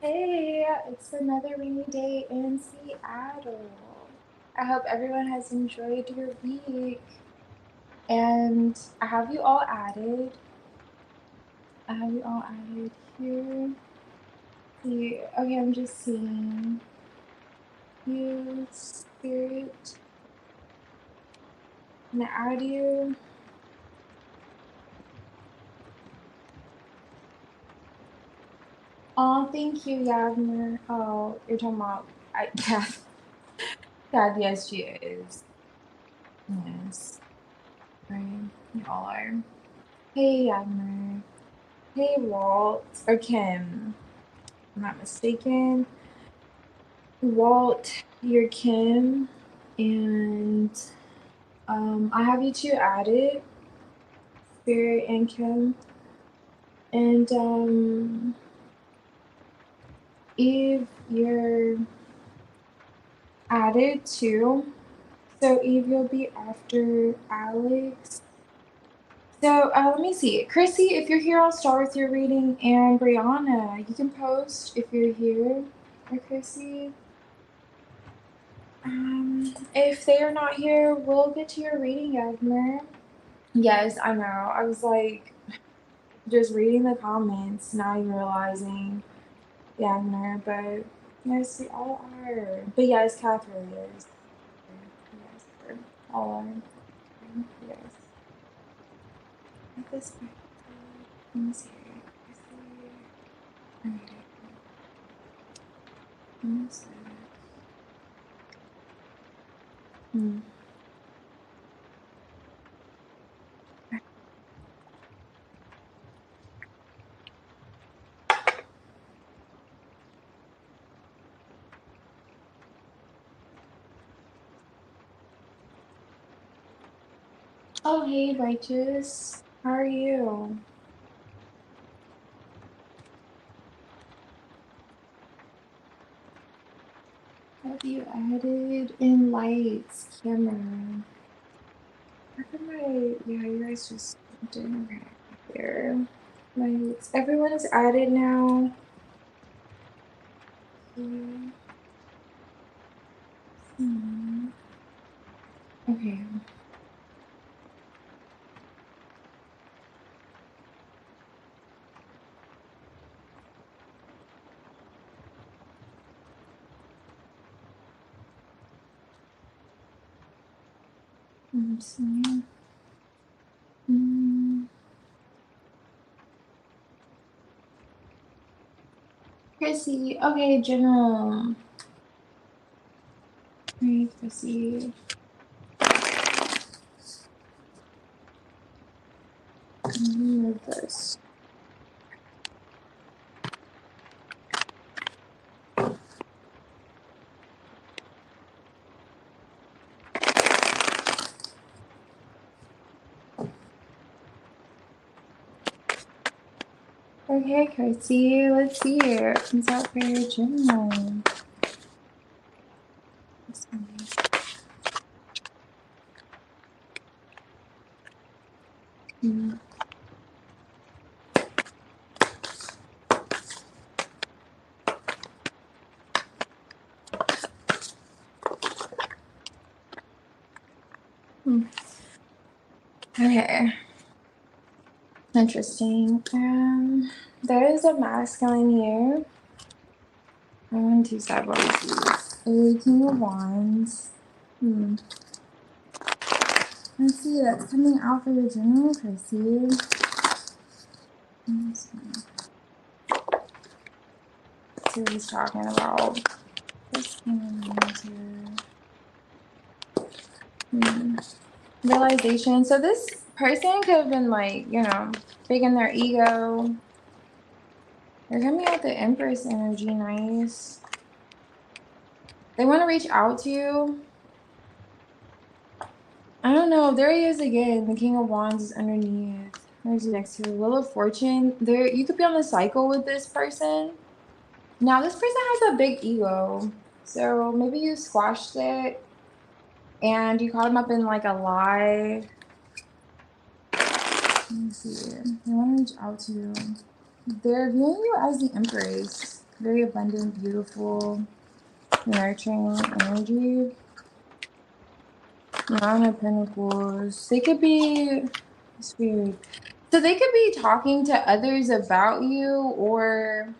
Hey, it's another rainy day in Seattle. I hope everyone has enjoyed your week. And I have you all added. Here. See, okay, I'm just seeing you, Spirit. I'm gonna add you. Oh, thank you, Yavner. Oh, you're talking about yeah. God, yes, she is. Yes. Right. You all are. Hey, Yavner. Hey, Walt, or Kim, if I'm not mistaken. Walt, you're Kim, and I have you two added, Spirit and Kim. And Eve, you're added too. So Eve, you'll be after Alex. So let me see. Chrissy, if you're here, I'll start with your reading. And Brianna, you can post if you're here. Or Chrissy. If they are not here, we'll get to your reading, Yagner. Yes, I know. I was like, just reading the comments, not even realizing Yagner, but yes, we all are. But yes, Catherine is. Yes, we're all are. Yes. At this point, let me see. Okay. Oh, hey, Righteous. How are you? Have you added in lights, camera? How come yeah, you guys just didn't okay there. Lights. Everyone is added now. Okay. I'm seeing. Chrissy. Okay, General. Right, Chrissy. Move this. Okay, Chrissy. Let's see here. Comes out for your General. Okay. Interesting. There is a masculine here. 1, 2, 7, 8, King of Wands. Let's see, that's coming out for your General, Chrissy. Let's see what he's talking about. This realization. So this person could have been like, you know, big in their ego. They're coming out the Empress energy, nice. They want to reach out to you. I don't know. There he is again. The King of Wands is underneath. Where's he next to the Wheel of Fortune? There, you could be on the cycle with this person. Now, this person has a big ego. So maybe you squashed it and you caught him up in like a lie. Let me see. They want to reach out to you. They're viewing you as the Empress. very abundant, beautiful, nurturing energy. Nine of Pentacles. They could be, it's weird. So they could be talking to others about you, or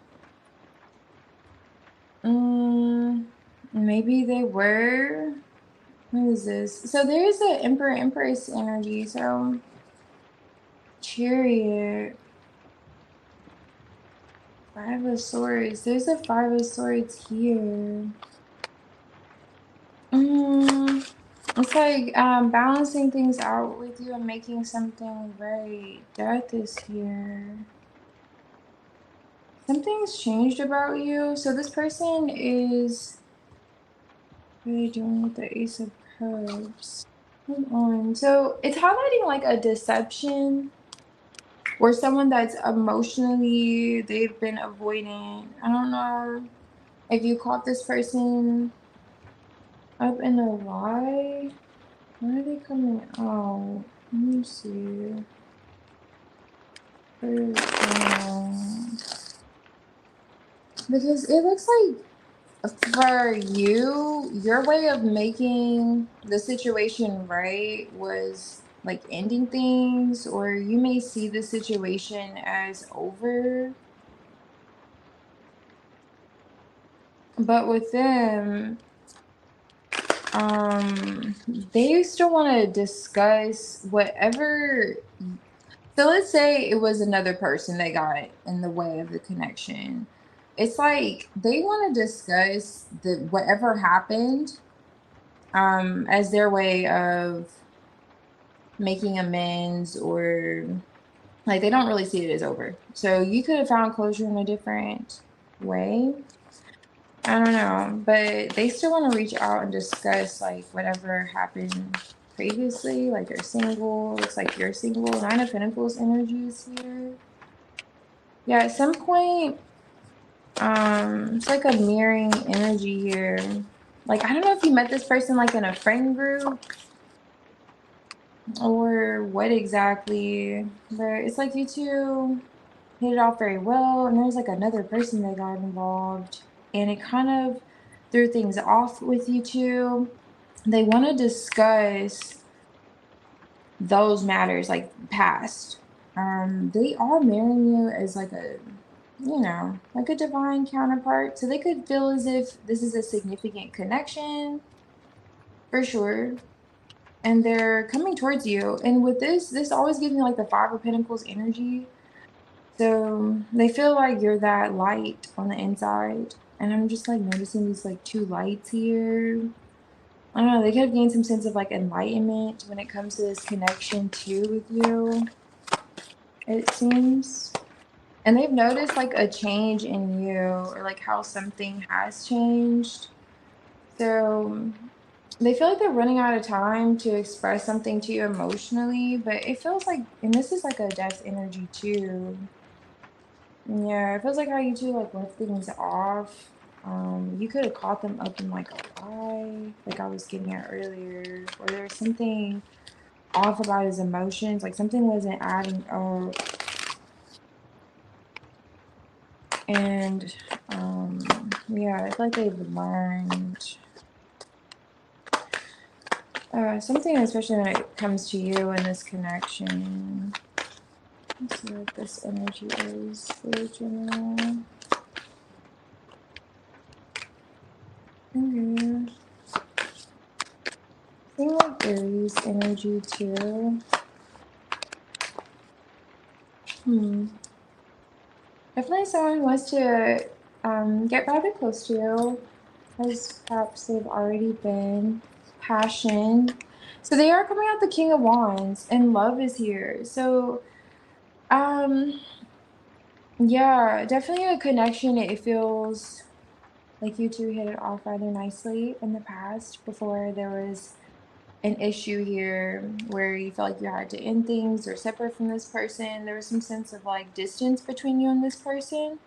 maybe they were. What is this? So there's an Emperor Empress energy. So Chariot. Five of Swords. There's a Five of Swords here. It's like balancing things out with you and making something right. Death is here. Something's changed about you. So this person is really doing with the Ace of Cups. Hold on. So it's highlighting like a deception or someone that's emotionally, they've been avoidant. I don't know if you caught this person up in a lie. Why are they coming out? Let me see. Because it looks like for you, your way of making the situation right was like ending things, or you may see the situation as over. But with them, they still want to discuss whatever. So let's say it was another person that got in the way of the connection. It's like they want to discuss the whatever happened as their way of making amends, or like they don't really see it as over. So you could have found closure in a different way. I don't know, but they still want to reach out and discuss like whatever happened previously. Like they're single. Looks like you're single. Nine of Pentacles energy is here. Yeah, at some point, it's like a mirroring energy here. Like I don't know if you met this person like in a friend group or what exactly, but it's like you two hit it off very well, and there's like another person that got involved, and it kind of threw things off with you two. They want to discuss those matters like past. They are marrying you as like a, you know, like a divine counterpart, so they could feel as if this is a significant connection for sure, and they're coming towards you. And with this always gives me like the Five of Pentacles energy. So they feel like you're that light on the inside. And I'm just like noticing these like two lights here. I don't know, they could have gained some sense of like enlightenment when it comes to this connection too with you, it seems. And they've noticed like a change in you, or like how something has changed. So they feel like they're running out of time to express something to you emotionally, but it feels like, and this is like a death energy too. Yeah, it feels like how you two like left things off. You could have caught them up in like a lie, like I was getting at earlier, or there's something off about his emotions, like something wasn't adding up. And yeah, I feel like they've learned something, especially when it comes to you and this connection. Let's see what this energy is for general. Okay. Seeing like Aries energy too. Definitely someone who wants to get rather close to you, as perhaps they've already been. Passion. So they are coming out the King of Wands, and love is here. So yeah, definitely a connection. It feels like you two hit it off rather nicely in the past before there was an issue here where you felt like you had to end things or separate from this person. There was some sense of like distance between you and this person,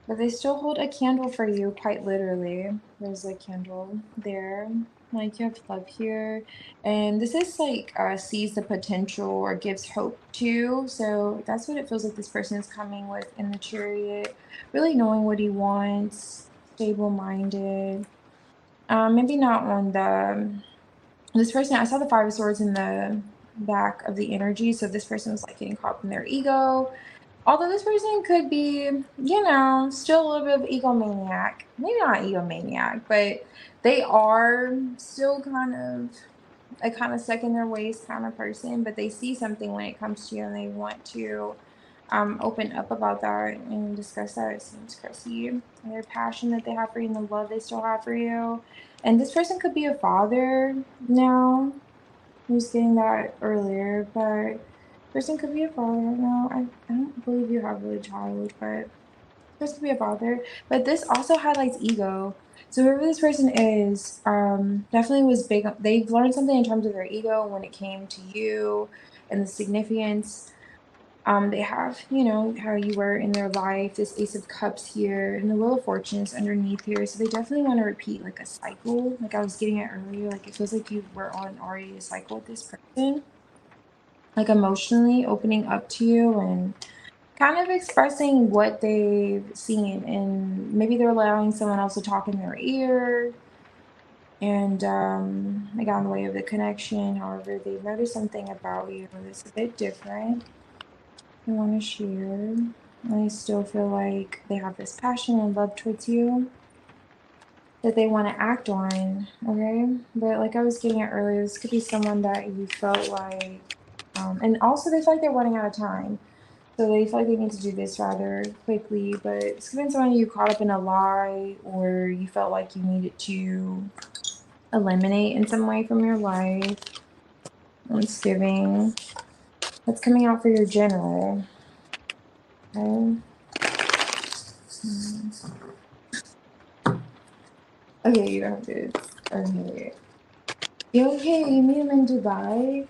but they still hold a candle for you, quite literally. There's a candle there. Like you have love here. And this is like sees the potential or gives hope to. So that's what it feels like this person is coming with in the chariot. Really knowing what he wants, stable minded. Maybe not on the this person, I saw the Five of Swords in the back of the energy. So this person was like getting caught up in their ego. Although this person could be, still a little bit of egomaniac. Maybe not egomaniac, but they are still kind of a kind of stuck in their ways kind of person, but they see something when it comes to you and they want to open up about that and discuss that. It seems Chrissy, and their passion that they have for you and the love they still have for you. And this person could be a father now. I was getting that earlier, but person could be a father. No, I don't believe you have a child, but this could be a father. But this also highlights ego. So whoever this person is, definitely was big. They've learned something in terms of their ego when it came to you and the significance. They have, how you were in their life, this Ace of Cups here, and the Wheel of Fortune is underneath here. So they definitely want to repeat like a cycle. Like I was getting it earlier, like it feels like you were on already a cycle with this person. Like emotionally opening up to you and kind of expressing what they've seen. And maybe they're allowing someone else to talk in their ear. And they got in the way of the connection. However, they noticed something about you that's a bit different. They want to share. I still feel like they have this passion and love towards you that they want to act on, okay? But like I was getting it earlier, this could be someone that you felt like, and also they feel like they're running out of time. So they feel like they need to do this rather quickly, but it's been someone you caught up in a lie or you felt like you needed to eliminate in some way from your life. Thanksgiving. That's coming out for your general. Okay. Okay, you don't have to. Okay. You okay? You meet him in Dubai.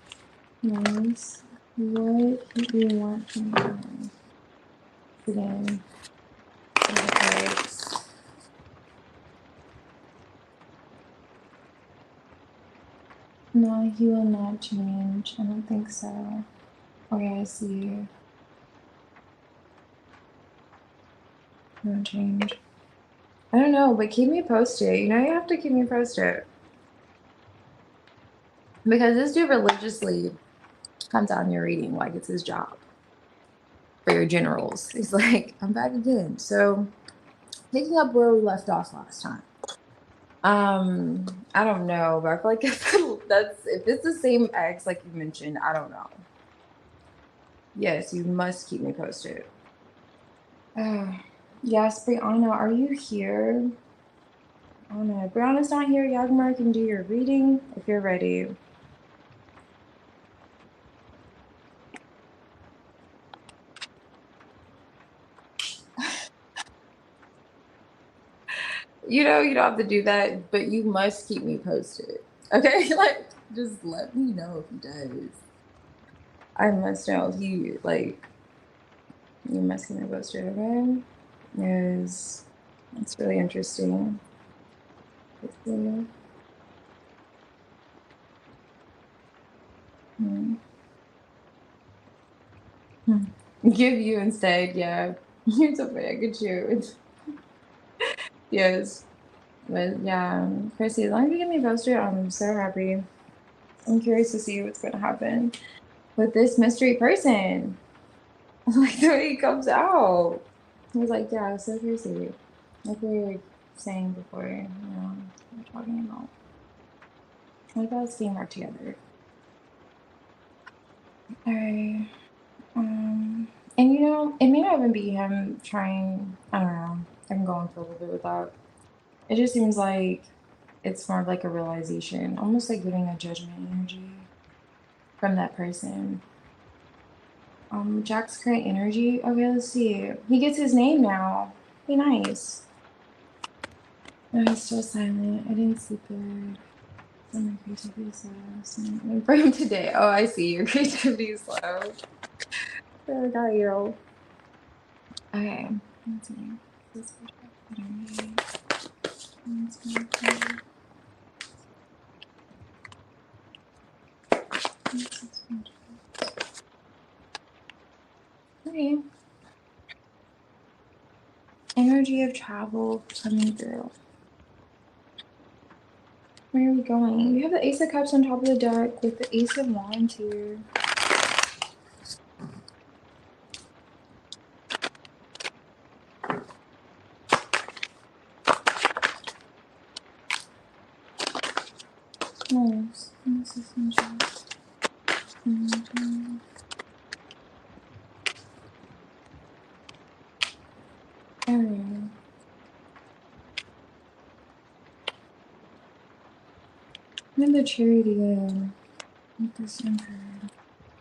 Nice. What do you want from him? Again. Okay. No, he will not change. I don't think so. Okay, I see. No change. I don't know, but keep me posted. You have to keep me posted. Because this dude religiously comes out in your reading like it's his job for your generals. He's like, I'm back again. So picking up where we left off last time. I don't know, but I feel like if it's the same ex like you mentioned, I don't know. Yes, you must keep me posted. Yes, Brianna, are you here? Oh no, Brianna's not here. Yagmar can do your reading if you're ready. You don't have to do that, but you must keep me posted. Okay? Like, just let me know if he does. I must know if you must keep me posted, okay? Because it's really interesting. Hmm. Hmm. Give you instead, yeah. It's okay, I get you. Yes. But yeah, Chrissy, as long as you get me posted, I'm so happy. I'm curious to see what's gonna happen with this mystery person. Like the way he comes out. He was like, yeah, so crazy. Like we were saying before, we're talking about like us being work together. Alright. And it may not even be him trying, I don't know. I'm going for a little bit with that. It just seems like it's more of like a realization, almost like giving a judgment energy from that person. Jack's current energy. Okay, let's see. He gets his name now. Be nice. No, he's still silent. I didn't sleep good. So my creativity is slow. So I'm for him today. Oh, I see. Your creativity is slow. Oh, got you. Okay. Let's see. This is energy. Okay. Energy of travel coming through. Where are we going? We have the Ace of Cups on top of the deck with the Ace of Wands here. Nice. Alright. And the Chariot again. With this Emperor.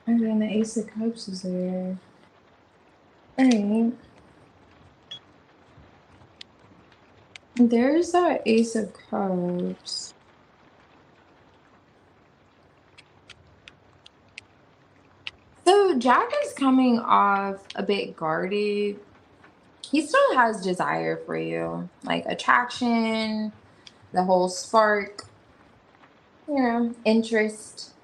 And then the Ace of Cups is there. Alright. There's that Ace of Cups. So Jack is coming off a bit guarded. He still has desire for you, like attraction, the whole spark, interest.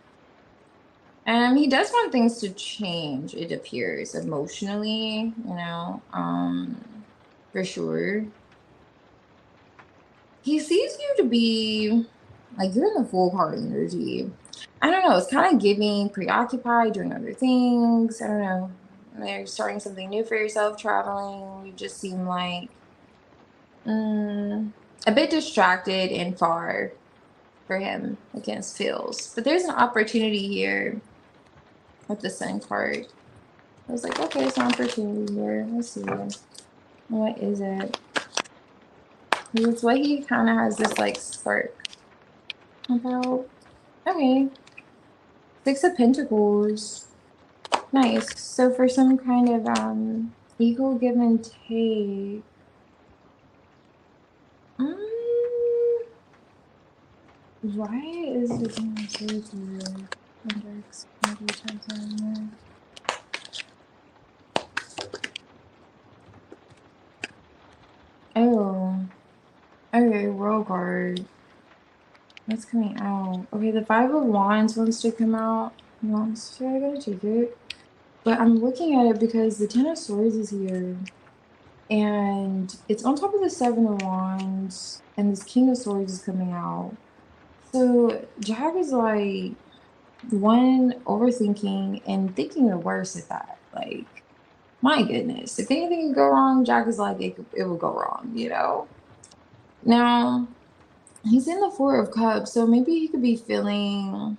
He does want things to change, it appears, emotionally, for sure. He sees you to be like you're in the full heart energy. I don't know, it's kind of giving preoccupied, doing other things. I don't know. They're starting something new for yourself, traveling. You just seem like a bit distracted and far for him against feels. But there's an opportunity here with the Sun card. I was like, okay, there's an opportunity here. Let's see. What is it? It's what he kind of has this like spark about. Okay. Six of Pentacles. Nice. So for some kind of equal give and take. Why is the King of Swords here? Oh. Okay, World Guard. What's coming out? Okay, the Five of Wands wants to come out. So I gotta take it. But I'm looking at it because the Ten of Swords is here. And it's on top of the Seven of Wands. And this King of Swords is coming out. So Jack is like, one, overthinking and thinking the worst at that. Like, my goodness. If anything could go wrong, Jack is like, it will go wrong, Now, he's in the Four of Cups. So maybe he could be feeling...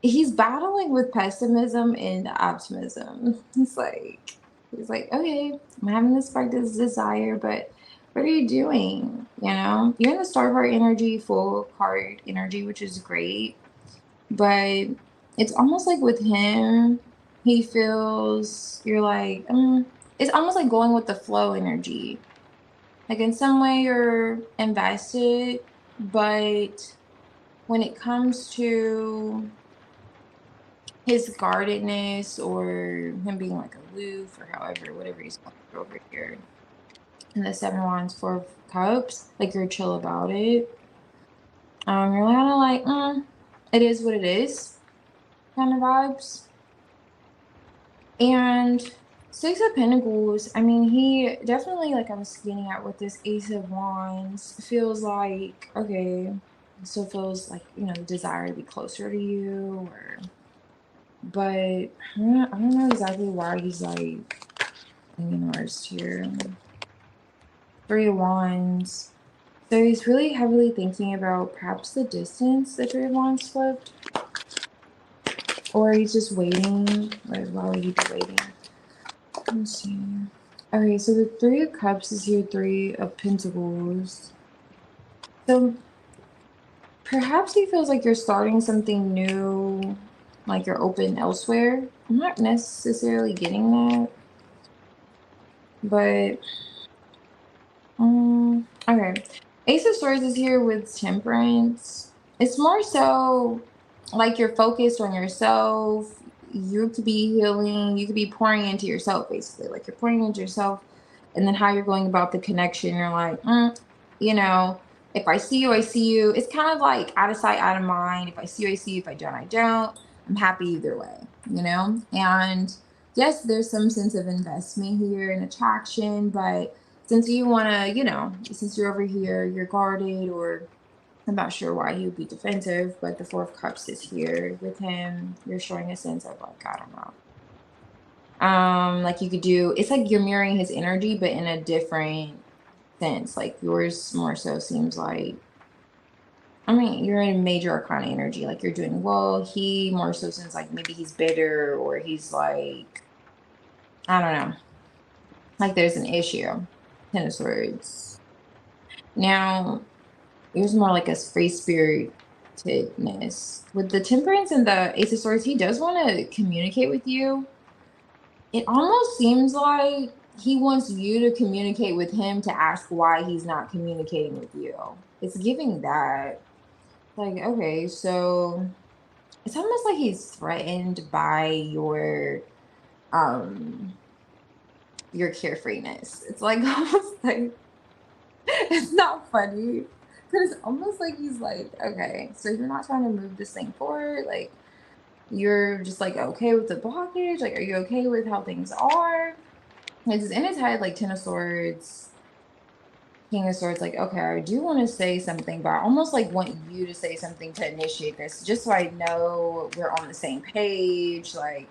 He's battling with pessimism and optimism. He's like, okay, I'm having this spark, this desire, but what are you doing? You're in the Star Heart energy, full card energy, which is great. But it's almost like with him, he feels you're like, it's almost like going with the flow energy. Like in some way you're invested, but when it comes to his guardedness or him being like aloof or whatever he's going through over here. And the Seven of Wands, Four of Cups, like you're chill about it. You're kind of like, it is what it is kind of vibes. And Six of Pentacles, I mean, he definitely, like I was getting at with this Ace of Wands, feels like, okay, still feels like, the desire to be closer to you, but I don't know exactly why he's like thinking worst here. Three of Wands. So he's really heavily thinking about perhaps the distance the Three of Wands flipped. Or he's just waiting. Like, why would he be waiting? Let's see. Okay, so the Three of Cups is here, Three of Pentacles. So perhaps he feels like you're starting something new, like you're open elsewhere. I'm not necessarily getting that. But, okay. Ace of Swords is here with Temperance. It's more so like you're focused on yourself. You could be healing. You could be pouring into yourself, basically. Like you're pouring into yourself. And then how you're going about the connection. You're like, if I see you, I see you. It's kind of like out of sight, out of mind. If I see you, I see you. If I don't, I don't. I'm happy either way, you know? And yes, there's some sense of investment here and attraction, but since you want to, since you're over here, you're guarded, or I'm not sure why he would be defensive, but the Four of Cups is here with him. You're showing a sense of like, I don't know. Like you could do, it's like you're mirroring his energy, but in a different sense. Like yours more so seems like, I mean, you're in major arcana energy, like you're doing well. He more so seems like maybe he's bitter, or he's like, I don't know, like there's an issue. Ten of Swords. Now, yours more like a free spiritedness. With the Temperance and the Ace of Swords, he does want to communicate with you. It almost seems like he wants you to communicate with him to ask why he's not communicating with you. It's giving that. Like, okay, so it's almost like he's threatened by um your carefreeness. It's like almost like it's not funny. But it's almost like he's like, okay, so you're not trying to move this thing forward. Like you're just like okay with the blockage. Like, are you okay with how things are? It's in his head, like Ten of Swords, King of Swords, like, okay, I do want to say something, but I almost like want you to say something to initiate this, just so I know we're on the same page. Like,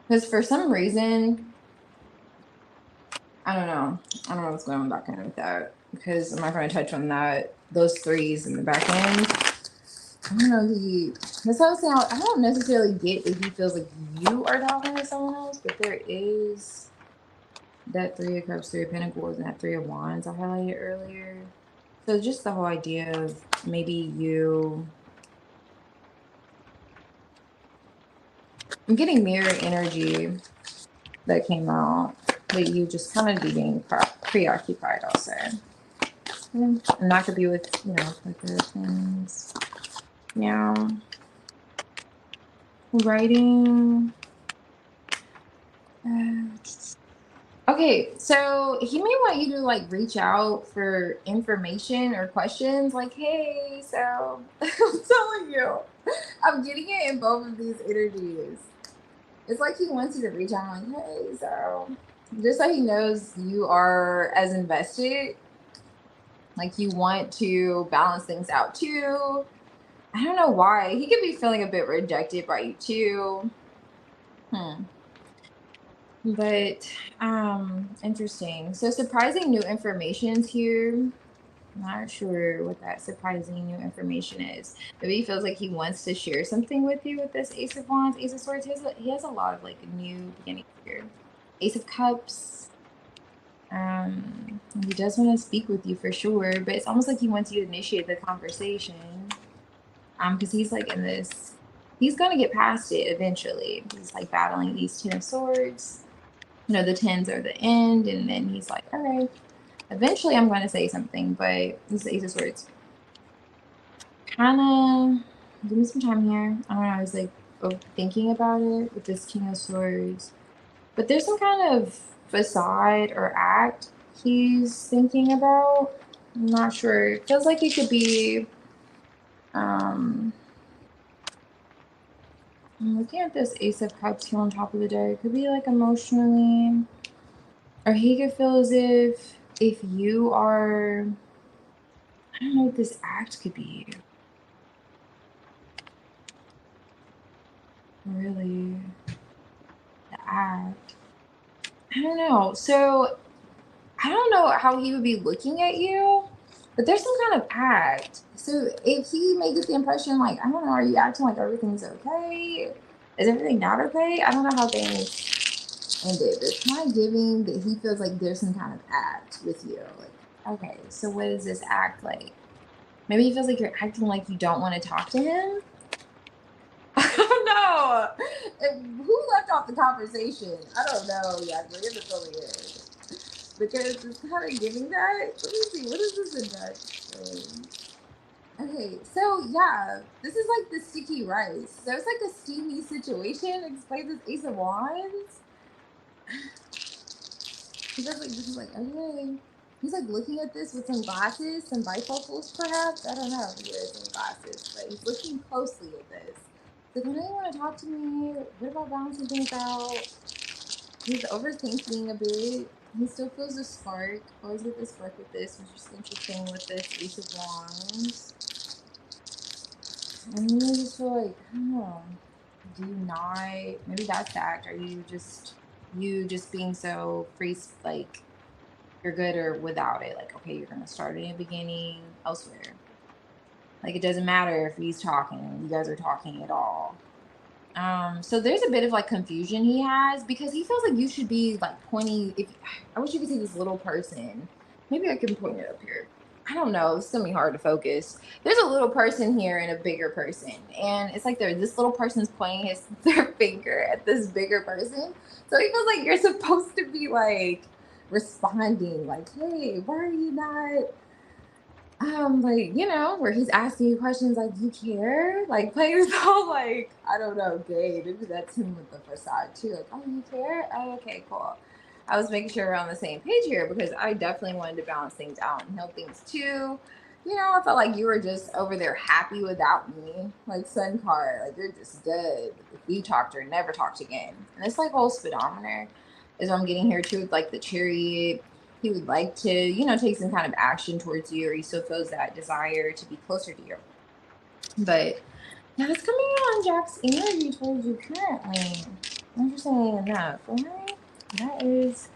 because for some reason, I don't know. I don't know what's going on back end with that. Because I'm not going to touch on that. Those threes in the back end. I don't know. That's how I was saying. I don't necessarily get if he feels like you are talking to someone else, but there is that Three of Cups, Three of Pentacles, and that Three of Wands I highlighted earlier. So just the whole idea of maybe you. I'm getting mirror energy that came out, that you just kind of be being preoccupied, I'll say. And that could be with, like the things. Now, writing. Okay, so he may want you to like reach out for information or questions like, hey, so I'm telling you, I'm getting it in both of these energies. It's like he wants you to reach out like, hey, so just so he knows you are as invested, like you want to balance things out too. I don't know why. He could be feeling a bit rejected by you too. But interesting. So surprising new information's here. Not sure what that surprising new information is. Maybe he feels like he wants to share something with you with this Ace of Wands, Ace of Swords. He has a lot of like new beginnings here. Ace of Cups. He does want to speak with you for sure, but it's almost like he wants you to initiate the conversation. Because he's like in this, he's gonna get past it eventually. He's like battling these Ten of Swords. The tens are the end, and then he's like, all right, eventually I'm going to say something, but this is the Ace of Swords. Kind of, give me some time here. I don't know, I was like thinking about it with this King of Swords. But there's some kind of facade or act he's thinking about. I'm not sure. It feels like it could be, I'm looking at this Ace of Cups here on top of the deck. It could be like emotionally, or he could feel as if you are, I don't know what this act could be. Really, the act. I don't know. So I don't know how he would be looking at you, but there's some kind of act. So if he may get the impression like, I don't know, are you acting like everything's okay? Is everything not okay? I don't know how things ended. It's kind of giving that he feels like there's some kind of act with you. Like, okay, so what is this act like? Maybe he feels like you're acting like you don't want to talk to him. No. Who left off the conversation? I don't know. Yeah, it's really weird. Because it's kind of giving that. Let me see. What is this in that? Okay, so yeah, this is like the sticky rice. So it's like a steamy situation. Explain this Ace of Wands. Because like this is like, okay, He's like looking at this with some glasses, some bifocals perhaps. I don't know if he wears some glasses, but he's looking closely at this. He's like, I know you want to talk to me. What about balancing things out? He's overthinking a bit. He still feels a spark. Always get the spark with this, which is interesting with this Ace of Wands. And you just feel like, I don't know, do you not, maybe that's the act. Are you just being so free, like you're good or without it? Like, okay, you're gonna start in the beginning elsewhere. Like, it doesn't matter if he's talking, you guys are talking at all. So there's a bit of like confusion he has because he feels like you should be like pointing. If I wish you could see this little person, maybe I can point it up here. I don't know. It's gonna be hard to focus. There's a little person here and a bigger person, and it's like this little person's pointing their finger at this bigger person. So he feels like you're supposed to be like responding, like, "Hey, why are you not?" Like, where he's asking you questions like, "You care?" Like, playing this whole, like, I don't know, gay. Maybe that's him with the facade too. Like, "Oh, you care? Oh, okay, cool." I was making sure we're on the same page here because I definitely wanted to balance things out and heal things too. I felt like you were just over there happy without me. Like, sun card, like, you're just good. If we talked or never talked again. And it's like whole speedometer is what I'm getting here too with like the chariot. He would like to, take some kind of action towards you, or he still feels that desire to be closer to you. But now it's coming on Jack's energy towards you currently. Interesting enough. All right. That is,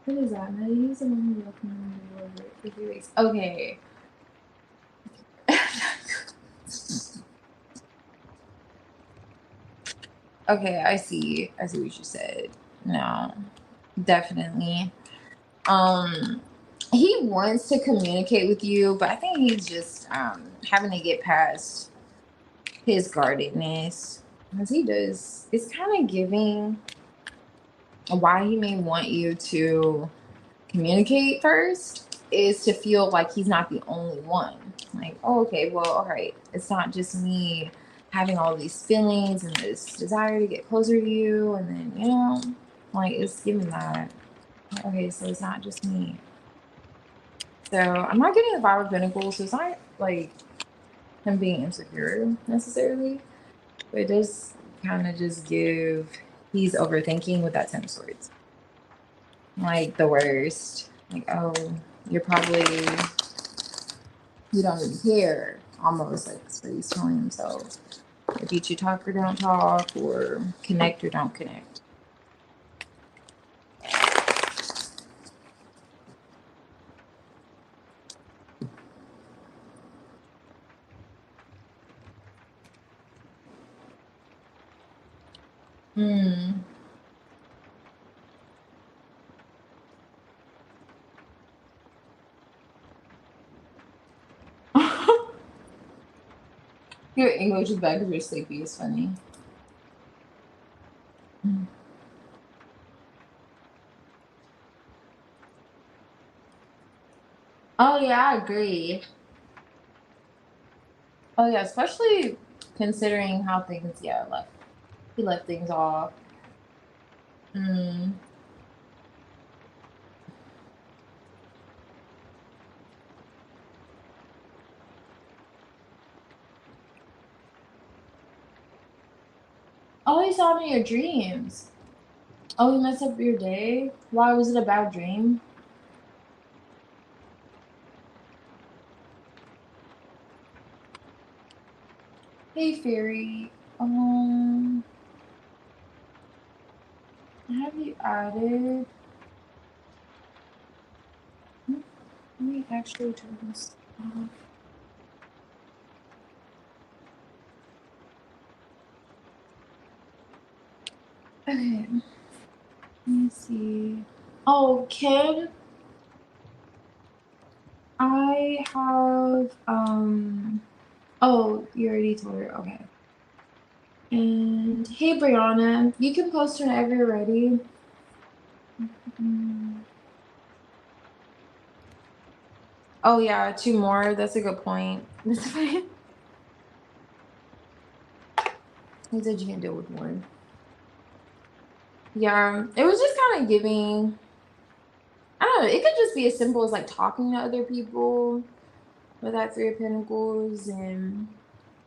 what is that? Now he's the one who's looking over it for 3 weeks. Okay. Okay, I see. I see what you said. No, definitely. He wants to communicate with you, but I think he's just having to get past his guardedness, because he does. It's kind of giving why he may want you to communicate first is to feel like he's not the only one. Like, oh, okay, well, all right, it's not just me having all these feelings and this desire to get closer to you, and then like it's giving that. Okay, so it's not just me. So I'm not getting the vibe of Pentacles, so it's not like him being insecure necessarily, but it does kind of just give he's overthinking with that 10 of Swords. Like the worst. Like, oh, you're probably, you don't even care. Almost like that's what he's telling himself. If you should talk or don't talk, or connect or don't connect. Your English is bad because you're sleepy. It's funny. Oh yeah, I agree. Oh yeah, especially considering how things he left things off. Oh, he saw it in your dreams. Oh, he messed up your day? Why was it a bad dream? Hey Fairy, have you added? Let me actually turn this off. Okay, let me see. Oh, Ken, I have, oh, you already told her, okay. And hey, Brianna, you can post whenever you're ready. Oh yeah, 2 more. That's a good point. He said you can deal with one. Yeah, it was just kind of giving. I don't don't know. It could just be as simple as like talking to other people with that Three of Pentacles, and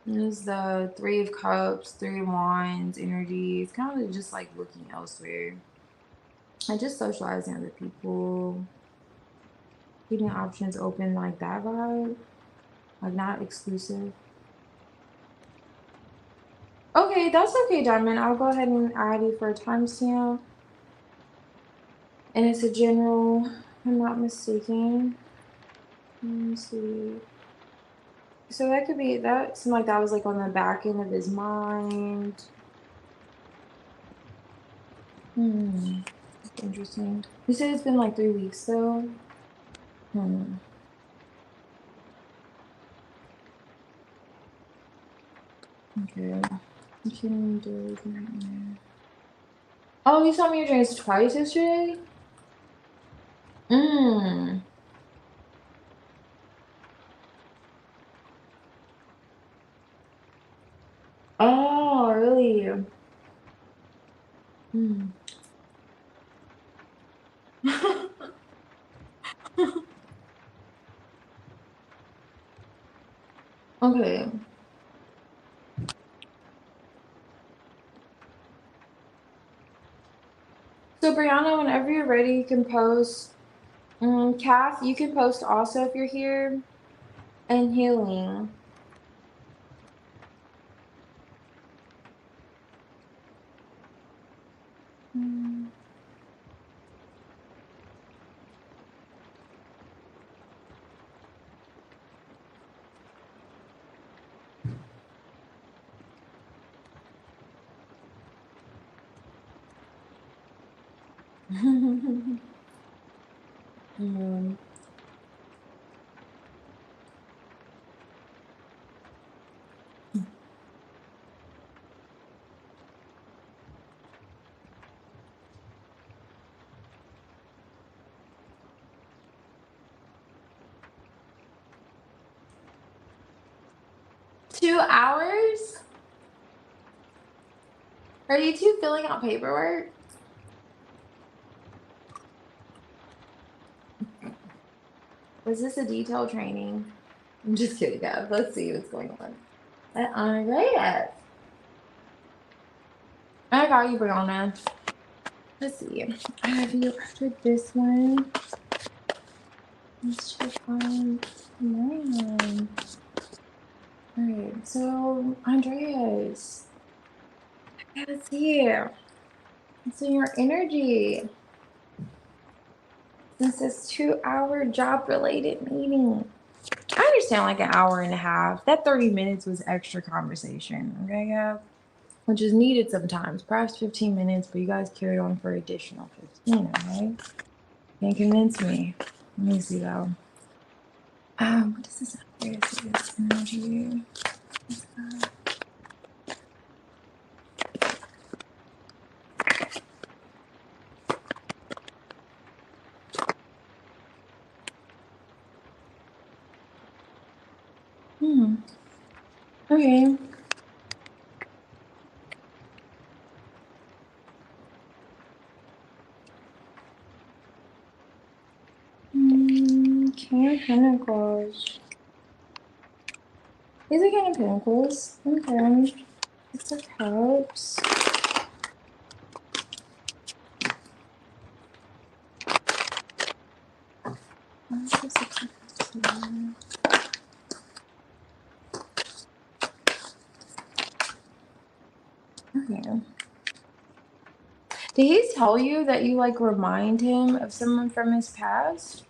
there's the Three of Cups, Three of Wands energy. It's kind of just like looking elsewhere and just socializing with other people, keeping options open, like that vibe, like not exclusive. Okay, that's okay, Diamond. I'll go ahead and add you for a timestamp. And it's a general, if I'm not mistaken. Let me see. So that could be, that seemed like that was like on the back end of his mind. That's interesting. You said it's been like 3 weeks though. Okay. You can do it right now. Oh, you saw me your dreams twice yesterday? Mm. Oh, really? Hmm. Okay. So Brianna, whenever you're ready, you can post. Kath, you can post also if you're here. And healing. Mm. Mm. 2 hours? Are you two filling out paperwork? Was this a detailed training? I'm just kidding, guys. Let's see what's going on. Andreas. I got you, Brianna. Let's see. I have you after this one. Let's check on mine. Alright, so Andreas. Let's see. So your energy. Since this 2-hour job related meeting. I understand like an hour and a half. That 30 minutes was extra conversation, okay, yeah? Which is needed sometimes. Perhaps 15 minutes, but you guys carried on for additional 15, right? Can't convince me. Let me see though. What does this have to do with energy? Okay. King of Pentacles. These are King of Pentacles. Okay. Six of Cups. What's the Six of Cups here? Okay. Did he tell you that you like remind him of someone from his past?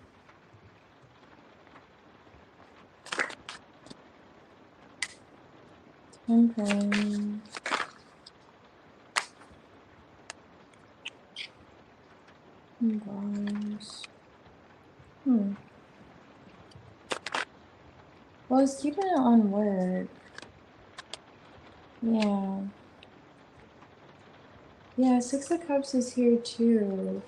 Okay. Guys. Well, he's keeping it on work. Yeah. Yeah, Six of Cups is here too.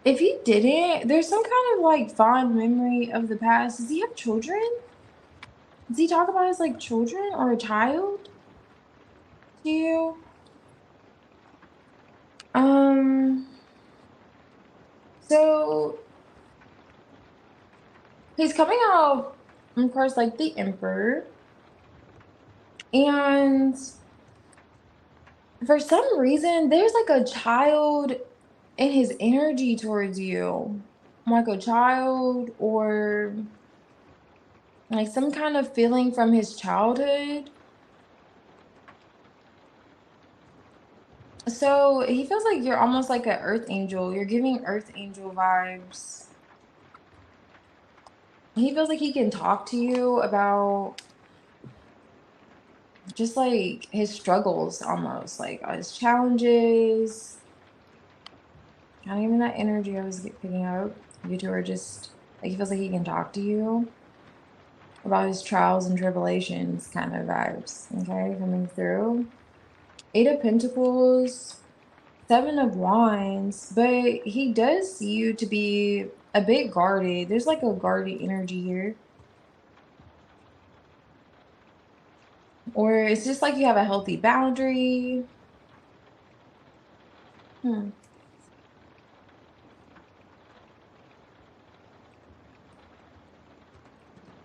If he didn't, there's some kind of like fond memory of the past. Does he have children? Does he talk about his like children or a child to you? Um, so He's coming out, of course, like the Emperor. And for some reason, there's like a child in his energy towards you. Like a child or like some kind of feeling from his childhood. So he feels like you're almost like an earth angel. You're giving earth angel vibes. He feels like he can talk to you about just like his struggles almost, like his challenges. Not even that energy I was picking up. You two are just like he feels like he can talk to you about his trials and tribulations kind of vibes. Okay, coming through. 8 of Pentacles, 7 of Wands, but he does see you to be a bit guarded. There's like a guarded energy here. Or it's just like you have a healthy boundary. Hmm.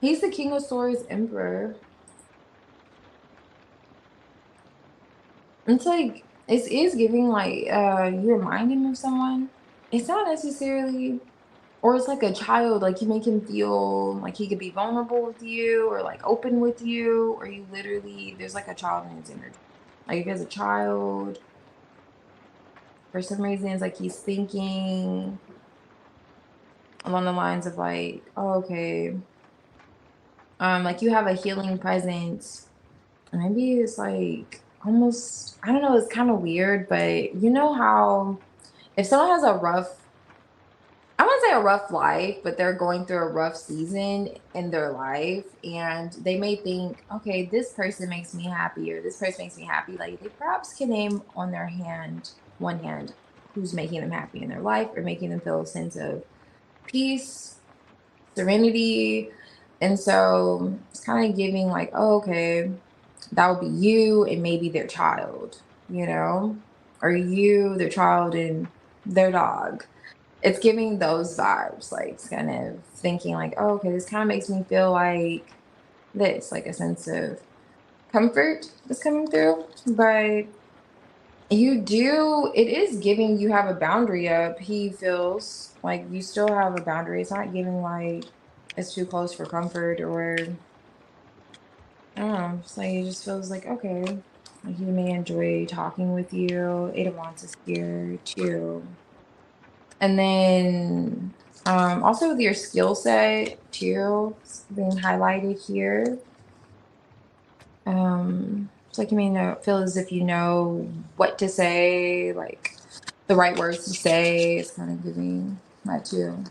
He's the King of Swords Emperor. It's like it is giving like you remind him of someone. It's not necessarily, or it's like a child, like you make him feel like he could be vulnerable with you or like open with you, or you literally there's like a child in his energy. Like if as a child, for some reason it's like he's thinking along the lines of like, oh, okay, like you have a healing presence. Maybe it's like almost, I don't know, it's kind of weird, but you know how if someone has a rough, I wouldn't say a rough life, but they're going through a rough season in their life and they may think, okay, this person makes me happy or this person makes me happy. Like they perhaps can name on their hand, one hand, who's making them happy in their life or making them feel a sense of peace, serenity. And so it's kind of giving like, oh, okay, that would be you and maybe their child, you know, or you, their child, and their dog. It's giving those vibes, like it's kind of thinking like, oh, okay, this kind of makes me feel like this, like a sense of comfort is coming through. But you do, it is giving you have a boundary up. He feels like you still have a boundary. It's not giving like it's too close for comfort or I don't know. It's like it just feels like okay. Like he may enjoy talking with you. 8 of Wands is here too. And then also with your skill set too, it's being highlighted here. It's like you may feel as if you know what to say, like the right words to say. It's kind of giving that too.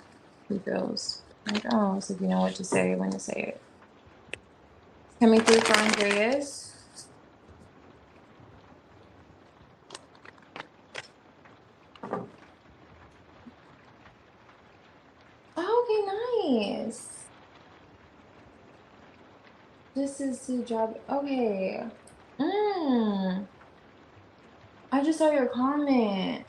He feels like, oh, it's like you know what to say, when to say it. Coming through for Andreas. Oh, okay, nice. This is the job. Okay. Mm, I just saw your comment.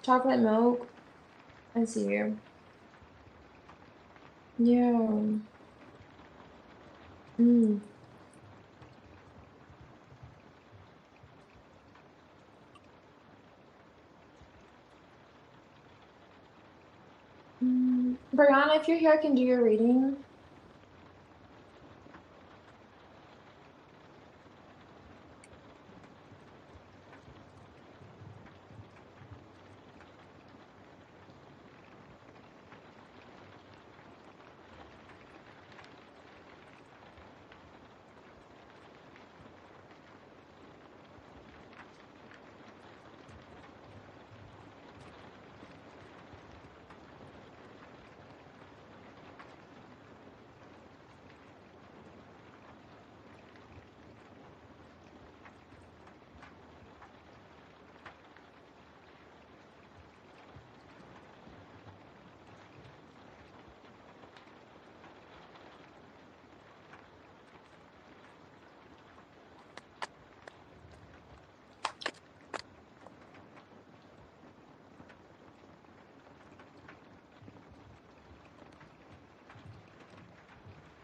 Chocolate milk. I see you. Yeah. Mm. Brianna, if you're here, I can do your reading.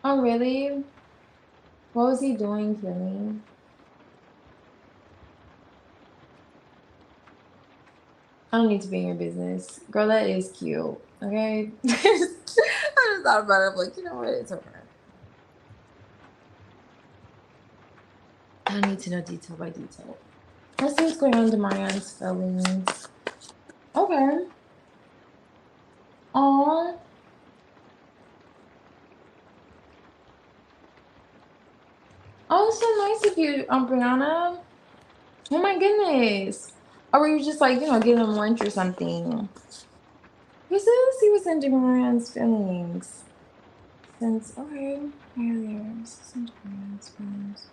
Oh, really? What was he doing for me? I don't need to be in your business. Girl, that is cute. Okay? I just thought about it. I'm like, you know what? It's over. I need to know detail by detail. Let's see what's going on in Marianne's feelings. Okay. Aw. Oh, so nice of you, Brianna. Oh my goodness. Or were you just like, getting them lunch or something? Let's see what's in Marianne's feelings. Since, okay, failures. Since Marianne's feelings.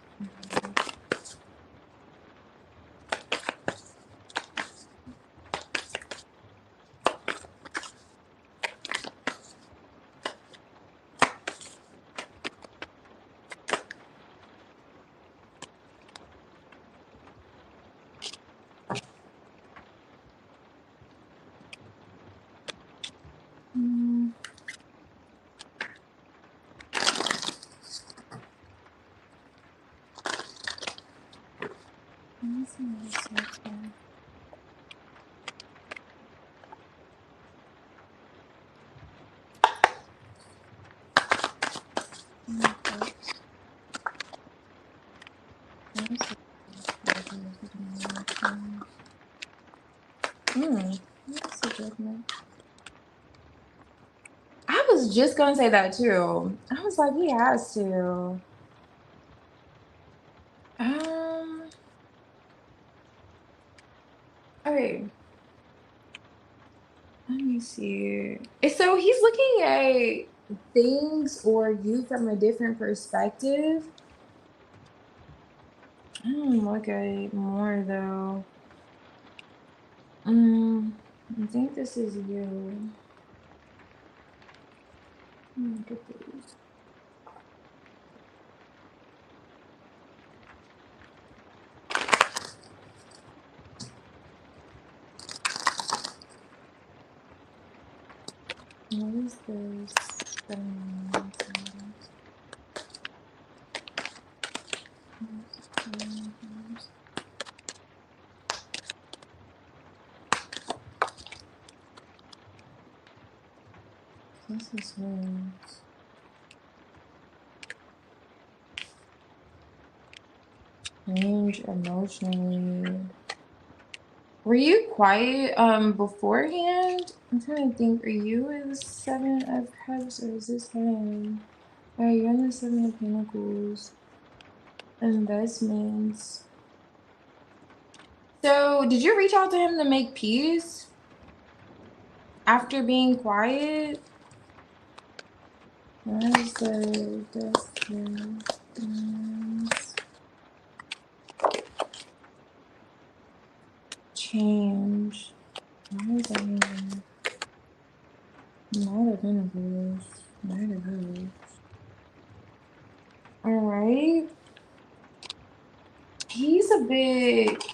Mm, let me see what it says here. That's a judgment. I was just gonna say that too. I was like, he has to. Um, okay. Let me see. So he's looking at things or you from a different perspective. I don't look at it more though. I think this is you. Look at these. What is this? This is words. Change emotionally. Were you quiet beforehand? I'm trying to think. Are you in the Seven of Cups or is this him? Are you in the Seven of Pentacles? Investments. So did you reach out to him to make peace after being quiet? What is the destiny? Change. What does that mean? Knight of Pentacles. Knight of Cups. All right. He's a bit.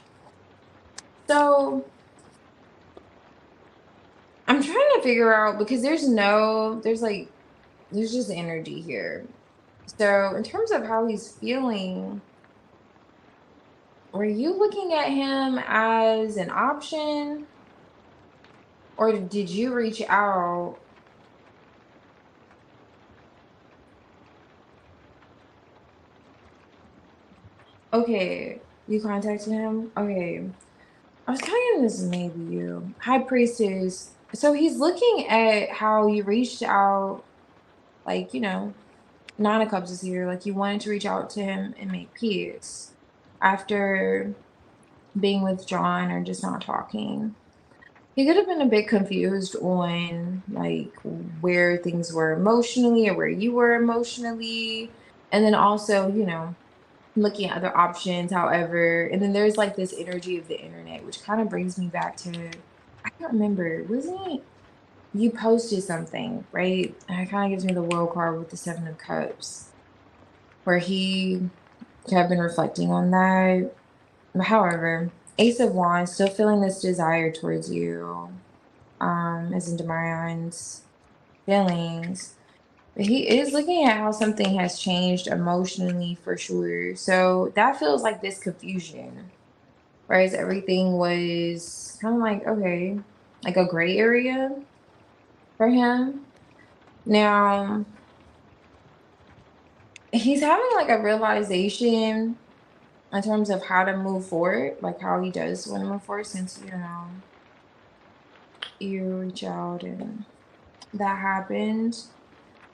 So I'm trying to figure out because there's just energy here. So in terms of how he's feeling, were you looking at him as an option or did you reach out? Okay, you contacted him? Okay. I was kind of getting this maybe you. High Priestess. So he's looking at how you reached out, like, Nine of Cups is here. Like you wanted to reach out to him and make peace after being withdrawn or just not talking. He could have been a bit confused on like where things were emotionally or where you were emotionally. And then also, looking at other options, however. And then there's like this energy of the internet, which kind of brings me back to I can't remember, wasn't it? You posted something, right? And it kind of gives me the world card with the Seven of Cups, where he have been reflecting on that. However, Ace of Wands, still feeling this desire towards you, as in Demarian's feelings. But he is looking at how something has changed emotionally for sure. So that feels like this confusion. Whereas everything was kind of like, okay, like a gray area for him. Now he's having like a realization in terms of how to move forward, like how he does want to move forward since, you reach out and that happened.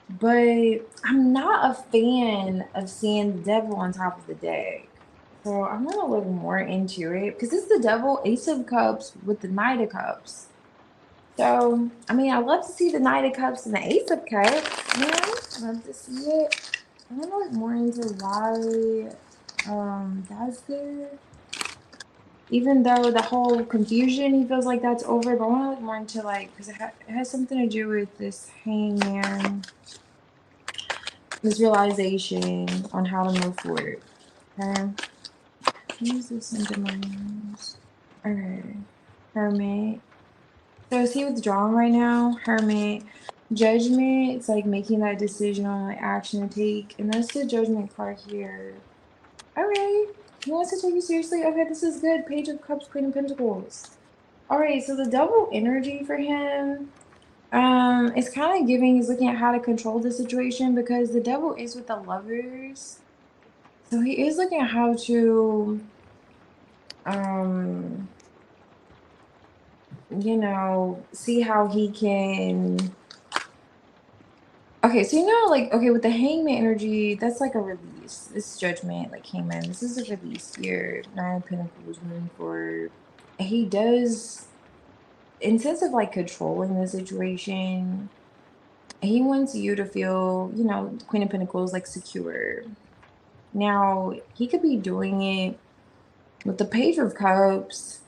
But I'm not a fan of seeing the devil on top of the deck. So I'm gonna look more into it because it's the devil, Ace of Cups with the Knight of Cups. So I mean, I love to see the Knight of Cups and the Ace of Cups. I love to see it. I'm gonna look more into why that's there. Even though the whole confusion, he feels like that's over, but I want to look more into like because it has something to do with this hangman, this realization on how to move forward. Okay, use this into my nose. Okay, Hermit. So is he withdrawing right now? Hermit. Judgment, it's like making that decision on like action to take. And that's the judgment card here. Okay. He wants to take you seriously. Okay, this is good. Page of Cups, Queen of Pentacles. Alright, so the double energy for him. It's kind of giving, he's looking at how to control the situation because the devil is with the lovers. So he is looking at how to see how he can. Okay, so like, okay, with the hangman energy, that's like a release. This judgment, like hangman, this is a release here. Nine of Pentacles moving forward. He does, in sense of like controlling the situation, he wants you to feel, Queen of Pentacles, like secure. Now, he could be doing it with the Page of Cups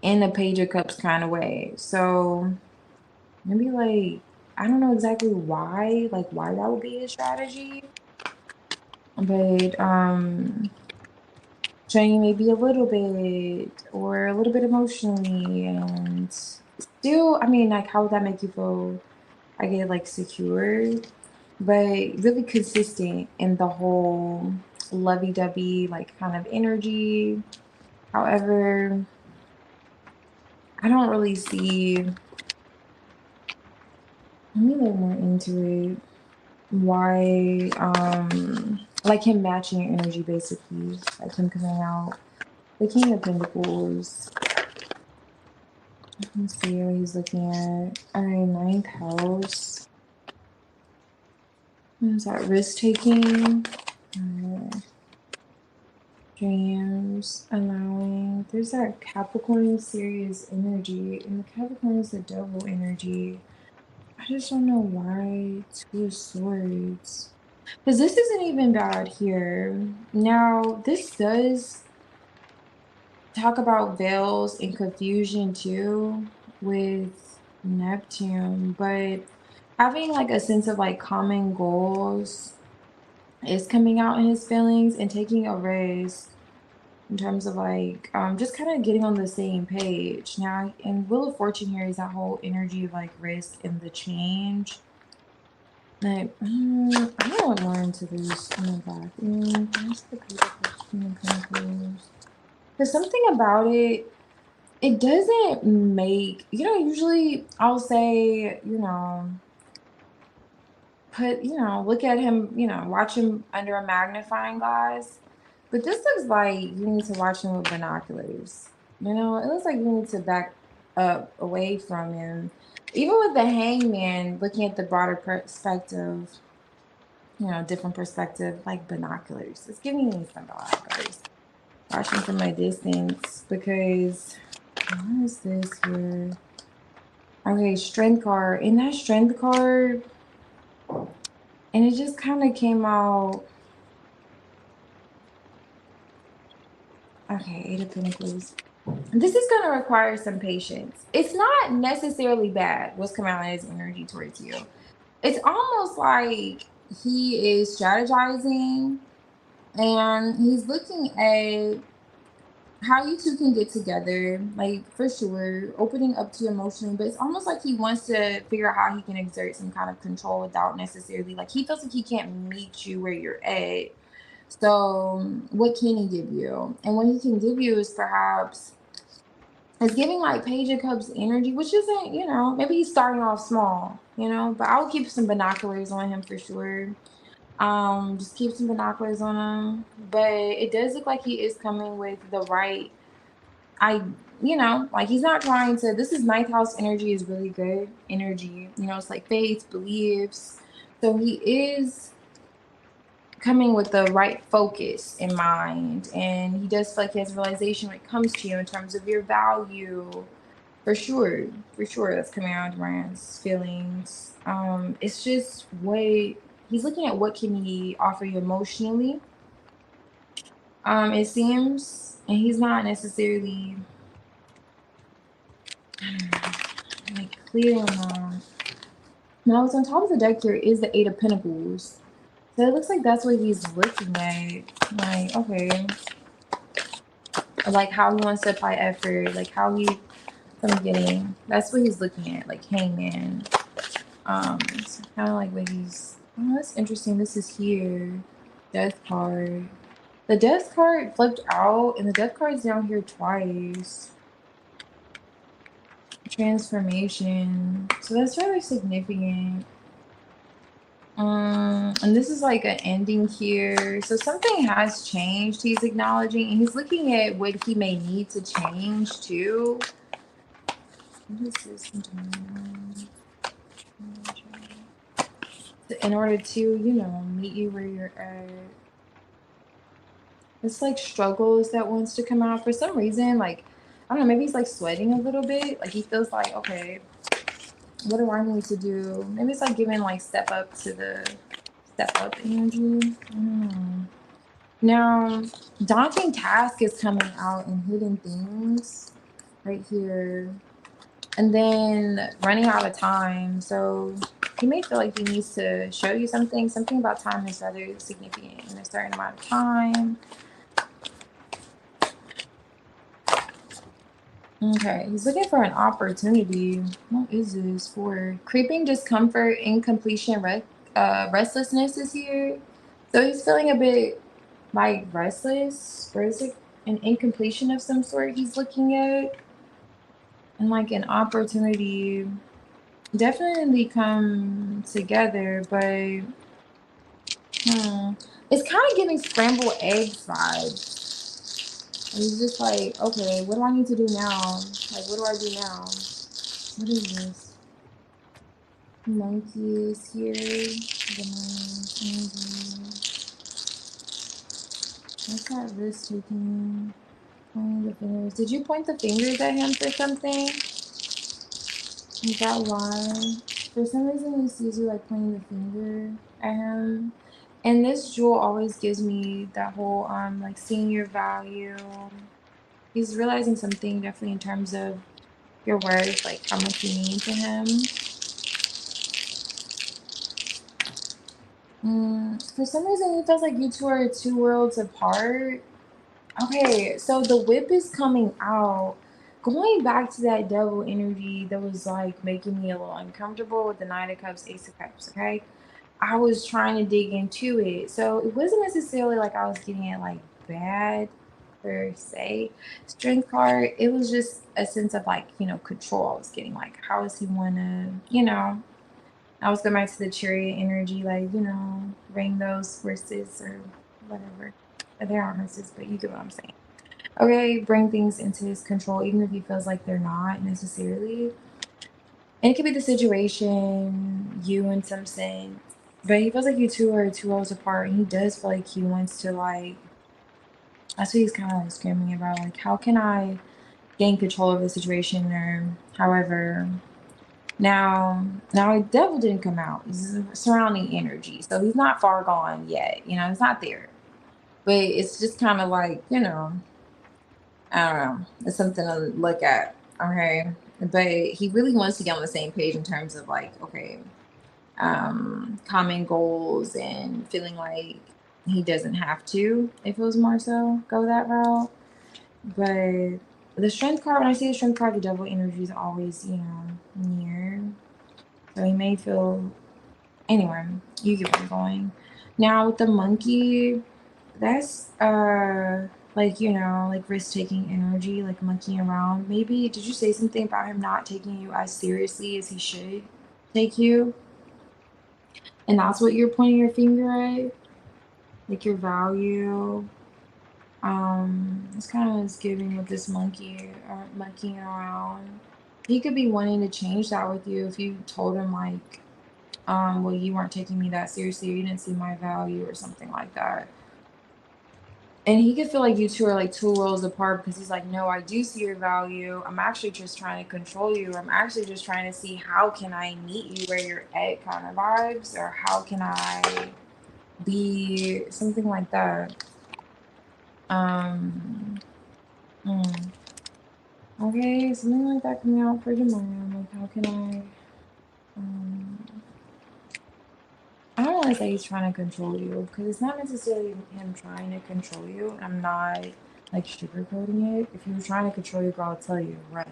in the Page of Cups kind of way. So maybe like, I don't know exactly why that would be his strategy. But showing you maybe a little bit or a little bit emotionally and still, I mean, like how would that make you feel? I get like secure, but really consistent in the whole lovey-dovey like kind of energy. However, I don't really see, let me look more into it, why like him matching your energy basically, like him coming out the King of Pentacles. Let's see what he's looking at. Alright, ninth house. What is that? Risk taking. Dreams, allowing. There's that Capricorn serious energy, and the Capricorn is the double energy. I just don't know why. Two of Swords. Because this isn't even bad here. Now, this does talk about veils and confusion too with Neptune, but having like a sense of like common goals is coming out in his feelings and taking a risk in terms of like just kind of getting on the same page. Now, in Wheel of Fortune here is that whole energy of like risk and the change. Like, I don't want more into this in the bathroom. That's the Pentacles. There's something about it. It doesn't make, usually I'll say, look at him, watch him under a magnifying glass. But this looks like you need to watch him with binoculars. It looks like you need to back up away from him. Even with the hangman, looking at the broader perspective, different perspective, like binoculars. It's giving me some binoculars. Watching from a distance because what is this here? Okay, strength card. In that strength card, and it just kind of came out. Okay, Eight of Pentacles. This is going to require some patience. It's not necessarily bad what's coming out of his energy towards you. It's almost like he is strategizing and he's looking at how you two can get together, like for sure, opening up to you emotionally, but it's almost like he wants to figure out how he can exert some kind of control without necessarily, like, he feels like he can't meet you where you're at. So, what can he give you? And what he can give you is perhaps it's giving like Page of Cups energy, which isn't, maybe he's starting off small, but I would keep some binoculars on him for sure. Just keep some binoculars on him. But it does look like he is coming with the right I like he's not trying to this is ninth house energy is really good energy. It's like faith, beliefs. So he is coming with the right focus in mind. And he does feel like he has a realization when it comes to you in terms of your value. For sure. For sure. That's coming out of Rand's feelings. It's just what he's looking at what can he offer you emotionally. It seems, and he's not necessarily like clear on that. Now, what's on top of the deck here is the Eight of Pentacles. So it looks like that's what he's looking at. Like, okay. Like how he wants to apply effort, like how he from getting. That's what he's looking at, like Hangman. It's kind of like what he's. Oh, that's interesting. This is here. Death card. The Death card flipped out, and the Death card's down here twice. Transformation. So that's rather significant. And this is like an ending here. So something has changed. He's acknowledging, and he's looking at what he may need to change too. What is this? In order to, meet you where you're at. It's like struggles that wants to come out for some reason. Like, I don't know, maybe he's like sweating a little bit. Like he feels like, okay, what do I need to do? Maybe it's like giving like step up energy. Now, daunting task is coming out in hidden things right here. And then running out of time. So he may feel like he needs to show you something. Something about time is rather significant in a certain amount of time. Okay, he's looking for an opportunity. What is this for? Creeping discomfort, incompletion, restlessness is here. So he's feeling a bit like restless, or is it an incompletion of some sort he's looking at? And like an opportunity definitely come together, but it's kind of giving scrambled eggs vibes. And he's just like, okay, what do I need to do now? Like, what do I do now? What is this? Monkey is here. What's that wrist taking? Pointing the fingers. Did you point the fingers at him for something? Is that why? For some reason, he sees you like pointing the finger at him. And this jewel always gives me that whole like seeing your value. He's realizing something definitely in terms of your worth, like how much you mean to him. For some reason, he feels like you two are two worlds apart. Okay, so the whip is coming out. Going back to that devil energy that was like making me a little uncomfortable with the Nine of Cups, Ace of Cups, okay? I was trying to dig into it. So it wasn't necessarily like I was getting it like bad per se. Strength card, it was just a sense of like, control. I was getting like, how does he want to, I was going back to the chariot energy, like, ring those horses or whatever. They aren't horses, but you get what I'm saying. Okay, bring things into his control, even if he feels like they're not necessarily. And it could be the situation, you in some sense. But he feels like you two are two worlds apart, and he does feel like he wants to, like, that's what he's kind of like screaming about. Like, how can I gain control of the situation, or however. Now, the devil didn't come out. This is surrounding energy, so he's not far gone yet. He's not there. But it's just kind of like, I don't know. It's something to look at. Okay. But he really wants to get on the same page in terms of like, okay, common goals and feeling like he doesn't have to, if it was more so, go that route. But the strength card, when I see the strength card, the devil energy is always, you know, near. So he may feel, anyway, you get where I'm going. Now with the monkey, that's like, you know, like risk-taking energy, like monkeying around. Maybe did you say something about him not taking you as seriously as he should take you? And that's what you're pointing your finger at? Like your value. It's kind of is giving with this monkey or monkeying around. He could be wanting to change that with you if you told him like, well, you weren't taking me that seriously, you didn't see my value or something like that. And he could feel like you two are like two worlds apart because he's like, no, I do see your value. I'm actually just trying to control you. I'm actually just trying to see how can I meet you where you're at kind of vibes, or how can I be something like that. Um, mm. Okay, something like that coming out for tomorrow. Like, how can I don't want to say he's trying to control you because it's not necessarily him trying to control you. I'm not like sugarcoating it. If he was trying to control you, girl, I'll tell you, run.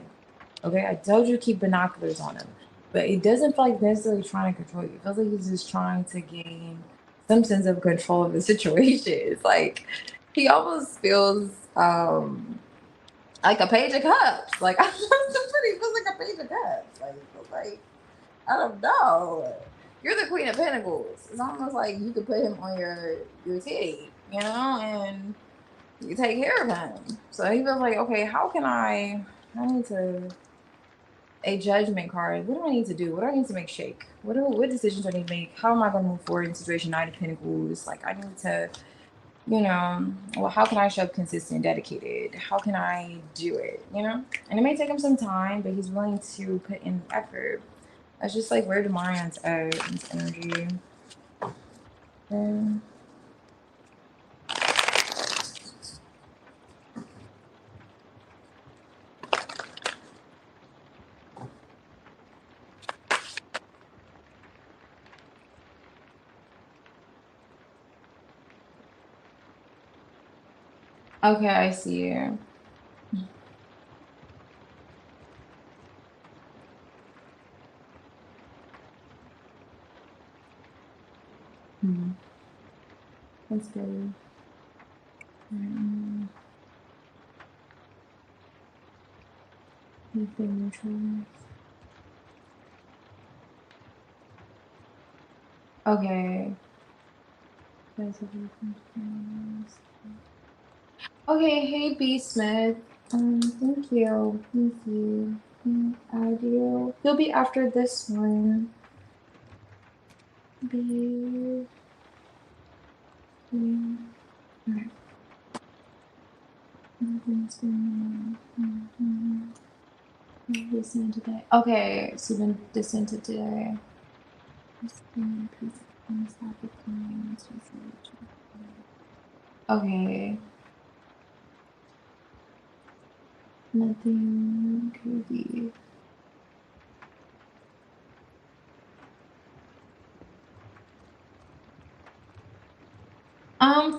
Okay, I told you to keep binoculars on him, but it doesn't feel like necessarily trying to control you. It feels like he's just trying to gain some sense of control of the situation. It's like he almost feels like a page of cups. Like I somebody feels like a page of cups. Like it feels like I don't know. You're the Queen of Pentacles. It's almost like you could put him on your titty, you know, and you take care of him. So he feels like, okay, how can I need to a judgment card. What do I need to do? What do I need to make shake? What decisions do I need to make? How am I gonna move forward in situation? Knight of Pentacles. Like I need to, you know, well, how can I show up consistent, dedicated? How can I do it? You know? And it may take him some time, but he's willing to put in effort. That's just like where Demarion's at in his energy. And okay, I see you. Hmm. That's good. Mm. You've been neutral. Okay. Guys have been okay, hey B Smith. Thank you. Thank you. Add you. You'll be after this one. B. Alright. Listen today. Okay, so you've been dissented today. Okay. Nothing could be.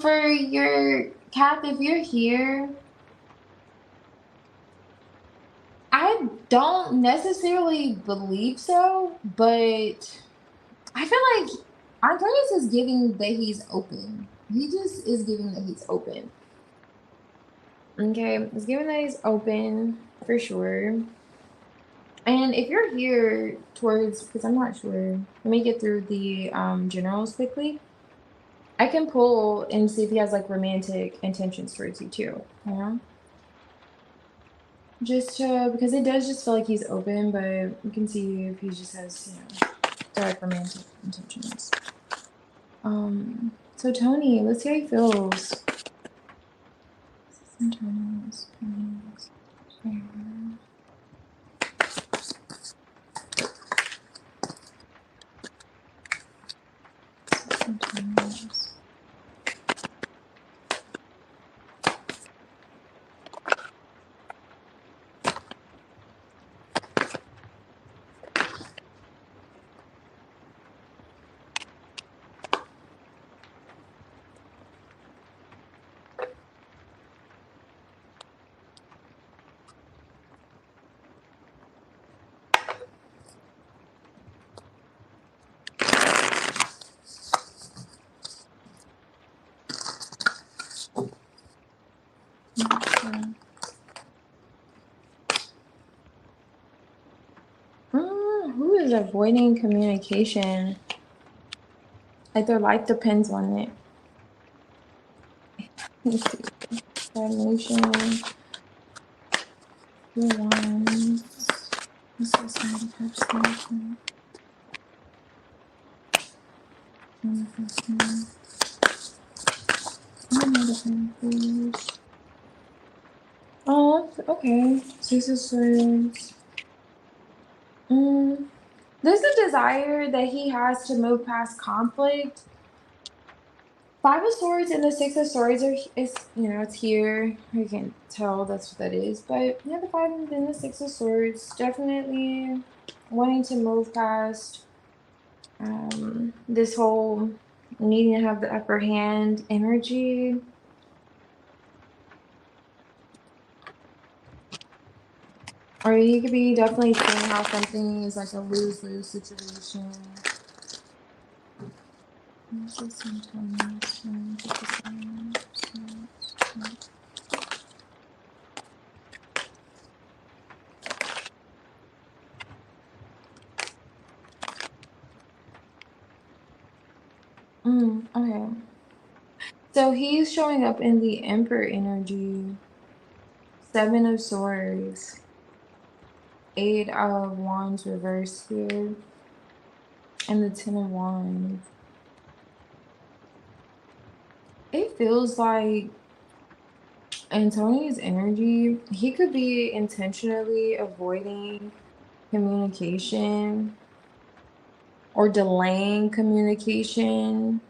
For your Kath, if you're here, I don't necessarily believe so, but I feel like Andreas is giving that he's open. He just is giving that he's open. Okay, it's giving that he's open for sure. And if you're here towards, because I'm not sure, let me get through the generals quickly. I can pull and see if he has like romantic intentions towards you too. You know, just because it does just feel like he's open, but we can see if he just has direct romantic intentions. So Tony, let's see how he feels. Internals, feelings, share. Internals. avoiding communication. Like their life depends on it. Let's see. Stagnation. Ones. This is stagnation. Manifesting. Oh, okay. Six of Swords. There's a desire that he has to move past conflict. Five of Swords and the Six of Swords it's here. You can tell that's what that is. But yeah, the Five and the Six of Swords definitely wanting to move past this whole needing to have the upper hand energy. Or he could be definitely seeing how something is like a lose-lose situation. Okay. So he's showing up in the Emperor energy. Seven of Swords. Eight of Wands reversed here. And the Ten of Wands. It feels like in Tony's energy, he could be intentionally avoiding communication or delaying communication.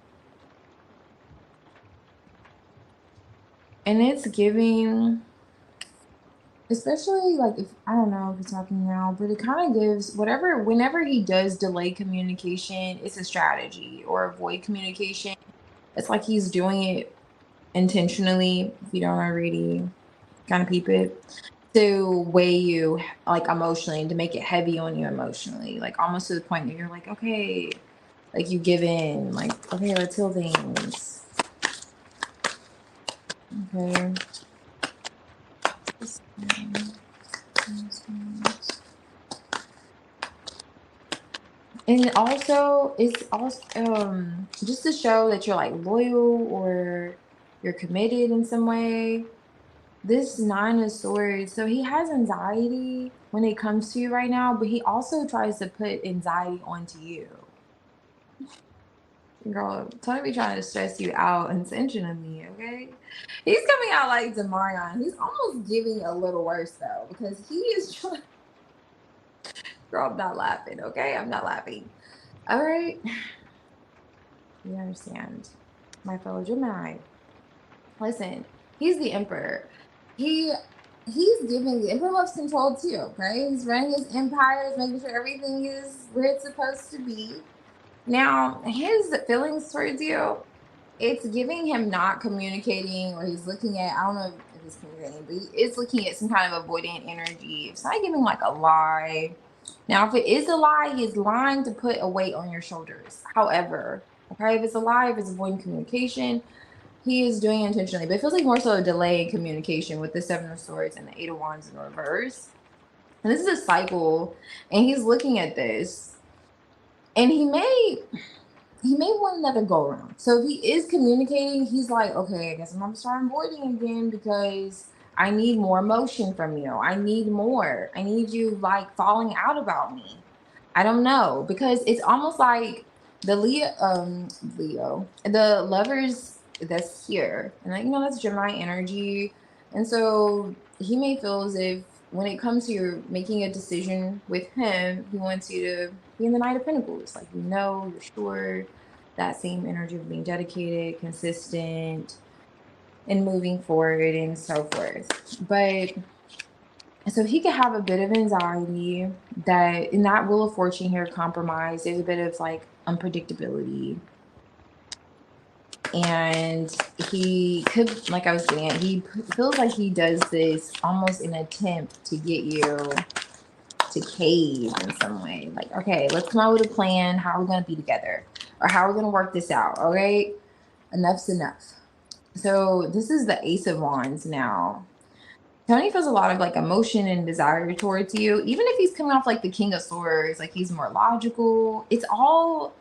And it's giving, especially like if I don't know if he's talking now, but it kind of gives whenever he does delay communication, it's a strategy, or avoid communication. It's like he's doing it intentionally, if you don't already kind of peep it, to weigh you like emotionally, to make it heavy on you emotionally, like almost to the point that you're like, okay, like you give in, like, okay, let's heal things. Okay. And also, it's also just to show that you're like loyal or you're committed in some way. This Nine of Swords, so he has anxiety when it comes to you right now, but he also tries to put anxiety onto you. Girl, Tony be trying to stress you out intentionally, okay? He's coming out like 𝚅𝚒𝚎𝚑𝚗𝚑𝚗. He's almost giving a little worse though, because he is trying. Girl, I'm not laughing, okay? I'm not laughing. All right. You understand, my fellow Gemini. Listen, he's the Emperor. He's giving, the Emperor loves control too, okay? He's running his empire, making sure everything is where it's supposed to be. Now, his feelings towards you, it's giving him not communicating, or he's looking at, I don't know if he's communicating, but he is looking at some kind of avoidant energy. It's not giving like a lie. Now, if it is a lie, he's lying to put a weight on your shoulders. However, okay, if it's a lie, if it's avoiding communication, he is doing it intentionally. But it feels like more so a delay in communication with the Seven of Swords and the Eight of Wands in reverse. And this is a cycle, and he's looking at this, and he may want another go around. So if he is communicating, he's like, okay, I guess I'm gonna start avoiding again because I need more emotion from you. I need more. I need you like falling out about me. I don't know, because it's almost like the Leo, the lovers that's here, and like, that's Gemini energy, and so he may feel as if when it comes to your making a decision with him, he wants you to be in the Knight of Pentacles, like, you're sure, that same energy of being dedicated, consistent, and moving forward and so forth. But so he could have a bit of anxiety that in that Wheel of Fortune here, compromise, there's a bit of like unpredictability. And he could, like I was saying, he feels like he does this almost in an attempt to get you to cave in some way. Like, okay, let's come out with a plan. How are we going to be together? Or how are we going to work this out? All right, enough's enough. So this is the Ace of Wands now. Tony feels a lot of like emotion and desire towards you, even if he's coming off like the King of Swords, like he's more logical. It's all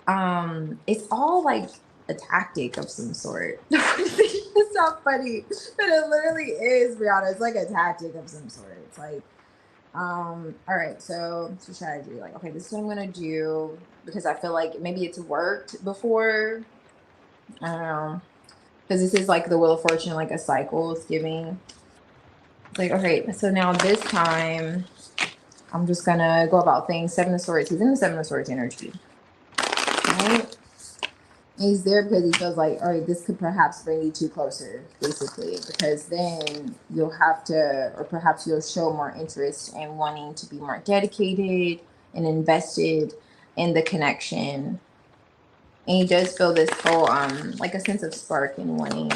like a tactic of some sort. It's not funny, but it literally is, Brianna. It's like a tactic of some sort. It's like, all right, so it's a strategy. Like, okay, this is what I'm gonna do because I feel like maybe it's worked before. I don't know. Because this is like the Wheel of Fortune, like a cycle it's giving. It's like, okay, so now this time I'm just gonna go about things. Seven of Swords. He's in the Seven of Swords energy. Right? He's there because he feels like, all right, this could perhaps bring you two closer, basically, because then you'll have to, or perhaps you'll show more interest in wanting to be more dedicated and invested in the connection. And he does feel this whole, like a sense of spark in wanting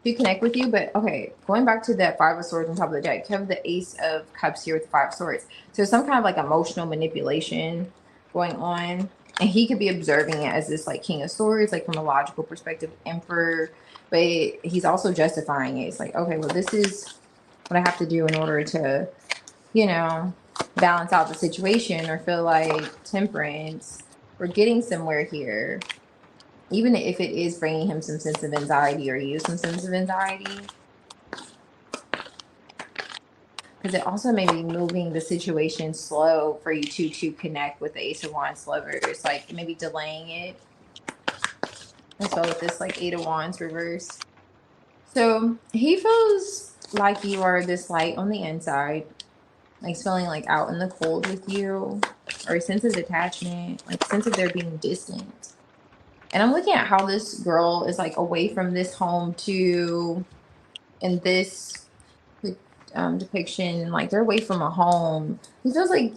to connect with you. But okay, going back to that Five of Swords on top of the deck, you have the Ace of Cups here with the Five of Swords. So some kind of like emotional manipulation going on. And he could be observing it as this like King of Swords, like from a logical perspective, Emperor. But he's also justifying it. It's like, okay, well, this is what I have to do in order to, you know, balance out the situation or feel like temperance. We're getting somewhere here, even if it is bringing him some sense of anxiety or you some sense of anxiety, because it also may be moving the situation slow for you two to connect with the Ace of Wands lovers, like maybe delaying it as well with this like Eight of Wands reverse. So he feels like you are this light on the inside, like he's feeling like out in the cold with you, or a sense of detachment, like a sense of there being distant. And I'm looking at how this girl is like away from this home to, in this depiction, like they're away from a home. He feels like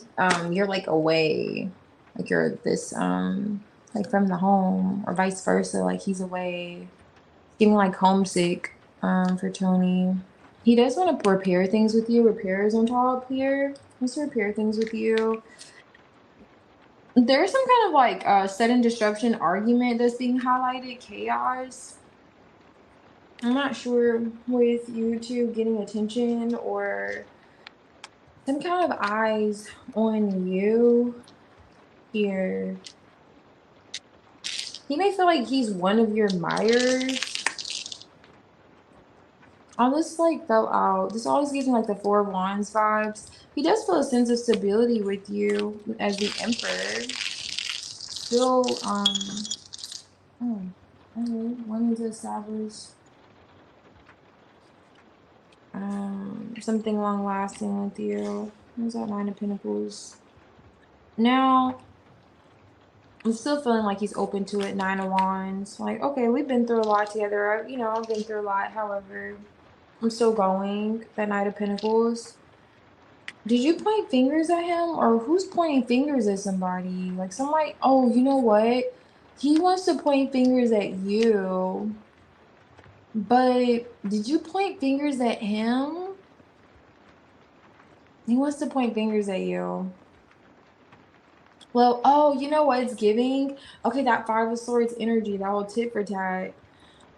you're like away, like you're this like from the home, or vice versa, like he's away. Getting like homesick for Tony. He does want to repair things with you. Repair is on top here. He wants to repair things with you. There's some kind of like sudden disruption argument that's being highlighted, chaos. I'm not sure with you two getting attention or some kind of eyes on you here. He may feel like he's one of your admirers. All this like fell out. This always gives me like the Four of Wands vibes. He does feel a sense of stability with you as the Emperor. Still, oh, okay, wanting to establish something long lasting with you. Where's that Nine of Pentacles? Now, I'm still feeling like he's open to it. Nine of Wands. Like, okay, we've been through a lot together. You know, I've been through a lot. However, I'm still going. That Knight of Pentacles. Did you point fingers at him? Or who's pointing fingers at somebody? Like somebody, oh, you know what? He wants to point fingers at you. But did you point fingers at him? He wants to point fingers at you. Well, oh, you know what it's giving? Okay, that Five of Swords energy, that whole tit for tat.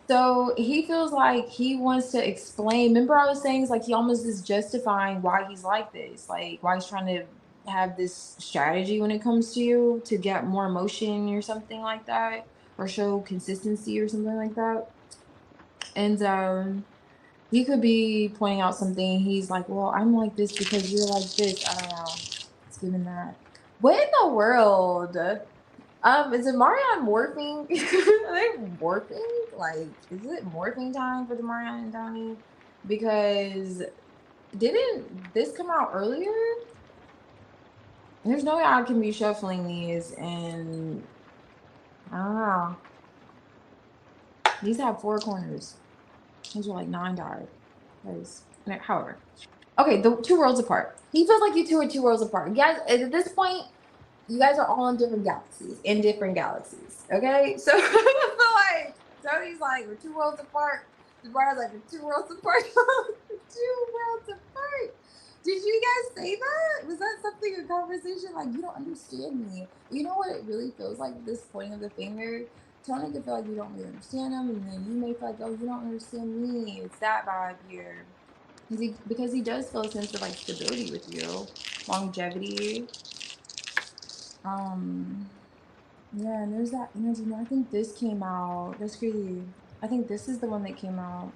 So he feels like he wants to explain. Remember, I was saying it's like he almost is justifying why he's like this, like why he's trying to have this strategy when it comes to you to get more emotion or something like that, or show consistency or something like that. And he could be pointing out something. He's like, well, I'm like this because you're like this. I don't know. It's given that. What in the world? Is it Marion morphing? Are they morphing? Like, is it morphing time for the Marion and Donnie? Because didn't this come out earlier? There's no way I can be shuffling these, and I don't know. These have four corners. These are like $9. However, okay, the two worlds apart. He feels like you two are two worlds apart. You guys, at this point, you guys are all in different galaxies. Okay, so I feel like Tony's like we're two worlds apart. Deborah's like we're two worlds apart. Two worlds apart. Did you guys say that? Was that something a conversation? Like you don't understand me. You know what it really feels like? This pointing of the finger. Tony could feel like you don't really understand him, and then you may feel like, oh, you don't understand me. It's that vibe here. Because he does feel a sense of like stability with you, longevity. Yeah, and there's that energy. Now I think this came out. That's crazy. I think this is the one that came out.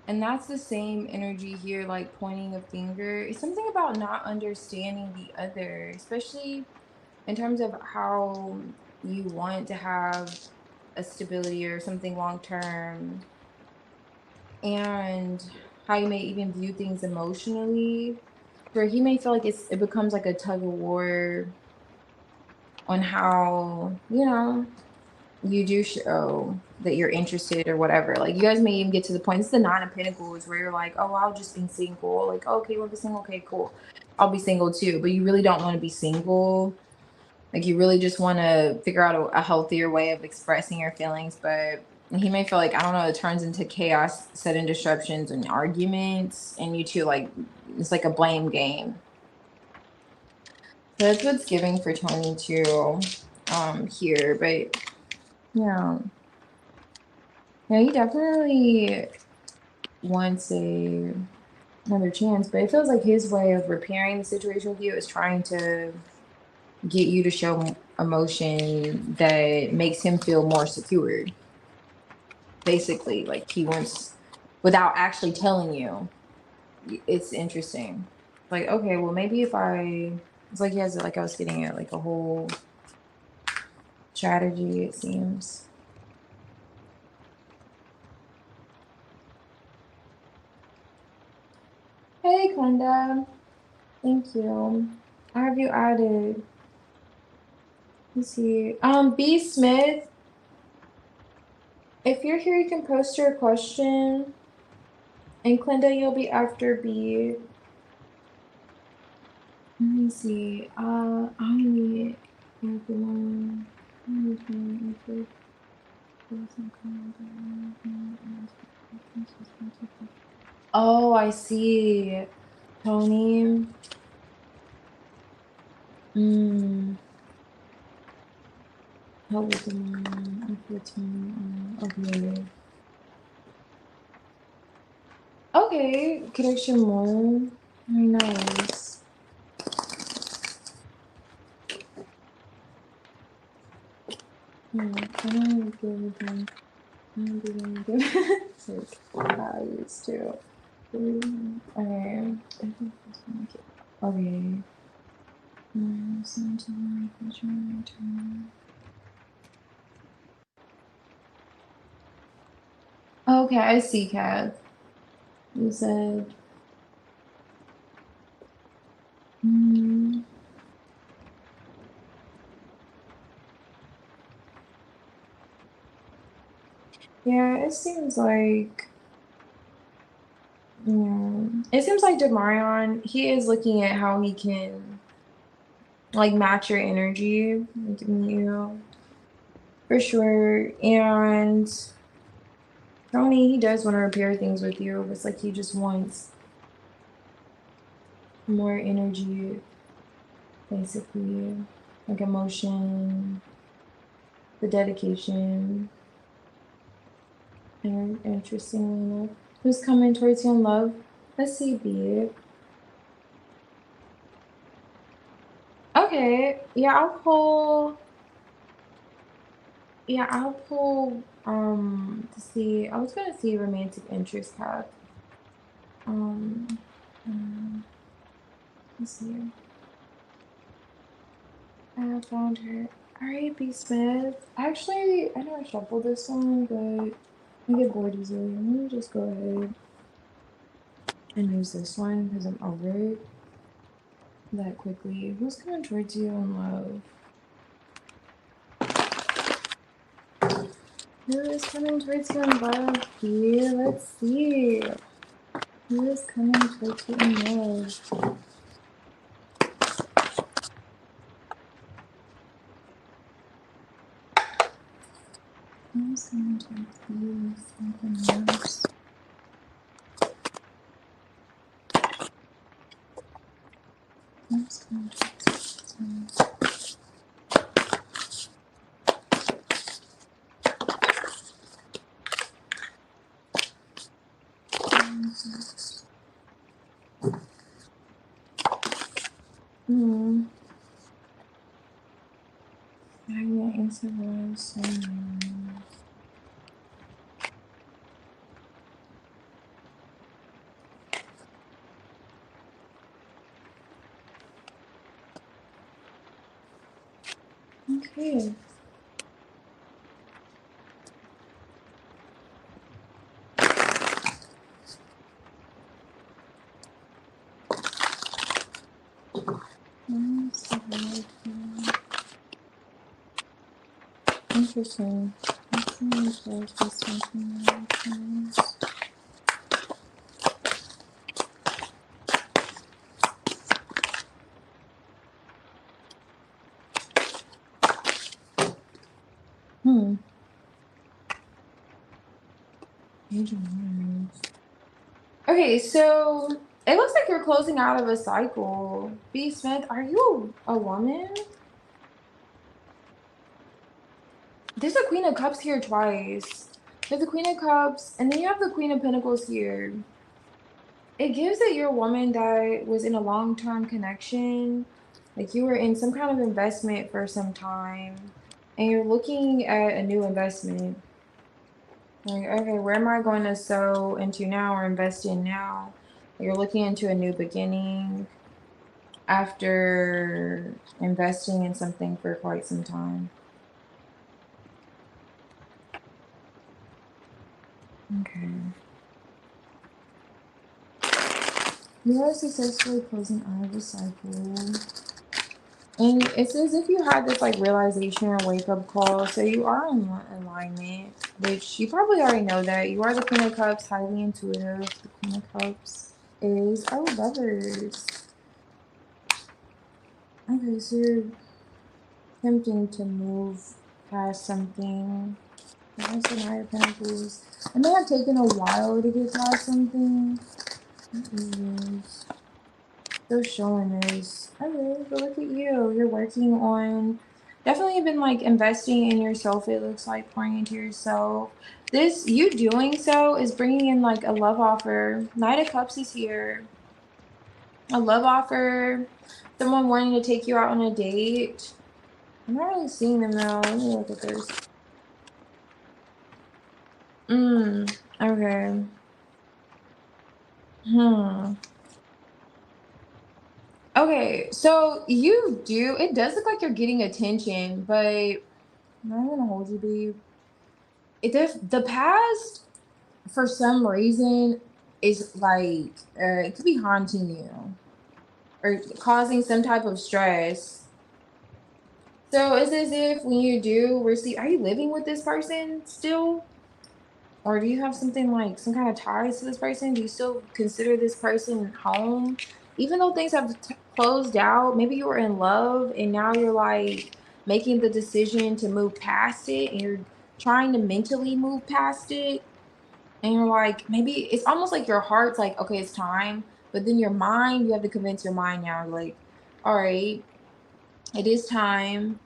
And that's the same energy here, like pointing a finger. It's something about not understanding the other, especially in terms of how you want to have a stability or something long term, and how you may even view things emotionally. Where he may feel like it becomes like a tug of war on how, you do show that you're interested or whatever. Like you guys may even get to the point. It's the Nine of Pentacles where you're like, oh, I'll just be single. Like, okay, we'll be single. Okay, cool. I'll be single too. But you really don't want to be single. Like you really just want to figure out a healthier way of expressing your feelings. But he may feel like, I don't know, it turns into chaos, sudden disruptions, and arguments, and you two like it's like a blame game. So that's what's giving for 22 here. But yeah. Yeah, he definitely wants another chance, but it feels like his way of repairing the situation with you is trying to get you to show emotion that makes him feel more secure. Basically, like he wants, without actually telling you. It's interesting. Like, okay, well, maybe if it's like he has, like I was getting at, like a whole strategy, it seems. Hey, Glenda. Thank you. I have you added. Let's see. B Smith, if you're here, you can post your question. And Clinda, you'll be after B. Let me see. I need everyone. Oh, I see. Tony. Help with the mom. Okay. Okay, connection more. Very nice. Can I give them? Like I used to. Okay. Okay. Okay, I see, Kat. You said. Yeah, it seems like. Yeah, it seems like Demarion, he is looking at how he can like match your energy, like you, for sure. And Tony, he does want to repair things with you. It's like he just wants more energy, basically, like emotion, the dedication. And interestingly enough, who's coming towards you in love? Let's see, B. Okay, yeah, I'll pull. Yeah, I'll pull to see. I was gonna see romantic interest card. Let's see. I found her. Alright, B Smith. Actually, I know I shuffled this one, but I get bored easily. Let me just go ahead and use this one because I'm over it that quickly. Who's coming towards you in love? Who is coming towards you in love? Here, let's see. Who is coming towards you in love? Who's coming towards you? Something else. Who's coming towards you? Okay. Interesting. Okay, so it looks like you're closing out of a cycle. B. Smith, are you a woman? There's a Queen of Cups here twice. There's the Queen of Cups, and then you have the Queen of Pentacles here. It gives that you're a woman that was in a long-term connection. Like you were in some kind of investment for some time, and you're looking at a new investment. Like, okay, where am I going to sow into now or invest in now? You're looking into a new beginning after investing in something for quite some time. Okay. You are successfully closing out of the cycle. And it's as if you had this like realization or wake up call. So you are in alignment, which you probably already know that. You are the Queen of Cups, highly intuitive. The Queen of Cups is, oh, Lovers. Okay, so you're attempting to move past something. That's the Knight of Pentacles. It may have taken a while to get past something. What is this? Still showing this. Okay, but look at you. You're working on, definitely been like investing in yourself. It looks like pouring into yourself. This, you doing so is bringing in like a love offer. Knight of Cups is here. A love offer. Someone wanting to take you out on a date. I'm not really seeing them though. Let me look at this. Okay. Okay, so you do, it does look like you're getting attention, but I'm not gonna hold you, babe. The past, for some reason, is like, it could be haunting you or causing some type of stress. So it's as if when you do receive, are you living with this person still? Or do you have something like some kind of ties to this person? Do you still consider this person home? Even though things have closed out, maybe you were in love and now you're like making the decision to move past it and you're trying to mentally move past it. And you're like, maybe it's almost like your heart's like, okay, it's time. But then your mind, you have to convince your mind now, like, all right, it is time.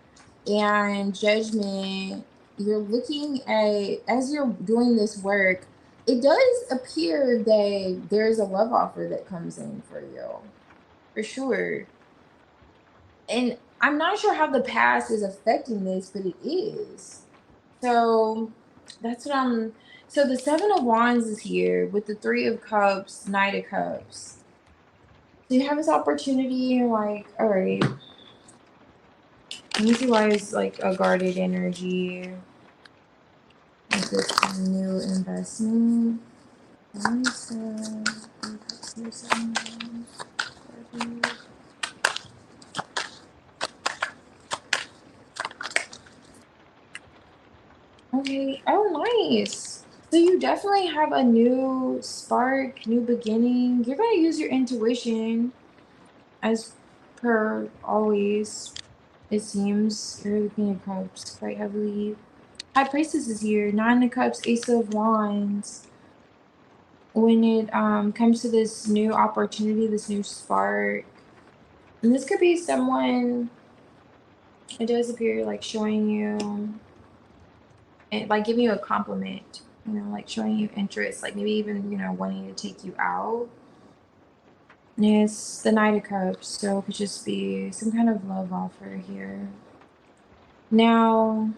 And judgment, you're looking at, as you're doing this work, it does appear that there's a love offer that comes in for you, for sure. And I'm not sure how the past is affecting this, but it is. So that's what I'm. So the Seven of Wands is here with the Three of Cups, Knight of Cups. So you have this opportunity, like, all right, let me see why it's like a guarded energy. With this new investment. Okay, oh nice. So you definitely have a new spark, new beginning. You're gonna use your intuition as per always. It seems you're the Queen of Cups quite heavily. High Priestess is here. Nine of Cups, Ace of Wands. When it comes to this new opportunity, this new spark, and this could be someone, it does appear like showing you and like giving you a compliment, you know, like showing you interest, like maybe even, you know, wanting to take you out. And it's the Knight of Cups, so it could just be some kind of love offer here. Now,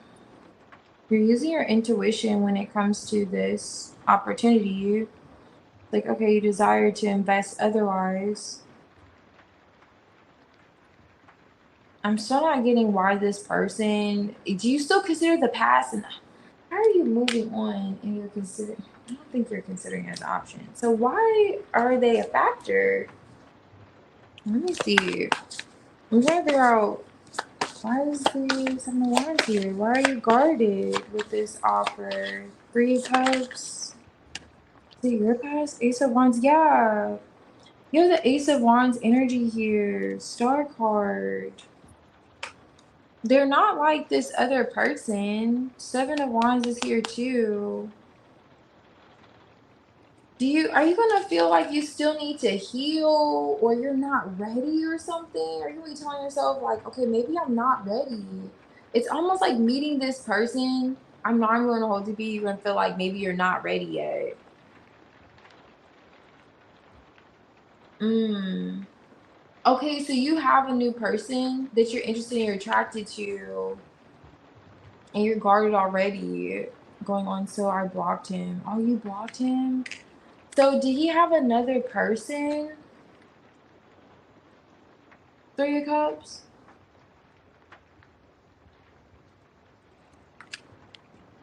you're using your intuition when it comes to this opportunity. Like, okay, you desire to invest otherwise. I'm still not getting why this person, do you still consider the past, and how are you moving on and you're considering, I don't think you're considering it as an option. So why are they a factor? Let me see. I'm trying to figure out, why is the Seven of Wands here? Why are you guarded with this offer? Three of Cups. Is it your past? Ace of Wands. Yeah. You have the Ace of Wands energy here. Star card. They're not like this other person. Seven of Wands is here too. Are you gonna feel like you still need to heal, or you're not ready or something? Are you gonna be telling yourself like, okay, maybe I'm not ready? It's almost like meeting this person. I'm not going to hold you, be you're gonna feel like maybe you're not ready yet. Okay, so you have a new person that you're interested in, you're attracted to, and you're guarded already going on. So I blocked him. Oh, you blocked him? So did he have another person? Three of Cups?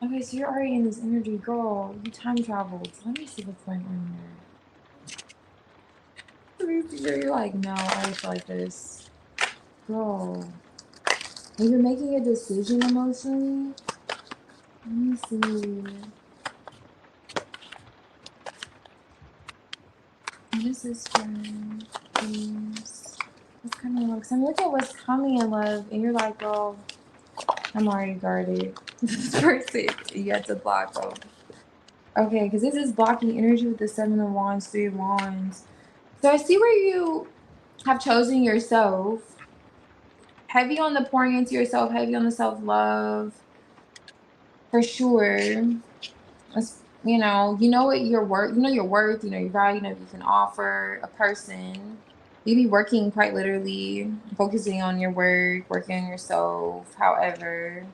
Okay, so you're already in this energy. Girl, you time traveled. Let me see what's going on here. You're like, no, I always feel like this. Girl. And you're making a decision emotionally? Let me see. What is this one? Please. What's coming in love? Because I'm looking at what's coming in love, and you're like, girl, I'm already guarded. This person, you have to block them. Okay, because this is blocking energy with the Seven of Wands, Three of Wands. So I see where you have chosen yourself. Heavy on the pouring into yourself, heavy on the self-love. For sure. You know what your worth, you know your worth, you know your value, you know you can offer a person. You be working quite literally, focusing on your work, working on yourself. However,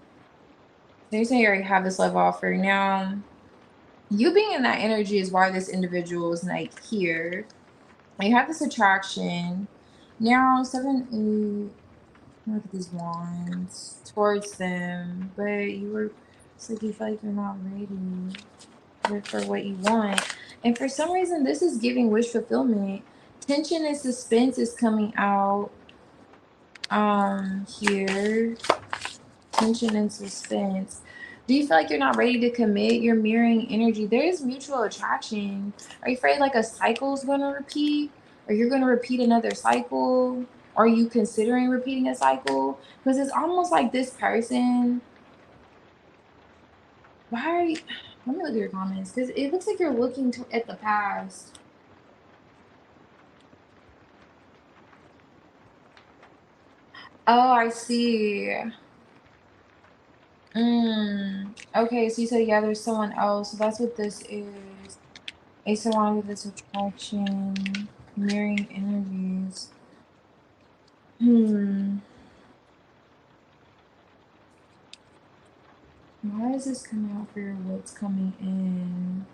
so you're saying you already have this love offer. Now, you being in that energy is why this individual is like here. And you have this attraction. Now, seven, eight, look at these wands towards them, but it's like you feel like you're not ready for what you want. And for some reason, this is giving wish fulfillment. Tension and suspense is coming out here. Tension and suspense. Do you feel like you're not ready to commit? You're mirroring energy. There is mutual attraction. Are you afraid like a cycle is going to repeat? Or you're going to repeat another cycle? Are you considering repeating a cycle? Because it's almost like this person. Why are you? Let me look at your comments, because it looks like you're looking at the past. Oh, I see. Okay, so you said, yeah, there's someone else. So that's what this is. Ace of Wands with this attraction, mirroring energies. Why is this coming out for your what's coming in?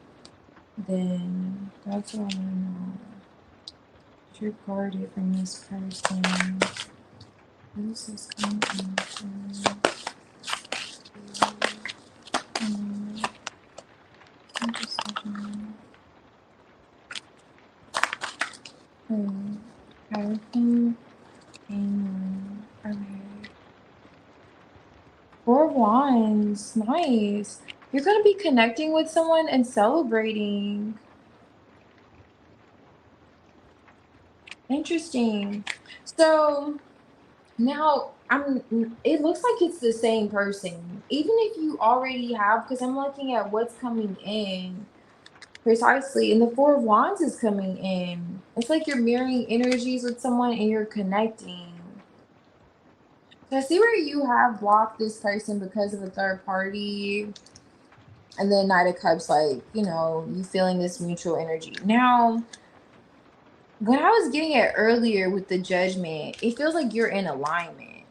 Then that's what I want to know. You're guarded from this person. What is this coming in for? Everything. Okay. Four of Wands. Nice. You're going to be connecting with someone and celebrating. Interesting. So now it looks like it's the same person. Even if you already have, because I'm looking at what's coming in. Precisely. And the Four of Wands is coming in. It's like you're mirroring energies with someone and you're connecting. So I see where you have blocked this person because of a third party. And then Knight of Cups, like, you feeling this mutual energy. Now, when I was getting it earlier with the Judgment, it feels like you're in alignment.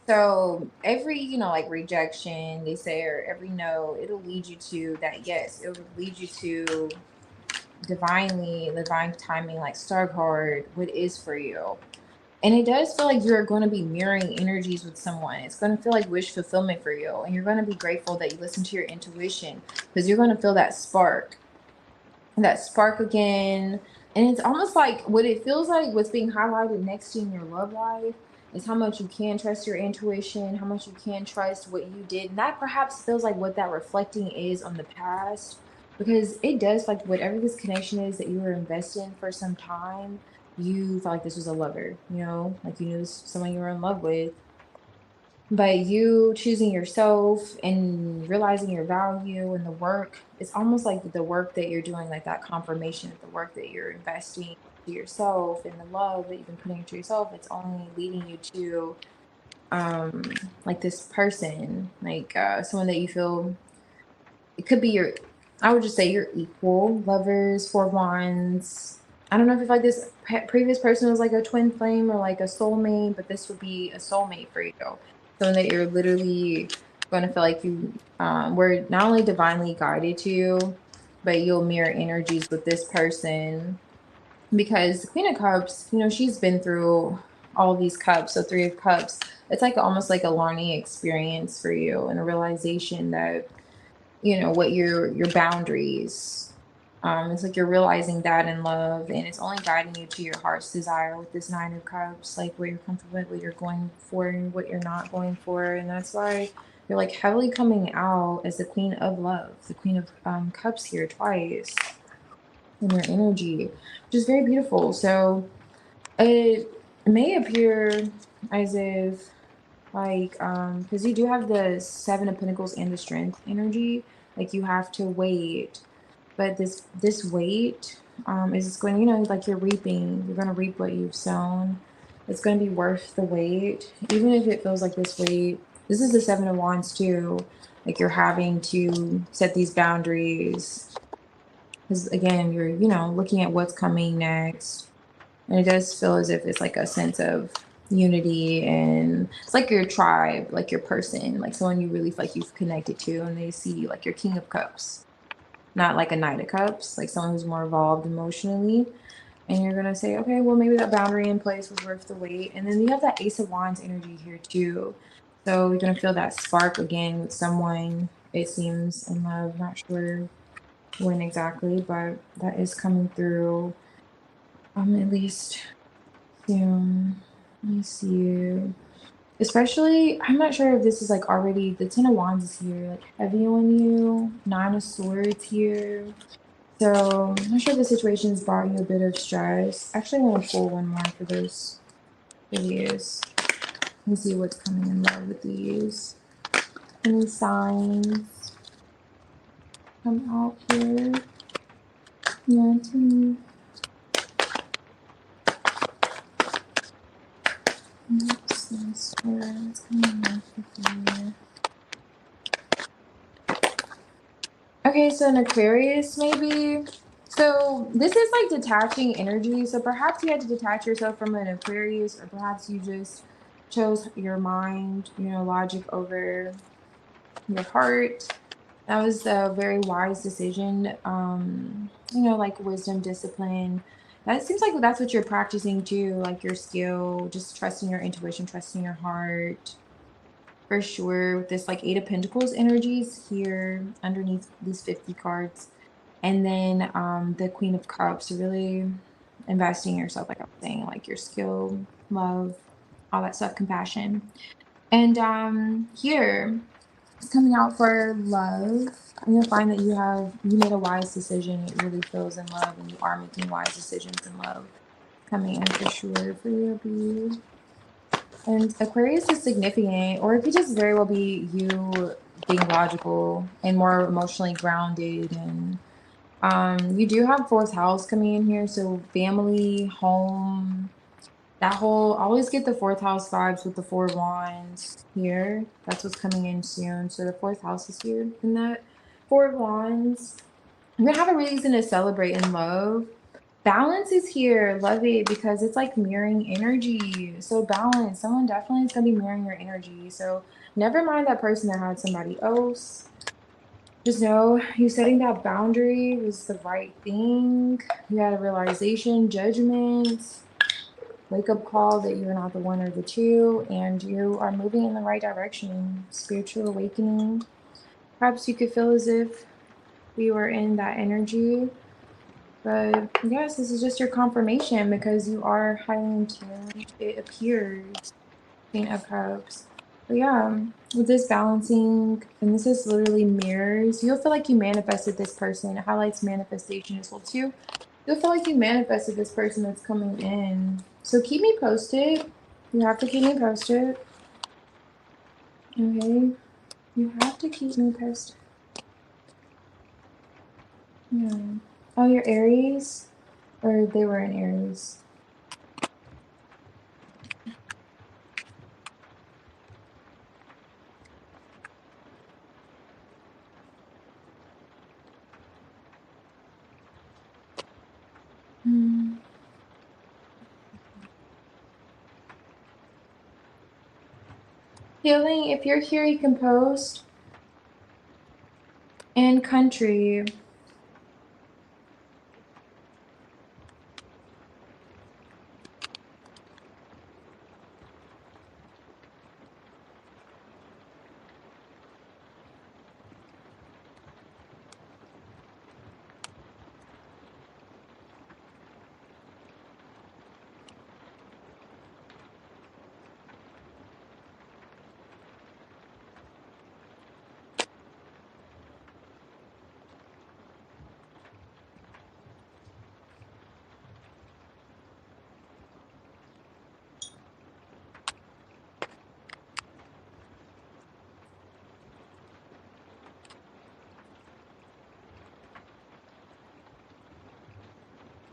So every, like rejection, they say, or every no, it'll lead you to that yes. It will lead you to divine timing, like Stark Hard, what is for you. And it does feel like you're going to be mirroring energies with someone. It's going to feel like wish fulfillment for you. And you're going to be grateful that you listen to your intuition, because you're going to feel that spark again. And it's almost like what it feels like, what's being highlighted next to you in your love life is how much you can trust your intuition, how much you can trust what you did. And that perhaps feels like what that reflecting is on the past, because it does, like whatever this connection is that you were invested in for some time, you felt like this was a lover, like you knew this was someone you were in love with. But you choosing yourself and realizing your value and the work, it's almost like the work that you're doing, like that confirmation of the work that you're investing to yourself and the love that you've been putting into yourself, it's only leading you to um like this person, like someone that you feel it could be your, I would just say your equal, lovers, four wands. I don't know if like this previous person was like a twin flame or like a soulmate, but this would be a soulmate for you. Someone that you're literally going to feel like you were not only divinely guided to, but you'll mirror energies with this person. Because the Queen of Cups, she's been through all these cups. So Three of Cups, it's like almost like a learning experience for you and a realization that what your boundaries, it's like you're realizing that in love, and it's only guiding you to your heart's desire with this Nine of Cups, like what you're comfortable with, what you're going for and what you're not going for. And that's why you're like heavily coming out as the Queen of Love, the Queen of Cups here twice in your energy, which is very beautiful. So it may appear as if like because you do have the Seven of Pentacles and the Strength energy, like you have to wait, but this wait is going, like you're going to reap what you've sown. It's going to be worth the wait, even if it feels like this wait. This is the Seven of Wands too, like you're having to set these boundaries, because again you're looking at what's coming next. And it does feel as if it's like a sense of unity, and it's like your tribe, like your person, like someone you really feel like you've connected to, and they see you like your King of Cups, not like a Knight of Cups, like someone who's more evolved emotionally. And you're gonna say, okay, well maybe that boundary in place was worth the wait. And then you have that Ace of Wands energy here too. So you're gonna feel that spark again with someone, it seems, in love. Not sure when exactly, but that is coming through. At least soon. Let me see. Especially, I'm not sure if this is like already, the Ten of Wands is here, like heavy on you. Nine of Swords here. So I'm not sure if the situation's brought you a bit of stress. Actually, I want to pull one more for those videos. Let me see what's coming in love with these. Any signs come out here? Yeah, to me. What's this? What's coming in love with you? Okay, so an Aquarius maybe. So this is like detaching energy. So perhaps you had to detach yourself from an Aquarius, or perhaps you just chose your mind, logic over your heart. That was a very wise decision. Like wisdom, discipline. That seems like that's what you're practicing too, like your skill, just trusting your intuition, trusting your heart. For sure, with this like Eight of Pentacles energies here underneath these 50 cards. And then the Queen of Cups, really investing in yourself, like I was saying, like your skill, love, all that stuff, compassion. And here it's coming out for love. And you'll find that you made a wise decision. It really feels in love, and you are making wise decisions in love. Coming in for sure for you, B. And Aquarius is significant, or it could just very well be you being logical and more emotionally grounded. And you do have fourth house coming in here, so family, home, that whole, always get the fourth house vibes with the Four of Wands here. That's what's coming in soon. So the fourth house is here in that Four of Wands. You're gonna have a reason to celebrate in love. Balance is here. Love it because it's like mirroring energy. So balance. Someone definitely is going to be mirroring your energy. So never mind that person that had somebody else. Just know you setting that boundary was the right thing. You had a realization, judgment, wake up call that you're not the one or the two, and you are moving in the right direction. Spiritual awakening. Perhaps you could feel as if we were in that energy. But yes, this is just your confirmation because you are highly in tune. It appears. Queen of Cups. But yeah, with this balancing, and this is literally mirrors, you'll feel like you manifested this person. It highlights manifestation as well too. You'll feel like you manifested this person that's coming in. So keep me posted. You have to keep me posted. Okay? You have to keep me posted. Yeah. Oh, you're Aries? Or they were in Aries? Hmm. Healing, if you're here, you can post. And country.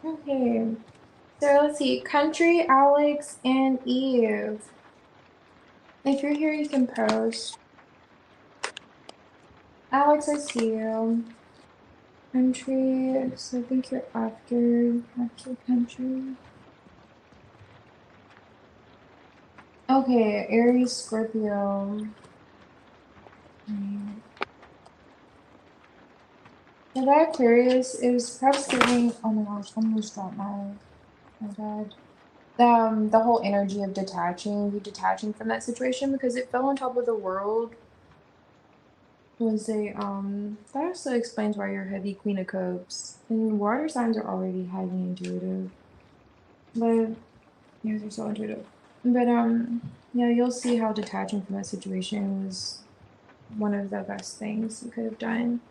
Okay. So let's see. Country, Alex, and Eve. If you're here, you can post. Alex, I see you. Country. So I think you're after country. Okay, Aries, Scorpio. Right. So that Aquarius is perhaps giving. Oh my gosh, I almost dropped my dad. The whole energy of you detaching from that situation because it fell on top of the world was a that also explains why you're heavy Queen of Cups. And water signs are already highly intuitive. But yeah, they're so intuitive. But yeah, you'll see how detaching from that situation was one of the best things you could have done.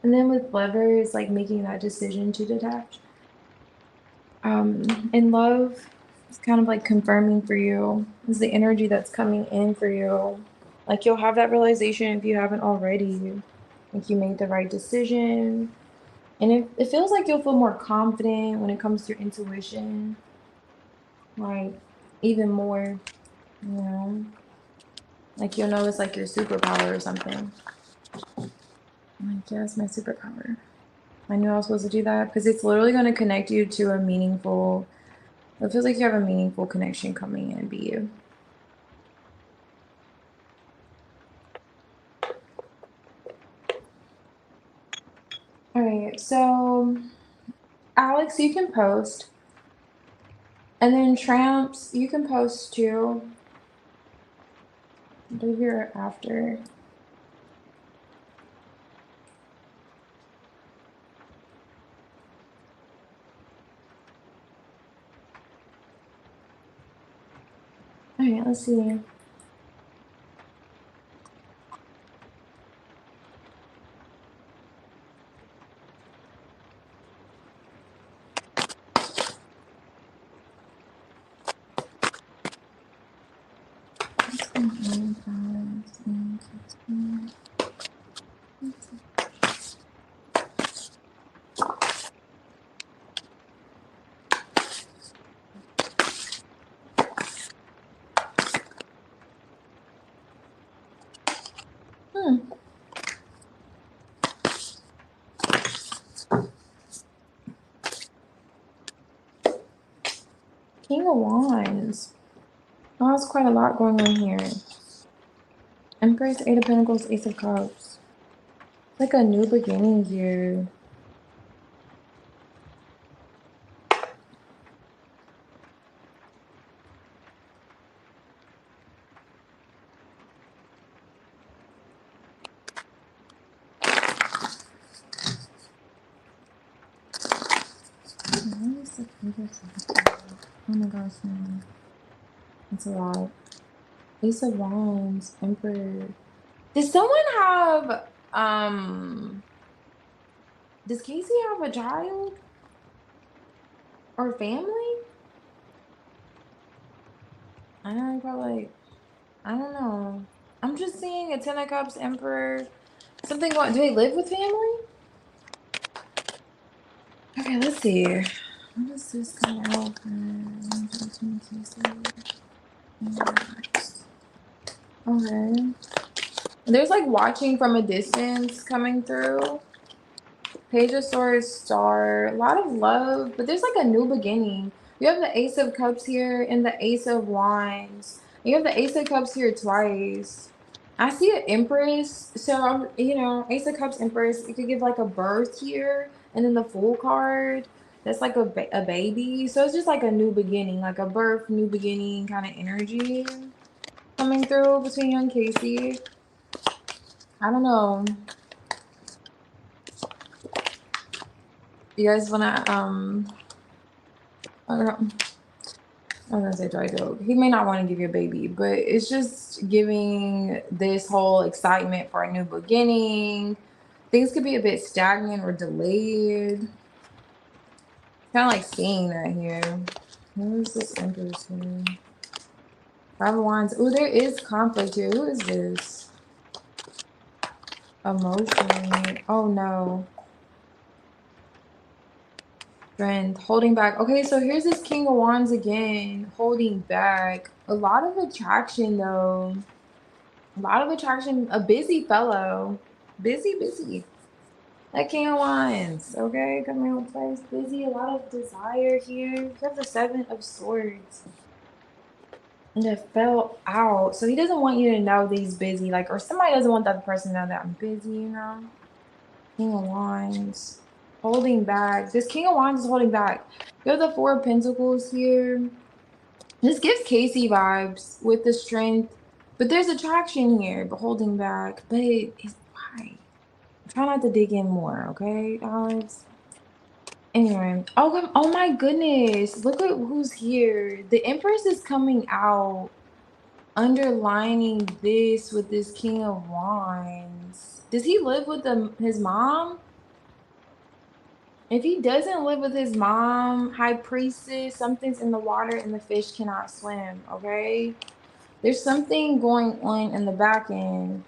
And then with lovers, like making that decision to detach. In love, it's kind of like confirming for you is the energy that's coming in for you. Like you'll have that realization if you haven't already. Like you made the right decision. And it feels like you'll feel more confident when it comes to your intuition. Like even more, you know. Like you'll know it's like your superpower or something. I'm like, yeah, it's my superpower. I knew I was supposed to do that because it's literally going to connect you to a meaningful. It feels like you have a meaningful connection coming in, be you. All right, so Alex, you can post, and then Tramps, you can post too. Do your after. All right, let's see. King of Wands. Oh, there's quite a lot going on here. Empress, Eight of Pentacles, Ace of Cups. It's like a new beginning here. Oh my gosh, man. That's a lot. Ace of Wands, Emperor. Does someone have, does Casey have a child? Or family? I know, probably, like, I don't know. I'm just seeing a Ten of Cups, Emperor. Something going, do they live with family? Okay, let's see. What does this come out for? Okay. There's like watching from a distance coming through. Page of Swords, Star. A lot of love, but there's like a new beginning. You have the Ace of Cups here and the Ace of Wands. You have the Ace of Cups here twice. I see an Empress. So, you know, Ace of Cups, Empress. You could give like a birth here. And then the Fool card. That's like a baby. So it's just like a new beginning. Like a birth, new beginning kind of energy coming through between you and Casey. I don't know. You guys wanna I was gonna say dry joke. He may not want to give you a baby, but it's just giving this whole excitement for a new beginning. Things could be a bit stagnant or delayed. Kind of like seeing that here. Who is this Empress here? Five of Wands. Oh, there is conflict here. Who is this? Emotion. Oh no. Strength. Holding back. Okay, so here's this King of Wands again. Holding back. A lot of attraction though. A lot of attraction. A busy fellow. Busy. That King of Wands. Okay, coming in place. Busy. A lot of desire here. You have the Seven of Swords. And it fell out. So he doesn't want you to know that he's busy. Like, or somebody doesn't want that person to know that I'm busy, you know? King of Wands. Holding back. This King of Wands is holding back. You have the Four of Pentacles here. This gives Casey vibes with the strength. But there's attraction here, but holding back. But it's why? Try not to dig in more, okay, Alex? Anyway. Oh my goodness. Look at who's here. The Empress is coming out. Underlining this with this King of Wands. Does he live with his mom? If he doesn't live with his mom, High Priestess, something's in the water and the fish cannot swim, okay? There's something going on in the back end.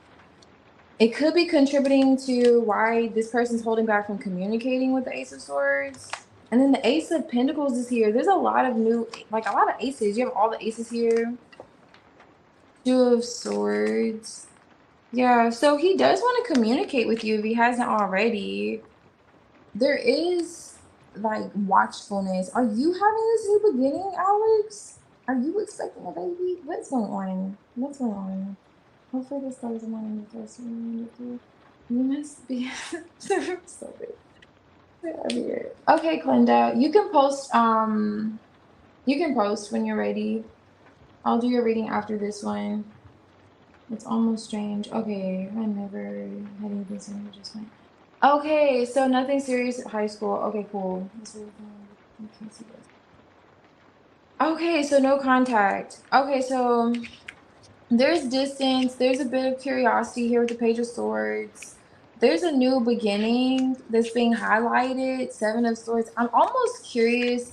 It could be contributing to why this person's holding back from communicating with the Ace of Swords. And then the Ace of Pentacles is here. There's a lot of new, like a lot of aces. You have all the aces here. Two of Swords. Yeah, so he does want to communicate with you if he hasn't already. There is like watchfulness. Are you having this new beginning, Alex? Are you expecting a baby? What's going on? What's going on? Hopefully this goes on the first one. You must be so big. Okay, Glenda, you can post when you're ready. I'll do your reading after this one. It's almost strange. Okay, I never had anything serious. Just went. Okay, so nothing serious at high school. Okay, cool. Okay, so no contact. Okay, so there's distance. There's a bit of curiosity here with the Page of Swords. There's a new beginning that's being highlighted. Seven of Swords. I'm almost curious.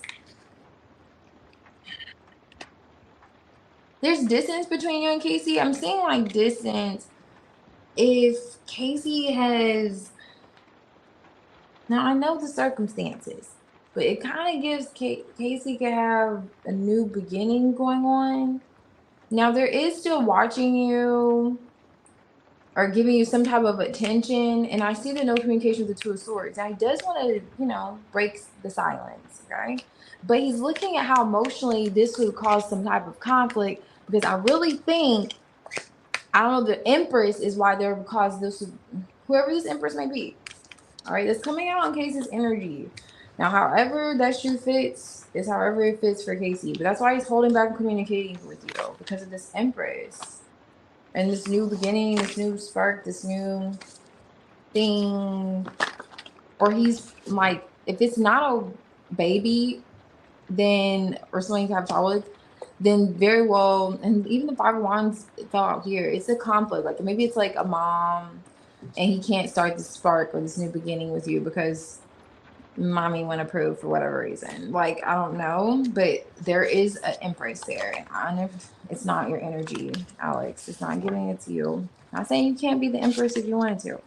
There's distance between you and Casey. I'm seeing like distance. If Casey has, now I know the circumstances, but it kind of gives Casey could have a new beginning going on. Now there is still watching you, or giving you some type of attention. And I see the no communication with the Two of Swords. Now he does want to, you know, break the silence, okay? But he's looking at how emotionally this would cause some type of conflict, because I really think, I don't know, the Empress is why there would cause this, whoever this Empress may be. All right, that's coming out on Casey's energy. Now, however that shoe fits is however it fits for Casey. But that's why he's holding back and communicating with you, because of this Empress. And this new beginning, this new spark, this new thing. Or he's like, if it's not a baby, then, or something to have a child with, then very well, and even the Five of Wands fell out here, it's a conflict. Like maybe it's like a mom and he can't start this spark or this new beginning with you because mommy won't approve for whatever reason. Like, I don't know, but there is an Empress there. And it's not your energy, Alex. It's not giving it to you. Not saying you can't be the Empress if you wanted to,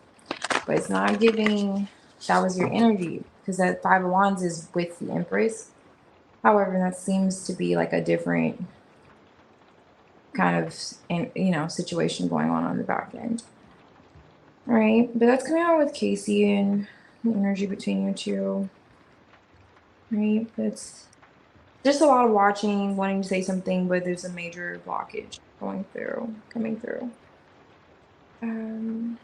but it's not giving that was your energy, because that Five of Wands is with the Empress. However, that seems to be like a different kind of, you know, situation going on the back end. All right, but that's coming out with Casey and the energy between you two. Right, that's just a lot of watching, wanting to say something, but there's a major blockage coming through. And,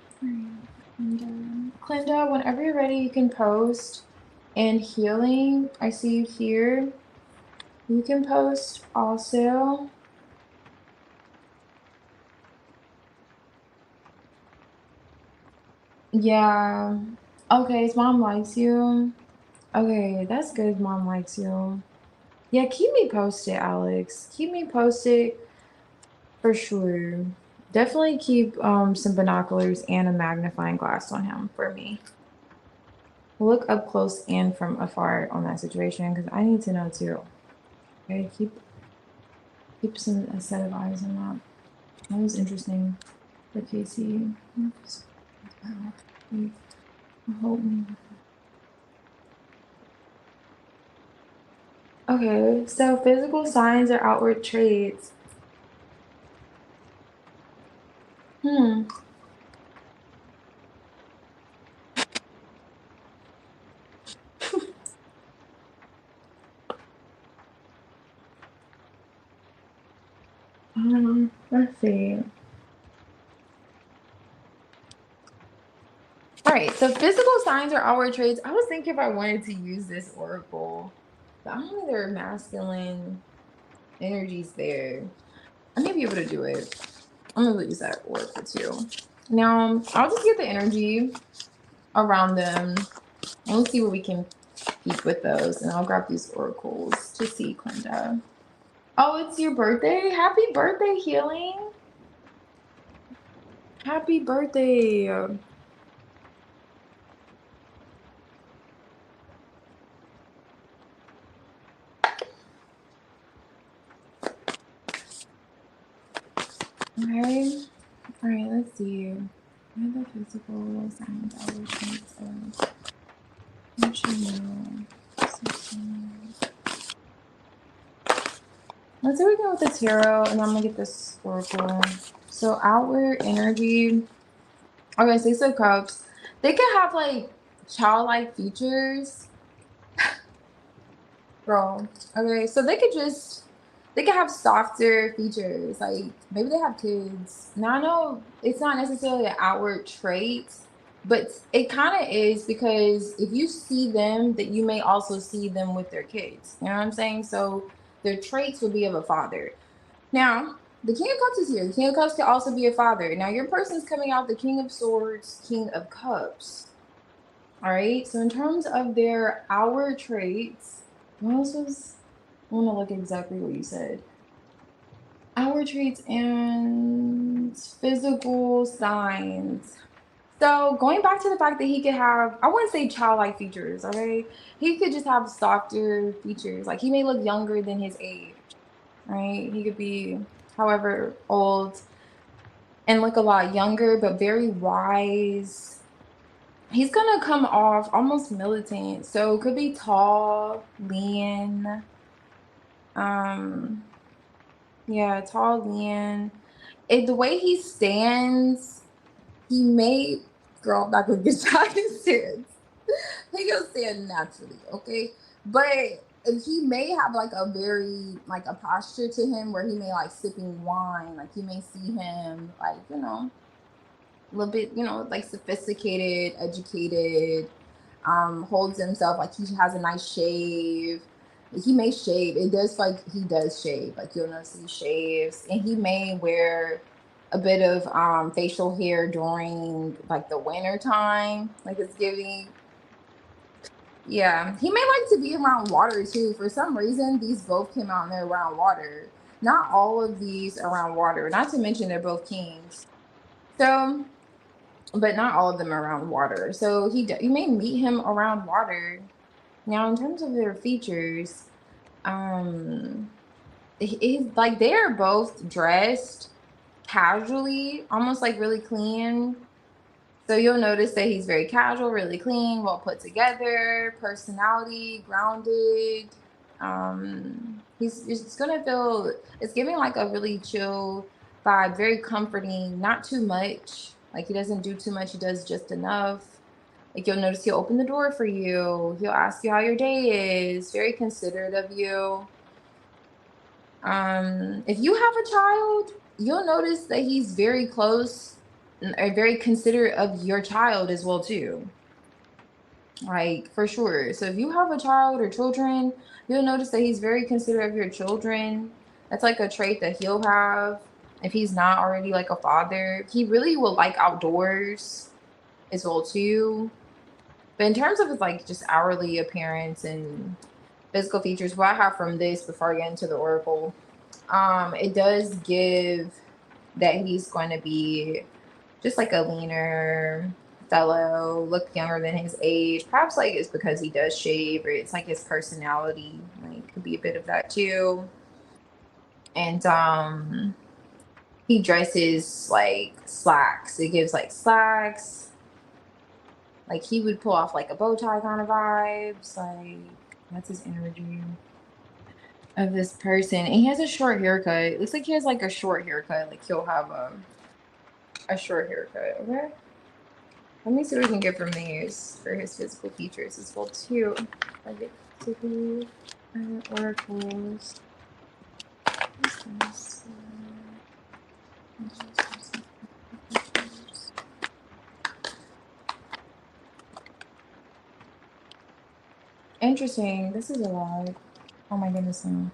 Clinda, whenever you're ready, you can post. And healing, I see you here. You can post also. Yeah. Okay, his mom likes you. Okay, that's good. Mom likes you. Yeah, keep me posted, Alex. Keep me posted for sure. Definitely keep some binoculars and a magnifying glass on him for me. Look up close and from afar on that situation, because I need to know too. Okay, keep a set of eyes on that. That was interesting for Casey. Help me. Okay, so physical signs or outward traits. Let's see. All right, so physical signs or outward traits. I was thinking if I wanted to use this oracle, but I don't think there are masculine energies there. I may be able to do it. I'm gonna use that oracle too. Now, I'll just get the energy around them and we'll see what we can keep with those. And I'll grab these oracles to see, Clinda. Oh, it's your birthday? Happy birthday, Healing. Happy birthday. Okay. All right, let's see. What are the physical signs I would think so? What you know? Let's see what we go with the tarot, and I'm gonna get this oracle. So outward energy. Okay, Six of Cups. They could have like childlike features, girl. Okay, so they could have softer features. Like maybe they have kids. Now I know it's not necessarily an outward trait, but it kind of is, because if you see them, that you may also see them with their kids. You know what I'm saying? So their traits would be of a father. Now, the King of Cups is here. The King of Cups can also be a father. Now, your person's coming out the King of Swords, King of Cups. All right. So in terms of their outward traits, what else was? I want to look exactly what you said. Outward traits and physical signs. So going back to the fact that he could have, I wouldn't say childlike features, okay? He could just have softer features. Like he may look younger than his age, right? He could be however old and look a lot younger, but very wise. He's gonna come off almost militant. So it could be tall, lean. Yeah, tall, lean. The way he stands, He may, girl, I'm not gonna get tired of stairs. He gonna stand naturally, okay? But he may have like a very like a posture to him where he may like sipping wine, like you may see him like, a little bit, like sophisticated, educated, holds himself like he has a nice shave. He may shave. It does like he does shave. Like you'll notice he shaves, and he may wear a bit of facial hair during like the winter time. Like it's giving. Yeah, he may like to be around water too. For some reason, these both came out and they're around water. Not all of these around water. Not to mention they're both kings. So, but not all of them around water. So you may meet him around water. Now, in terms of their features, um, he's like they are both dressed casually, almost like really clean. So you'll notice that he's very casual, really clean, well put together, personality, grounded. He's it's gonna feel it's giving like a really chill vibe, very comforting, not too much. Like he doesn't do too much, he does just enough. Like you'll notice he'll open the door for you, he'll ask you how your day is, very considerate of you. If you have a child, you'll notice that he's very close or very considerate of your child as well too. Like for sure. So if you have a child or children, you'll notice that he's very considerate of your children. That's like a trait that he'll have if he's not already like a father. He really will like outdoors as well too. But in terms of his like just hourly appearance and physical features, what I have from this before I get into the oracle, it does give that he's going to be just like a leaner fellow, look younger than his age. Perhaps like it's because he does shave, or it's like his personality. Like could be a bit of that too. And he dresses like slacks. It gives like slacks. Like he would pull off like a bow tie kind of vibes. Like that's his energy of this person. And he has a short haircut. It looks like he has like a short haircut. Like he'll have a short haircut. Okay. Let me see what we can get from these for his physical features as well too. I get to the oracles. Interesting. This is a lot. Oh my goodness. No.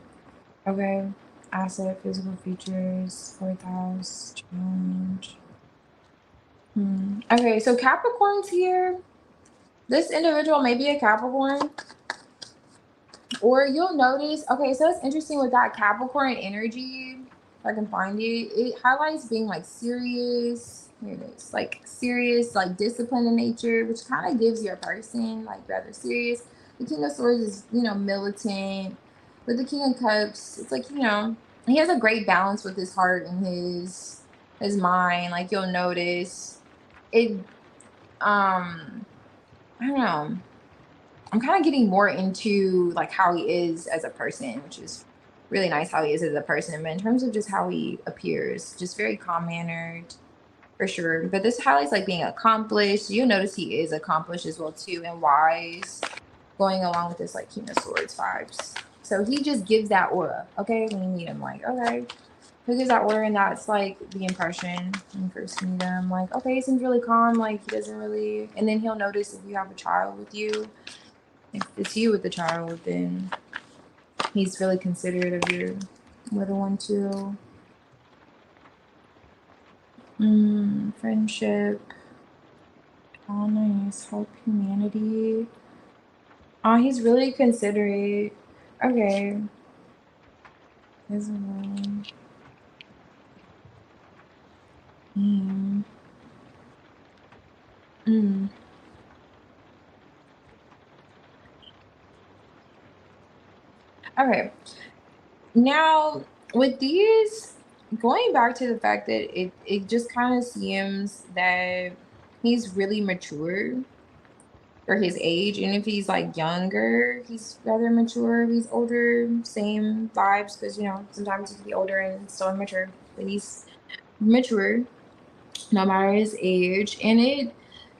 Okay. Asset, physical features, fourth house, challenge. Okay, so Capricorn's here. This individual may be a Capricorn. Or you'll notice, okay, so it's interesting with that Capricorn energy. If I can find it, it highlights being like serious. Here it is, like serious, like disciplined in nature, which kind of gives your person like rather serious. The King of Swords is, militant. With the King of Cups, it's like, he has a great balance with his heart and his mind. Like you'll notice it. I don't know. I'm kind of getting more into like how he is as a person, which is really nice how he is as a person. But in terms of just how he appears, just very calm mannered for sure. But this highlights like being accomplished. You'll notice he is accomplished as well too, and wise, going along with this like King of Swords vibes. So he just gives that aura. Okay, when you meet him, like okay, he gives that aura, and that's like the impression when you first meet him. Like okay, he seems really calm. Like he doesn't really, and then he'll notice if you have a child with you. If it's you with the child, then he's really considerate of your little one too. Friendship. Oh, nice. Help humanity. Oh, he's really considerate. Okay. There's one. Okay. Now, with these, going back to the fact that it just kind of seems that he's really mature for his age. And if he's like younger, he's rather mature. If he's older, same vibes, because sometimes he can be older and still immature, but he's mature. no matter his age. And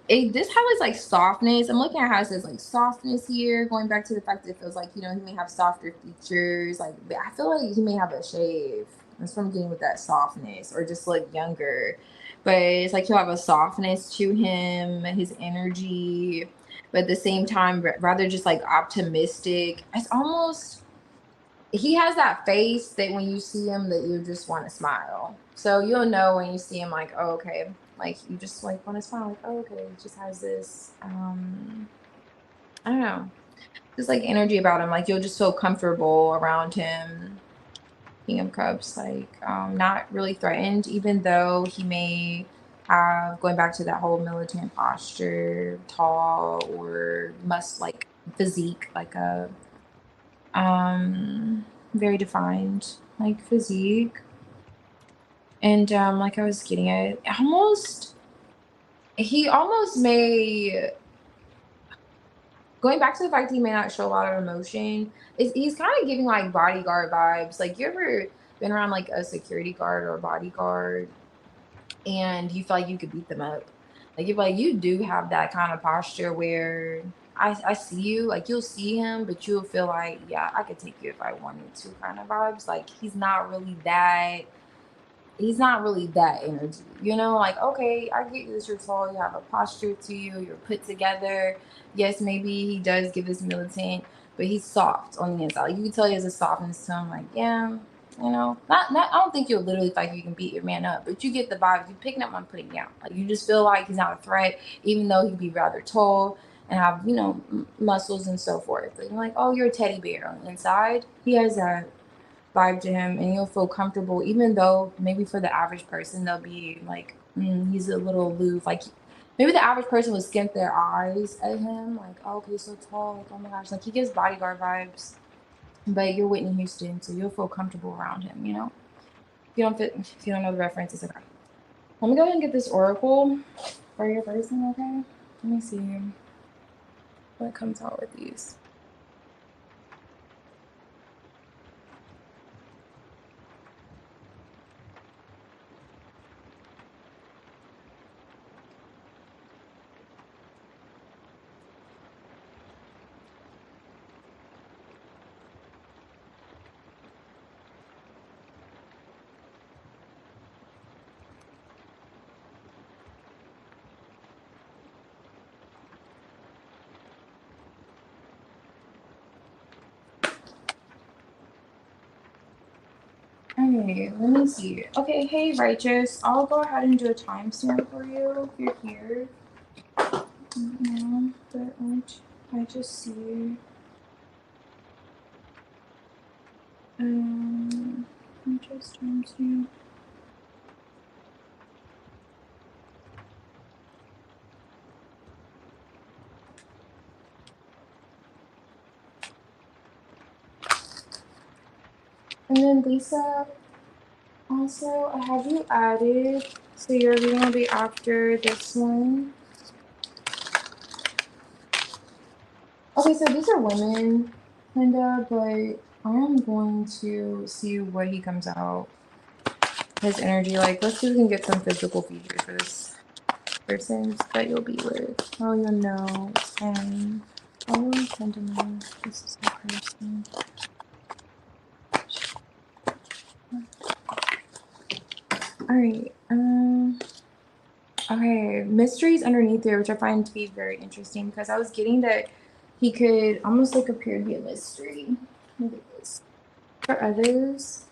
this highlights like softness. I'm looking at how it says like softness here, going back to the fact that it feels like, you know, he may have softer features. Like I feel like he may have a shave. That's what I'm getting with that softness, or just look younger. But it's like he'll have a softness to him, his energy, but at the same time, rather just like optimistic. It's almost, he has that face that when you see him that you just want to smile. So you'll know when you see him, like, oh, okay, like you just like want to smile, like, oh, okay, he just has this I don't know, just like energy about him, like you'll just feel comfortable around him. King of Cups, like not really threatened, even though he may have, going back to that whole militant posture, tall or must like physique, like a very defined like physique. And like I was getting at, he almost may, going back to the fact that he may not show a lot of emotion, he's kind of giving like bodyguard vibes. Like, you ever been around like a security guard or a bodyguard and you feel like you could beat them up? Like, you like, you do have that kind of posture where I see you, like you'll see him, but you'll feel like, yeah, I could take you if I wanted to, kind of vibes. Like he's not really that energy, you know, like, okay, I get this, you're tall, you have a posture to you, you're put together. Yes, maybe he does give this militant, but he's soft on the inside. Like, you can tell he has a softness to him, like, yeah, you know, not I don't think you'll literally feel like you can beat your man up, but you get the vibe. You picking up on putting down. Like, you just feel like he's not a threat, even though he'd be rather tall and have, you know, muscles and so forth. But you're like, oh, you're a teddy bear on the inside. He has that vibe to him, and you'll feel comfortable, even though maybe for the average person they'll be like, he's a little aloof. Like, maybe the average person would skimp their eyes at him, like, oh, okay, so tall, like, oh my gosh, like he gives bodyguard vibes. But you're Whitney Houston, so you'll feel comfortable around him, you know. If you don't know the reference, it's okay. Let me go ahead and get this oracle for your person, okay? Let me see what comes out with these. Okay, let me see. Okay, hey, Righteous. I'll go ahead and do a timestamp for you if you're here. No, but I just see. Just timestamp. And then Lisa, also, I have you added, so your reading will be after this one. Okay, so these are women, Linda, but I am going to see what he comes out. His energy, like, let's see if we can get some physical features for this person that you'll be with. Oh, you'll know. And oh, sentiment. This is the person. All right. Okay, mysteries underneath there, which I find to be very interesting, because I was getting that he could almost like appear to be a mystery. Look at this. For others,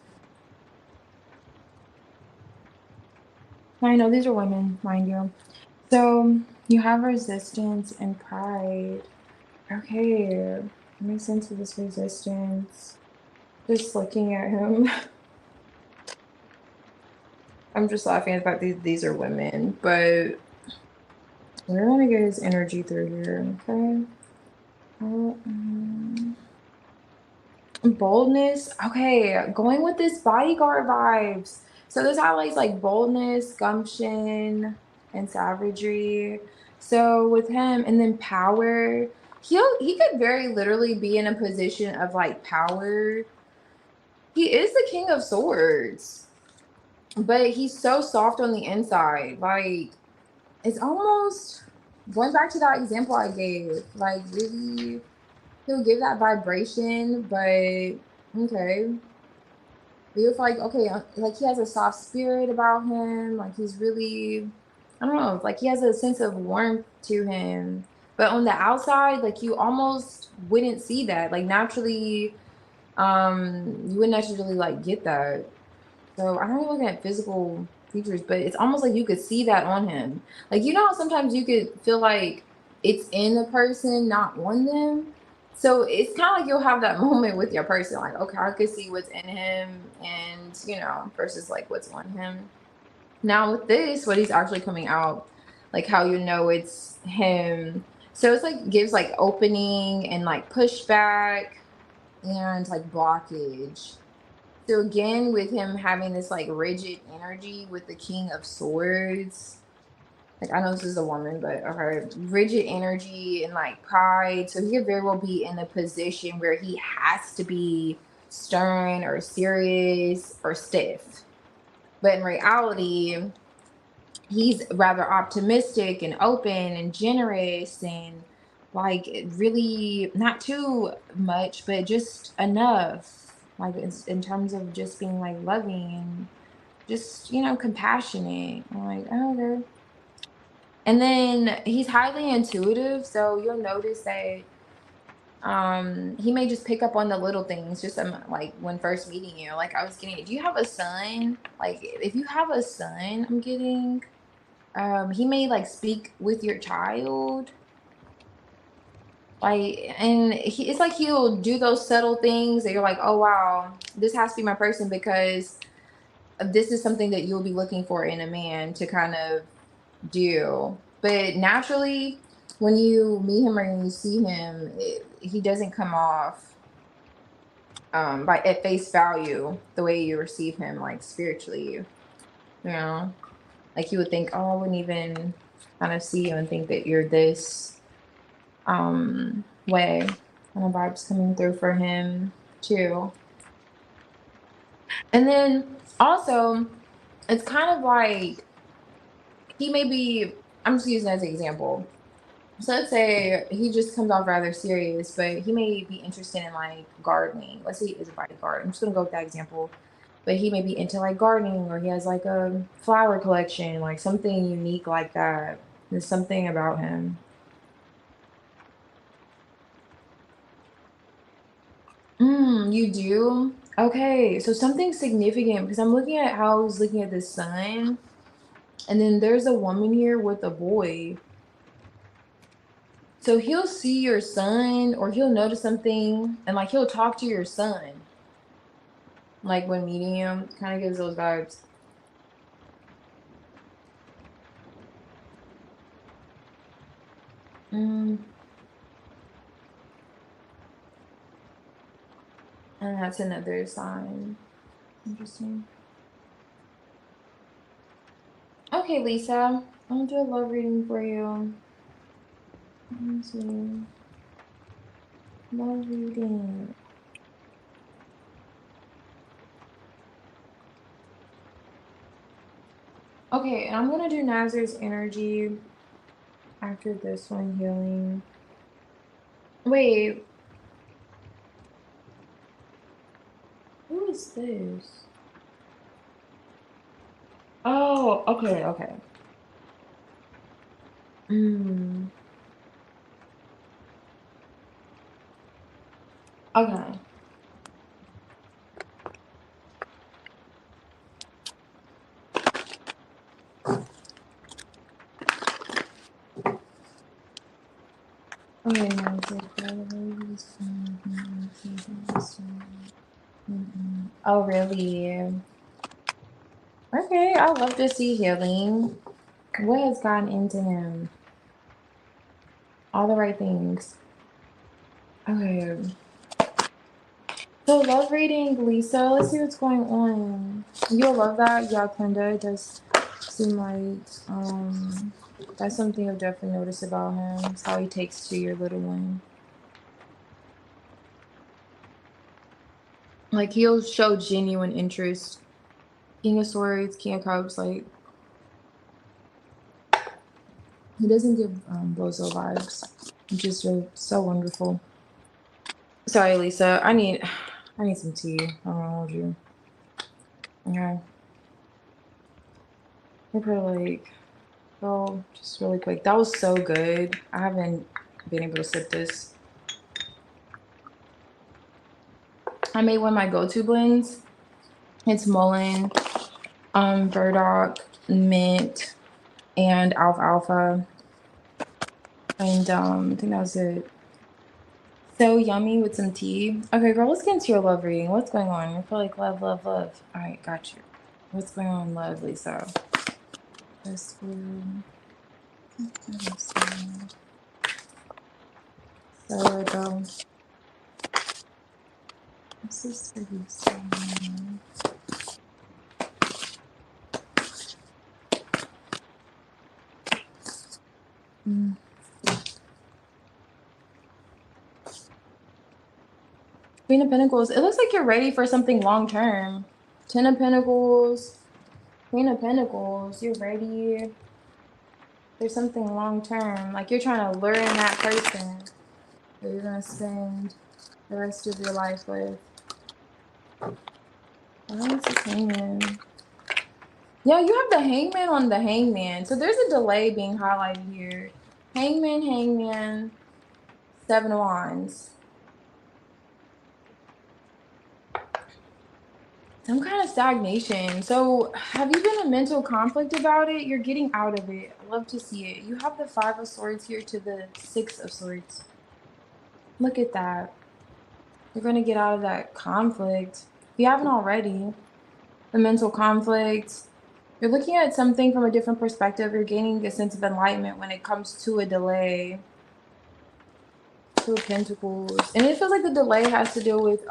I know these are women, mind you. So you have resistance and pride. Okay, let me sense of this resistance. Just looking at him. I'm just laughing at the fact that these are women, but we're gonna get his energy through here, okay? Boldness. Okay, going with this bodyguard vibes. So this highlights like boldness, gumption, and savagery. So with him, and then power, he could very literally be in a position of like power. He is the King of Swords. but he's so soft on the inside. Like, it's almost going back to that example I gave. Like, really, he'll give that vibration, but okay. You're like, okay, like he has a soft spirit about him. Like he's really, I don't know, like he has a sense of warmth to him. But on the outside, like you almost wouldn't see that. Like naturally, you wouldn't naturally like get that. So I don't really look at physical features, but it's almost like you could see that on him. Like you know how sometimes you could feel like it's in a person, not on them. So it's kind of like you'll have that moment with your person, like, okay, I could see what's in him, and you know, versus like what's on him. Now with this, what he's actually coming out, like how you know it's him. So it's like gives like opening and like pushback and like blockage. So again, with him having this like rigid energy with the King of Swords, like I know this is a woman, but okay, rigid energy and like pride. So he could very well be in a position where he has to be stern or serious or stiff. But in reality, he's rather optimistic and open and generous and like really not too much, but just enough. Like in terms of just being like loving and just, you know, compassionate. I'm like, oh, okay. And then he's highly intuitive, so you'll notice that he may just pick up on the little things just like when first meeting you. Like I was getting, do you have a son? Like if you have a son, I'm getting he may like speak with your child, like, and it's like he'll do those subtle things that you're like, oh wow, this has to be my person because this is something that you'll be looking for in a man to kind of do. But naturally, when you meet him or when you see him, he doesn't come off by at face value the way you receive him, like spiritually, you know, like you would think, oh, I wouldn't even kind of see you and think that you're this way. And the vibes coming through for him too. And then also, it's kind of like he may be, I'm just using as an example. So let's say he just comes off rather serious, but he may be interested in like gardening. Let's say he is a bodyguard. I'm just gonna go with that example. But he may be into like gardening, or he has like a flower collection, like something unique like that. There's something about him. You do? Okay, so something significant because I'm looking at how he's looking at the sun, and then there's a woman here with a boy. So he'll see your son or he'll notice something and like he'll talk to your son. Like when meeting him, kind of gives those vibes. Mm, and that's another sign. Interesting. Okay, Lisa, I'm gonna do a love reading for you. Let me see. Love reading. Okay, and I'm gonna do Nazar's energy after this one healing. Wait, who is this? Oh, okay, okay. Mm, okay. Okay, Nazar. Oh, really? Okay, I love to see healing. What has gotten into him? All the right things. Okay. So love reading, Lisa. Let's see what's going on. You'll love that. Yeah, Kenda. It does seem like that's something I've definitely noticed about him. It's how he takes to your little one. Like he'll show genuine interest King of Swords, King of Cups, like he doesn't give bozo vibes, which is so wonderful. Sorry, Lisa. I need some tea. I don't know hold you. Okay. I put like, oh, just really quick. That was so good. I haven't been able to sip this. I made one of my go-to blends. It's Mullein, burdock, mint, and alfalfa. And I think that was it. So yummy with some tea. Okay, girl, let's get into your love reading. What's going on? I feel like love, love, love. All right, got you. What's going on, love, Lisa? This one. So there we go. This is pretty soon. Queen of Pentacles. It looks like you're ready for something long term. Ten of Pentacles. Queen of Pentacles. You're ready. There's something long term. Like you're trying to learn that person that you're gonna spend the rest of your life with. Why is this Hangman? Yeah, you have the Hangman on the Hangman. So there's a delay being highlighted here. Hangman, Hangman, Seven of Wands. Some kind of stagnation. So have you been in mental conflict about it? You're getting out of it. I love to see it. You have the Five of Swords here to the Six of Swords. Look at that. You're going to get out of that conflict. If you haven't already, the mental conflict. You're looking at something from a different perspective. You're gaining a sense of enlightenment when it comes to a delay. Two of Pentacles. And it feels like the delay has to deal with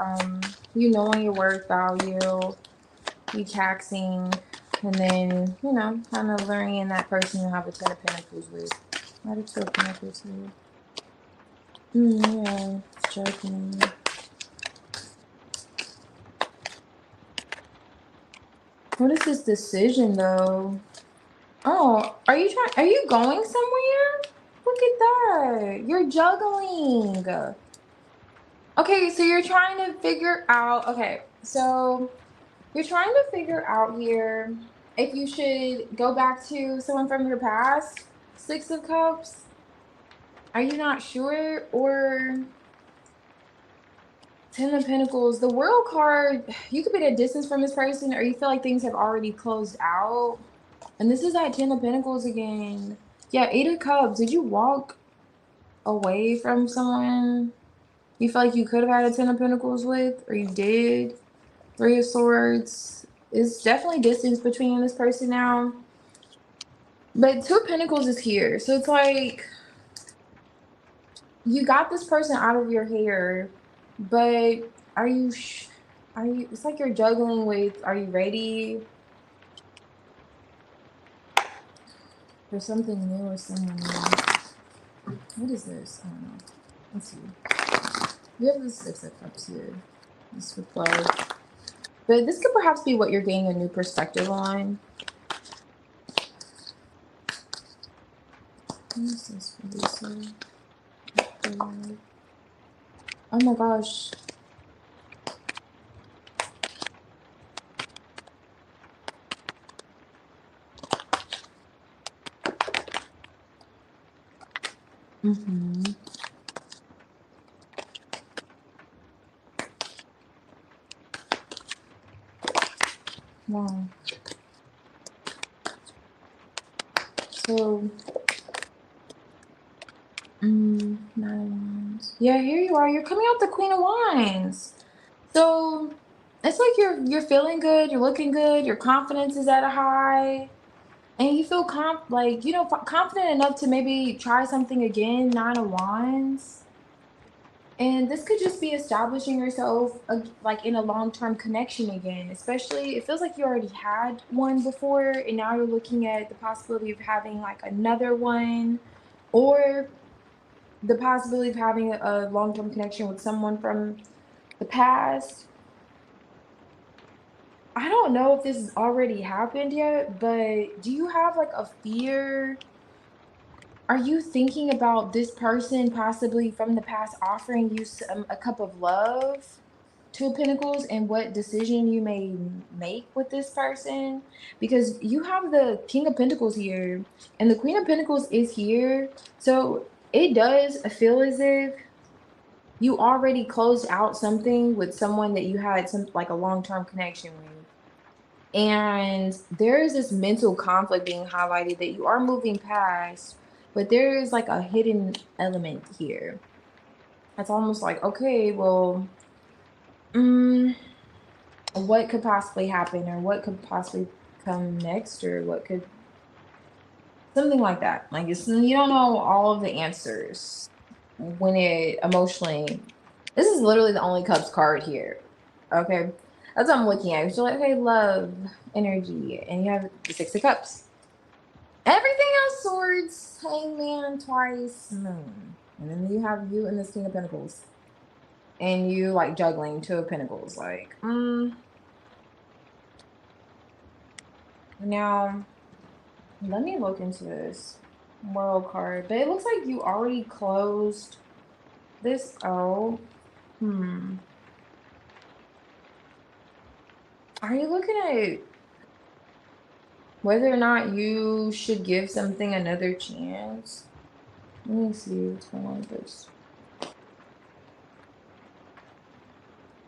you knowing your worth, value, you taxing, and then, you know, kind of learning that person you have a Ten of Pentacles with. Not a Two of Pentacles here. Yeah, it's joking. What is this decision though? Oh, are you going somewhere? Look at that. You're juggling. Okay, so you're trying to figure out, okay, so you're trying to figure out here if you should go back to someone from your past. Six of Cups. Are you not sure? Or Ten of Pentacles. The World card, you could be at a distance from this person, or you feel like things have already closed out. And this is that Ten of Pentacles again. Yeah, Eight of Cups. Did you walk away from someone you feel like you could have had a Ten of Pentacles with, or you did? Three of Swords. It's definitely distance between you and this person now. But Two of Pentacles is here. So it's like you got this person out of your hair, but are you it's like you're juggling with, are you ready for something new or someone new? What is this? I don't know. Let's see. We have the Six of Cups here. This with love. But this could perhaps be what you're gaining a new perspective on. What is this for Lisa? Oh my gosh. Wow. So, Nine of Wands. Yeah, here you are. You're coming out the Queen of Wands. So it's like you're feeling good. You're looking good. Your confidence is at a high, and you feel confident enough to maybe try something again. Nine of Wands. And this could just be establishing yourself like in a long-term connection again. Especially, it feels like you already had one before, and now you're looking at the possibility of having like another one, or the possibility of having a long-term connection with someone from the past. I don't know if this has already happened yet, but do you have like a fear? Are you thinking about this person possibly from the past offering you a cup of love? Two of Pentacles, and what decision you may make with this person, because you have the King of Pentacles here and the Queen of Pentacles is here. So it does feel as if you already closed out something with someone that you had some like a long-term connection with. And there is this mental conflict being highlighted that you are moving past, but there is like a hidden element here. It's almost like, okay, well, what could possibly happen, or what could possibly come next, or what could, something like that. Like, it's, you don't know all of the answers when it emotionally, this is literally the only cups card here. Okay, that's what I'm looking at. You're like, okay, love, energy, and you have the Six of Cups. Everything else, swords, hangman, twice, moon, and then you have you and this King of Pentacles, and you like juggling Two of Pentacles. Like, now let me look into this World card, but it looks like you already closed this out. Are you looking at whether or not you should give something another chance? Let me see what's going on with this.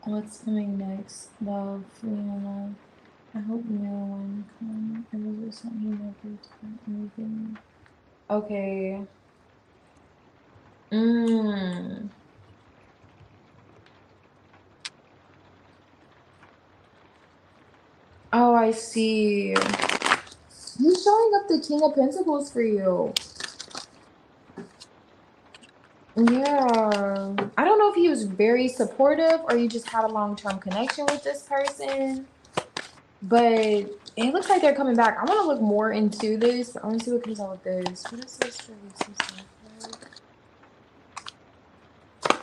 What's coming next? Love, love. I hope no one can ever something never to anything. Okay. Oh, I see. He's showing up the King of Pentacles for you. Yeah. I don't know if he was very supportive or you just had a long-term connection with this person. But it looks like they're coming back. I want to look more into this, but I want to see what comes out with this. What is this for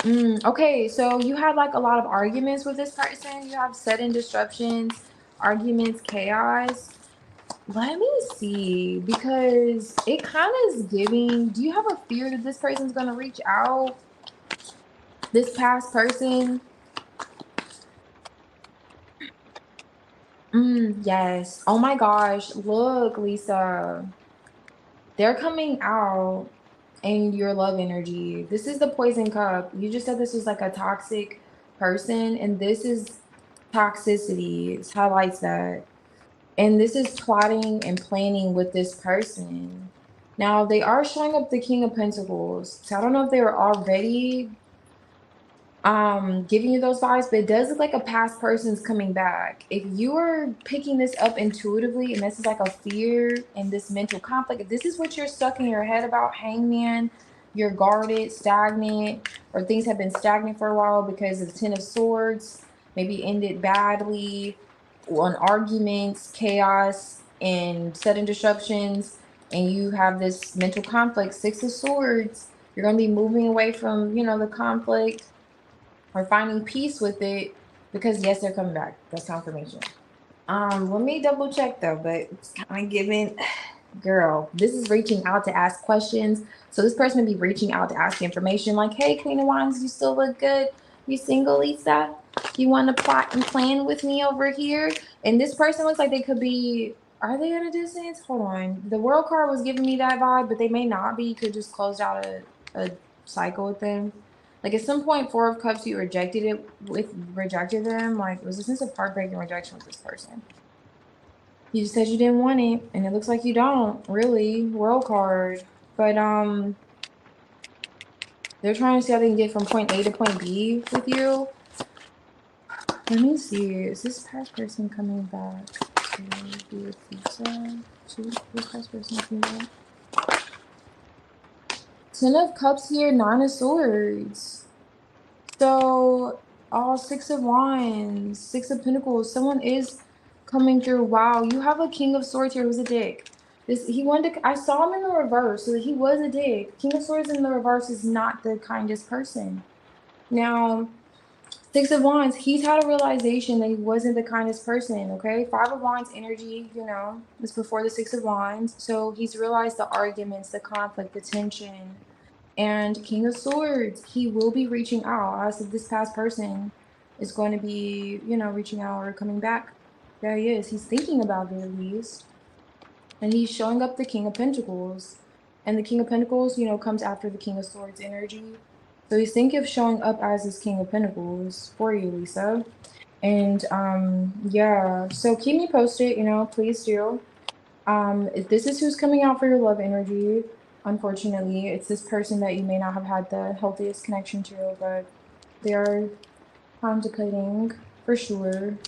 this? Okay, so you had like a lot of arguments with this person. You have sudden disruptions, arguments, chaos. Let me see, because it kind of is giving. Do you have a fear that this person's going to reach out? This past person? Yes. Oh my gosh. Look, Lisa. They're coming out in your love energy. This is the Poison Cup. You just said this was like a toxic person, and this is toxicity. It highlights that. And this is plotting and planning with this person. Now, they are showing up the King of Pentacles. So I don't know if they were already giving you those vibes, but it does look like a past person's coming back. If you are picking this up intuitively, and this is like a fear and this mental conflict, if this is what you're stuck in your head about, hangman, you're guarded, stagnant, or things have been stagnant for a while because of the Ten of Swords, maybe ended badly on arguments, chaos, and sudden disruptions, and you have this mental conflict, Six of Swords, you're going to be moving away from, you know, the conflict, or finding peace with it, because yes, they're coming back. That's confirmation. Let me double check though, but it's kind of giving, girl, this is reaching out to ask questions. So this person will be reaching out to ask information like, hey, Queen of Wands, you still look good. You single, Lisa? You want to plot and plan with me over here? And this person looks like they could be, are they at a distance? Hold on. The World card was giving me that vibe, but they may not be. You could just close out a cycle with them. Like at some point, Four of Cups, you rejected them. Like, was a sense of heartbreak and rejection with this person. You just said you didn't want it, and it looks like you don't, really. World card. But they're trying to see how they can get from point A to point B with you. Let me see. Is this past person coming back to be a pizza? This past person coming back? Ten of Cups here, Nine of Swords. So, all Six of Wands, Six of Pentacles. Someone is coming through. Wow, you have a King of Swords here who's a dick. He wanted to, I saw him in the reverse, so he was a dick. King of Swords in the reverse is not the kindest person. Now, Six of Wands, he's had a realization that he wasn't the kindest person, okay? Five of Wands energy, you know, is before the Six of Wands. So he's realized the arguments, the conflict, the tension. And King of Swords, he will be reaching out. As if this past person is going to be, you know, reaching out or coming back. There he is. He's thinking about it at least. And he's showing up the King of Pentacles. And the King of Pentacles, you know, comes after the King of Swords energy. So he's thinking of showing up as this King of Pentacles for you, Lisa. And yeah, so keep me posted, you know, please do. If this is who's coming out for your love energy, unfortunately, it's this person that you may not have had the healthiest connection to, but they are contemplating for sure.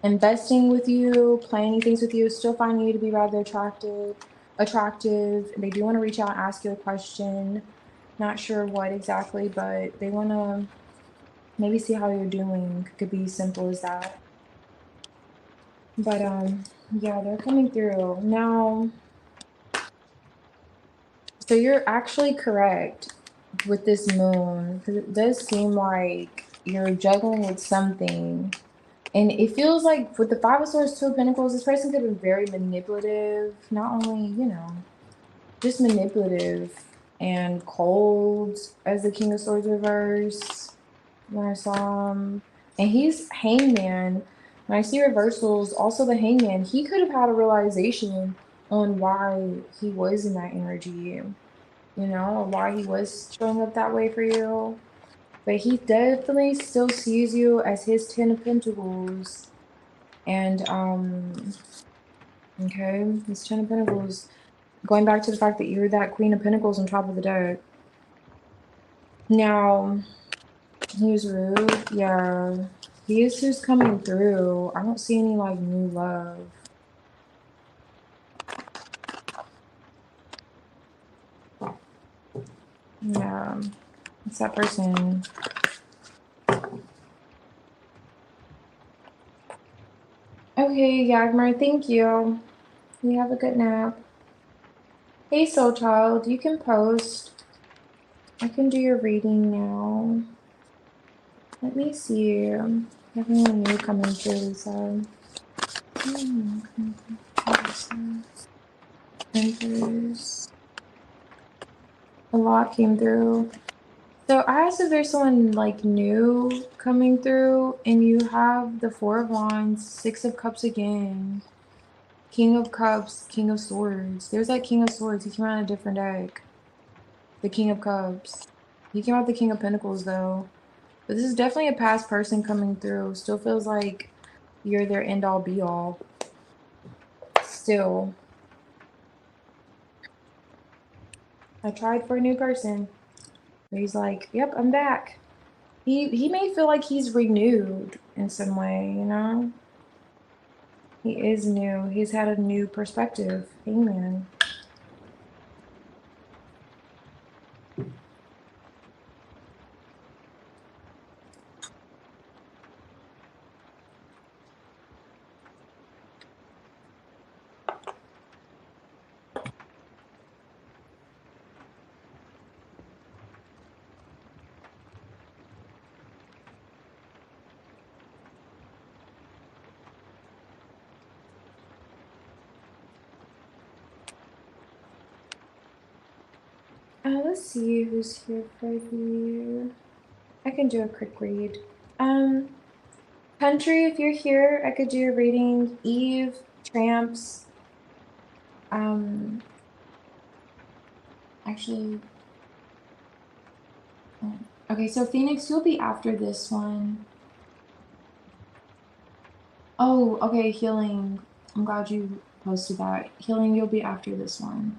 Investing with you, planning things with you, still finding you to be rather attractive. They do want to reach out and ask you a question. Not sure what exactly, but they want to maybe see how you're doing. Could be simple as that. But yeah, they're coming through. Now, so you're actually correct with this moon, because it does seem like you're juggling with something. And it feels like with the Five of Swords, Two of Pentacles, this person could be very manipulative. Not only, you know, just manipulative and cold as the King of Swords reverse. When I saw him. And he's Hangman. When I see reversals, also the Hangman, he could have had a realization on why he was in that energy. You know, why he was showing up that way for you. But he definitely still sees you as his Ten of Pentacles. And, okay, his Ten of Pentacles. Going back to the fact that you're that Queen of Pentacles on top of the deck. Now, he was rude. Yeah. He is who's coming through. I don't see any, like, new love. Yeah. It's that person. Okay, Yagmar, thank you. You have a good nap. Hey, soul child, you can post. I can do your reading now. Let me see. Everyone new coming through, Lisa. Empress. A lot came through. So I asked if there's someone like new coming through, and you have the Four of Wands, Six of Cups again, King of Cups, King of Swords. There's that King of Swords. He came out in a different deck. The King of Cups. He came out the King of Pentacles though. But this is definitely a past person coming through. Still feels like you're their end all be all. Still. I tried for a new person. But he's like, yep, I'm back. He may feel like he's renewed in some way, you know? He is new. He's had a new perspective. Amen. Let's see who's here for you. I can do a quick read. Country, if you're here, I could do a reading. Eve, Tramps. Actually, okay, so Phoenix, you'll be after this one. Oh, okay, Healing. I'm glad you posted that. Healing, you'll be after this one.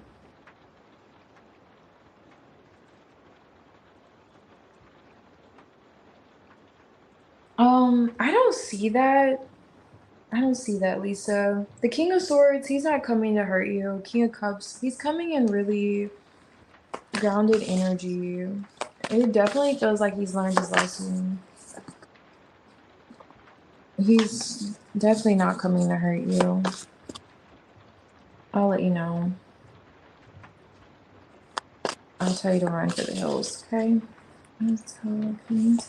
I don't see that. I don't see that, Lisa. The King of Swords, he's not coming to hurt you. King of Cups, he's coming in really grounded energy. It definitely feels like he's learned his lesson. He's definitely not coming to hurt you. I'll let you know. I'll tell you to run for the hills, okay? Let's hope he's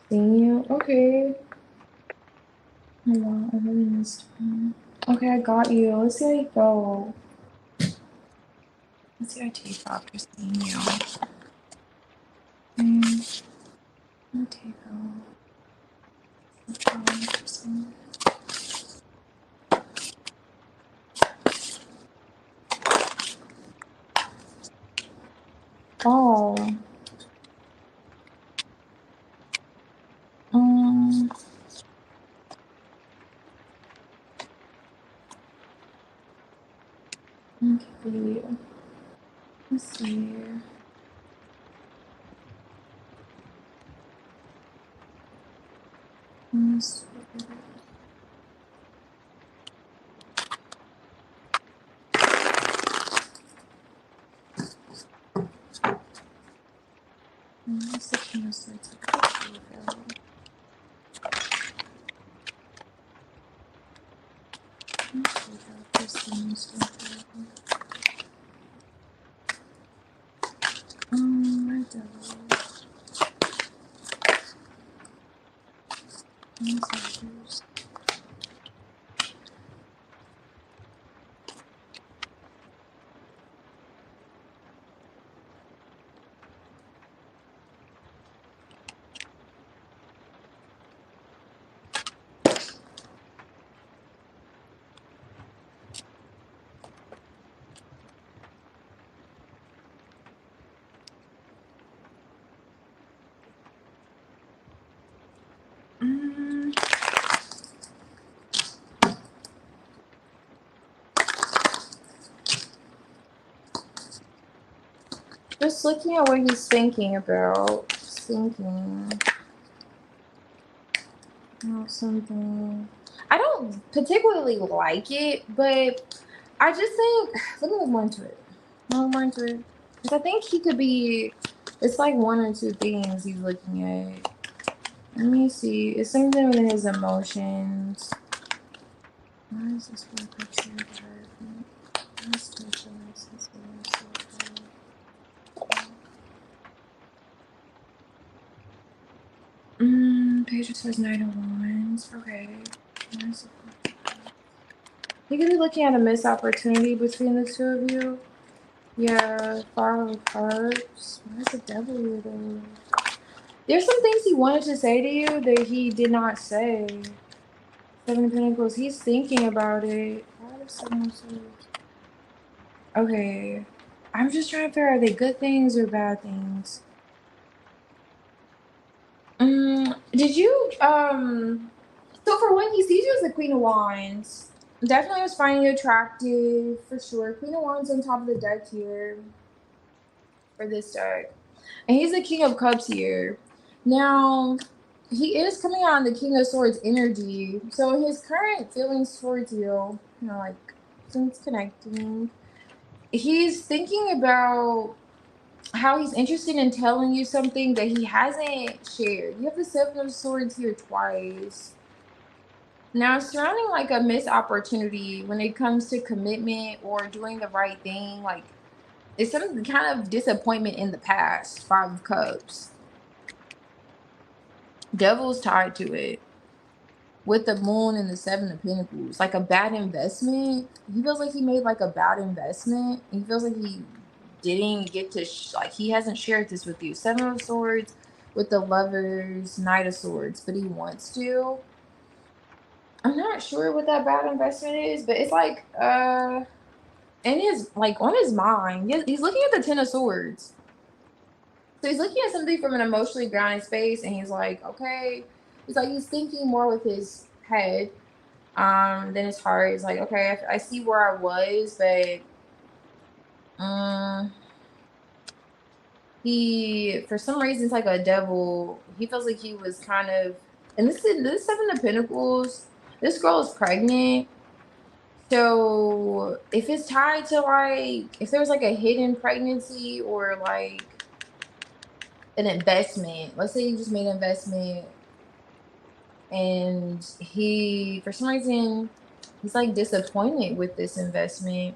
seeing you. Okay. Hold on, I really missed him. Okay, I got you. Let's see how you go. Let's see how I take after seeing you. I'll take Oh. Okay. Let's see. Let's the King of Swords. My devil. Just looking at what he's thinking about. Thinking about something. I don't particularly like it, but I just think, let me look more into it. Because I think he could be, it's like one or two things he's looking at. Let me see. It's something with his emotions. Why is this work up here? Page says Knight of Wands. Okay. You could be looking at a missed opportunity between the two of you. Yeah, Five of Cups. Why is the devil here though? There's some things he wanted to say to you that he did not say. Seven of Pentacles. He's thinking about it. Why the Seven of Swords? Okay. I'm just trying to figure out, are they good things or bad things? Did you, so for when he sees you as the Queen of Wands, definitely was finding you attractive, for sure. Queen of Wands on top of the deck here for this deck. And he's the King of Cups here. Now, he is coming on the King of Swords energy. So his current feelings towards you, like, since connecting, he's thinking about how he's interested in telling you something that he hasn't shared. You have the Seven of Swords here twice. Now, surrounding like a missed opportunity when it comes to commitment or doing the right thing, like it's some kind of disappointment in the past. Five of Cups. Devil's tied to it. With the Moon and the Seven of Pentacles. Like a bad investment. He feels like he made like a bad investment. He feels like he didn't get to, like he hasn't shared this with you. Seven of Swords with the Lovers, Knight of Swords. But he wants to. I'm not sure what that bad investment is, but it's like in his, like on his mind, he's looking at the Ten of Swords. So he's looking at something from an emotionally grounded space, and he's like, okay, it's like he's thinking more with his head than his heart. He's like, okay, I see where I was, but he, for some reason, it's like a devil. He feels like he was kind of, and this Seven of Pentacles. This girl is pregnant. So if it's tied to like, if there's like a hidden pregnancy or like an investment, let's say you just made an investment and he, for some reason, he's like disappointed with this investment.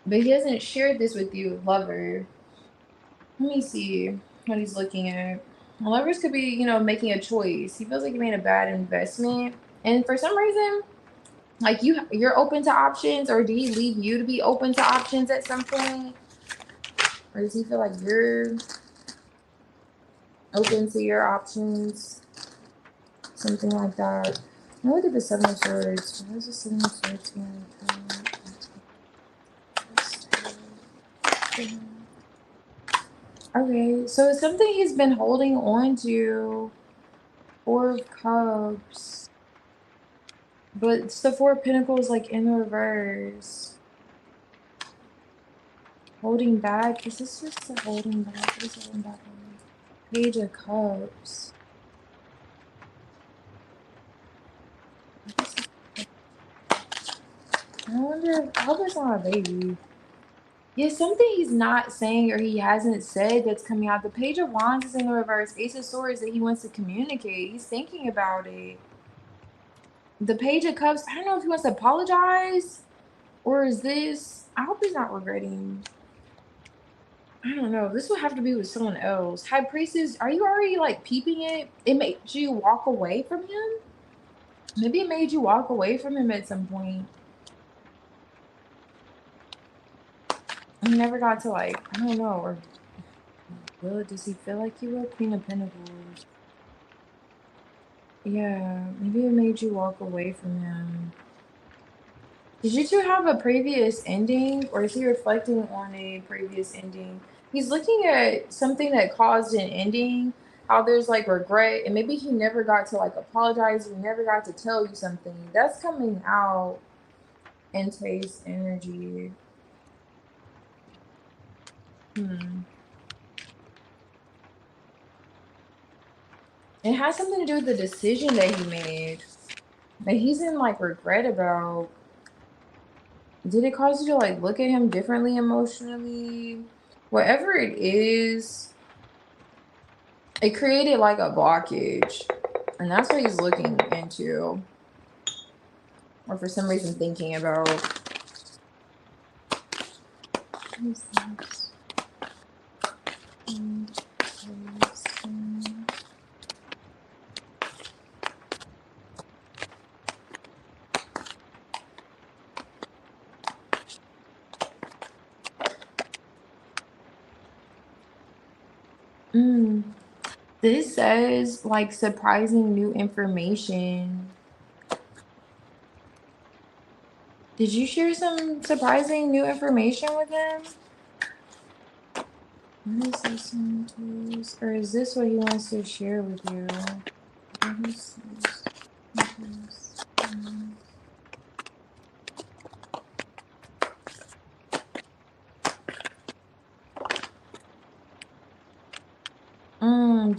But he hasn't shared this with you, lover. Let me see what he's looking at. Lovers could be, you know, making a choice. He feels like he made a bad investment. And for some reason, like you're open to options, or did he leave you to be open to options at some point? Or does he feel like you're open to your options? Something like that. Now look at the Seven of Swords. Why is the Seven of Swords here? Okay, so it's something he's been holding on to. Four of Cups. But it's the Four of Pentacles, like, in the reverse. Holding back. Is this just a holding back? What is holding back on? Page of Cups. I wonder. I hope it's not a baby. Yeah, something he's not saying or he hasn't said that's coming out. The Page of Wands is in the reverse. Ace of Swords that he wants to communicate. He's thinking about it. The Page of Cups, I don't know if he wants to apologize or is this... I hope he's not regretting. I don't know. This would have to be with someone else. High Priestess, are you already like peeping it? It made you walk away from him? Maybe it made you walk away from him at some point. He never got to like, I don't know, or will it? Does he feel like he will? Queen of Pentacles. Yeah, maybe it made you walk away from him. Did you two have a previous ending, or is he reflecting on a previous ending? He's looking at something that caused an ending, how there's like regret, and maybe he never got to like apologize, he never got to tell you something. That's coming out in Taste energy. It has something to do with the decision that he made, that he's in like regret about. Did it cause you to like look at him differently emotionally? Whatever it is, it created like a blockage, and that's what he's looking into, or for some reason thinking about. This says like surprising new information. Did you share some surprising new information with him? What is this one, or is this what he wants to share with you?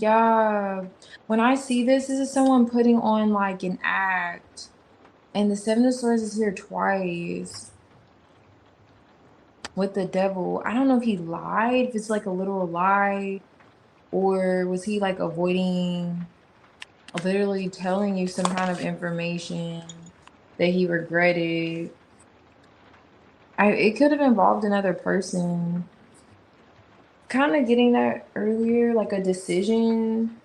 Yeah. When I see this is someone putting on like an act, and the Seven of Swords is here twice with the Devil. I don't know if he lied, if it's like a literal lie, or was he like avoiding literally telling you some kind of information that he regretted. It could have involved another person. Kind of getting that earlier, like a decision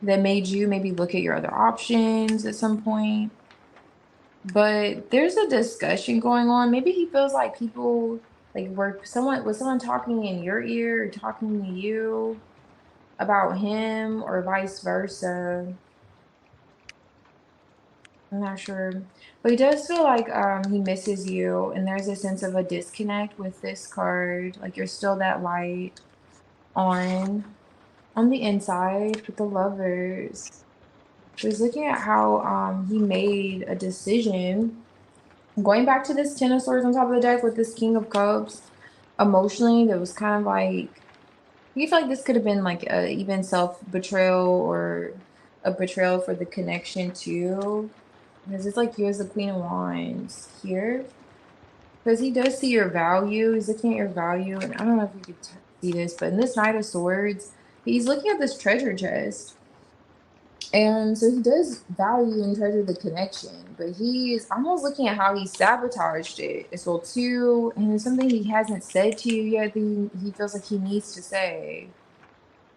that made you maybe look at your other options at some point. But there's a discussion going on. Maybe he feels like people like was someone talking in your ear or talking to you about him, or vice versa. I'm not sure, but he does feel like he misses you, and there's a sense of a disconnect with this card. Like you're still that light on the inside with the Lovers. So he's looking at how he made a decision. Going back to this Ten of Swords on top of the deck with this King of Cups, emotionally, that was kind of like, you feel like this could have been like even self-betrayal or a betrayal for the connection too. Because it's like you as the Queen of Wands here. Because he does see your value. He's looking at your value. And I don't know if you could see this, but in this Knight of Swords, he's looking at this treasure chest. And so he does value and treasure the connection, but he is almost looking at how he sabotaged it as well too. And it's something he hasn't said to you yet that he feels like he needs to say.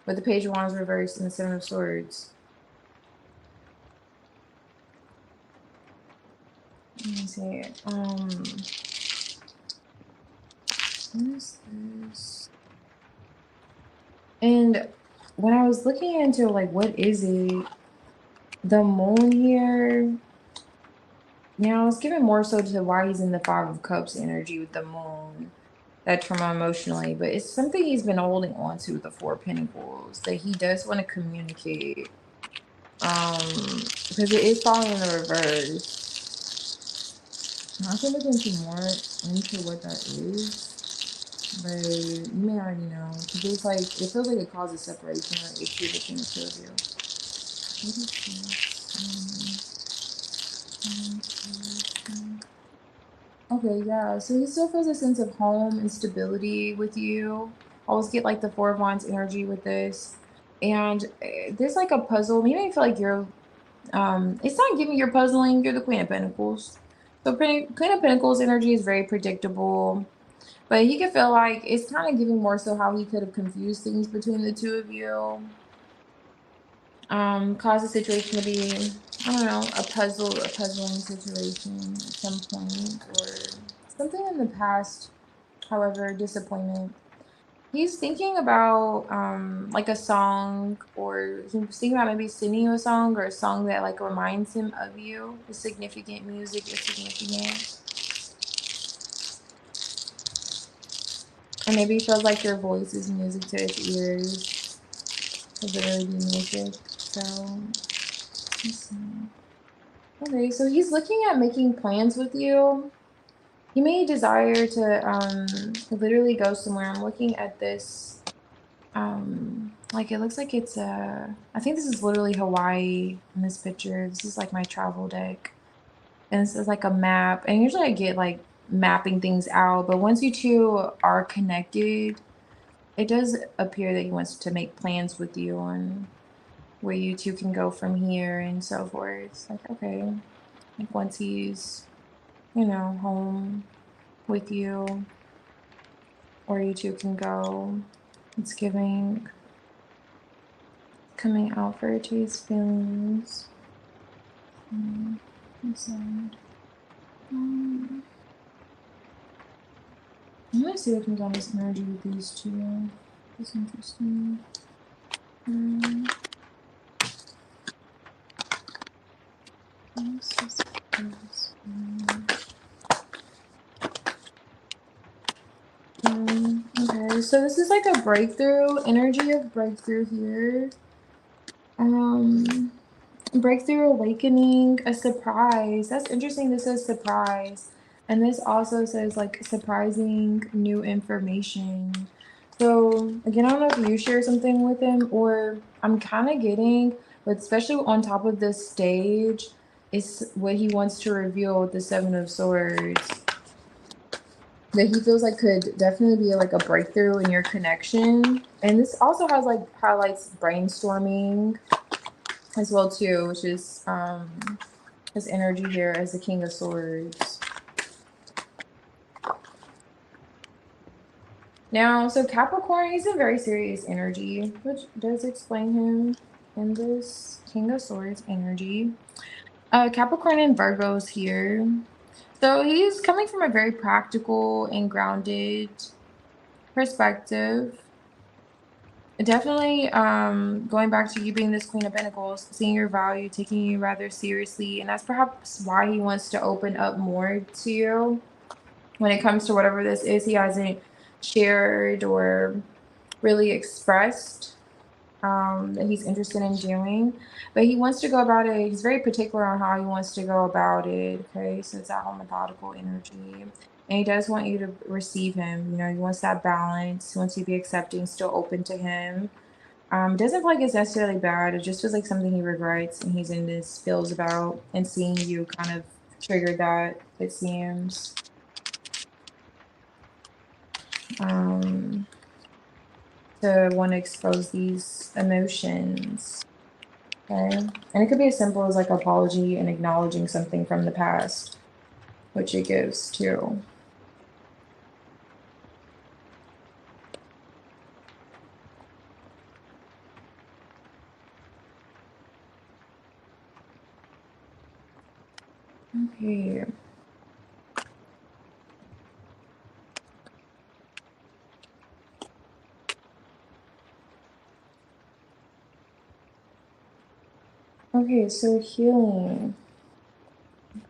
With the Page of Wands reversed and the Seven of Swords. Let me see. What is this? And when I was looking into like what is it, the moon here. Now I was given more so to why he's in the Five of Cups energy with the moon. That trauma emotionally, but it's something he's been holding on to with the Four of Pentacles that he does want to communicate. Because it is falling in the reverse. I can look into more into what that is, but you may already know. Because it's like, it feels like it causes separation or issue between the two of you. What is this? Okay, yeah. So he still feels a sense of home and stability with you. Always get like the Four of Wands energy with this. And there's like a puzzle. You may feel like you're, it's not giving you're puzzling. You're the Queen of Pentacles. So Queen of Pentacles energy is very predictable. But he could feel like it's kind of giving more so how he could have confused things between the two of you. Cause the situation to be, I don't know, a puzzling situation at some point, or something in the past, however, disappointment. He's thinking about like a song, or he's thinking about maybe singing you a song or a song that like reminds him of you. The significant music is significant. And maybe he feels like your voice is music to his ears. It literally be music. So let's see. Okay, so he's looking at making plans with you. He may desire to literally go somewhere. I'm looking at this. Like it looks like it's I think this is literally Hawaii in this picture. This is like my travel deck. And this is like a map. And usually I get like mapping things out, but once you two are connected, it does appear that he wants to make plans with you on where you two can go from here and so forth. It's like, okay, like once he's, you know, home with you, or you two can go. It's giving, coming out for each other's feelings. Inside. I'm gonna see what comes on this energy with these two. That's interesting. Okay, so this is like a breakthrough, energy of breakthrough here. Breakthrough, awakening, a surprise. That's interesting. This says surprise. And this also says like surprising new information. So again, I don't know if you share something with him, or I'm kind of getting, but especially on top of this stage, is what he wants to reveal with the Seven of Swords. That he feels like could definitely be like a breakthrough in your connection. And this also has like highlights brainstorming as well too, which is his energy here as the King of Swords. Now, so Capricorn, he's a very serious energy, which does explain him in this King of Swords energy. Capricorn and Virgo's here. So he's coming from a very practical and grounded perspective. Definitely going back to you being this Queen of Pentacles, seeing your value, taking you rather seriously. And that's perhaps why he wants to open up more to you when it comes to whatever this is. He hasn't shared or really expressed that he's interested in doing, but he wants to go about it. He's very particular on how he wants to go about it. Okay, so it's that whole methodical energy. And he does want you to receive him. You know, he wants that balance. He wants you to be accepting, still open to him. It doesn't feel like it's necessarily bad. It just feels like something he regrets and he's in this feels about, and seeing you kind of triggered that, it seems. To want to expose these emotions. Okay, and it could be as simple as like apology and acknowledging something from the past, which it gives too. Okay. Okay, so healing.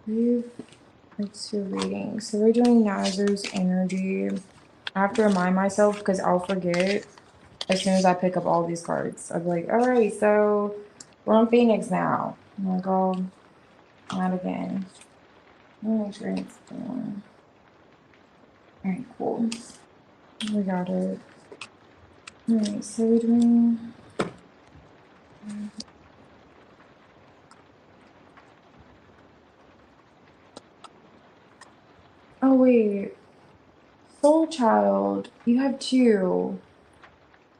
It's your reading. So we're doing 𝙗𝚎𝚒𝚑𝚗𝚎's energy. I have to remind myself because I'll forget as soon as I pick up all these cards. I'll be like, all right, so we're on Phoenix now. I'm like, oh, not again. Let me make sure it's on. All right, cool. We got it. All right, so we're doing. Oh wait, Soul Child, you have two.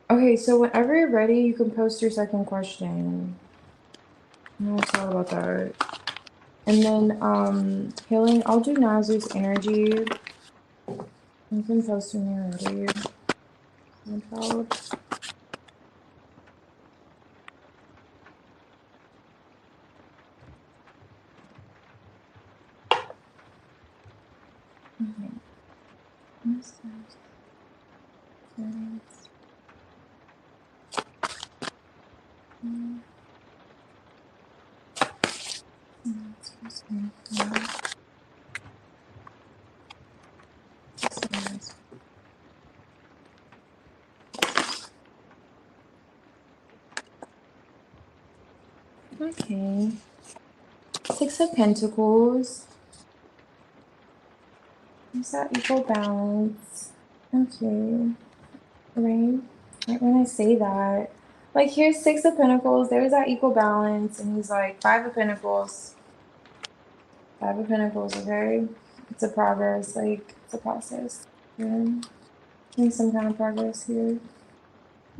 Okay, so whenever you're ready, you can post your second question. I'm sorry about that. And then healing, I'll do 𝙗𝚎𝚒𝚑𝚗's energy. You can post when you're ready. Soul Child. Okay. Okay. Six of Pentacles. Is that equal balance? Okay. Right. Right when I say that. Like here's Six of Pentacles, there's that equal balance, and he's like Five of Pentacles. Five of Pentacles, okay? It's a progress, like it's a process. Yeah. There's some kind of progress here.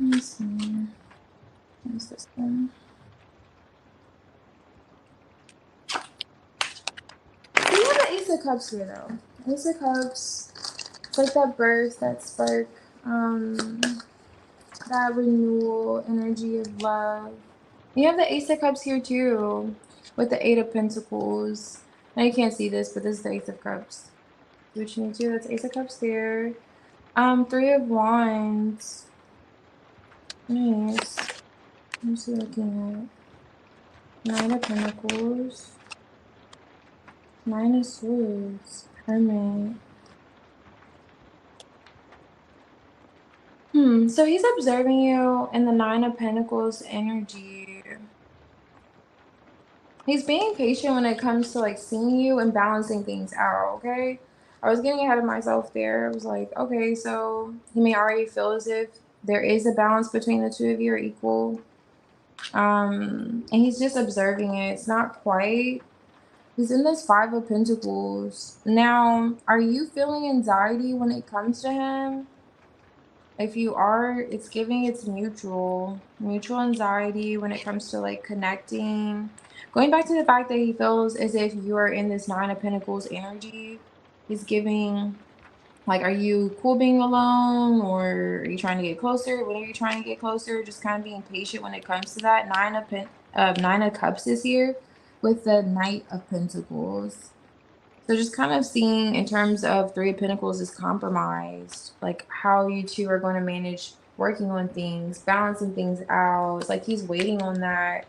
Let me see. Where's this one? We have the Ace of Cups here though. Ace of Cups. It's like that burst, that spark, that renewal energy of love. You have the Ace of Cups here too, with the Eight of Pentacles. Now you can't see this, but this is the Ace of Cups. Which you need to. That's Ace of Cups there. Three of Wands. Nice. I'm just looking at Nine of Pentacles. Nine of Swords. Hermit. So he's observing you in the Nine of Pentacles energy. He's being patient when it comes to like seeing you and balancing things out, okay? I was getting ahead of myself there. I was like, okay, so he may already feel as if there is a balance between the two of you or equal. And he's just observing it. It's not quite. He's in this Five of Pentacles. Now, are you feeling anxiety when it comes to him? If you are, it's giving it's mutual anxiety when it comes to like connecting. Going back to the fact that he feels as if you are in this Nine of Pentacles energy, he's giving like, are you cool being alone, or are you trying to get closer? When are you trying to get closer? Just kind of being patient when it comes to that. Nine of Cups is here with the Knight of Pentacles. So just kind of seeing in terms of Three of Pentacles is compromised, like how you two are going to manage working on things, balancing things out. It's like he's waiting on that.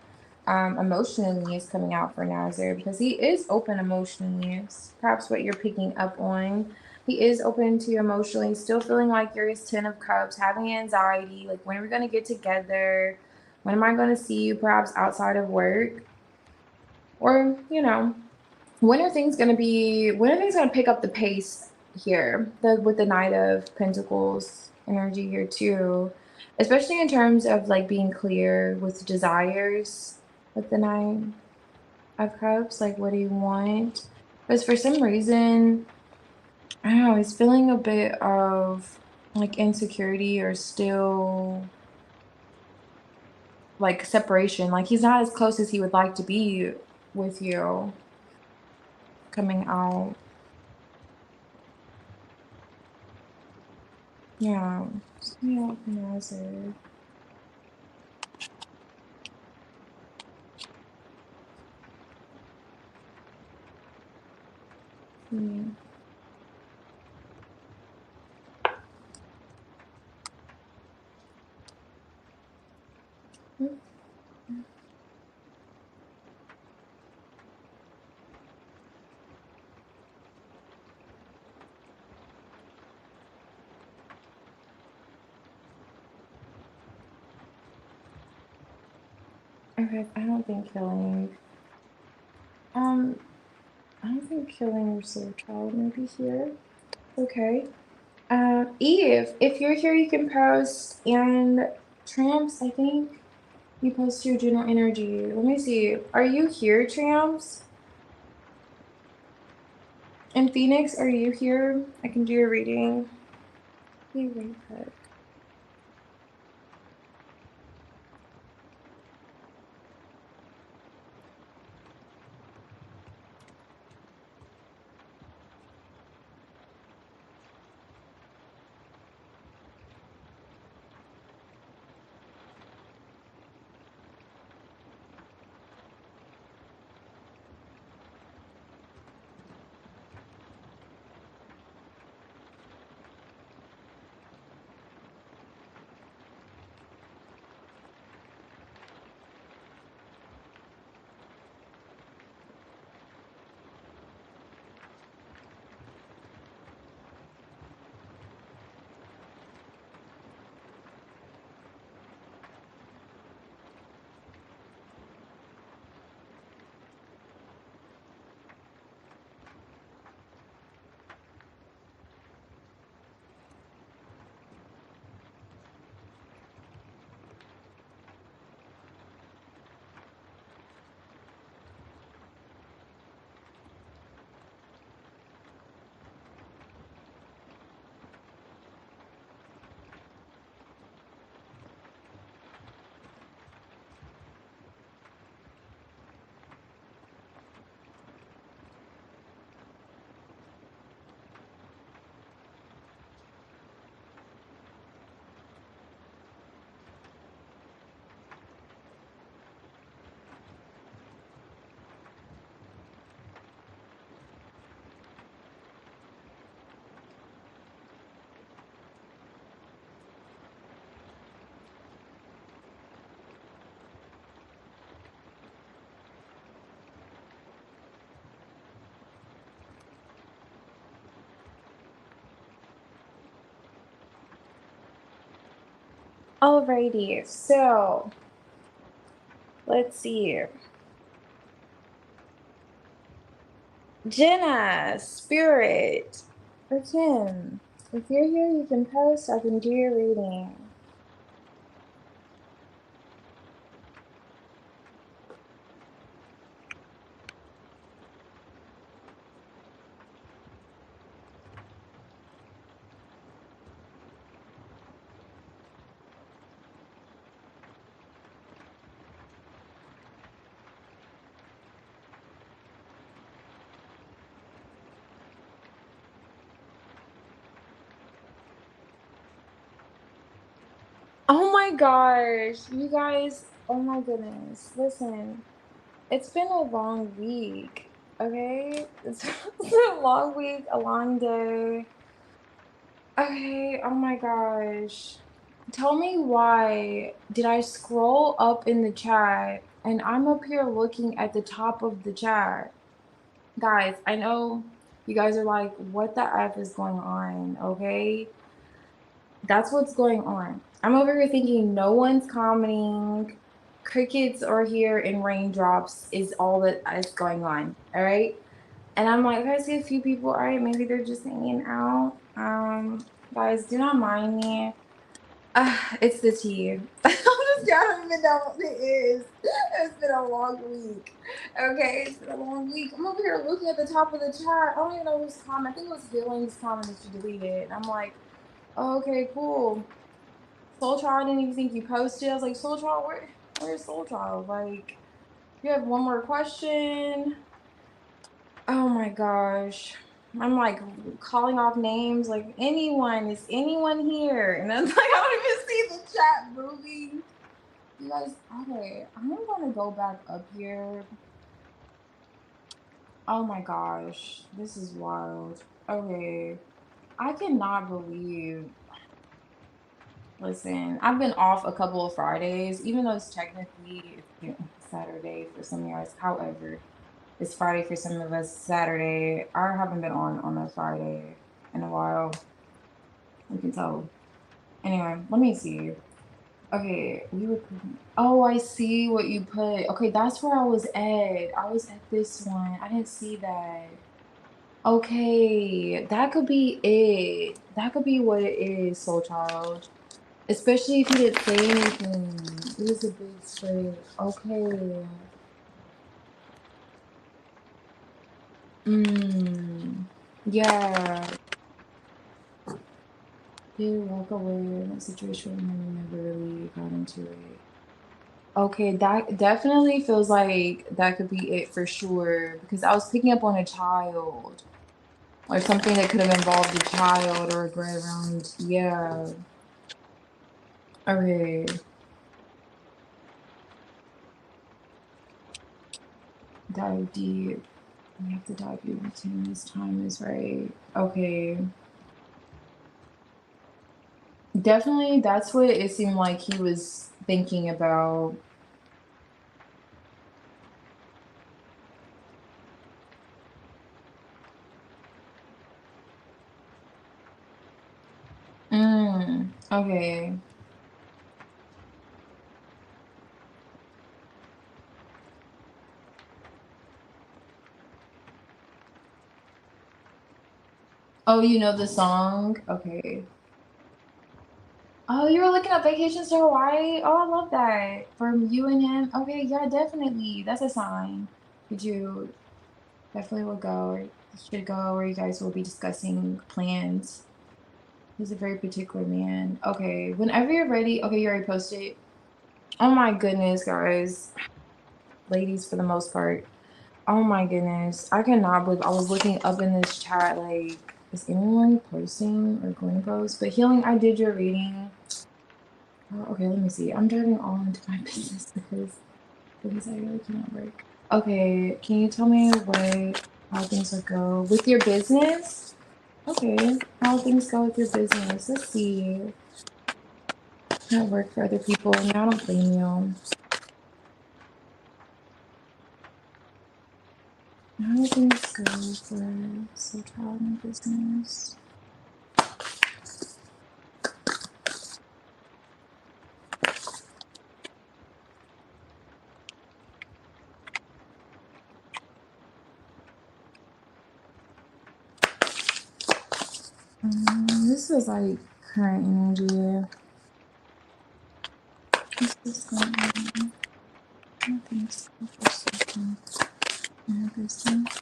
Emotionally is coming out for 𝙗𝚎𝚒 because he is open emotionally. It's perhaps what you're picking up on. He is open to you emotionally, still feeling like you're his Ten of Cups, having anxiety, like when are we going to get together? When am I going to see you perhaps outside of work? Or, you know, when are things going to pick up the pace here with the Knight of Pentacles energy here too, especially in terms of like being clear with desires with the Nine of Cups, like what do you want? Because for some reason, I don't know, he's feeling a bit of like insecurity or still like separation. Like he's not as close as he would like to be with you coming out. Yeah. Yeah, organizer. Hmm. Okay, I don't think killing. I don't think killing your soul child may be here. Okay. Eve, if you're here, you can post. And Tramps, I think you post your general energy. Let me see. Are you here, Tramps? And Phoenix, are you here? I can do your reading. Hey, wait, heck. Alrighty, so let's see. Jenna, Spirit, or Kim, if you're here, you can post. I can do your reading. Oh my gosh, you guys, oh my goodness. Listen, it's been a long week, okay? It's been a long week, a long day. Okay, oh my gosh. Tell me why did I scroll up in the chat and I'm up here looking at the top of the chat? Guys, I know you guys are like, what the F is going on, okay? That's what's going on. I'm over here thinking no one's commenting. Crickets are here and raindrops is all that is going on. All right. And I'm like, okay, I see a few people. All right, maybe they're just hanging out. Guys, do not mind me. It's the tea. I don't even know what it is. It's been a long week. Okay, it's been a long week. I'm over here looking at the top of the chat. I don't even know who's comment. I think it was Healing's comment that she deleted. And I'm like, oh, okay, cool. Soul Child, I didn't even think you posted. I was like, Soul Child, where Where's Soul Child? Like, you have one more question. Oh my gosh. I'm like calling off names, like anyone, is anyone here? And then like I don't even see the chat moving. You guys, okay, I'm gonna go back up here. Oh my gosh, this is wild. Okay, I cannot believe. Listen, I've been off a couple of Fridays, even though it's technically Saturday for some of you guys. However, it's Friday for some of us, Saturday. I haven't been on a Friday in a while. You can tell. Anyway, let me see. Okay, we were. Oh, I see what you put. Okay, that's where I was at. I was at this one. I didn't see that. Okay, that could be it. That could be what it is, Soul Child. Especially if you didn't say anything. It was a big split. Okay. Yeah. Did walk away in that situation and we never really got into it. Okay, that definitely feels like that could be it for sure. Because I was picking up on a child. Or something that could have involved a child or a gray around. Yeah. Okay. Dive deep. We have to dive deep when this time is right. Okay. Definitely, that's what it seemed like he was thinking about. Okay. Oh, you know the song? Okay. Oh, you were looking up vacations to Hawaii? Oh, I love that. From you and him? Okay, yeah, definitely. That's a sign. Did you definitely will go or should go or you guys will be discussing plans? He's a very particular man. Okay, whenever you're ready. Okay, you already posted. Oh my goodness, guys. Ladies for the most part. Oh my goodness. I cannot believe I was looking up in this chat like, is anyone posting or going to post? But healing, I did your reading. Oh, okay, let me see. I'm driving all into my business because I really cannot work. Okay, can you tell me how things will go with your business? Okay, how things go with your business. Let's see. I work for other people and I don't blame you. How do things go for Soul Child in business? This is like current energy. This is going on. How things go for Soul Child in business.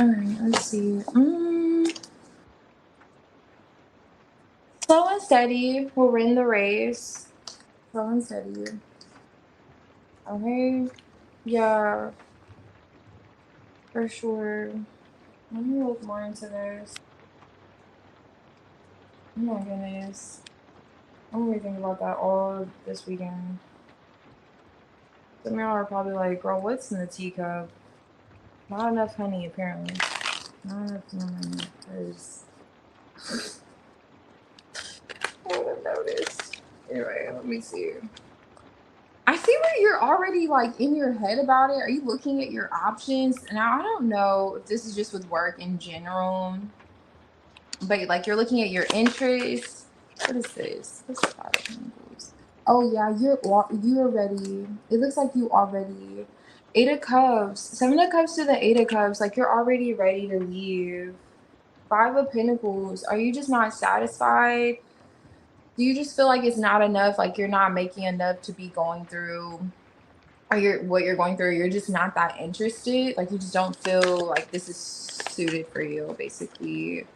Alright, let's see. Slow and steady will win the race. Slow and steady. Okay. Yeah, for sure. Let me look more into this. Oh my goodness. I'm gonna think about that all this weekend. Some of y'all are probably like, girl, what's in the teacup? Not enough honey, apparently. Not enough honey, because I would have noticed. Anyway, let me see. I see where you're already like in your head about it. Are you looking at your options? Now, I don't know if this is just with work in general, but like you're looking at your interests. What is this? What's the Five of Pentacles? Oh yeah, you're ready. It looks like you already. Eight of Cups. Seven of Cups to the Eight of Cups. Like you're already ready to leave. Five of Pentacles. Are you just not satisfied? Do you just feel like it's not enough? Like you're not making enough to be going through or what you're going through, you're just not that interested. Like you just don't feel like this is suited for you, basically.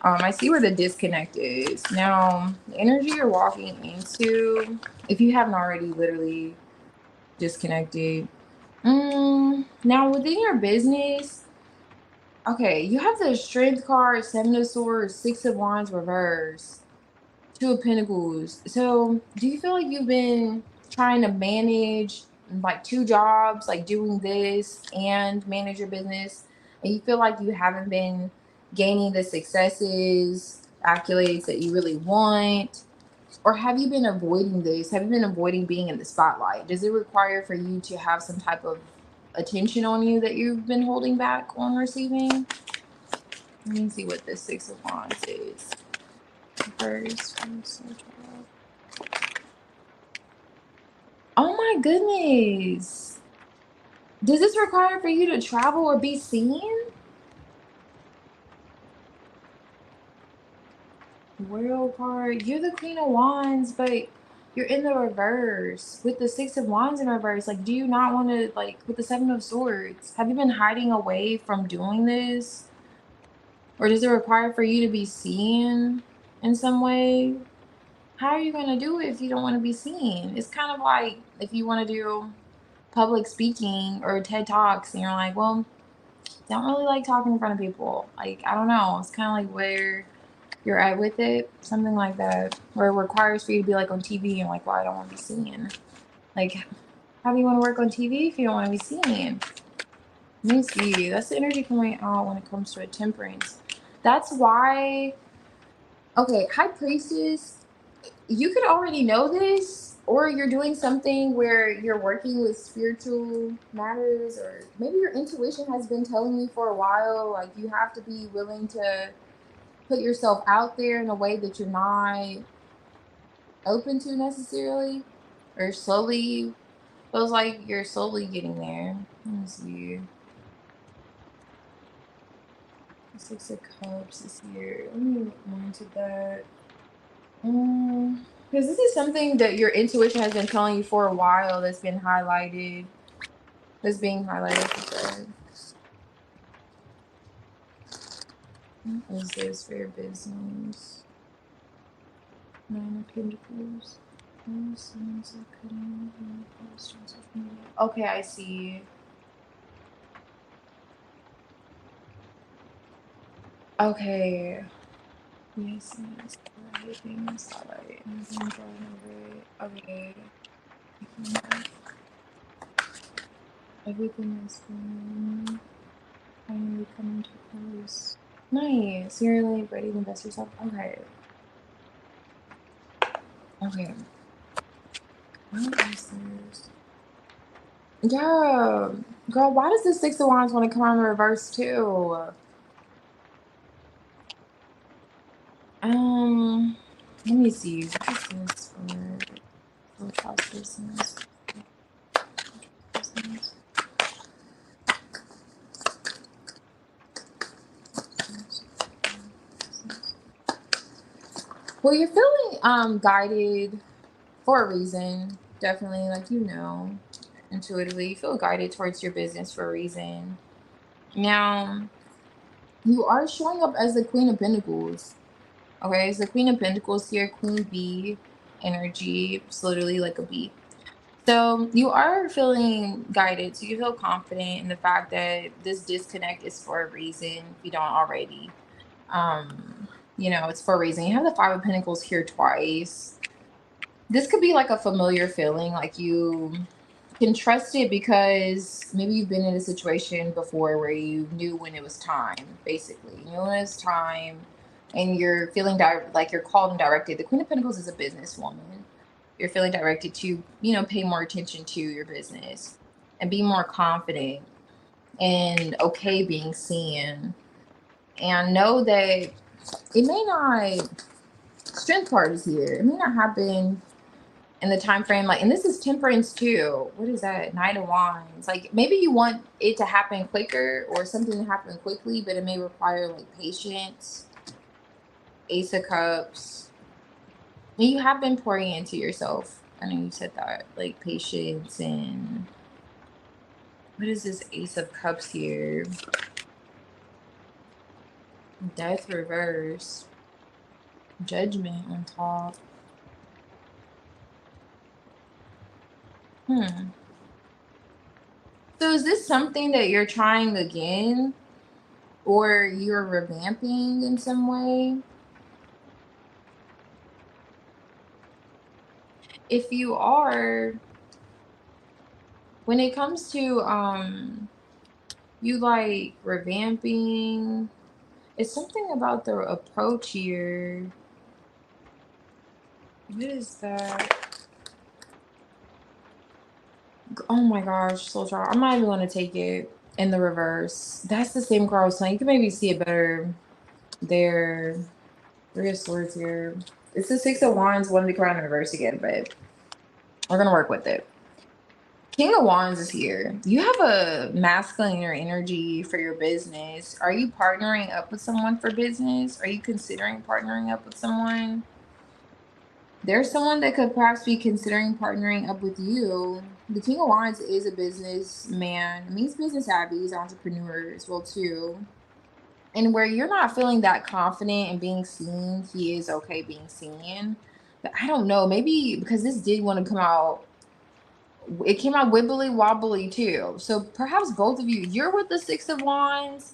I see where the disconnect is. Now, the energy you're walking into, if you haven't already literally disconnected. Now, within your business, okay, you have the Strength card, Seven of Swords, Six of Wands reverse, Two of Pentacles. So, do you feel like you've been trying to manage like two jobs, like doing this and manage your business, and you feel like you haven't been gaining the successes, accolades that you really want? Or have you been avoiding this? Have you been avoiding being in the spotlight? Does it require for you to have some type of attention on you that you've been holding back on receiving? Let me see what this Six of Wands is. First, oh my goodness. Does this require for you to travel or be seen? World card. You're the Queen of Wands, but you're in the reverse with the Six of Wands in reverse. Like, do you not want to, like, with the Seven of Swords? Have you been hiding away from doing this? Or does it require for you to be seen in some way? How are you going to do it if you don't want to be seen? It's kind of like if you want to do public speaking or TED Talks and you're like, well, don't really like talking in front of people. Like, I don't know. It's kind of like where you're at with it, something like that, where it requires for you to be like on TV and like, well, I don't want to be seen. Like, how do you want to work on TV if you don't want to be seen? Let me see. That's the energy coming out when it comes to a temperance. That's why, okay, High Priestess, you could already know this, or you're doing something where you're working with spiritual matters, or maybe your intuition has been telling you for a while, like you have to be willing to put yourself out there in a way that you're not open to necessarily, or slowly feels like you're slowly getting there. Let me see. Six of Cups is here. Let me look more into that. Because this is something that your intuition has been telling you for a while, that's been highlighted, that's being highlighted. What is this for your business? Nine of Pentacles. Okay, I see. Okay. Yes, yes. Everything is alright. Okay. Everything is finally coming to close. Nice. You're like ready to invest yourself. Okay. Okay. What is this? Yeah. Girl, why does the Six of Wands want to come out in reverse too? Let me see. What is this for trust business? Well, you're feeling guided for a reason. Definitely, like, you know, intuitively, you feel guided towards your business for a reason. Now, you are showing up as the Queen of Pentacles. Okay, it's the Queen of Pentacles here, Queen Bee energy. It's literally like a bee. So you are feeling guided. So you feel confident in the fact that this disconnect is for a reason. If you don't already, you know, it's for a reason. You have the Five of Pentacles here twice. This could be like a familiar feeling, like you can trust it because maybe you've been in a situation before where you knew when it was time, basically. You knew when it was time, and you're feeling like you're called and directed. The Queen of Pentacles is a businesswoman. You're feeling directed to, you know, pay more attention to your business and be more confident and okay being seen. And know that it may not, Strength card is here. It may not happen in the time frame, like, and this is temperance too. What is that? Knight of Wands. Like, maybe you want it to happen quicker or something to happen quickly, but it may require like patience. Ace of Cups. And you have been pouring into yourself. I know you said that, like patience and What is this Ace of Cups here? Death reverse. Judgment on top. So is this something that you're trying again? Or you're revamping in some way? If you are, when it comes to you like revamping, it's something about the approach here. What is that? Oh my gosh, so sharp. I'm not even gonna take it in the reverse. That's the same card I was saying. You can maybe see it better there. 3 of Swords here. It's the 6 of Wands, one to come out in reverse again, but we're gonna work with it. King of Wands is here. You have a masculine energy for your business. Are you partnering up with someone for business? Are you considering partnering up with someone? There's someone that could perhaps be considering partnering up with you. The King of Wands is a businessman. It means business savvy. He's an entrepreneur as well too. And where you're not feeling that confident in being seen, he is okay being seen. But I don't know, maybe because this did want to come out, it came out wibbly wobbly too. So perhaps both of you, you're with the 6 of Wands,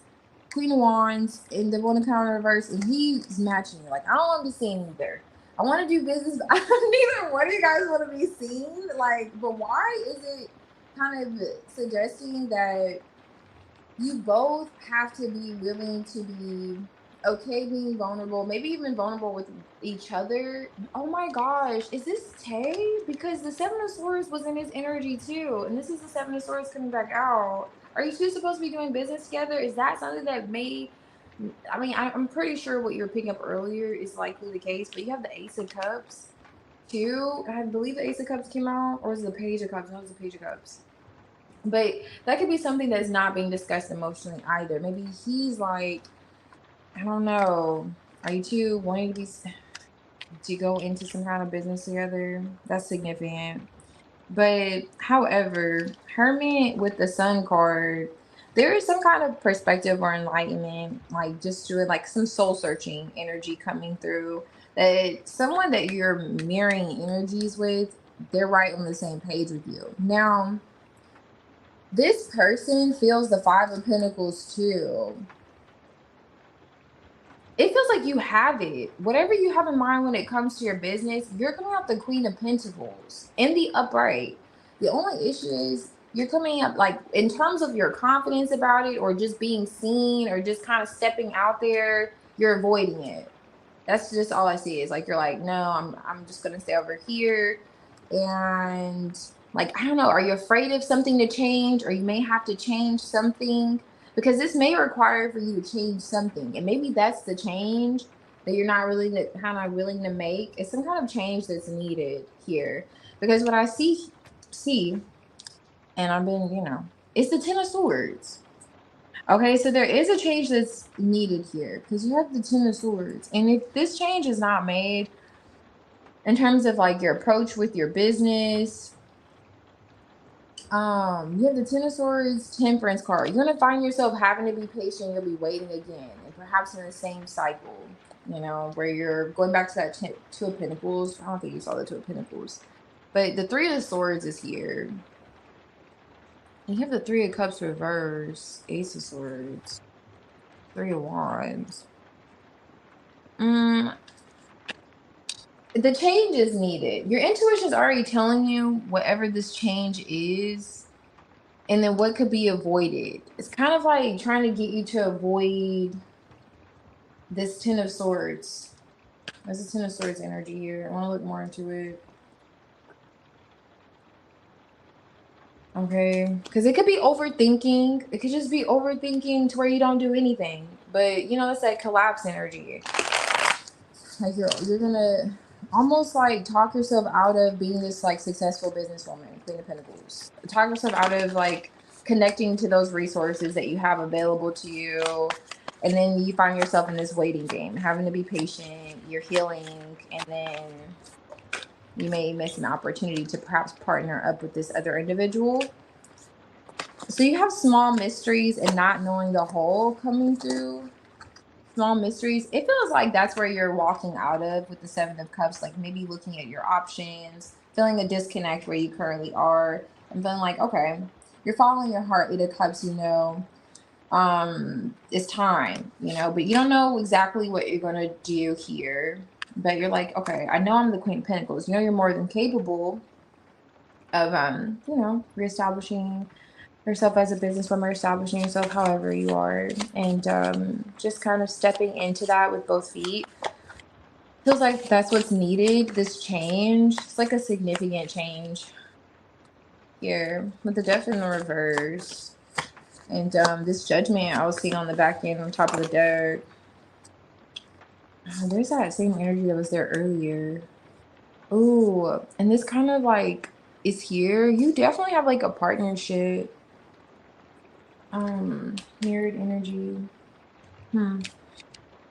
Queen of Wands, and the one to come out in reverse, and he's matching you. Like, I don't want to be seen either. I want to do business, but neither one of you guys want to be seen. Like, but why is it kind of suggesting that you both have to be willing to be okay being vulnerable, maybe even vulnerable with each other? Oh my gosh, is this Tay? Because the 7 of Swords was in his energy too, and this is the 7 of Swords coming back out. Are you two supposed to be doing business together? Is that something that may, I mean, I'm pretty sure what you're picking up earlier is likely the case, but you have the Ace of Cups too. I believe the Ace of Cups came out, or was it the Page of Cups? No, it was the Page of Cups. But that could be something that's not being discussed emotionally either. Maybe he's like, I don't know, are you two wanting to go into some kind of business together? That's significant. But however, Hermit with the Sun card, there is some kind of perspective or enlightenment, like just doing like some soul searching energy coming through, that someone that you're mirroring energies with, they're right on the same page with you. Now, this person feels the 5 of Pentacles too. It feels like you have it. Whatever you have in mind when it comes to your business, you're coming out the Queen of Pentacles in the upright. The only issue is you're coming up like in terms of your confidence about it, or just being seen, or just kind of stepping out there, you're avoiding it. That's just all I see is like, you're like, no, I'm just gonna stay over here. And like, I don't know, are you afraid of something to change, or you may have to change something? Because this may require for you to change something, and maybe that's the change that you're not really kind of willing to make. It's some kind of change that's needed here. Because what I see, and I've been, it's the 10 of Swords. Okay, so there is a change that's needed here because you have the 10 of Swords. And if this change is not made in terms of like your approach with your business, you have the 10 of Swords, Temperance card. You're gonna find yourself having to be patient. You'll be waiting again, and perhaps in the same cycle, where you're going back to that 2 of Pentacles. I don't think you saw the 2 of Pentacles, but the 3 of Swords is here. And you have the 3 of Cups reverse, Ace of Swords, 3 of Wands. The change is needed. Your intuition is already telling you whatever this change is, and then what could be avoided. It's kind of like trying to get you to avoid this 10 of Swords. There's a 10 of Swords energy here. I want to look more into it. Okay, because it could be overthinking. It could just be overthinking to where you don't do anything. But that's that collapse energy. Like you're gonna almost like talk yourself out of being this like successful businesswoman, Queen of Pentacles. Talk yourself out of like connecting to those resources that you have available to you. And then you find yourself in this waiting game, having to be patient, you're healing, and then you may miss an opportunity to perhaps partner up with this other individual. So you have small mysteries and not knowing the whole coming through. Small mysteries. It feels like that's where you're walking out of with the Seven of Cups, like maybe looking at your options, feeling a disconnect where you currently are, and feeling like, okay, you're following your heart. Eight of Cups, it's time, but you don't know exactly what you're gonna do here. But you're like, okay, I know I'm the Queen of Pentacles. You're more than capable of reestablishing yourself as a businesswoman, establishing yourself however you are, and just kind of stepping into that with both feet. Feels like that's what's needed. This change, it's like a significant change here with the Death in the reverse, and this Judgment I was seeing on the back end on top of the deck. There's that same energy that was there earlier. Ooh, and this kind of like is here. You definitely have like a partnership. Mirrored energy.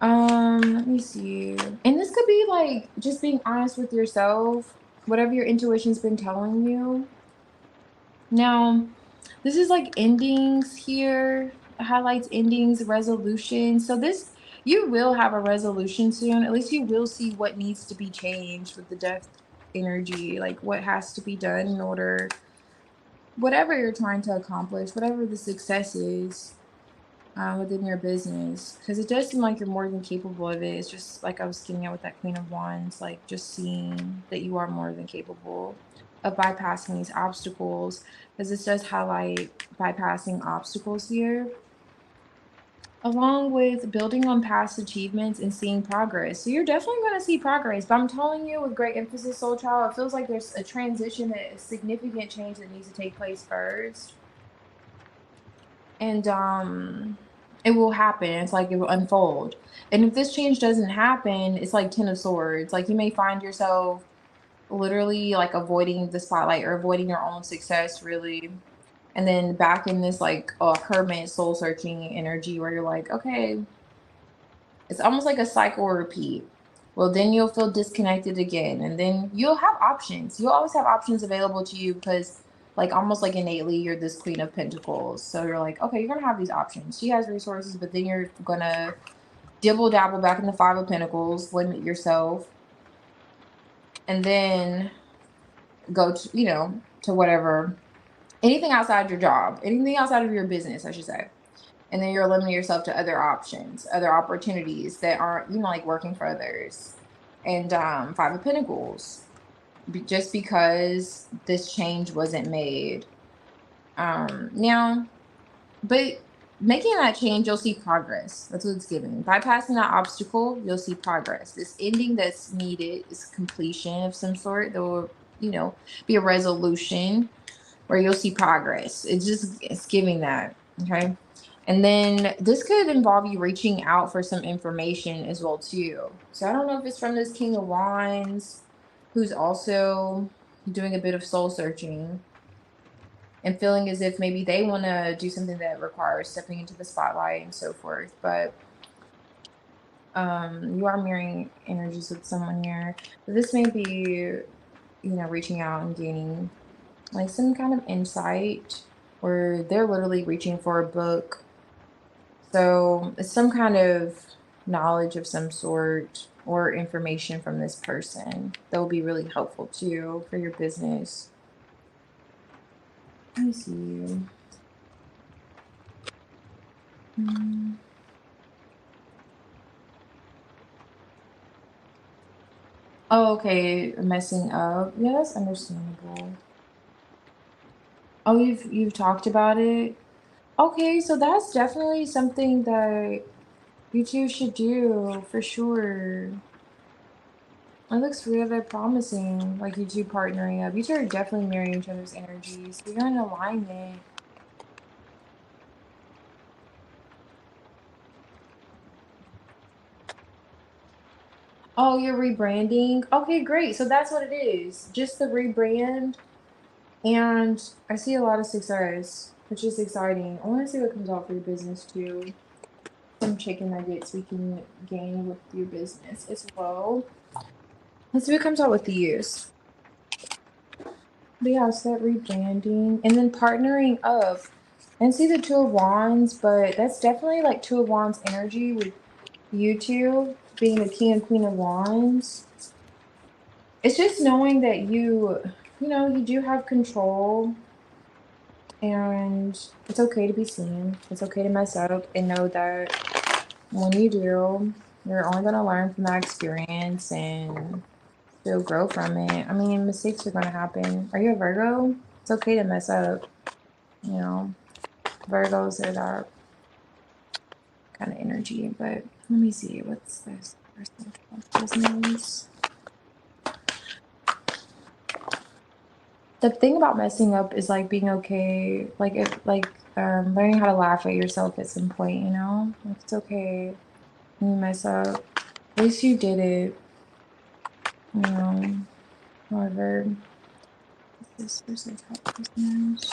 Let me see. And this could be like just being honest with yourself, whatever your intuition's been telling you. Now, this is like endings here. It highlights endings, resolution. So this, you will have a resolution soon. At least you will see what needs to be changed with the Death energy, like what has to be done in order, whatever you're trying to accomplish, whatever the success is. Within your business, because it does seem like you're more than capable of it. It's just like I was getting at with that Queen of Wands, like just seeing that you are more than capable of bypassing these obstacles, because this does highlight bypassing obstacles here, along with building on past achievements and seeing progress. So you're definitely going to see progress, but I'm telling you with great emphasis, soul child, it feels like there's a transition, a significant change that needs to take place first. And it will happen. It's like it will unfold. And if this change doesn't happen, it's like Ten of Swords. Like you may find yourself literally like avoiding the spotlight or avoiding your own success, really. And then back in this like hermit soul searching energy where you're like, okay, it's almost like a cycle repeat. Well, then you'll feel disconnected again. And then you'll have options. You'll always have options available to you because like almost like innately you're this Queen of Pentacles. So you're like, okay, you're gonna have these options. She has resources, but then you're gonna dibble dabble back in the Five of Pentacles, limit yourself, and then go to, to whatever, anything outside your job, anything outside of your business, I should say. And then you're limiting yourself to other options, other opportunities that aren't, like working for others. And Five of Pentacles, just because this change wasn't made. Now, but making that change, you'll see progress. That's what it's giving. Bypassing that obstacle, you'll see progress. This ending that's needed is completion of some sort. There will, be a resolution where you'll see progress. It's giving that. Okay. And then this could involve you reaching out for some information as well too. So I don't know if it's from this King of Wands, who's also doing a bit of soul searching and feeling as if maybe they want to do something that requires stepping into the spotlight and so forth. But you are mirroring energies with someone here. This may be, reaching out and gaining like some kind of insight, or they're literally reaching for a book. So it's some kind of knowledge of some sort or information from this person that will be really helpful to you for your business. Let me see. Oh, okay, messing up. Yeah, that's understandable. Oh, you've talked about it. Okay, so that's definitely something that you two should do for sure. It looks really promising, like you two partnering up. You two are definitely mirroring each other's energies. You're in alignment. Oh, you're rebranding? Okay, great. So that's what it is. Just the rebrand. And I see a lot of success, which is exciting. I want to see what comes out for your business too. Some chicken nuggets we can gain with your business as well. Let's see what comes out with these. But yeah, so that rebranding and then partnering up. And see the Two of Wands, but that's definitely like Two of Wands energy with you two being the King and Queen of Wands. It's just knowing that you know, you do have control, and it's okay to be seen. It's okay to mess up and know that when you do, you're only going to learn from that experience and still grow from it. I mean, mistakes are going to happen. Are you a Virgo? It's okay to mess up. You know, Virgos are that kind of energy. But let me see. What's this? Business. The thing about messing up is like being okay, like learning how to laugh at yourself at some point, you know? Like it's okay when you mess up. At least you did it, you know. However, this is like top business.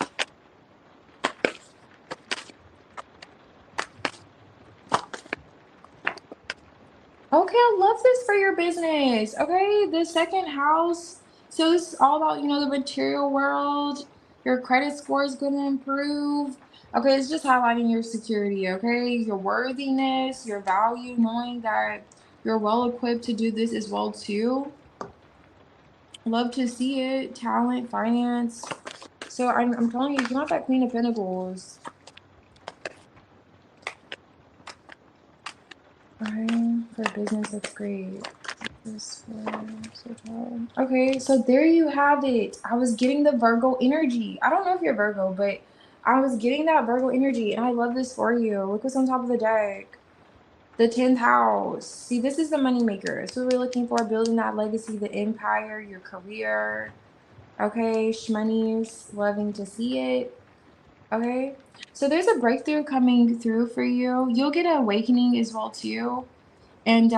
Okay, I love this for your business. Okay, the second house. So this is all about, you know, the material world. Your credit score is going to improve. Okay, it's just highlighting your security, okay? Your worthiness, your value, knowing that you're well equipped to do this as well too. Love to see it. Talent, finance. So I'm telling you, you want that Queen of Pentacles. Okay, for business, that's great. Okay, so there you have it. I was getting the Virgo energy. I don't know if you're Virgo, but I was getting that Virgo energy, and I love this for you. Look what's on top of the deck. The 10th house. See, this is the money maker. So we're looking for building that legacy, the empire, your career. Okay, shmoney's loving to see it. Okay, so there's a breakthrough coming through for you. You'll get an awakening as well too. And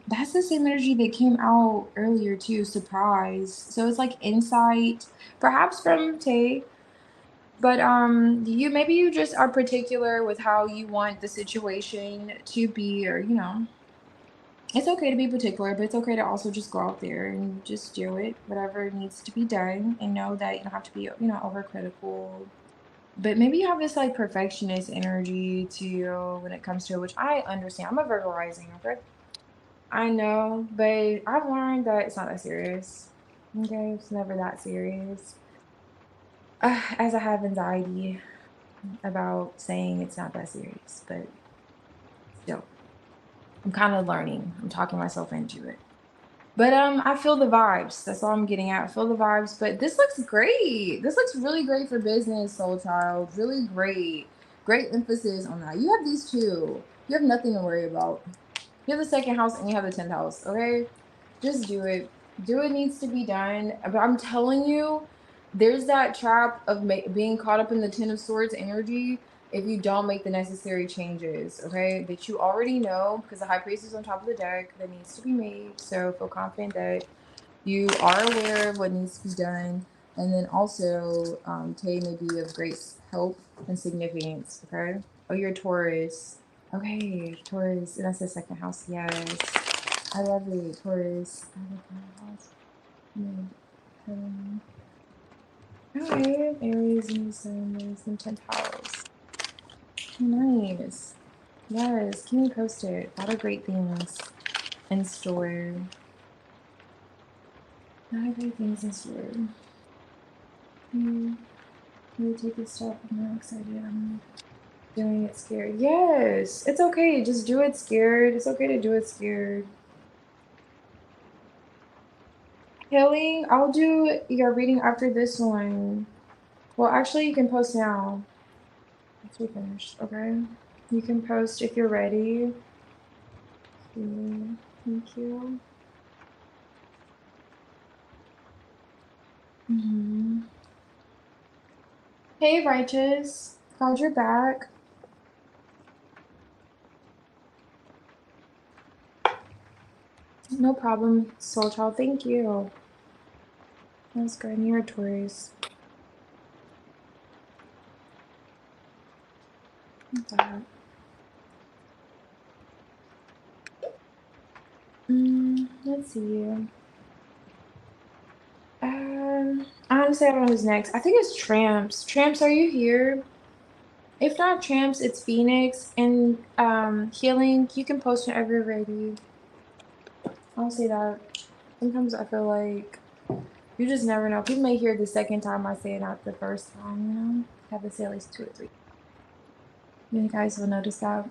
that's the same energy that came out earlier too, surprise. So it's like insight, perhaps from Tay, but you maybe you just are particular with how you want the situation to be, or you know, it's okay to be particular, but it's okay to also just go out there and just do it, whatever needs to be done, and know that you don't have to be, you know, overcritical. But maybe you have this like perfectionist energy to you when it comes to it, which I understand. I'm a Virgo rising, okay? I know, but I've learned that it's not that serious. Okay, it's never that serious. As I have anxiety about saying it's not that serious, but still, I'm kind of learning. I'm talking myself into it. But I feel the vibes. That's all I'm getting at. I feel the vibes. But this looks great. This looks really great for business, soul child. Really great. Great emphasis on that. You have these two. You have nothing to worry about. You have the second house and you have the 10th house. Okay, just do it. Do what needs to be done. But I'm telling you, there's that trap of being caught up in the 10 of Swords energy if you don't make the necessary changes, okay? That you already know, because the High Priest is on top of the deck that needs to be made. So feel confident that you are aware of what needs to be done. And then also, Tay may be of great help and significance, okay? Oh, you're a Taurus. Okay, Taurus. And that's the second house. Yes. I love it, Taurus. I love my house. Okay, Aries and Sun, Aries and 10th house. Nice. Yes, keep me posted. A lot of great things in store. A lot of great things in store. Really take this step. I'm not excited. I'm doing it scared. Yes, it's okay. Just do it scared. It's okay to do it scared. Healing, I'll do your reading after this one. Well, actually, you can post now. Once we finished, okay? You can post if you're ready. Okay, thank you. Hey, Righteous. Glad you're back. No problem, Soul Child. Thank you. That's good. You're a Taurus. Let's see. Honestly, I don't know who's next. I think it's Tramps. Tramps, are you here? If not Tramps, it's Phoenix. And healing, you can post whenever you're ready. I'll say that. Sometimes I feel like you just never know. People may hear the second time I say it, not the first time, you know? I have to say at least 2 or 3. You guys will notice that.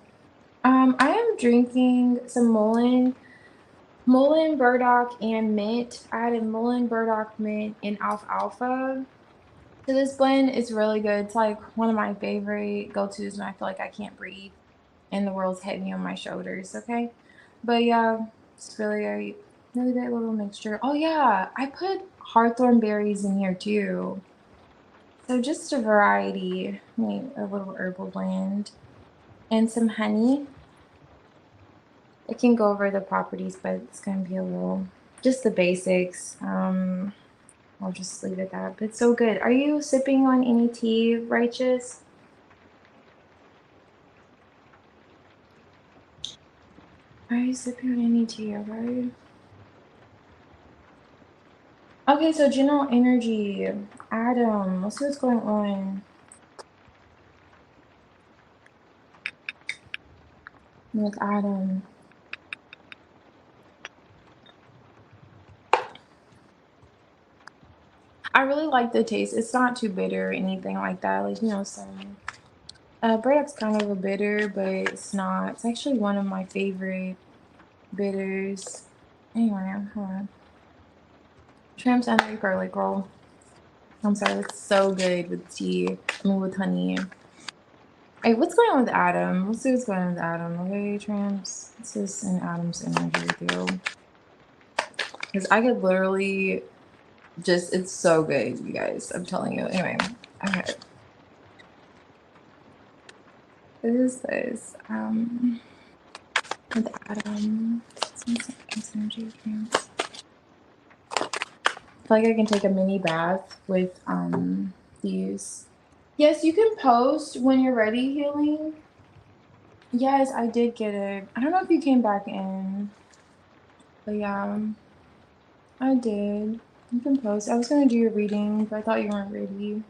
I am drinking some Mullein, burdock, and mint. I added Mullein, burdock, mint, and alfalfa to this blend. It's really good. It's like one of my favorite go-tos when I feel like I can't breathe and the world's heavy on my shoulders, okay? But yeah, it's really a really great little mixture. Oh yeah, I put hawthorn berries in here too. So just a variety, a little herbal blend, and some honey. It can go over the properties, but it's gonna be a little, just the basics. I'll just leave it at that. But it's so good. Are you sipping on any tea, Righteous? Are you sipping on any tea, okay? Okay, so general energy. Adam, let's see what's going on with Adam. I really like the taste. It's not too bitter or anything like that. Like, you know, some burdock's kind of a bitter, but it's not. It's actually one of my favorite bitters. Anyway, hold on. Tramps and garlic roll. I'm sorry, it's so good with tea. I mean, with honey. Hey, what's going on with Adam? Let's see what's going on with Adam. Okay, Tramps. This is an Adam's energy deal. Because I could literally just, it's so good, you guys. I'm telling you. Anyway, okay. What is this? With Adam. It's energy Tramps. I feel like I can take a mini bath with these. Yes, you can post when you're ready, Healing. Yes, I did get it. I don't know if you came back in, but yeah, I did. You can post. I was gonna do your reading, but I thought you weren't ready.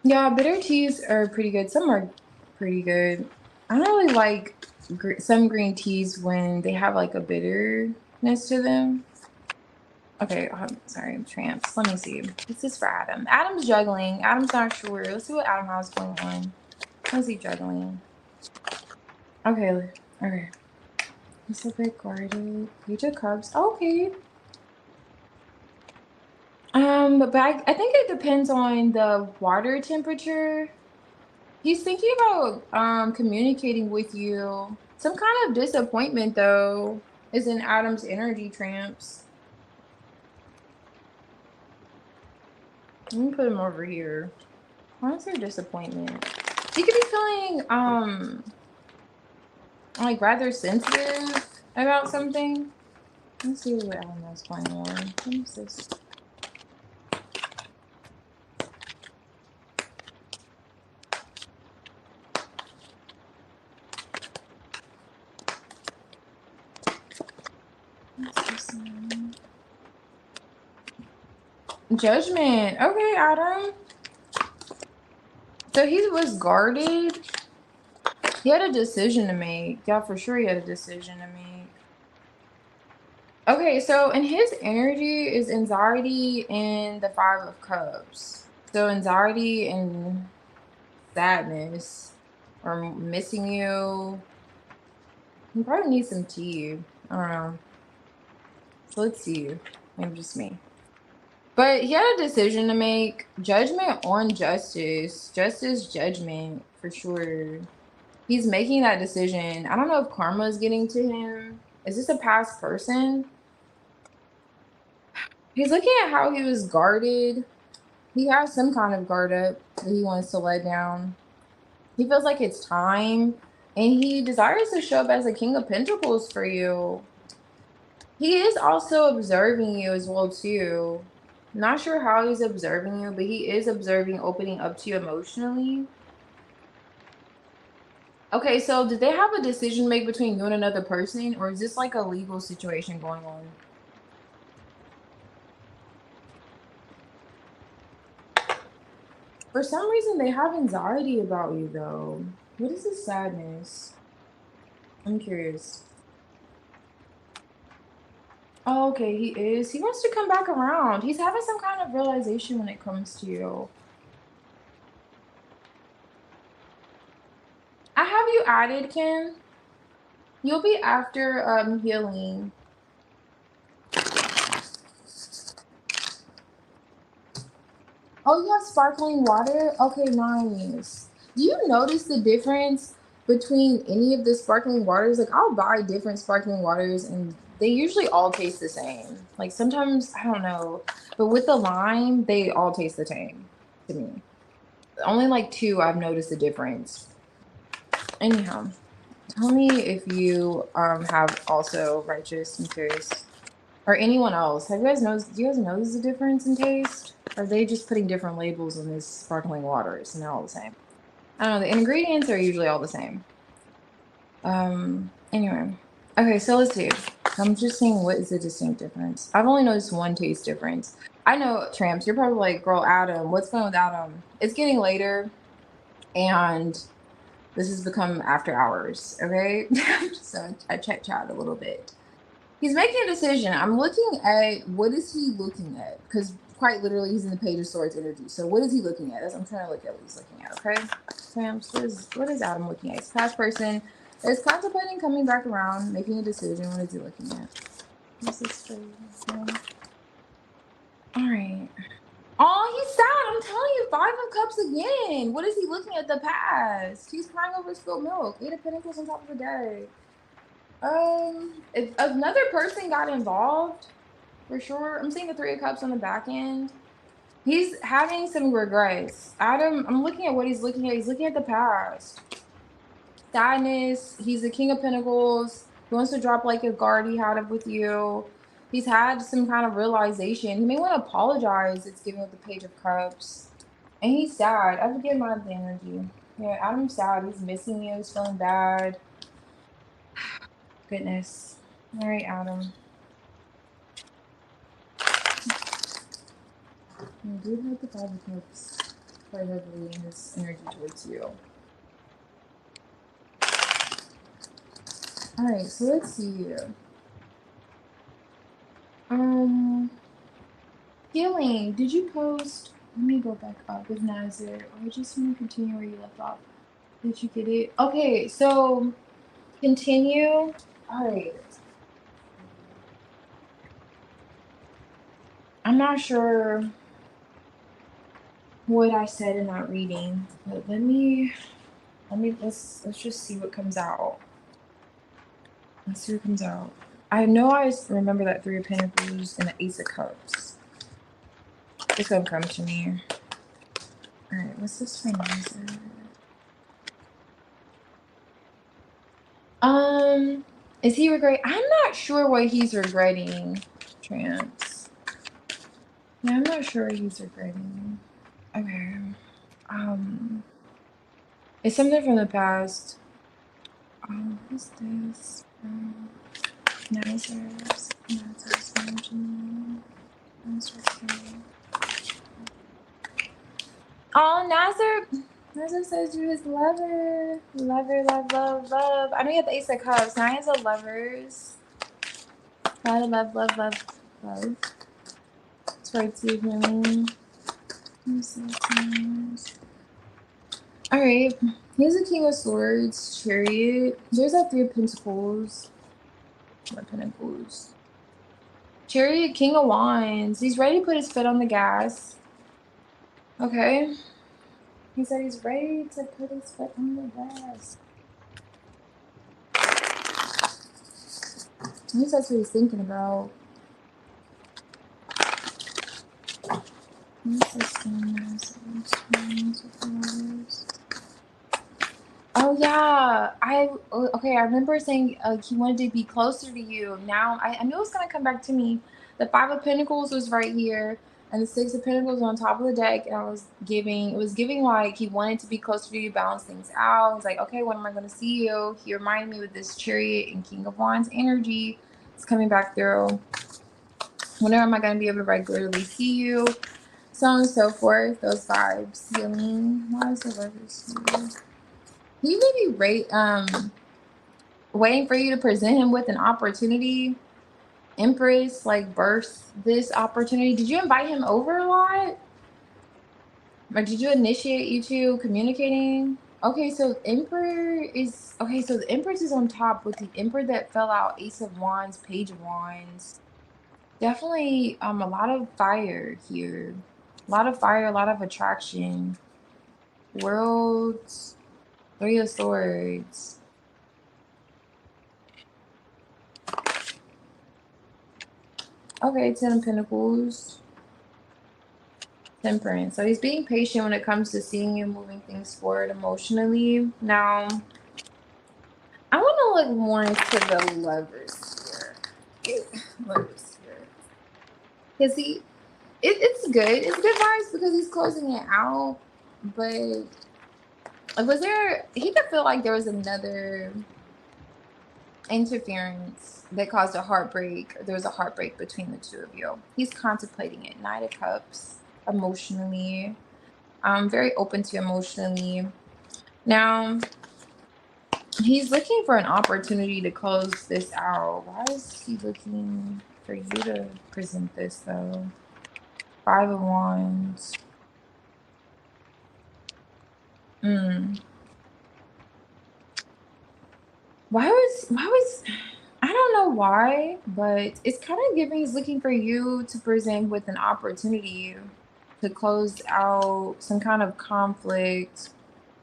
Yeah, bitter teas are pretty good. Some are pretty good. I don't really like some green teas when they have like a bitterness to them. Okay, sorry, Tramps. Let me see. This is for Adam. Adam's juggling. Adam's not sure. Let's see what Adam has going on. How's he juggling? Okay, okay. He's a bit guarded. Page of Cups. Okay. But I think it depends on the water temperature. He's thinking about communicating with you. Some kind of disappointment though is in Adam's energy, Tramps. Let me put him over here. Why is there disappointment? He could be feeling like rather sensitive about something. Let's see what Adam has going on. What is this? Judgment. Okay, Adam. So he was guarded. He had a decision to make. Yeah, for sure he had a decision to make. Okay, so in his energy is anxiety and the 5 of Cups. So anxiety and sadness or missing you. He probably needs some tea. I don't know. So let's see. Maybe just me. But he had a decision to make. Judgment on justice. Justice, judgment, for sure. He's making that decision. I don't know if karma is getting to him. Is this a past person? He's looking at how he was guarded. He has some kind of guard up that he wants to let down. He feels like it's time. And he desires to show up as a King of Pentacles for you. He is also observing you as well, too. Not sure how he's observing you, but he is observing, opening up to you emotionally. Okay, so did they have a decision to make between you and another person? Or is this like a legal situation going on? For some reason, they have anxiety about you, though. What is this sadness? I'm curious. Oh, okay, he is. He wants to come back around. He's having some kind of realization when it comes to you. I have you added, Kim. You'll be after healing. Oh, you have sparkling water? Okay, nice. Do you notice the difference between any of the sparkling waters? Like, I'll buy different sparkling waters and they usually all taste the same. Like, sometimes, I don't know, but with the lime, they all taste the same to me. Only like two I've noticed a difference. Anyhow, tell me if you have also righteous and curious. Or anyone else. Have you guys noticed? Do you guys notice the difference in taste? Or are they just putting different labels on these sparkling waters and they're all the same? I don't know. The ingredients are usually all the same. Anyway. Okay, so let's see. I'm just seeing what is the distinct difference. I've only noticed one taste difference. I know, Tramps, you're probably like, girl, Adam, what's going on with Adam? It's getting later and this has become after hours, okay? So I checked chat a little bit. He's making a decision. I'm looking at what is he looking at? Because quite literally, he's in the Page of Swords energy. So what is he looking at? I'm trying to look at what he's looking at. Okay, Sam. What is Adam looking at? He's a past person is contemplating coming back around, making a decision. What is he looking at? This is crazy. All right. Oh, he's sad. I'm telling you, 5 of Cups again. What is he looking at? The past. He's crying over spilled milk. 8 of Pentacles on top of the day. If another person got involved, for sure. I'm seeing the 3 of Cups on the back end. He's having some regrets. Adam, I'm looking at what he's looking at. He's looking at the past. Sadness. He's the King of Pentacles. He wants to drop like a guard he had up with you. He's had some kind of realization. He may want to apologize. It's given with the Page of Cups. And he's sad. I have to get him out of the energy. Yeah, Adam's sad. He's missing you. He's feeling bad. Goodness. All right, Adam. You do have the 5 of Cups quite heavily in this energy towards you. Alright, so let's see here. Healing, did you post? Let me go back up with Nazir. I just want to continue where you left off. Did you get it? Okay, so continue. Alright. I'm not sure what I said in that reading, but let's just see what comes out. Let's see what comes out. I know I remember that 3 of Pentacles and the Ace of Cups. It's gonna come to me. Alright, what's this for Nazir? Is he regret? I'm not sure what he's regretting, Trance. Yeah, I'm not sure what he's regretting. Okay. It's something from the past. What's this? Nazir's energy. Oh, Nazir says you're his lover. Lover, love, love, love. I know you have the Ace of Cups. Now he has a lovers. Love, love, love, love, love. It's right to healing. Alright. Here's the King of Swords, Chariot. There's that 3 of Pentacles. What Pentacles? Chariot, King of Wands. He's ready to put his foot on the gas. Okay. He said he's ready to put his foot on the gas. At least that's what he's thinking about. Oh yeah, I remember saying he wanted to be closer to you. Now I knew it was gonna come back to me. The 5 of Pentacles was right here, and the 6 of Pentacles on top of the deck. And it was giving like he wanted to be closer to you, balance things out. He's like, okay, when am I gonna see you? He reminded me with this Chariot and King of Wands energy. It's coming back through. Whenever am I gonna be able to regularly see you? so on and so forth. Those vibes, healing. Why is the lovers here? He may be waiting for you to present him with an opportunity. Empress, like, birth this opportunity. Did you invite him over a lot? Or did you initiate you two communicating? Okay, so Emperor is okay. So the Empress is on top with the Emperor that fell out. Ace of Wands, Page of Wands. Definitely, a lot of fire here. A lot of fire, a lot of attraction. Worlds, Three of Swords. Okay, Ten of Pentacles. Temperance. So he's being patient when it comes to seeing you moving things forward emotionally. Now, I want to look more into the lovers here. Lovers here. Because it's good. It's good vibes because he's closing it out. But was there, he could feel like there was another interference that caused a heartbreak. There was a heartbreak between the two of you. He's contemplating it. Knight of Cups. Emotionally. Very open to emotionally. Now, he's looking for an opportunity to close this out. Why is he looking for you to present this, though? Five of Wands. Why was I don't know why, but it's kind of giving he's looking for you to present with an opportunity to close out some kind of conflict.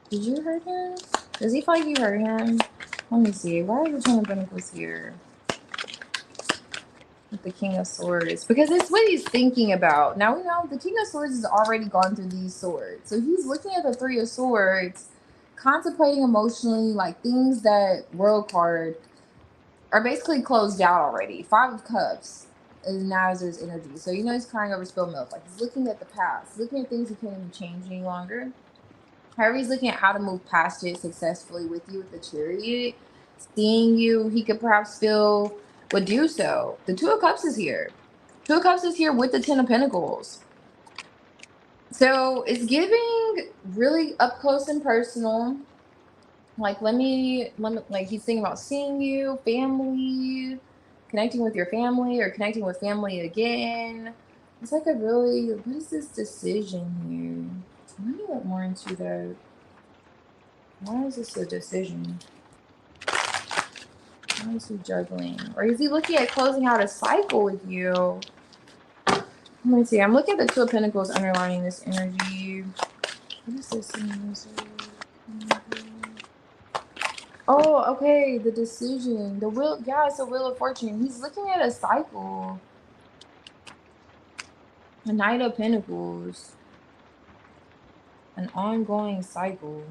Did you hurt him? Does he feel like you hurt him? Let me see. Why are the Ten of Pentacles here? With the King of Swords. Because it's what he's thinking about. Now we know the King of Swords has already gone through these swords. So he's looking at the Three of Swords, contemplating emotionally, like things that World card are basically closed out already. Five of Cups is now his energy. So you know he's crying over spilled milk. Like he's looking at the past, looking at things he can't even change any longer. However, he's looking at how to move past it successfully with you with the Chariot. Seeing you, he could perhaps feel would do so. The Two of Cups is here. Two of Cups is here with the Ten of Pentacles. So it's giving really up close and personal. Like let me like he's thinking about seeing you, family, connecting with your family or connecting with family again. It's like a really, what is this decision here? Let me look more into that. Why is this a decision? Why is he juggling? Or is he looking at closing out a cycle with you? Let me see. I'm looking at the Two of Pentacles underlining this energy. What is this? Oh, okay. The decision. The will. Yeah, it's a Wheel of Fortune. He's looking at a cycle. A Knight of Pentacles. An ongoing cycle.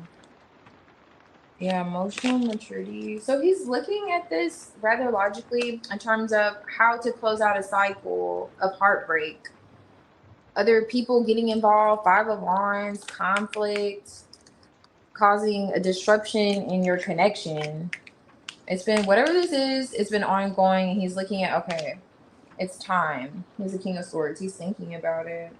Yeah, emotional maturity. So he's looking at this rather logically in terms of how to close out a cycle of heartbreak. Other people getting involved, Five of Wands, conflict, causing a disruption in your connection. It's been, whatever this is, it's been ongoing. And he's looking at, okay, it's time. He's the King of Swords. He's thinking about it.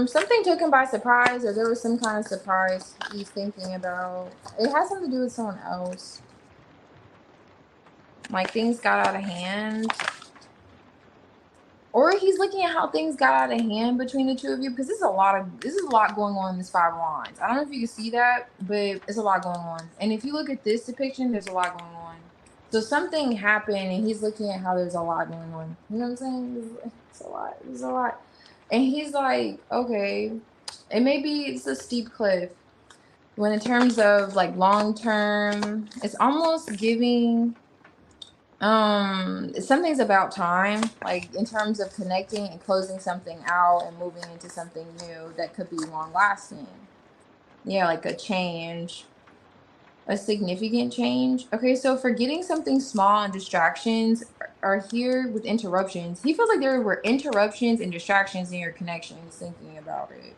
Something took him by surprise, or there was some kind of surprise he's thinking about. It has something to do with someone else. Like things got out of hand. Or he's looking at how things got out of hand between the two of you, because this is a lot going on in this Five of Wands. I don't know if you can see that, but it's a lot going on. And if you look at this depiction, there's a lot going on. So something happened and he's looking at how there's a lot going on. You know what I'm saying? It's a lot. There's a lot. And he's like, okay, and maybe it's a steep cliff. When in terms of like long term, it's almost giving something's about time, like in terms of connecting and closing something out and moving into something new that could be long lasting. Yeah, like a change. A significant change. Okay, so forgetting something small and distractions are here with interruptions. He feels like there were interruptions and distractions in your connection. He's thinking about it.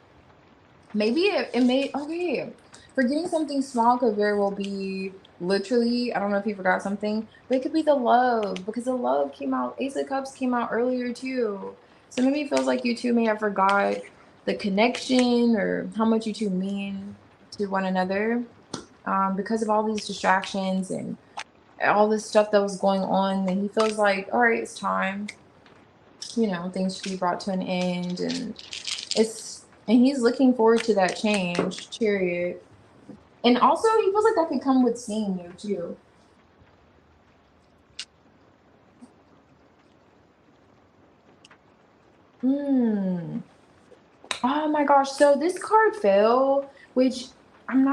Maybe it may, okay. Forgetting something small could very well be literally, I don't know if you forgot something, but it could be the love, because the love came out, Ace of Cups came out earlier too. So maybe it feels like you two may have forgot the connection or how much you two mean to one another, because of all these distractions and all this stuff that was going on. And he feels like, all right, it's time, things should be brought to an end. And he's looking forward to that change, Chariot. And also, he feels like that could come with seeing you too. Hmm. Oh my gosh. So this card fell, which I'm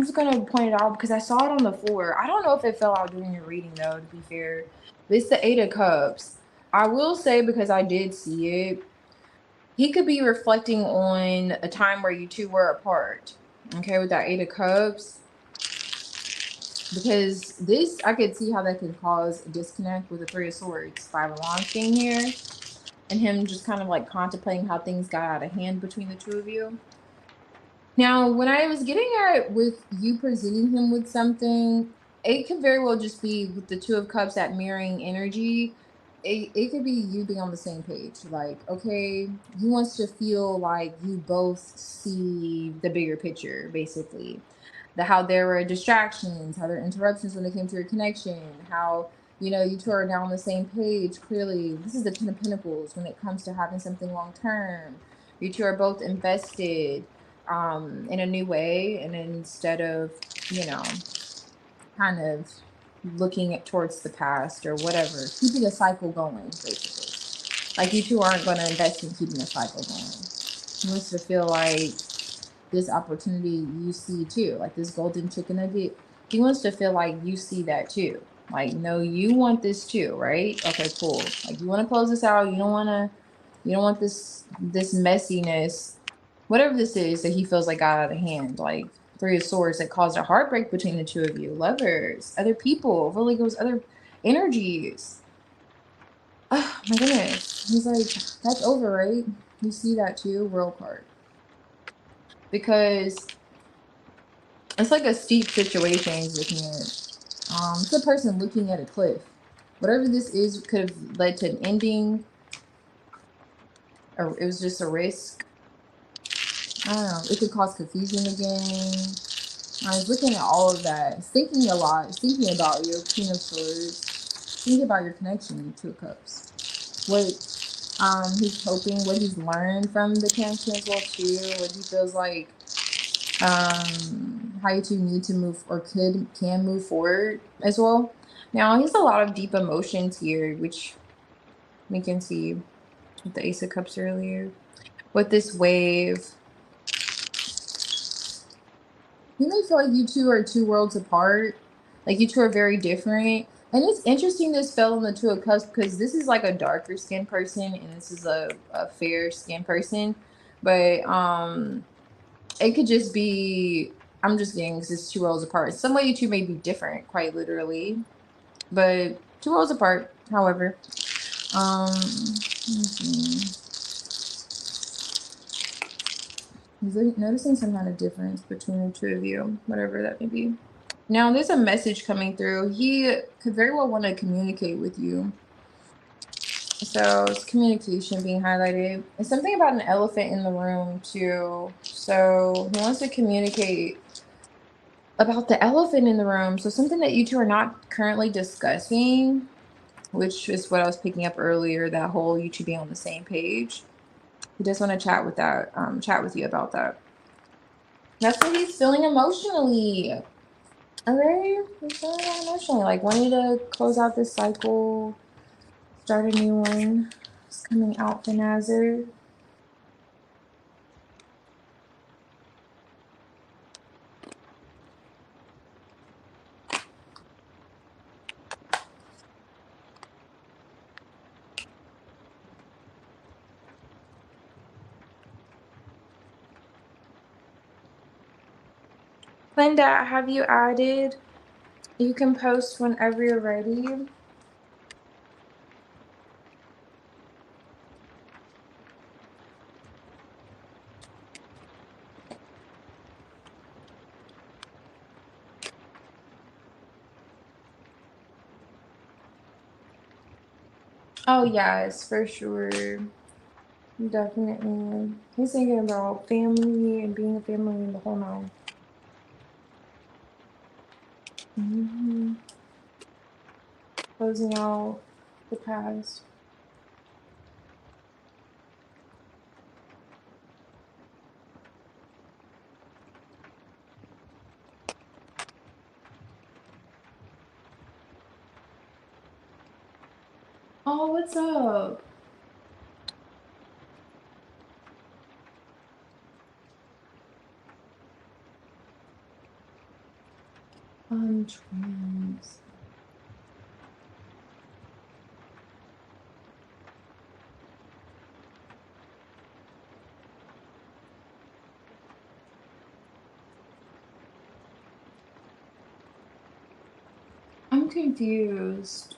just gonna point it out because I saw it on the floor. I don't know if it fell out during your reading though, to be fair. But it's the 𝚑𝚑 I will say, because I did see it, he could be reflecting on a time where you two were apart. Okay, with that 𝚑𝚑, because this, I could see how that could cause a disconnect with the Three of Swords, Five of Wands being here, and him just kind of like contemplating how things got out of hand between the two of you. Now, when I was getting at with you presenting him with something, it could very well just be with the Two of Cups, that mirroring energy. It could be you being on the same page. Like, okay, he wants to feel like you both see the bigger picture, basically. How there were distractions, how there were interruptions when it came to your connection, how, you two are now on the same page. Clearly, this is the Ten of Pentacles when it comes to having something long term. You two are both invested in a new way, and instead of, kind of looking towards the past or whatever, keeping a cycle going, basically. Like, you two aren't going to invest in keeping a cycle going. He wants to feel like this opportunity you see too, like this golden chicken nugget. He wants to feel like you see that too. Like, no, you want this too, right? Okay, cool. Like, you want to close this out. You don't want this messiness, whatever this is that he feels like got out of hand. Like Three of Swords that caused a heartbreak between the two of you. Lovers, other people, really goes other energies. Oh my goodness. He's like, that's over, right? You see that too, World card. Because it's like a steep situation he's looking at. It's a person looking at a cliff. Whatever this is could have led to an ending, or it was just a risk. I don't know. It could cause confusion again. I was looking at all of that, thinking a lot, thinking about your Queen of Swords, thinking about your connection, Two of Cups. What he's hoping, what he's learned from the connection as well too. What he feels like, how you two need to move or can move forward as well. Now, he has a lot of deep emotions here, which we can see with the Ace of Cups earlier. With this wave, you may feel like you two are two worlds apart. Like, you two are very different. And it's interesting this fell on the Two of Cups because this is like a darker skinned person and this is a fair skinned person. But it could just be, I'm just getting, because it's two worlds apart. Some way you two may be different, quite literally. But two worlds apart, however. He's noticing some kind of difference between the two of you, whatever that may be. Now, there's a message coming through. He could very well want to communicate with you. So it's communication being highlighted. It's something about an elephant in the room too. So he wants to communicate about the elephant in the room. So something that you two are not currently discussing, which is what I was picking up earlier, that whole you two being on the same page. He does want to chat with you about that. That's what he's feeling emotionally. Okay, he's feeling that emotionally, like wanting to close out this cycle, start a new one. It's coming out, 𝚑𝚑 Linda, have you added? You can post whenever you're ready. Oh yes, for sure. Definitely. He's thinking about family and being a family in the whole nine. Closing out the past. Oh, what's up? Trans. I'm confused.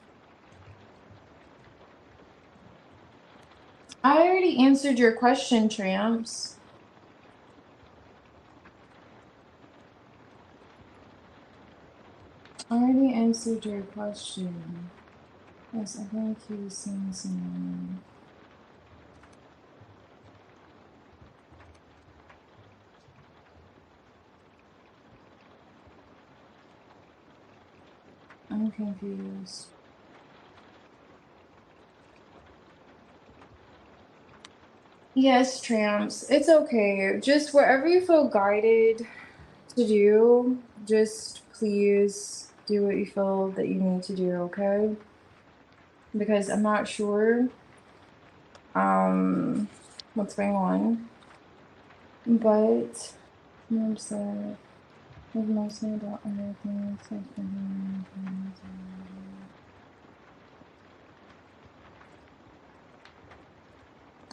I already answered your question, Tramps. I already answered your question. Yes, I think he was seeing someone. I'm confused. Yes, Tramps. It's okay. Just wherever you feel guided to do, just please do what you feel that you need to do, okay? Because I'm not sure what's going on. But I'm sad. With mostly about other things like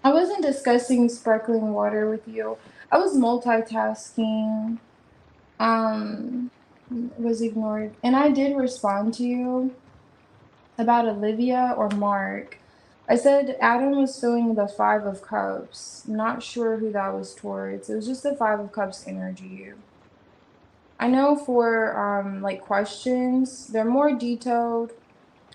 I wasn't discussing sparkling water with you. I was multitasking. Was ignored. And I did respond to you about Olivia or Mark. I said Adam was feeling the Five of Cups. Not sure who that was towards. It was just the Five of Cups energy. I know for like questions, they're more detailed.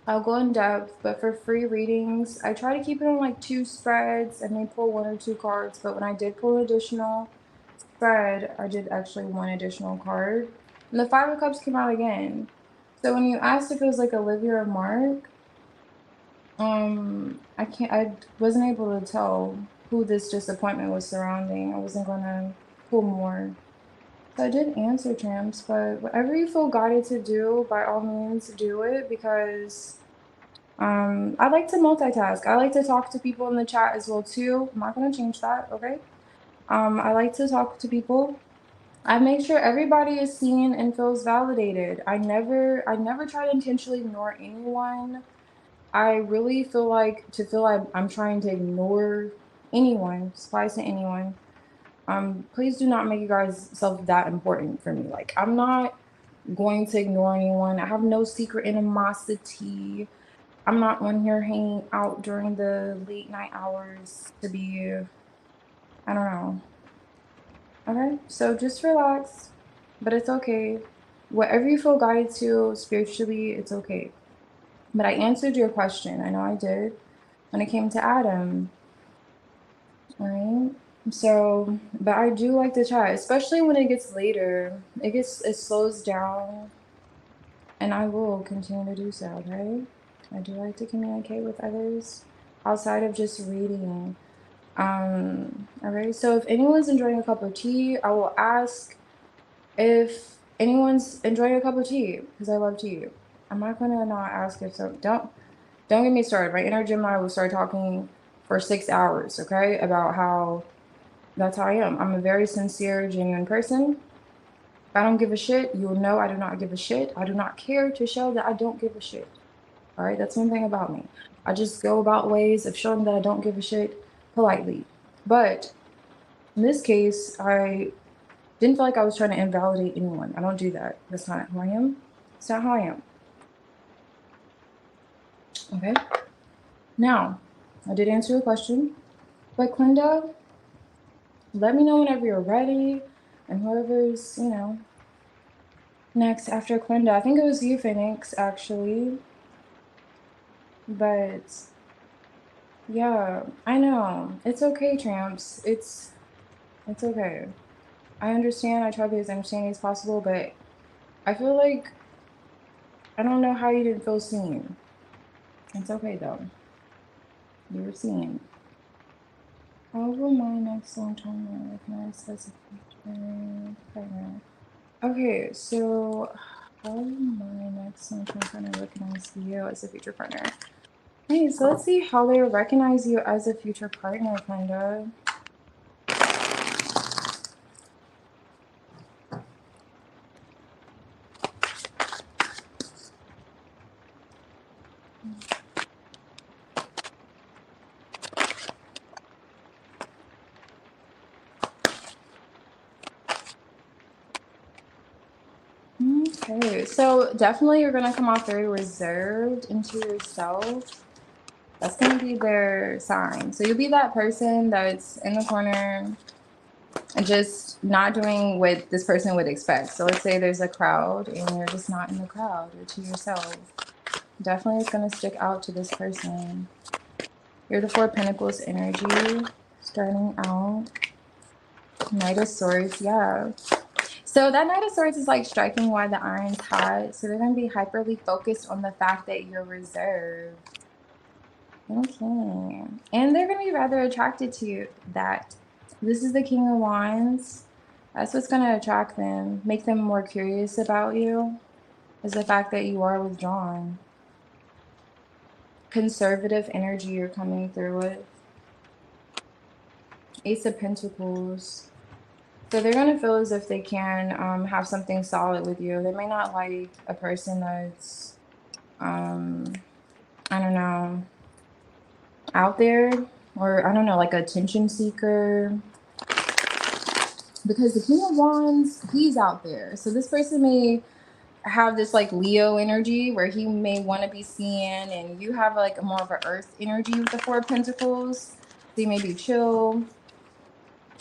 I'll go in depth, but for free readings, I try to keep it on like 2 spreads. I may pull 1 or 2 cards, but when I did pull an additional spread, I did actually 1 additional card. And the Five of Cups came out again. So when you asked if it was like Olivia or Mark, I wasn't able to tell who this disappointment was surrounding. I wasn't gonna pull more. So I did answer Tramps, but whatever you feel guided to do, by all means do it, because I like to multitask. I like to talk to people in the chat as well too. I'm not gonna change that, okay? I like to talk to people. I make sure everybody is seen and feels validated. I never try to intentionally ignore anyone. I really feel like I'm trying to ignore anyone, spice to anyone. Please do not make you guys self that important for me. Like, I'm not going to ignore anyone. I have no secret animosity. I'm not on here hanging out during the late night hours to be, I don't know. Okay, so just relax, but it's okay. Whatever you feel guided to spiritually, it's okay. But I answered your question. I know I did when it came to Adam. All right. So, but I do like to chat, especially when it gets later. It slows down, and I will continue to do so. Okay. I do like to communicate with others outside of just reading. All right. So if anyone's enjoying a cup of tea, I will ask if anyone's enjoying a cup of tea because I love tea. I'm not gonna not ask if so. Don't get me started. My inner Gemini will start talking for 6 hours. Okay, about how that's how I am. I'm a very sincere, genuine person. If I don't give a shit, you will know I do not give a shit. I do not care to show that I don't give a shit. All right, that's one thing about me. I just go about ways of showing that I don't give a shit politely. But in this case, I didn't feel like I was trying to invalidate anyone. I don't do that. That's not who I am. It's not how I am. Okay. Now, I did answer your question. But Clinda, let me know whenever you're ready. And whoever's, next after Clinda. I think it was you, Phoenix, actually. But Yeah, I know. It's okay, tramps. It's okay. I understand. I try to be as understanding as possible, but I feel like I don't know how you didn't feel seen. It's okay though. You were seen. How will my next long-term recognize as a future partner? Okay, so how will my next long-term partner recognize you as a future partner? Hey, so let's see how they recognize you as a future partner, kind of. Okay, so definitely you're gonna come off very reserved into yourself. That's gonna be their sign. So you'll be that person that's in the corner and just not doing what this person would expect. So let's say there's a crowd and you're just not in the crowd, you're to yourself. Definitely it's gonna stick out to this person. You're the Four of Pentacles energy starting out. Knight of Swords, yeah. So that Knight of Swords is like striking while the iron's hot. So they're going to be hyperly focused on the fact that you're reserved. Okay. And they're going to be rather attracted to that. This is the King of Wands. That's what's going to attract them, make them more curious about you, is the fact that you are withdrawn. Conservative energy you're coming through with. Ace of Pentacles. So they're going to feel as if they can have something solid with you. They may not like a person that's, I don't know, out there, or I don't know, like a attention seeker. Because the King of Wands, he's out there. So this person may have this like Leo energy where he may want to be seen, and you have like a more of an earth energy with the Four of Pentacles. So you may be chill,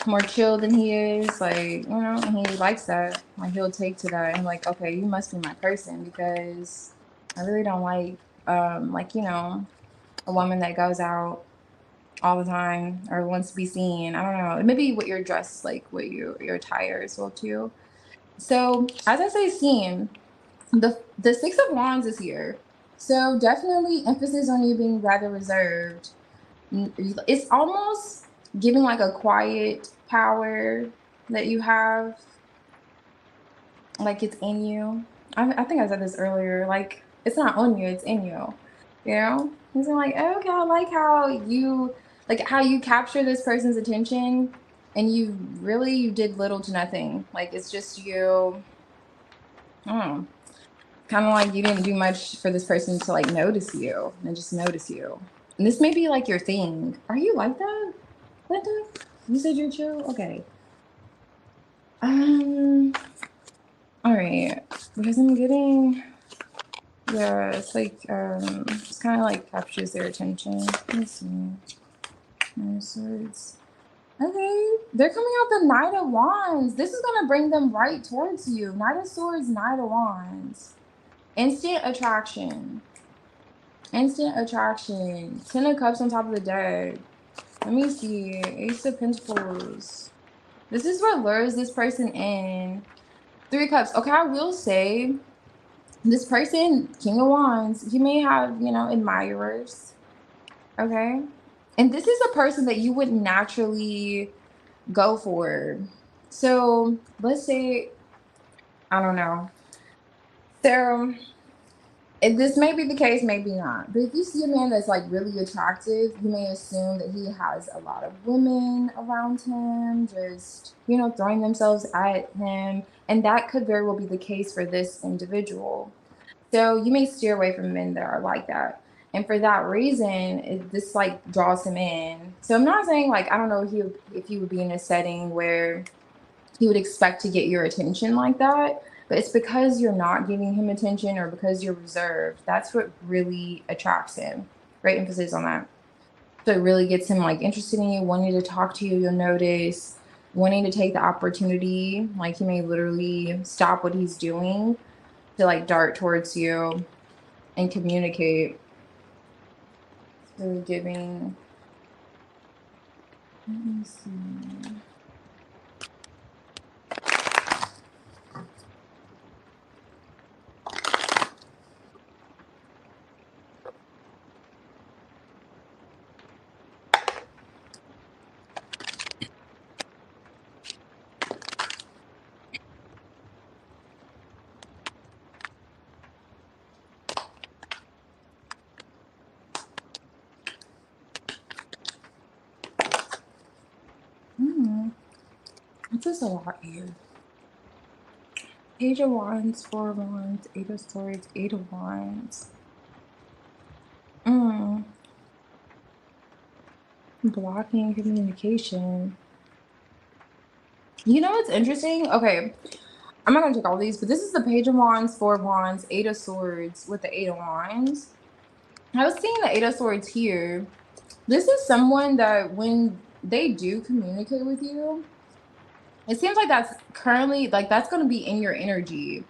more chill than he is, like, you know, and he likes that. Like, he'll take to that and like, okay, you must be my person, because I really don't like, you know, a woman that goes out all the time or wants to be seen. I don't know. Maybe what you're dressed, like what your attire as well too. So as I say, seen, the Six of Wands is here. So definitely emphasis on you being rather reserved. It's almost giving like a quiet power that you have, like it's in you. I think I said this earlier, like it's not on you, it's in you, you know. He's like, oh, okay, I like how you capture this person's attention, and you did little to nothing. Like it's just you, I don't know, kind of like you didn't do much for this person to like notice you and just notice you. And this may be like your thing. Are you like that, Linda? You said you're chill? Okay. All right. Because I'm getting, yeah, it's like, it's kind of like captures their attention. Let me see. Nine of Swords. Okay. They're coming out the Knight of Wands. This is going to bring them right towards you. Knight of Swords, Knight of Wands. Instant attraction. Instant attraction. Ten of Cups on top of the deck. Let me see. Ace of Pentacles. This is what lures this person in. Three of Cups. Okay, I will say this person, King of Wands, he may have, you know, admirers. Okay. And this is a person that you would naturally go for. So let's say, I don't know. So this may be the case, maybe not. But if you see a man that's like really attractive, you may assume that he has a lot of women around him, just, you know, throwing themselves at him. And that could very well be the case for this individual. So you may steer away from men that are like that. And for that reason, this like draws him in. So I'm not saying like, I don't know if he would be in a setting where he would expect to get your attention like that, but it's because you're not giving him attention or because you're reserved. That's what really attracts him. Great emphasis on that. So it really gets him like interested in you, wanting to talk to you. You'll notice wanting to take the opportunity. Like he may literally stop what he's doing to like dart towards you and communicate. So giving Let me see. It's just a lot here. Page of Wands, Four of Wands, Eight of Swords, Eight of Wands. Blocking communication. You know what's interesting? Okay, I'm not gonna take all these, but this is the Page of Wands, Four of Wands, Eight of Swords with the Eight of Wands. I was seeing the Eight of Swords here. This is someone that when they do communicate with you, it seems like that's currently, like, that's going to be in your energy.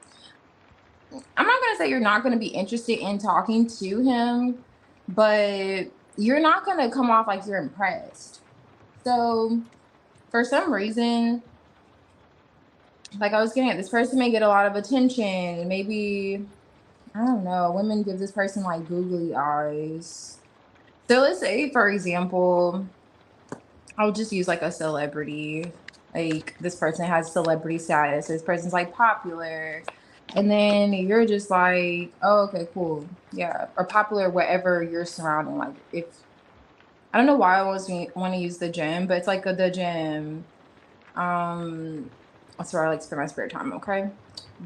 I'm not going to say you're not going to be interested in talking to him, but you're not going to come off like you're impressed. So for some reason, like I was getting at, this person may get a lot of attention. Maybe, I don't know, women give this person like googly eyes. So let's say, for example, I'll just use like a celebrity. Like this person has celebrity status. This person's like popular. And then you're just like, oh, okay, cool. Yeah. Or popular wherever you're surrounding. Like if, I don't know why I always want to use the gym, but it's like the gym. That's where I like to spend my spare time, okay?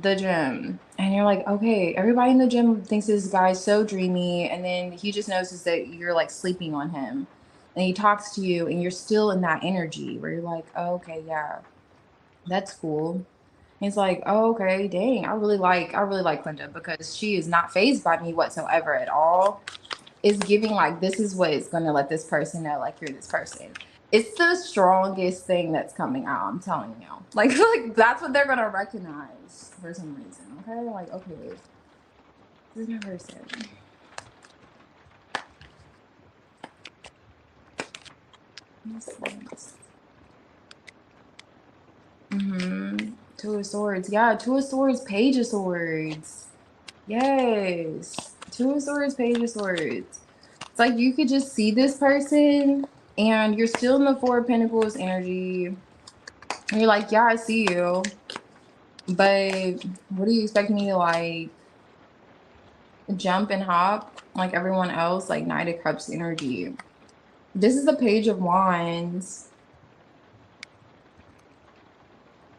The gym. And you're like, okay, everybody in the gym thinks this guy's so dreamy. And then he just notices that you're like sleeping on him. And he talks to you and you're still in that energy where you're like, oh, okay, yeah, that's cool. And it's like, oh, okay, dang, I really like Linda because she is not fazed by me whatsoever at all. It's giving like, this is what it's gonna let this person know, like you're this person. It's the strongest thing that's coming out, I'm telling you. Like that's what they're gonna recognize for some reason. Okay, like, okay, this is my person. Two of Swords. Yeah, Two of Swords, Page of Swords. Yes. Two of Swords, Page of Swords. It's like you could just see this person and you're still in the Four of Pentacles energy. And you're like, yeah, I see you. But what do you expect me to like jump and hop like everyone else? Like Knight of Cups energy. This is the Page of Wands.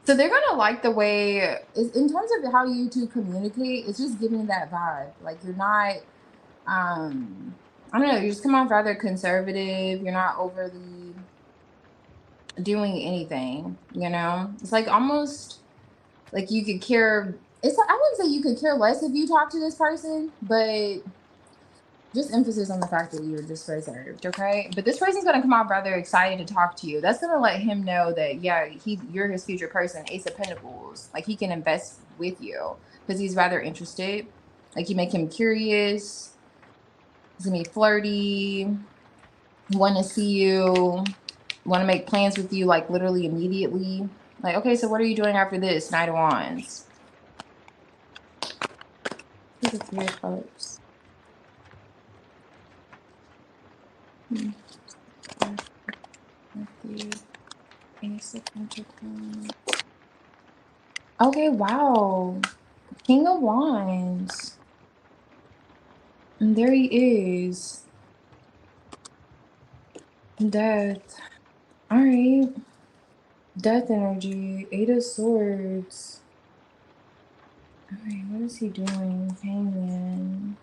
So they're gonna like the way, in terms of how you two communicate, it's just giving that vibe. Like you're not, I don't know, you just come off rather conservative. You're not overly doing anything, you know? It's like almost like you could care. It's like, I wouldn't say you could care less if you talk to this person, but just emphasis on the fact that you're just reserved, okay? But this person's gonna come out rather excited to talk to you. That's gonna let him know that, yeah, you're his future person, Ace of Pentacles. Like he can invest with you because he's rather interested. Like you make him curious. He's gonna be flirty. Want to see you. Want to make plans with you, like literally immediately. Like, okay, so what are you doing after this? Knight of Wands. Look at Three of Cups. Okay, wow. King of Wands. And there he is. Death. Alright. Death energy. Eight of Swords. Alright, what is he doing? Hangman.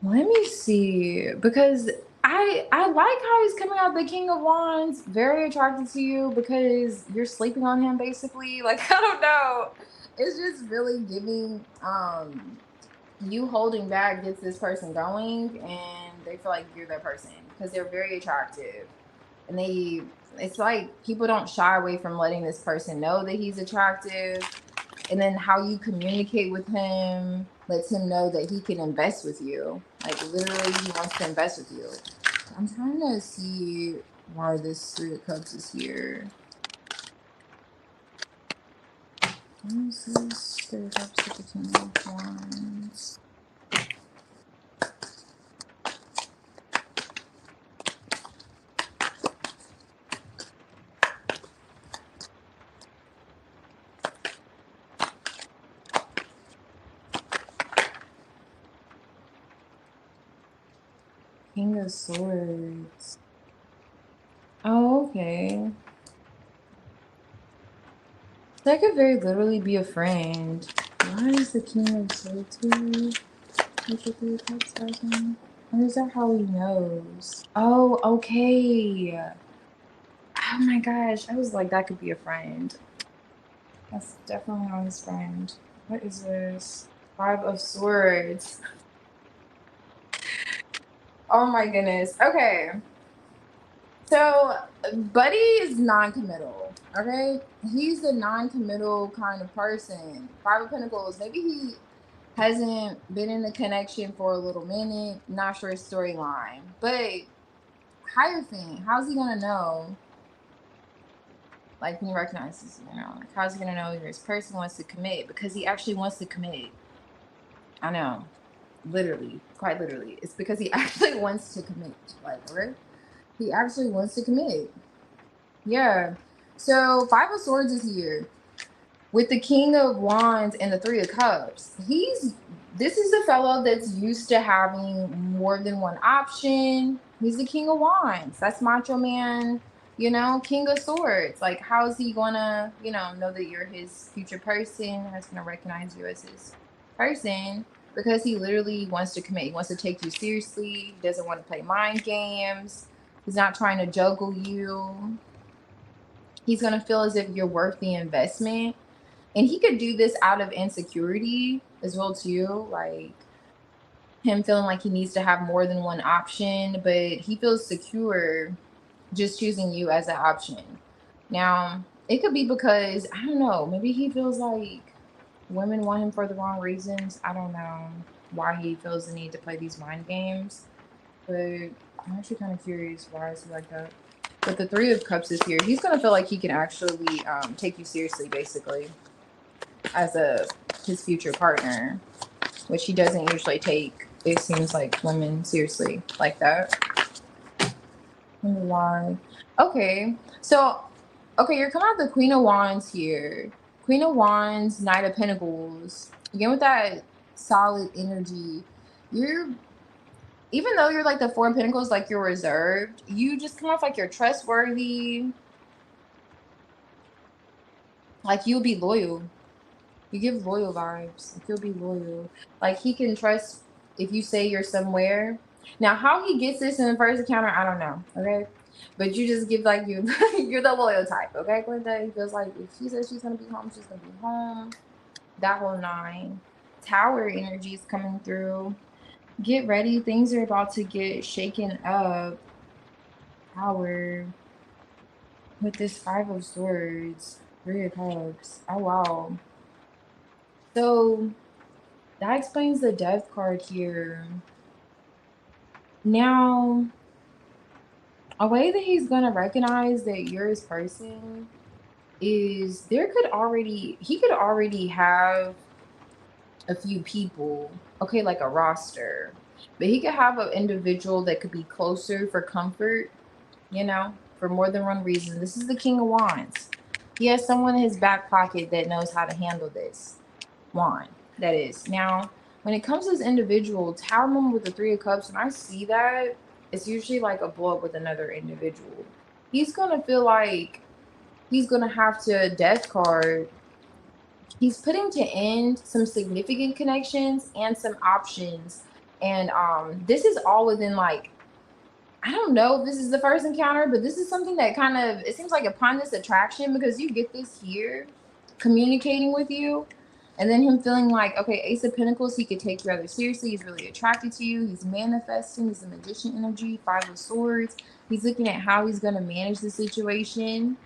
Let me see, because I like how he's coming out the King of Wands, very attracted to you because you're sleeping on him basically. Like, I don't know. It's just really giving you holding back gets this person going and they feel like you're that person because they're very attractive. And it's like people don't shy away from letting this person know that he's attractive. And then how you communicate with him, lets him know that he can invest with you. Like literally he wants to invest with you. I'm trying to see why this Three of Cups is here. What is this? Three of Cups with the King of Wands. King of Swords. Oh, okay. That could very literally be a friend. Why is the King of Swords here? With the Three of Cups person? Or is that how he knows? Oh, okay. Oh my gosh. I was like, that could be a friend. That's definitely not his friend. What is this? Five of Swords. Oh my goodness. Okay. So, Buddy is non-committal. Okay? He's the non-committal kind of person. Five of Pentacles. Maybe he hasn't been in a connection for a little minute. Not sure his storyline. But Hierophant, how's he gonna know? Like when he recognizes, you know, like how's he gonna know this person wants to commit? Because he actually wants to commit. I know. Literally, quite literally. It's because he actually wants to commit. Like, right? He actually wants to commit. Yeah. So Five of Swords is here with the King of Wands and the Three of Cups. This is the fellow that's used to having more than one option. He's the King of Wands. That's Macho Man, you know, King of Swords. Like, how's he gonna, you know that you're his future person? How's he gonna recognize you as his person? Because he literally wants to commit. He wants to take you seriously. He doesn't want to play mind games. He's not trying to juggle you. He's gonna feel as if you're worth the investment. And he could do this out of insecurity as well too, like him feeling like he needs to have more than one option, but he feels secure just choosing you as an option. Now, it could be because, I don't know, maybe he feels like women want him for the wrong reasons. I don't know why he feels the need to play these mind games, but I'm actually kind of curious, why is he like that? But the Three of Cups is here. He's gonna feel like he can actually take you seriously, basically, as his future partner, which he doesn't usually take, it seems like, women seriously like that. Wonder why. Okay, so you're coming out the Queen of Wands here. Queen of Wands, Knight of Pentacles. Again with that solid energy. Even though you're like the Four of Pentacles, like you're reserved, you just come off like you're trustworthy. Like you'll be loyal. You give loyal vibes. Like you'll be loyal. Like he can trust if you say you're somewhere. Now, how he gets this in the first encounter, I don't know. Okay, but you just give like you're the loyal type. Okay, Glenda. He feels like if she says she's gonna be home, she's gonna be home. That whole nine. Tower energy is coming through. Get ready. Things are about to get shaken up. Tower. With this Five of Swords. Three of Cups. Oh wow. So that explains the Death card here. Now, a way that he's gonna recognize that you're his person is he could already have a few people, okay, like a roster, but he could have an individual that could be closer for comfort, you know, for more than one reason. This is the King of Wands. He has someone in his back pocket that knows how to handle this wand, that is. Now, when it comes to this individual, Tower Moment with the Three of Cups, when I see that, it's usually like a blow up with another individual. He's gonna feel like he's gonna have to death card. He's putting to end some significant connections and some options. And this is all within, like, I don't know if this is the first encounter, but this is something that kind of, it seems like upon this attraction, because you get this here communicating with you, and then him feeling like, okay, Ace of Pentacles, he could take you rather seriously. He's really attracted to you. He's manifesting. He's a magician energy. Five of Swords. He's looking at how he's going to manage the situation.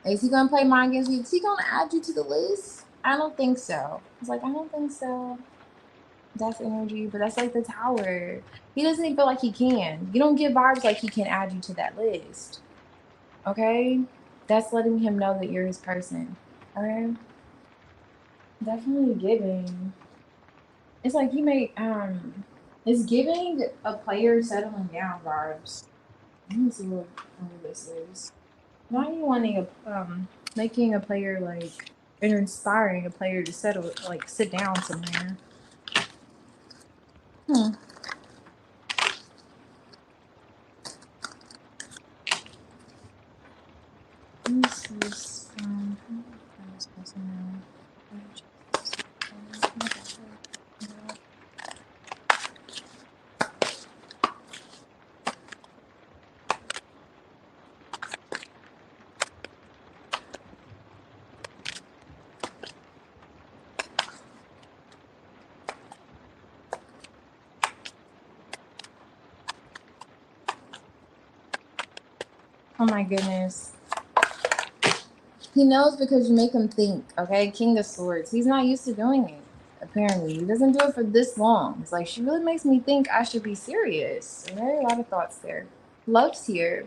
Is he going to play mind games? Is he going to add you to the list? I don't think so. He's like, I don't think so. That's energy, but that's like the tower. He doesn't even feel like he can. You don't get vibes like he can add you to that list. Okay? That's letting him know that you're his person. Okay? Definitely giving. It's like he may it's giving a player settling down vibes. Let me see what this is. Not you wanting a making a player like and inspiring a player to settle like sit down somewhere. This is this person Oh my goodness. He knows because you make him think, okay? King of Swords. He's not used to doing it, apparently. He doesn't do it for this long. It's like, she really makes me think I should be serious. Okay? A lot of thoughts there. Love's here.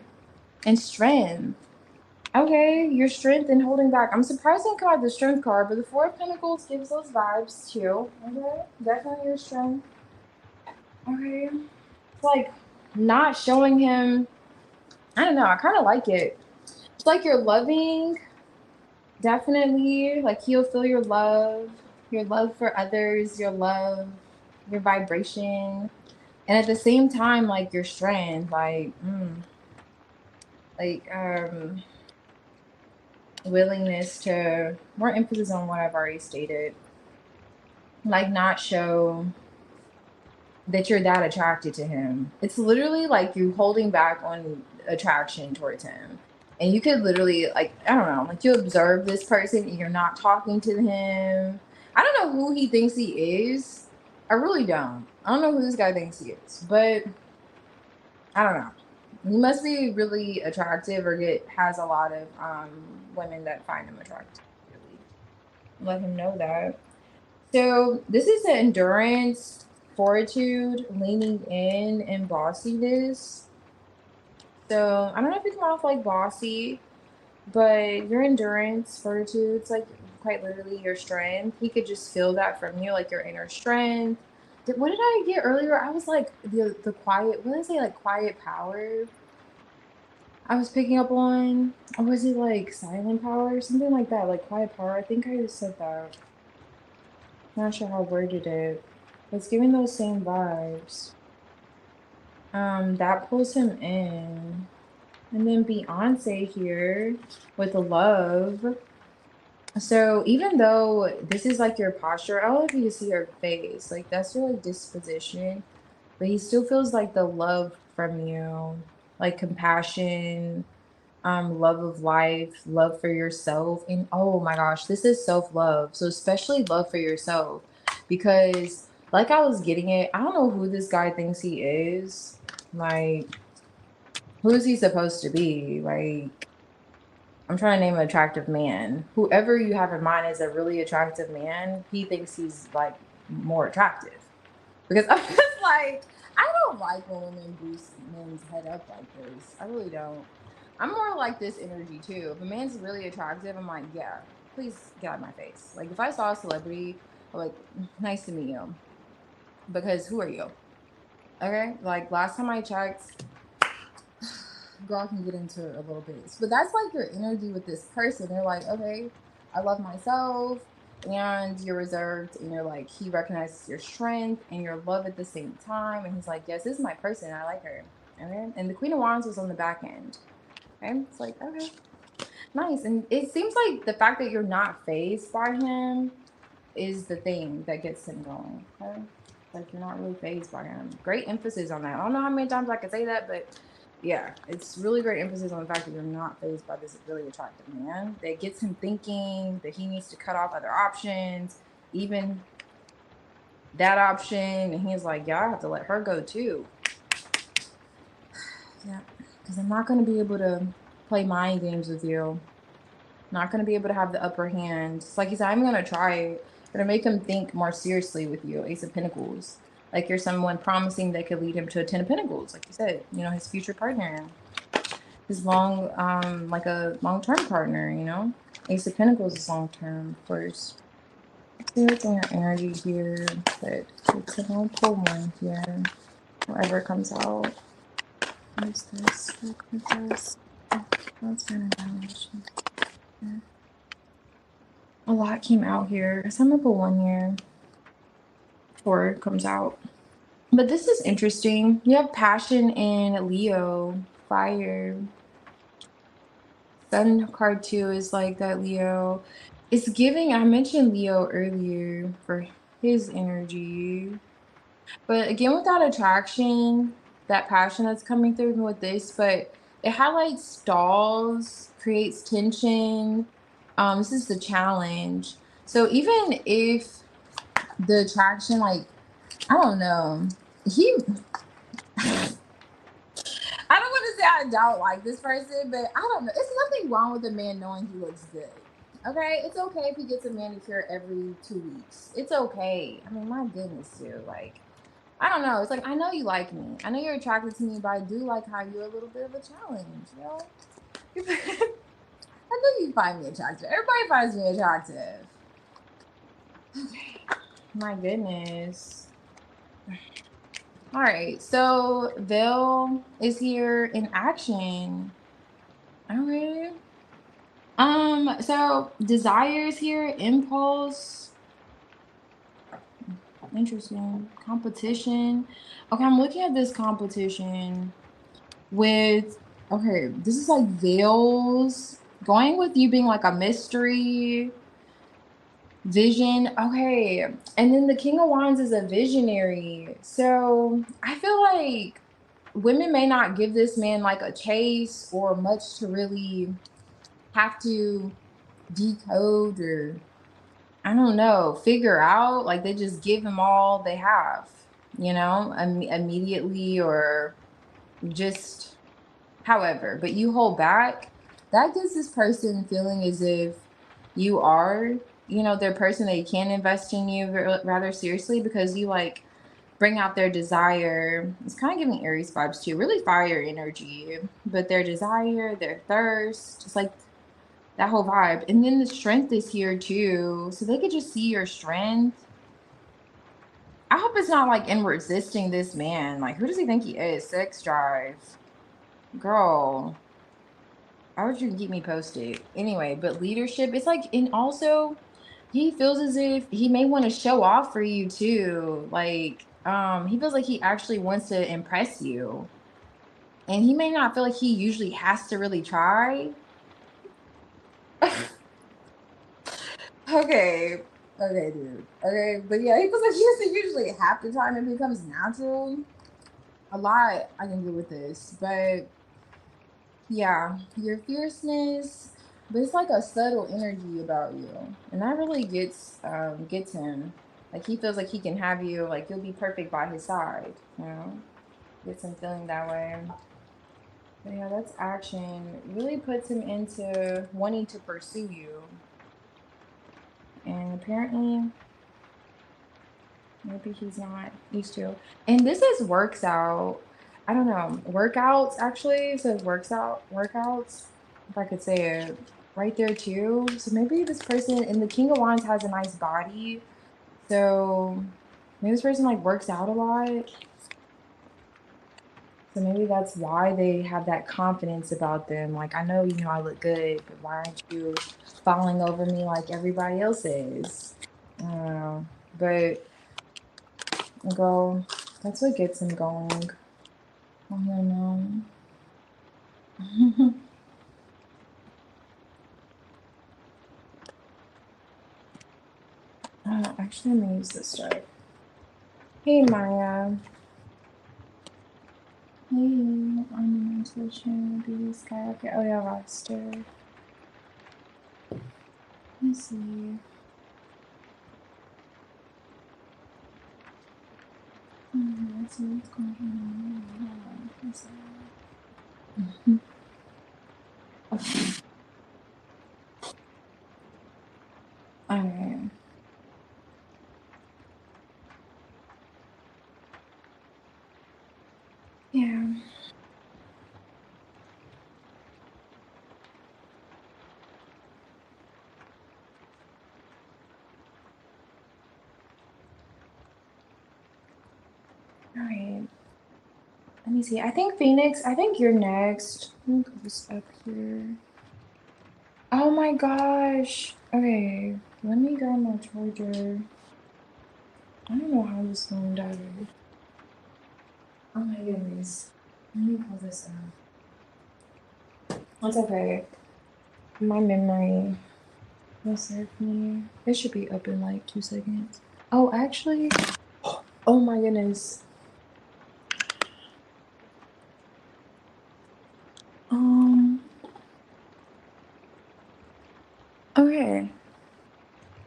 And strength. Okay, your strength and holding back. I'm surprised I got the strength card, but the Four of Pentacles gives those vibes too. Okay, definitely your strength. Okay, it's like not showing him. I don't know. I kind of like it. It's like you're loving. Definitely, like he'll feel your love for others, your love, your vibration, and at the same time, like your strength, like willingness to more emphasis on what I've already stated, like not show that you're that attracted to him. It's literally like you holding back on attraction towards him. And you could literally, like, I don't know, like you observe this person and you're not talking to him. I don't know who he thinks he is. I really don't. I don't know who this guy thinks he is, but I don't know. He must be really attractive or has a lot of women that find him attractive. Really. Let him know that. So this is the endurance, fortitude, leaning in, and bossiness. So I don't know if you come off like bossy, but your endurance, fortitude, it's like quite literally your strength. He could just feel that from you, like your inner strength. What did I get earlier? I was like the quiet. What did I say? Like quiet power. I was picking up on, or was it like silent power, something like that? Like quiet power. I think I just said that. Not sure how worded it. It's giving those same vibes. That pulls him in. And then Beyonce here with the love. So even though this is like your posture, I don't know if you can see her face. Like that's your like disposition. But he still feels like the love from you. Like compassion, love of life, love for yourself. And oh my gosh, this is self-love. So especially love for yourself. Because like I was getting it, I don't know who this guy thinks he is. Like, who is he supposed to be? Like, I'm trying to name an attractive man. Whoever you have in mind is a really attractive man, he thinks he's like more attractive. Because I'm just like, I don't like when women boost men's head up like this. I really don't. I'm more like this energy too. If a man's really attractive, I'm like, yeah, please get out of my face. Like if I saw a celebrity, I'm like, nice to meet you. Because who are you? Okay? Like last time I checked, girl, I can get into it a little bit. But that's like your energy with this person. They're like, okay, I love myself, and you're reserved, and you're like, he recognizes your strength and your love at the same time. And he's like, yes, this is my person. I like her. Okay. And the Queen of Wands was on the back end. Okay. It's like, okay, nice. And it seems like the fact that you're not fazed by him is the thing that gets him going. Okay. Like you're not really fazed by him. Great emphasis on that. I don't know how many times I can say that, but yeah, it's really great emphasis on the fact that you're not fazed by this really attractive man. That gets him thinking that he needs to cut off other options, even that option. And he's like, yeah, I have to let her go too. Yeah, because I'm not going to be able to play mind games with you. Not going to be able to have the upper hand. It's like he said, I'm going to try Gonna make him think more seriously with you, Ace of Pentacles. Like you're someone promising that could lead him to a 10 of Pentacles, like you said, you know, his future partner. His like a long-term partner, you know? Ace of Pentacles is long-term, of course. Let's see what's in your energy here, but it's a little pull one here. Whatever comes out. What is this? What is this? That's kind of damage. A lot came out here. So I'm gonna put 1 here before it comes out. But this is interesting. You have passion in Leo, fire. Sun card too is like that Leo. It's giving, I mentioned Leo earlier for his energy. But again, without attraction, that passion that's coming through with this, but it highlights stalls, creates tension. This is the challenge. So even if the attraction, like, I don't know, he, I don't want to say I don't like this person, but I don't know. It's nothing wrong with a man knowing he looks good. Okay, it's okay if he gets a manicure every 2 weeks. It's okay. I mean, my goodness, dude. Like, I don't know. It's like, I know you like me. I know you're attracted to me, but I do like how you're a little bit of a challenge, you know? I know you find me attractive. Everybody finds me attractive. Okay. My goodness. All right. So Vel is here in action. Okay. So desires here, impulse. Interesting. Competition. Okay, I'm looking at this competition with, okay, this is like veils going with you being like a mystery vision. Okay, and then the King of Wands is a visionary. So I feel like women may not give this man like a chase or much to really have to decode or, I don't know, figure out. Like they just give him all they have, you know, immediately, or just however, but you hold back. That gives this person feeling as if you are, you know, their person. They can invest in you rather seriously because you like bring out their desire. It's kind of giving Aries vibes too, really fire energy, but their desire, their thirst, just like that whole vibe. And then the strength is here too. So they could just see your strength. I hope it's not like in resisting this man. Like, who does he think he is? Sex drive. Girl. Why would you keep me posted? Anyway, but leadership, it's like, and also he feels as if he may want to show off for you too. Like, he feels like he actually wants to impress you. And he may not feel like he usually has to really try. Okay. Okay, dude. Okay. But yeah, he feels like he doesn't usually have to try and it becomes natural. A lot I can do with this. But yeah, your fierceness, but it's like a subtle energy about you. And that really gets him. Like he feels like he can have you, like you'll be perfect by his side, you know? Gets him feeling that way. But yeah, that's action. Really puts him into wanting to pursue you. And apparently maybe he's not used to. And this is works out. I don't know. Workouts actually. It says workouts. If I could say it right there too. So maybe this person in the King of Wands has a nice body. So maybe this person like works out a lot. So maybe that's why they have that confidence about them. Like, I know, you know, I look good, but why aren't you falling over me like everybody else is? I don't know. But go. That's what gets him going. I don't know. Actually, I'm gonna use this deck. Hey, Maya. Hey, I'm intuition. Be sky. Okay. Oh yeah, roster. Let me see. Let's see what's going on. Let's see. Okay. All right. Let me see. I think Phoenix, I think you're next. Let me put this up here. Oh my gosh. Okay. Let me grab my charger. I don't know how this phone died. Oh my goodness. Let me pull this up. That's okay. My memory will serve me. It should be up in like 2 seconds. Oh, actually. Oh my goodness. Okay.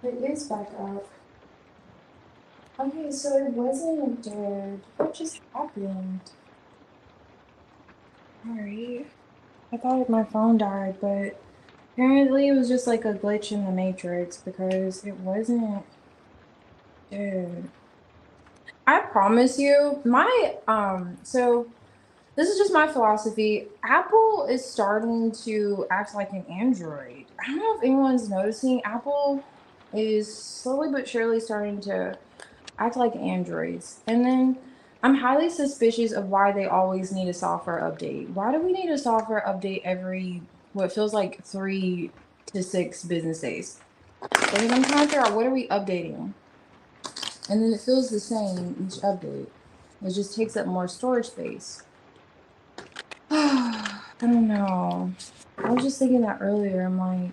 It is back up. Okay, so it wasn't dead. What just happened? Alright. I thought my phone died, but apparently it was just like a glitch in the matrix because it wasn't dead. I promise you, so this is just my philosophy. Apple is starting to act like an Android. I don't know if anyone's noticing. Apple is slowly but surely starting to act like androids. And then I'm highly suspicious of why they always need a software update. Why do we need a software update every what feels like 3 to 6 business days? Because I'm trying to figure out, what are we updating? And then it feels the same each update. It just takes up more storage space. I don't know. I was just thinking that earlier. I'm like,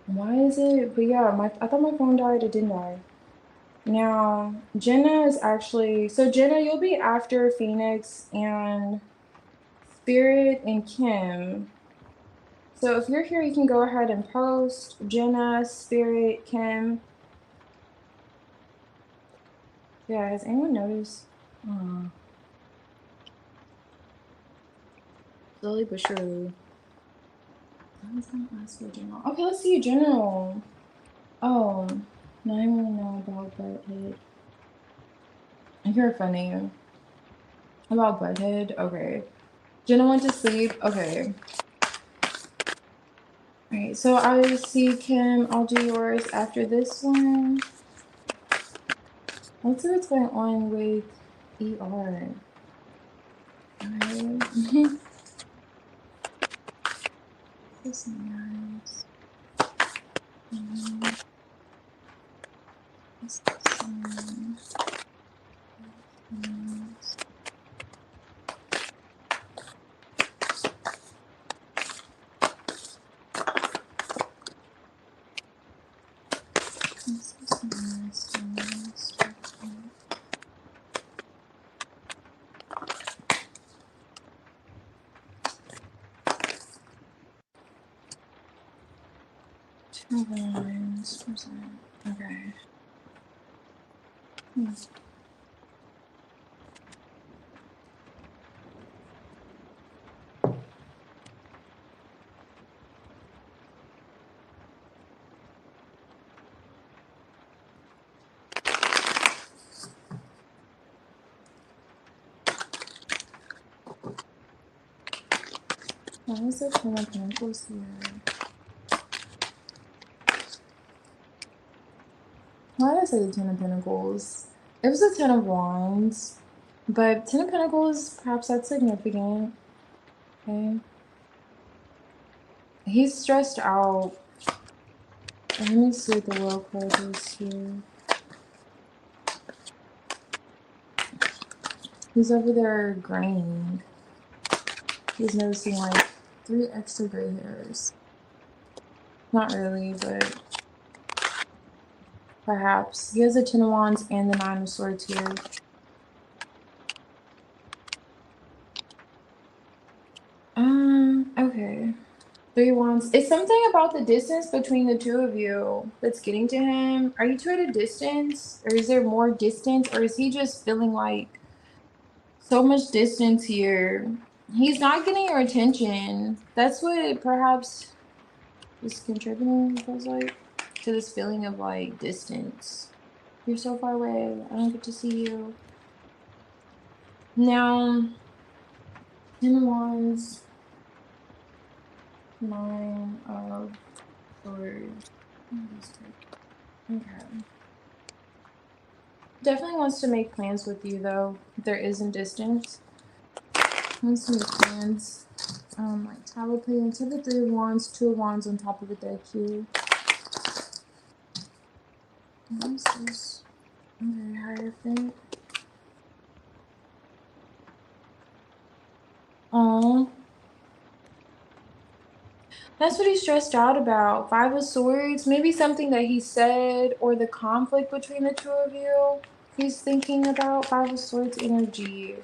why is it? But yeah, I thought my phone died. It didn't die. Now, Jenna is actually, so Jenna, you'll be after Phoenix and Spirit and Kim. So if you're here, you can go ahead and post Jenna, Spirit, Kim. Yeah, has anyone noticed? Slowly but surely. Why is that ask for general? Okay, let's see general. Oh, now I want to know about 𝚬𝚑𝚊𝚗𝚎. You're funny. About 𝚬𝚑𝚊𝚗𝚎? Okay. Jenna went to sleep? Okay. Alright, so I see Kim. I'll do yours after this one. Let's see what's going on with ER. Alright. This is nice. This is nice. This is nice. Two lines. Where's that? Okay. Why is there 10 of Pentacles here? Why did I say the 10 of Pentacles? It was a 10 of Wands, but 10 of Pentacles, perhaps that's significant. Okay. He's stressed out. Let me see what the World card is here. He's over there graying. He's noticing like 3 extra gray hairs. Not really, but perhaps. He has the 10 of Wands and the 9 of Swords here. Okay. 3 Wands. It's something about the distance between the two of you that's getting to him. Are you two at a distance? Or is there more distance? Or is he just feeling like so much distance here? He's not getting your attention. That's what perhaps is contributing, it feels like, to this feeling of like distance. You're so far away. I don't get to see you. Now, 10 of Wands, 9 of Swords. Okay. Definitely wants to make plans with you, though. There isn't distance. Wants to make plans. Like 𝚅𝚒𝚎𝚗𝚎 to the 3 of Wands, 2 of Wands on top of the deck here. What is this? Okay, Hierophant. Oh, that's what he's stressed out about. 5 of Swords. Maybe something that he said or the conflict between the two of you. He's thinking about 5 of Swords energy.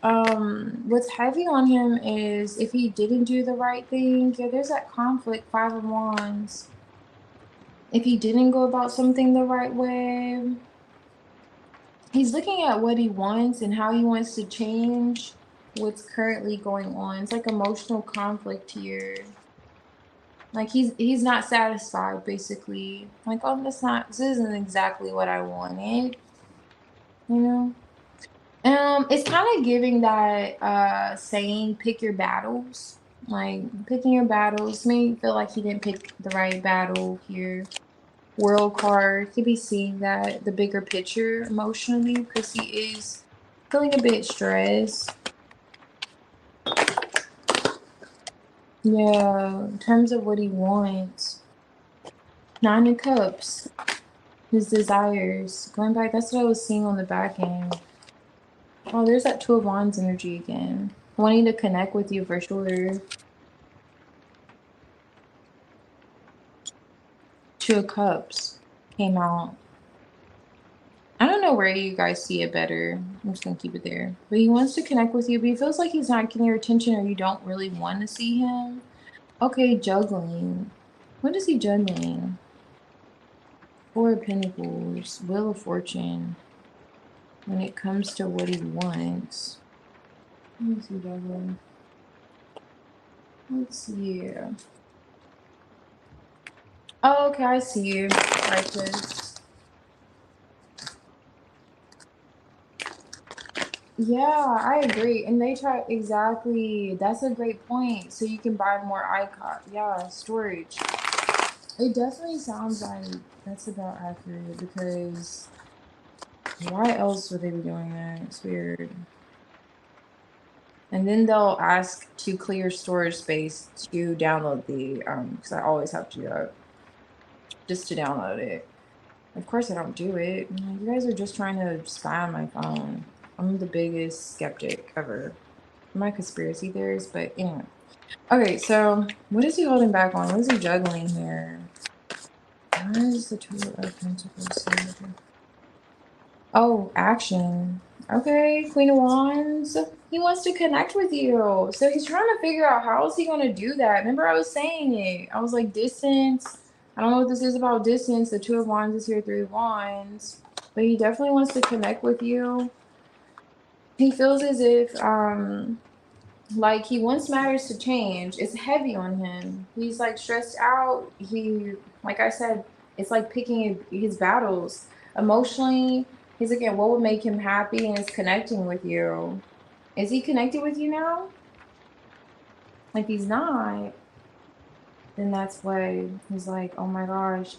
What's heavy on him is if he didn't do the right thing. Yeah, there's that conflict, 5 of Wands. If he didn't go about something the right way, he's looking at what he wants and how he wants to change what's currently going on. It's like emotional conflict here. Like he's not satisfied, basically. Like, oh, this isn't exactly what I wanted, you know? It's kind of giving that saying, pick your battles. Like picking your battles. Made me feel like he didn't pick the right battle here. World card could be seeing that the bigger picture emotionally because he is feeling a bit stressed. Yeah, in terms of what he wants. 9 of Cups. His desires. Going back, that's what I was seeing on the back end. Oh, there's that 2 of Wands energy again. Wanting to connect with you for sure. 2 of Cups came out. I don't know where you guys see it better. I'm just gonna keep it there. But he wants to connect with you, but he feels like he's not getting your attention or you don't really want to see him. Okay, juggling. What is he juggling? 4 of Pentacles. Wheel of Fortune. When it comes to what he wants. What is he juggling? Let's see. Oh, okay, I see you. Righteous. Yeah, I agree. And they try exactly. That's a great point. So you can buy more icon. Yeah, storage. It definitely sounds like that's about accurate because why else would they be doing that? It's weird. And then they'll ask to clear storage space to download the because I always have to do that just to download it. Of course I don't do it. You guys are just trying to spy on my phone. I'm the biggest skeptic ever. My conspiracy theories, but anyway. Okay, so what is he holding back on? What is he juggling here? Why is the 2 of Pentacles here? Oh, action. Okay, Queen of Wands. He wants to connect with you. So he's trying to figure out how is he going to do that. Remember I was saying it. I was like, distance. I don't know what this is about distance. The 2 of Wands is here, 3 of Wands. But he definitely wants to connect with you. He feels as if, like he wants matters to change. It's heavy on him. He's like stressed out. Like I said, it's like picking his battles. Emotionally, he's looking at what would make him happy and is connecting with you. Is he connected with you now? If he's not, then that's why he's like, oh my gosh,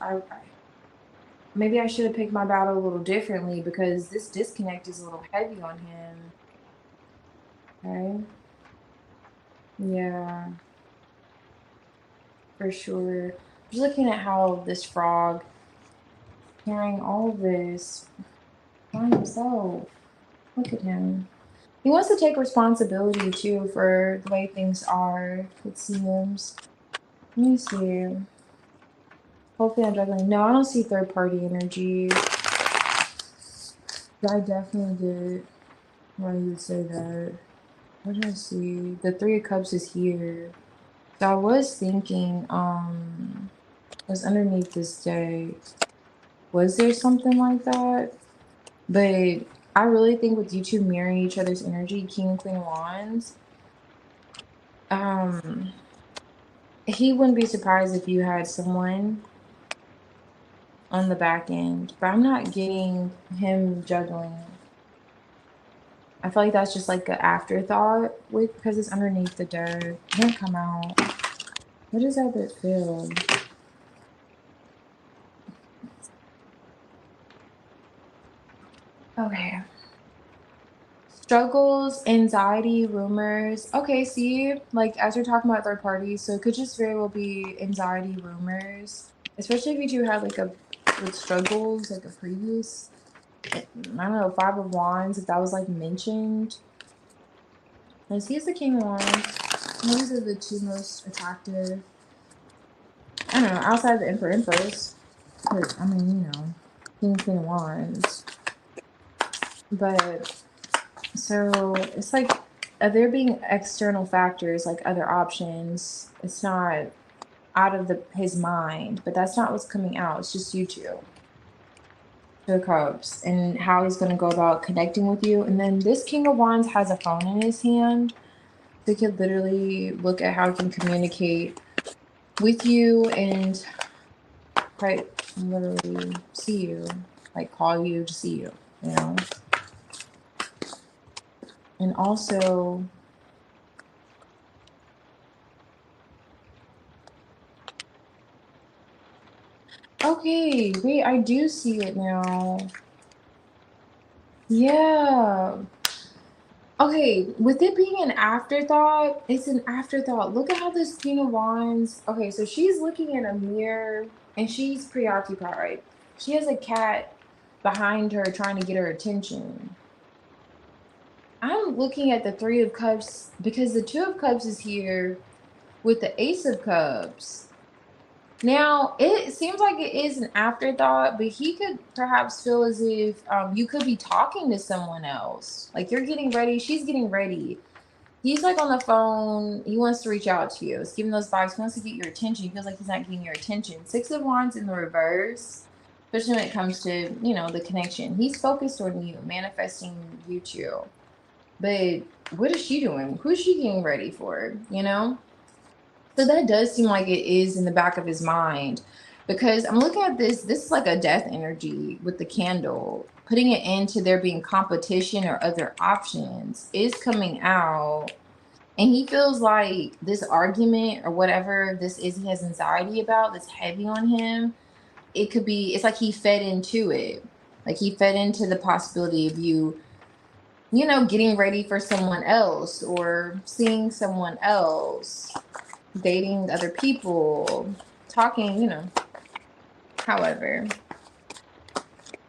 maybe I should have picked my battle a little differently because this disconnect is a little heavy on him. Okay. Yeah, for sure. Just looking at how this frog carrying all of this by himself. Look at him. He wants to take responsibility too for the way things are, it seems. Let me see. Hopefully I'm juggling. No, I don't see third party energy. I definitely get why you would say that. What did I see? The 3 of Cups is here. So I was thinking, was underneath this deck. Was there something like that? But I really think with you two mirroring each other's energy, King and Queen of Wands, he wouldn't be surprised if you had someone on the back end. But I'm not getting him juggling. I feel like that's just like an afterthought because it's underneath the deck. It didn't come out. What is that that failed? Okay. Struggles, anxiety, rumors. Okay, see, like as we're talking about third parties, so it could just very well be anxiety, rumors, especially if you two had like a with struggles, like a previous, I don't know, Five of Wands, if that was like mentioned. Let's see, it's the King of Wands. These are the two most attractive, I don't know, outside the Emperor Empress. But I mean, you know, King of Wands. But so it's like there being external factors like other options. It's not out of his mind, but that's not what's coming out. It's just you two. Two of Cups and how he's going to go about connecting with you. And then this King of Wands has a phone in his hand. So he could literally look at how he can communicate with you and quite literally see you, like call you to see you, you know. And also, okay, wait, I do see it now. Yeah. Okay, with it being an afterthought, it's an afterthought. Look at how this Queen of Wands. Okay, so she's looking in a mirror and she's preoccupied. She has a cat behind her trying to get her attention. I'm looking at the Three of Cups because the Two of Cups is here with the Ace of Cups. Now, it seems like it is an afterthought, but he could perhaps feel as if you could be talking to someone else. Like you're getting ready, she's getting ready. He's like on the phone. He wants to reach out to you. It's giving those vibes. He wants to get your attention. He feels like he's not getting your attention. Six of Wands in the reverse, especially when it comes to, you know, the connection. He's focused on you, manifesting you two. But what is she doing? Who's she getting ready for? You know? So that does seem like it is in the back of his mind because I'm looking at this. This is like a death energy with the candle. Putting it into there being competition or other options is coming out. And he feels like this argument or whatever this is he has anxiety about that's heavy on him. It could be, it's like he fed into it. Like he fed into the possibility of you, you know, getting ready for someone else or seeing someone else, dating other people, talking, you know. However,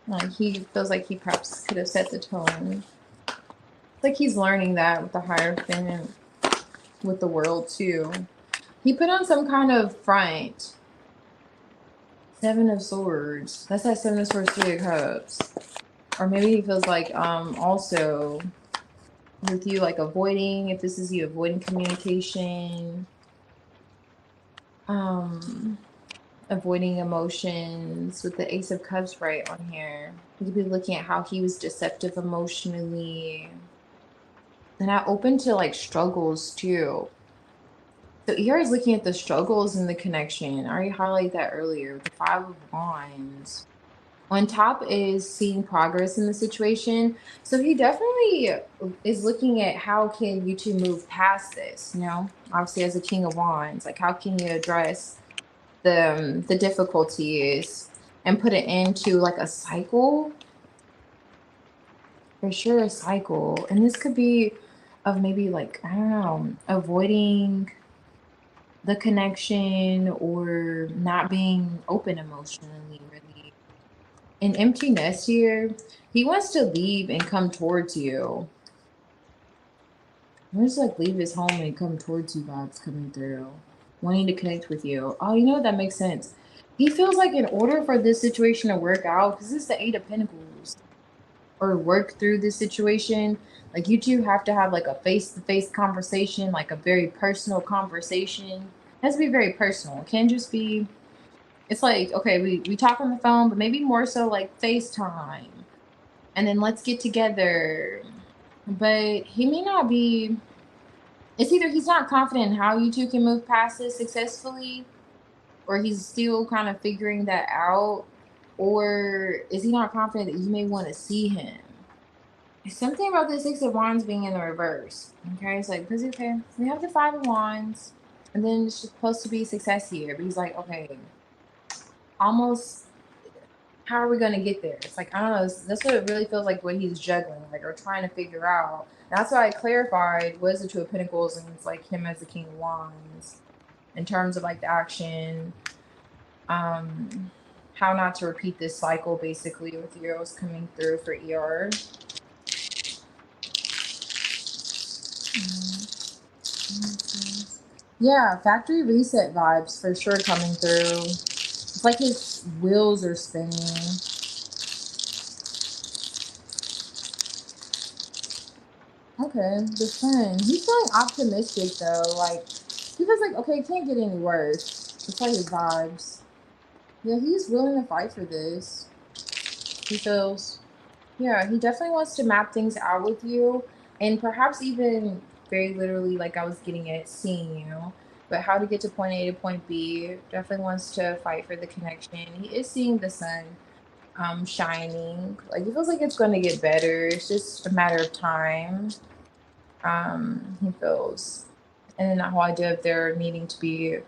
like he feels like he perhaps could have set the tone. It's like he's learning that with the Hierophant, with the world too. He put on some kind of front. Seven of Swords. That's that Seven of Swords, Three of Cups. Or maybe he feels like also with you like avoiding, if this is you avoiding communication, avoiding emotions with the Ace of Cups right on here. You could be looking at how he was deceptive emotionally. And I open to like struggles too. So here is looking at the struggles in the connection. I already highlighted that earlier with the Five of Wands. On top is seeing progress in the situation. So he definitely is looking at how can you two move past this, you know? Obviously as a King of Wands, like how can you address the difficulties and put it into like a cycle? For sure a cycle. And this could be of maybe like, I don't know, avoiding the connection or not being open emotionally, really. An empty nest here. He wants to leave and come towards you. He wants to like leave his home and come towards you vibes coming through. Wanting to connect with you. Oh, you know what? That makes sense. He feels like in order for this situation to work out, because this is the Eight of Pentacles, or work through this situation, like you two have to have like a face-to-face conversation, like a very personal conversation. It has to be very personal. It can't just be, it's like, okay, we talk on the phone, but maybe more so like FaceTime. And then let's get together. But he may not be, it's either he's not confident in how you two can move past this successfully, or he's still kind of figuring that out, or is he not confident that you may want to see him? It's something about the Six of Wands being in the reverse. Okay, it's like, because okay, we have the Five of Wands, and then it's supposed to be success here, but he's like, okay, almost how are we gonna get there? It's like, I don't know, that's what it really feels like, what he's juggling, like, or trying to figure out. And that's why I clarified was the Two of Pentacles, and it's like him as the King of Wands in terms of like the action, how not to repeat this cycle basically with Euros coming through for ER. Yeah, factory reset vibes for sure coming through. It's like his wheels are spinning. Okay, the Sun. He's feeling optimistic though. Like, he feels like, okay, it can't get any worse. It's like his vibes. Yeah, he's willing to fight for this. He feels. Yeah, he definitely wants to map things out with you, and perhaps even very literally, like I was getting at, seeing you. But how to get to point A to point B, definitely wants to fight for the connection. He is seeing the sun shining. Like, he feels like it's going to get better. It's just a matter of time. He feels. And then that whole idea of there needing to be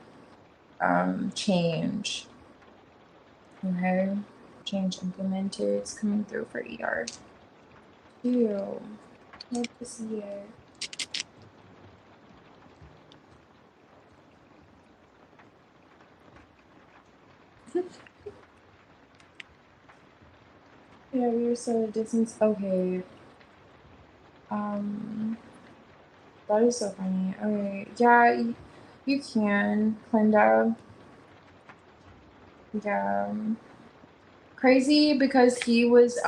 change. Okay. Change implemented. It's coming through for ER. Ew. Love to see it. Yeah, we were so at a distance. Okay. That is so funny. Okay. Yeah, you can, Linda. Yeah. Crazy because he was,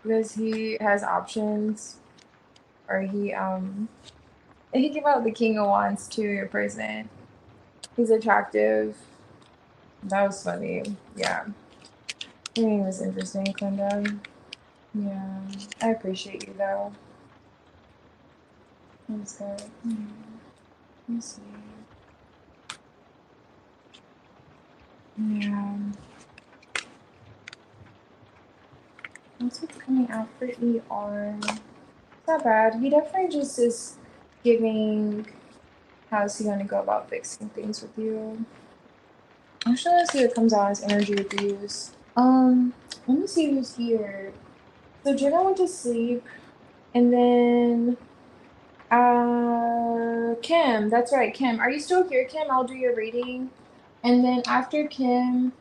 because he has options, or he came out the King of Wands too, your person. He's attractive. That was funny. Yeah. Your name was interesting, Linda. Yeah. I appreciate you though. That's good. Let me see. Yeah. That's what's coming out for ER. It's not bad. He definitely just is giving, how's he gonna go about fixing things with you? Actually, let's see what comes out as energy abuse. Let me see who's here. So Jenna went to sleep, and then Kim, that's right, Kim. Are you still here, Kim? I'll do your reading. And then after Kim,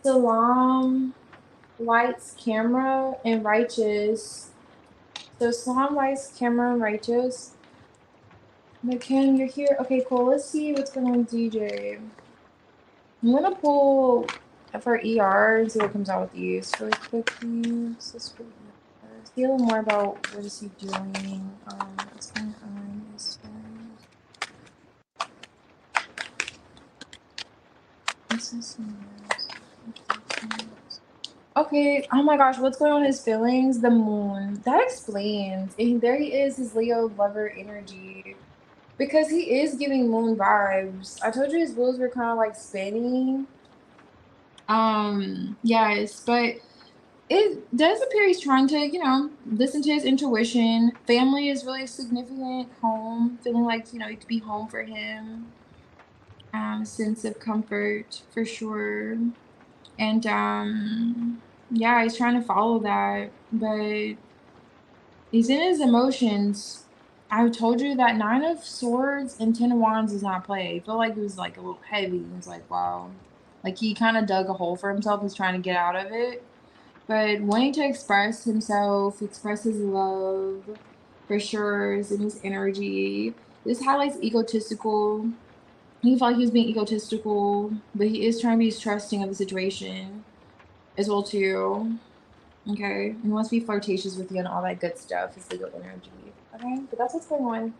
Salam, Lights, Camera, and Righteous. So Salam, Lights, Camera, and Righteous. But Kim, you're here. Okay, cool. Let's see what's going on with DJ. I'm gonna pull for ER and see what comes out with these really quickly. See a little more about what is he doing. What's going on in his Okay, oh my gosh, what's going on in his feelings? The moon. That explains. And there he is, his Leo lover energy. Because he is giving moon vibes. I told you his wheels were kind of like spinning. Yes, but it does appear he's trying to, listen to his intuition. Family is really significant. Home, feeling like, you could be home for him. Sense of comfort for sure. And yeah, he's trying to follow that, but he's in his emotions. I told you that Nine of Swords and Ten of Wands does not play. I feel like it was like a little heavy. It was like, wow. Like he kind of dug a hole for himself. He's trying to get out of it. But wanting to express himself, express his love, for sure, is in his energy. This highlights egotistical. He felt like he was being egotistical, but he is trying to be trusting of the situation as well too. Okay, he wants to be flirtatious with you and all that good stuff. His Leo energy. Okay, but that's what's going on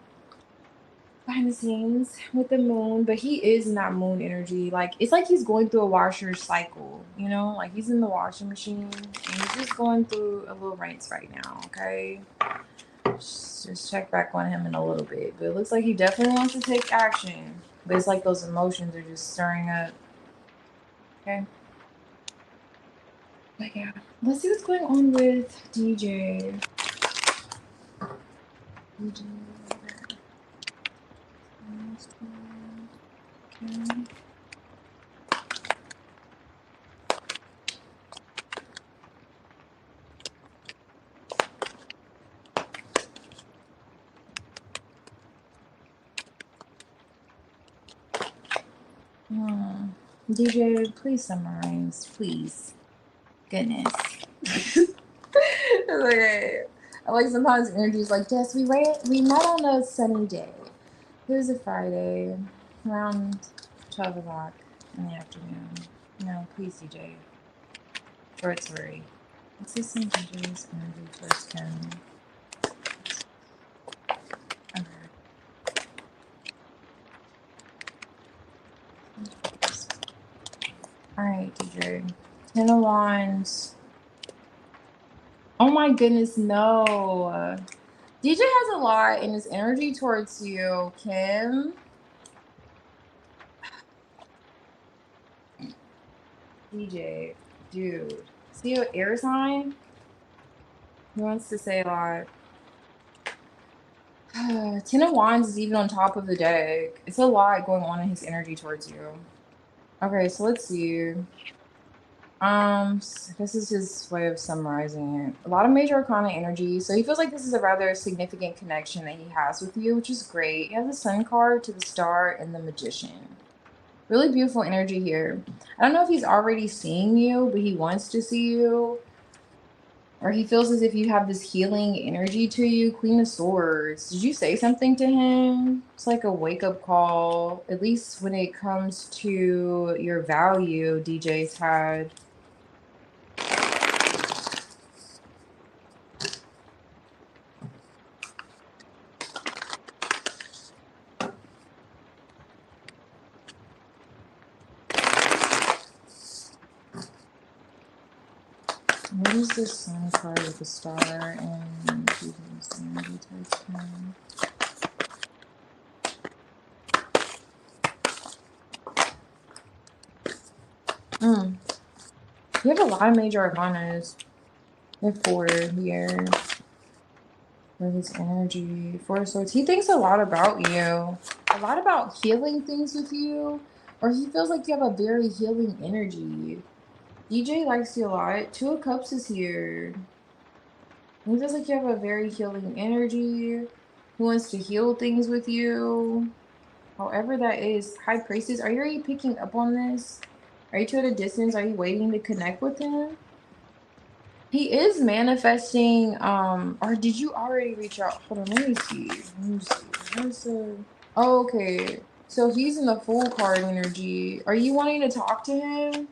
behind the scenes with the moon. But he is in that moon energy. Like, it's like he's going through a washer cycle, like he's in the washing machine and he's just going through a little rinse right now. Okay, just check back on him in a little bit. But it looks like he definitely wants to take action, but it's like those emotions are just stirring up. Okay, but yeah, let's see what's going on with DJ. Okay. DJ, please summarize, please. Goodness. Okay. Like sometimes energy is like, Jess, we met on a sunny day. It was a Friday around 12 o'clock in the afternoon. No, please, DJ. Short story. Let's see some DJ's energy towards him. Okay. Alright, DJ. 10 of Wands. Oh my goodness, no. DJ has a lot in his energy towards you, Kim. DJ, dude. See your air sign? He wants to say a lot. 10 of Wands is even on top of the deck. It's a lot going on in his energy towards you. Okay, so let's see. This is his way of summarizing it. A lot of major arcana energy. So he feels like this is a rather significant connection that he has with you, which is great. He has the Sun card to the Star and the Magician. Really beautiful energy here. I don't know if he's already seeing you, but he wants to see you. Or he feels as if you have this healing energy to you. Queen of Swords. Did you say something to him? It's like a wake-up call. At least when it comes to your value, DJ's had. What is this Sun card with the Star and DJ's energy towards him? You have a lot of major arcanas. You have 4 here. With his energy. 4 of Swords. He thinks a lot about you. A lot about healing things with you. Or he feels like you have a very healing energy. DJ likes you a lot. 2 of Cups is here. He feels like you have a very healing energy. He wants to heal things with you. However that is. High Priestess. Are you already picking up on this? Are you two at a distance? Are you waiting to connect with him? He is manifesting, or did you already reach out? Hold on, let me see. Where's the... Oh, okay. So he's in the Fool card energy. Are you wanting to talk to him?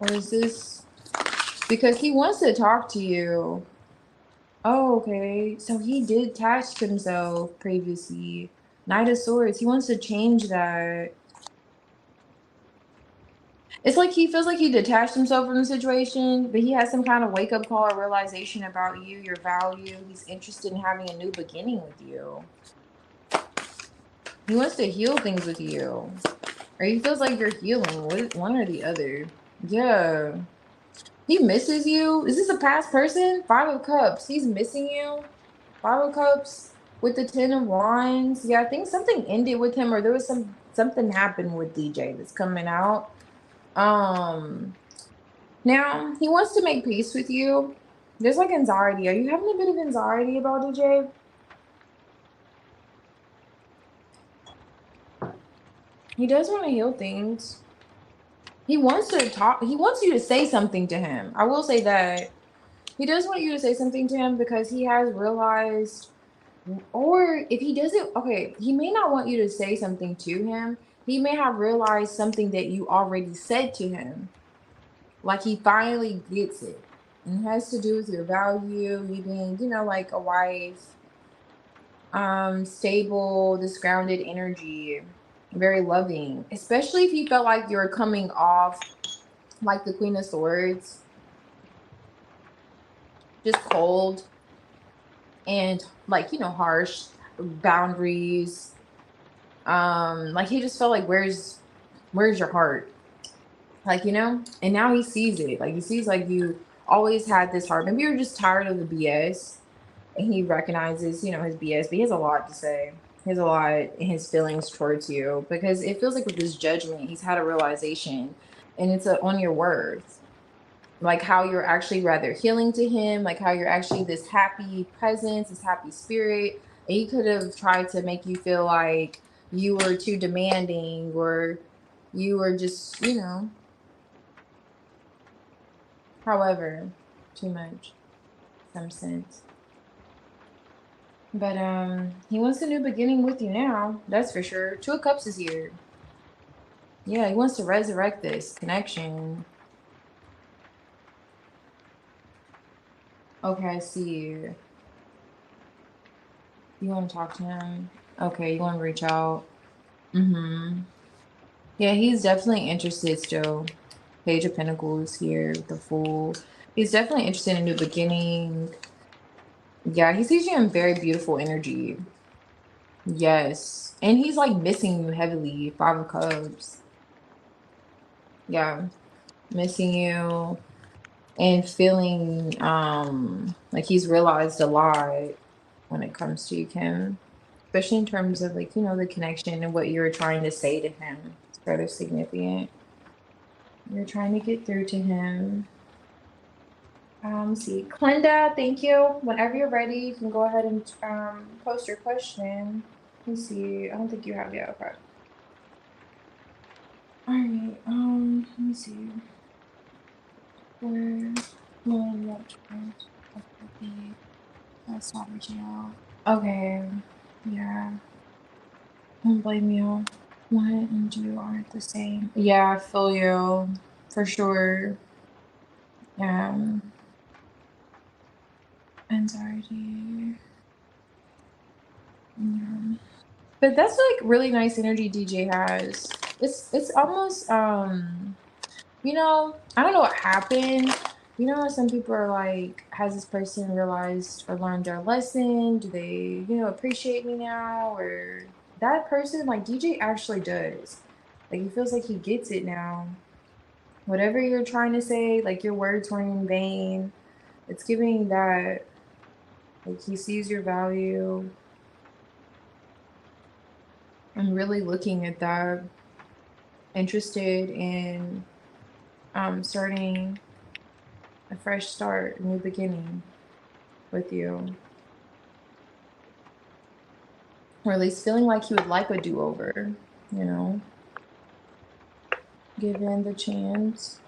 Or is this... Because he wants to talk to you. Oh, okay. So he did detach himself previously. Knight of Swords. He wants to change that. It's like he feels like he detached himself from the situation, but he has some kind of wake-up call or realization about you, your value. He's interested in having a new beginning with you. He wants to heal things with you. Or he feels like you're healing. One or the other. Yeah. He misses you. Is this a past person? 5 of Cups. He's missing you. 5 of Cups with the 10 of Wands. Yeah, I think something ended with him, or there was something happened with DJ that's coming out. Now he wants to make peace with you. There's like anxiety. Are you having a bit of anxiety about DJ? He does want to heal things. He wants to talk. He wants you to say something to him. I will say that. He does want you to say something to him because he has realized, or if he doesn't, okay, he may not want you to say something to him. He may have realized something that you already said to him. Like he finally gets it. And it has to do with your value, you being, you know, like a wife, stable, this grounded energy, very loving. Especially if you felt like you're coming off like the Queen of Swords, just cold and like, you know, harsh boundaries. Like he just felt like, where's your heart? Like, you know, and now he sees it. Like he sees like you always had this heart. Maybe you're just tired of the BS, and he recognizes, you know, his BS, but he has a lot to say. He has a lot in his feelings towards you, because it feels like with this judgment, he's had a realization, and it's on your worth. Like how you're actually rather healing to him, like how you're actually this happy presence, this happy spirit. And he could have tried to make you feel like you were too demanding, or you were just, however, too much, some sense. But he wants a new beginning with you now, that's for sure. Two of Cups is here. Yeah, he wants to resurrect this connection. Okay, I see you. You want to talk to him? Okay, you want to reach out? Yeah, he's definitely interested still. Page of Pentacles here with the Fool. He's definitely interested in a new beginning. Yeah, he sees you in very beautiful energy. Yes. And he's like missing you heavily. Five of Cups. Yeah. Missing you and feeling like he's realized a lot when it comes to you, Kim. Especially in terms of like, the connection and what you're trying to say to him. It's rather significant. You're trying to get through to him. Let's see. Clinda, thank you. Whenever you're ready, you can go ahead and post your question. Let's see. I don't think you have yet. Okay. Alright, let me see. Where Mullein Mint, that's not reaching out. Okay. Yeah. Don't blame you. One and two aren't the same. Yeah, I feel you. For sure. Anxiety. Yeah. But that's like really nice energy DJ has. It's almost I don't know what happened. How some people are like, has this person realized or learned their lesson? Do they, appreciate me now? Or that person, like DJ actually does. Like he feels like he gets it now. Whatever you're trying to say, like your words weren't in vain. It's giving that like he sees your value. I'm really looking at that, interested in starting a fresh start, a new beginning with you. Or at least feeling like he would like a do-over, given the chance.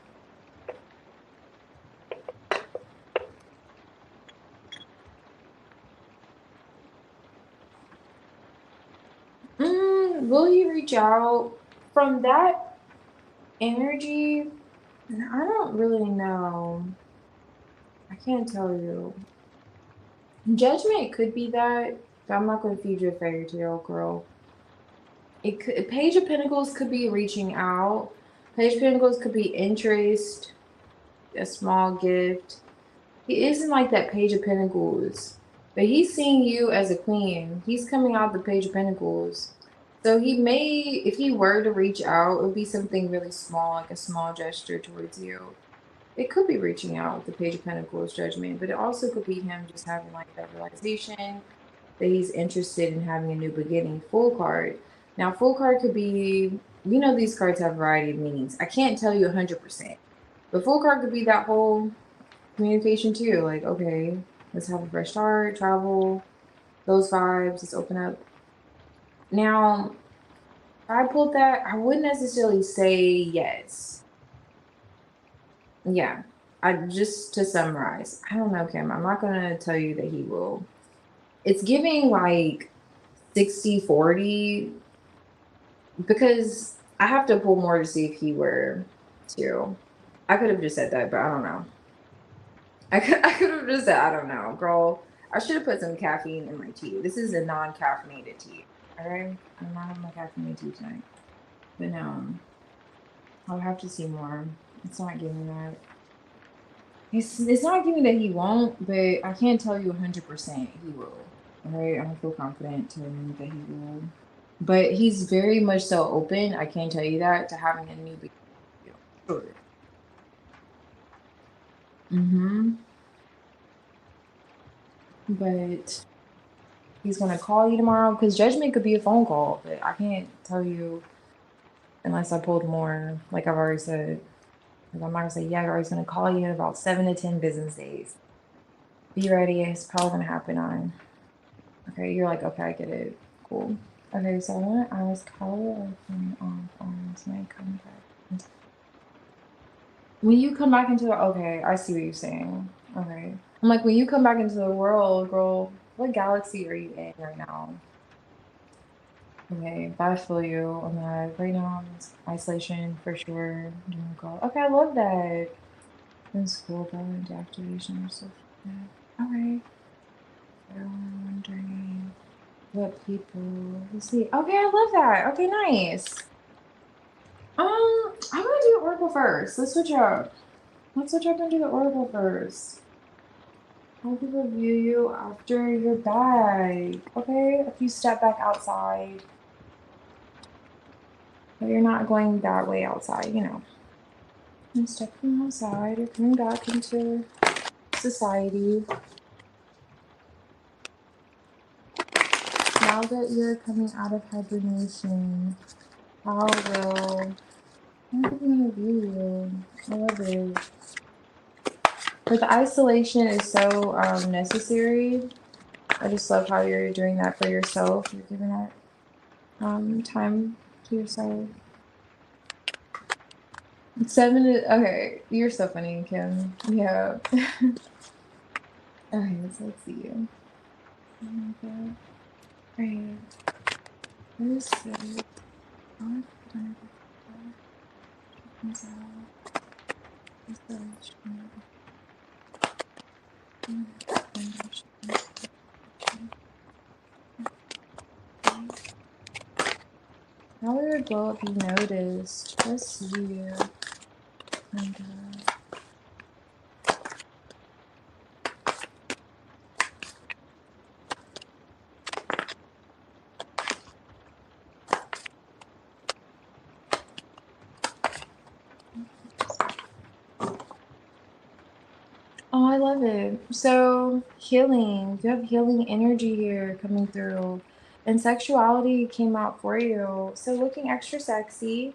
Will he reach out? From that energy, I don't really know. I can't tell you. Judgment could be that, but I'm not going to feed you a fairy tale, girl. It could, Page of Pentacles could be reaching out. Page of Pentacles could be interest, a small gift. He isn't like that Page of Pentacles, but he's seeing you as a queen. He's coming out the Page of Pentacles. So he may, if he were to reach out, it would be something really small, like a small gesture towards you. It could be reaching out with the Page of Pentacles Judgment, but it also could be him just having like that realization that he's interested in having a new beginning. Full card. Now, full card could be, these cards have a variety of meanings. I can't tell you 100%, but full card could be that whole communication too. Like, okay, let's have a fresh start, travel, those vibes, let's open up. Now, if I pulled that, I wouldn't necessarily say yes. Yeah, just to summarize, I don't know, Kim. I'm not gonna tell you that he will. It's giving like 60-40 because I have to pull more to see if he were to. I could have just said that, but I don't know. I could have just said, I don't know, girl. I should have put some caffeine in my tea. This is a non-caffeinated tea. Alright? I'm not having my caffeinated tea tonight. But no. I'll have to see more. It's not giving that. It's not giving that he won't, but I can't tell you 100% he will. Alright? I don't feel confident telling you that he will. But he's very much so open, I can tell you that, to having a new beginning. Sure. But he's gonna call you tomorrow, because judgment could be a phone call, but I can't tell you unless I pulled more, like I've already said. Like I'm not gonna say, yeah, Gary's gonna call you in about 7 to 10 business days. Be ready, it's probably gonna happen on. Okay, you're like, okay, I get it. Cool. Okay, so I want to ask, how will I turn off arms when I come back? When you come back into the, okay, I see what you're saying. Okay. I'm like, when you come back into the world, girl, what galaxy are you in right now? Okay, but I feel you on that. Right now, I'm in isolation for sure. Girl. Okay, I love that. That's cool, though, into activation or stuff like that. Alright. So I'm wondering what people, let's see. Okay, I love that. Okay, nice. I'm gonna do Oracle first. Let's switch up. Let's switch up and do the Oracle first. How people view you after you're back. Okay, if you step back outside, but you're not going that way outside, you know. You're stepping outside, you're coming back into society. Now that you're coming out of hibernation, how will people view you? I love it. But the isolation is so necessary. I just love how you're doing that for yourself. You're giving that time to yourself. 7 to, okay, you're so funny, Kim. Yeah. Okay, so let's see you. Oh my god. Right. What is this? Oh, how will your glow up be noticed? Let's see you. Oh my god. Oh, I love it. So, healing. You have healing energy here coming through. And sexuality came out for you. So, looking extra sexy.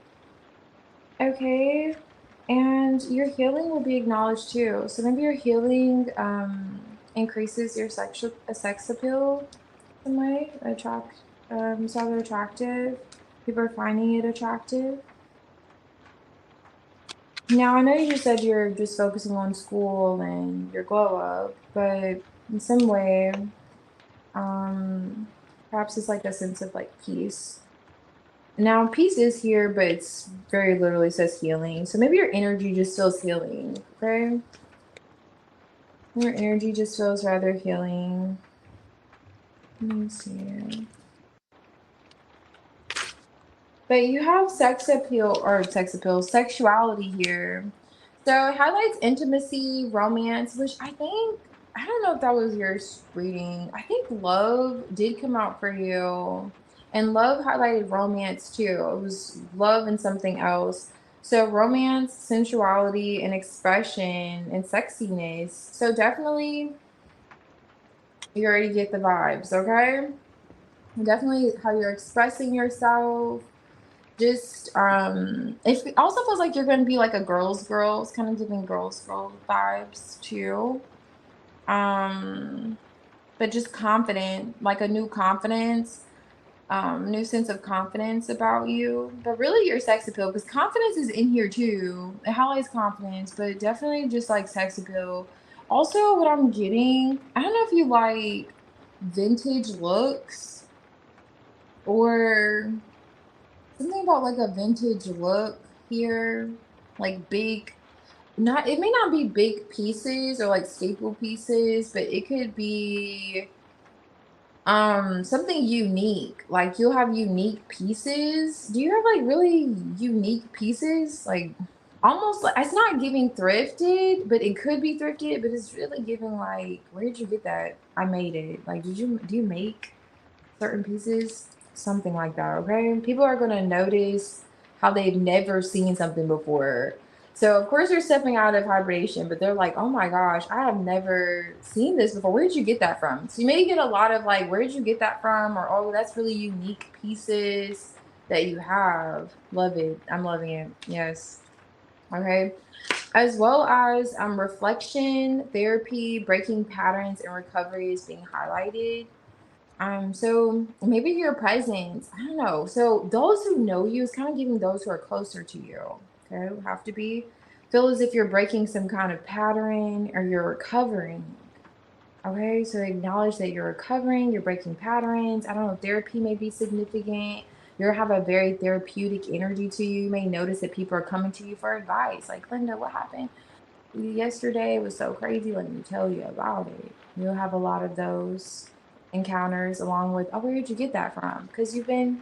Okay. And your healing will be acknowledged too. So, maybe your healing increases your sex appeal some way. It's rather attractive. People are finding it attractive. Now, I know you just said you're just focusing on school and your glow up, but in some way, perhaps it's like a sense of like peace. Now, peace is here, but it's very literally says healing. So maybe your energy just feels healing, okay? Your energy just feels rather healing. Let me see. But you have sexuality here. So it highlights intimacy, romance, which I think, I don't know if that was your reading. I think love did come out for you. And love highlighted romance too. It was love and something else. So romance, sensuality, and expression and sexiness. So definitely you already get the vibes, okay? Definitely how you're expressing yourself, just it also feels like you're going to be like a girls kind of giving girls vibes too, um but just confident, like a new confidence, new sense of confidence about you, but really your sex appeal, because confidence is in here too. It highlights confidence, but definitely just like sex appeal. Also, what I'm getting, I don't know if you like vintage looks or something about like a vintage look here, like big, not, it may not be big pieces or like staple pieces, but it could be something unique. Like you'll have unique pieces. Do you have like really unique pieces? Like almost like, it's not giving thrifted, but it could be thrifted, but it's really giving like, where did you get that? I made it. Like, do you make certain pieces? Something like that, okay? People are going to notice how they've never seen something before. So, of course, they're stepping out of hibernation, but they're like, oh my gosh, I have never seen this before. Where did you get that from? So, you may get a lot of like, where did you get that from? Or, oh, that's really unique pieces that you have. Love it. I'm loving it. Yes. Okay. As well as reflection, therapy, breaking patterns, and recovery is being highlighted. So maybe your presence, I don't know. So those who know you is kind of giving those who are closer to you. Okay, who have to be feel as if you're breaking some kind of pattern or you're recovering. Okay, so acknowledge that you're recovering, you're breaking patterns. I don't know, therapy may be significant. You have a very therapeutic energy to you. You may notice that people are coming to you for advice. Like, Linda, what happened yesterday? It was so crazy. Let me tell you about it. You'll have a lot of those encounters along with, oh, where did you get that from? Because you've been,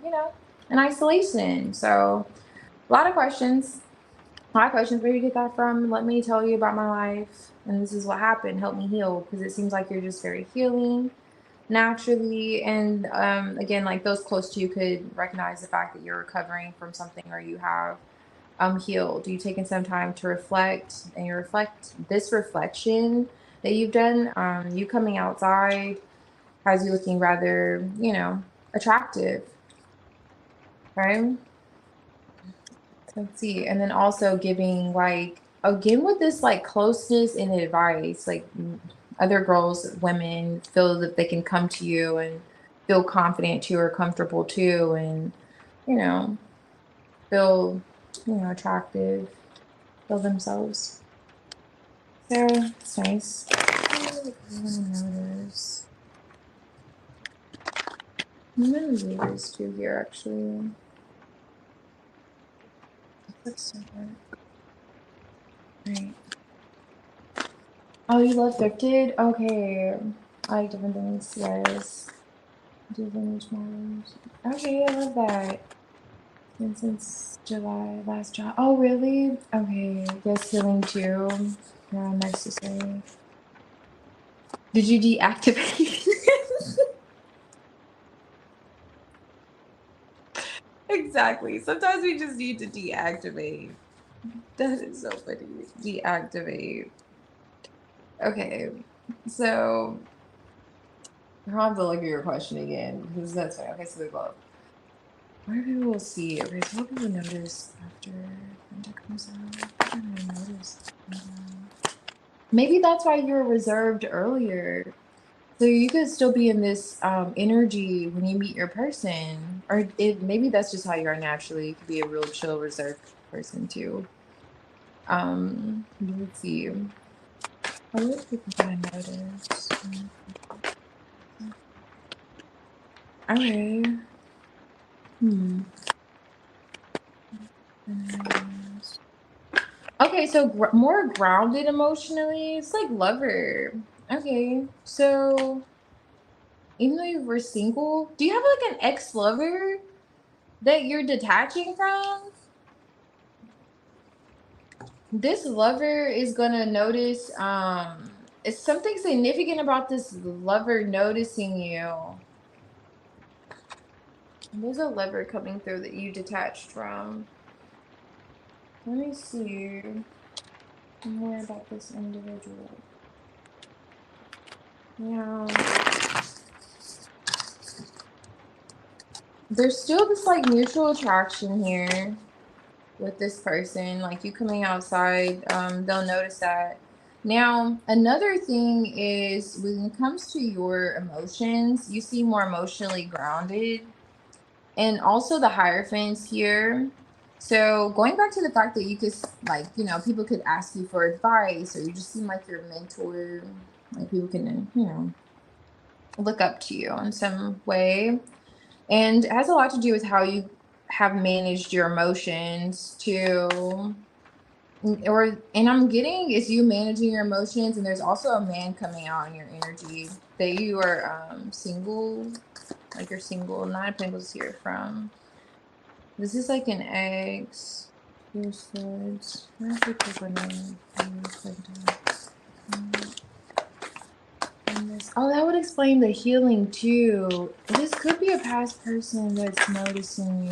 in isolation. So a lot of questions. My questions, where you get that from? Let me tell you about my life. And this is what happened. Help me heal. Because it seems like you're just very healing naturally. And again, like those close to you could recognize the fact that you're recovering from something or you have healed. You taking some time to reflect and you reflect this reflection that you've done. You coming outside has you looking rather, attractive. Right? Let's see. And then also giving like again with this like closeness and advice, like other girls, women feel that they can come to you and feel confident too or comfortable too and you know, feel, attractive, feel themselves. So it's nice. Notice. I'm gonna leave this too here actually. That's so good. Right. Oh, you love thrifted? Okay. I like different things, yes. Different models. Okay, I love that. Been since July, last job. Oh, really? Okay, yes, healing too. Yeah, necessary. Did you deactivate? Exactly. Sometimes we just need to deactivate. That is so funny. Deactivate. Okay, so I'll have to look at your question again because that's fine. Okay, so the glove. Where people will see. Okay, so what people notice after Brenda comes out. I don't really notice. Maybe that's why you were reserved earlier. So you could still be in this energy when you meet your person, or maybe that's just how you are naturally. You could be a real chill, reserved person too. Let's see. What people can I notice? Okay. Hmm. Okay, so more grounded emotionally. It's like lover. Okay, so even though you were single, do you have like an ex-lover that you're detaching from? This lover is gonna notice it's something significant about this lover noticing you. There's a lover coming through that you detached from. Let me see more about this individual. Yeah. There's still this like mutual attraction here with this person, like you coming outside, they'll notice that. Now, another thing is when it comes to your emotions, you seem more emotionally grounded, and also the Hierophants here. So going back to the fact that you could like, people could ask you for advice, or you just seem like your mentor, like people can, look up to you in some way. And it has a lot to do with how you have managed your emotions to and I'm getting is you managing your emotions, and there's also a man coming out in your energy that you are single, like you're single. Nine of Pentacles here from. This is like an ex. Two Swords. Where's the paper name? Oh, that would explain the healing too. This could be a past person that's noticing you.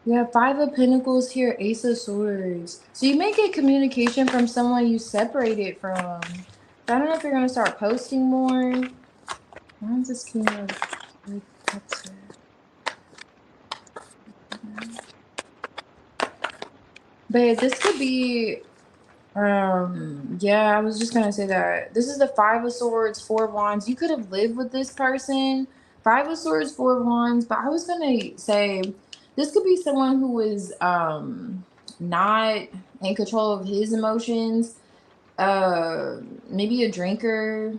Yeah, Five of Pentacles here, Ace of Swords. So you may get communication from someone you separated from. I don't know if you're gonna start posting more. When's this King of Cups here? But this could be Yeah, I was just gonna say that. This is the Five of Swords, Four of Wands. You could have lived with this person. Five of Swords, Four of Wands, but I was gonna say this could be someone who is not in control of his emotions. Uh Maybe a drinker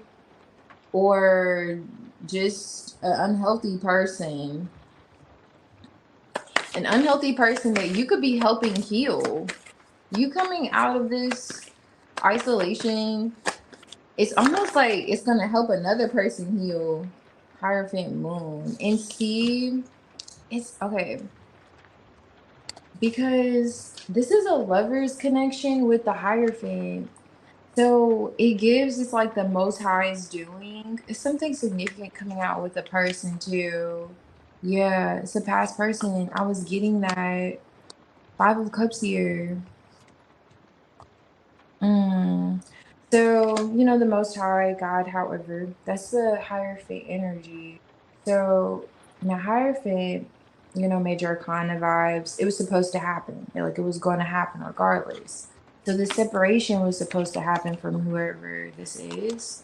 or just an unhealthy person. An unhealthy person that you could be helping heal. You coming out of this isolation, it's almost like it's gonna help another person heal. Hierophant moon. And see, it's okay. Because this is a lover's connection with the Hierophant. So it gives it's like the most high is doing. It's something significant coming out with a person too. Yeah, it's a past person. I was getting that Five of Cups here. Mm. So, you know, the Most High God, however, that's the Hierophant energy. So, now Hierophant, you know, Major Arcana vibes, it was supposed to happen. Like, it was going to happen regardless. So, the separation was supposed to happen from whoever this is.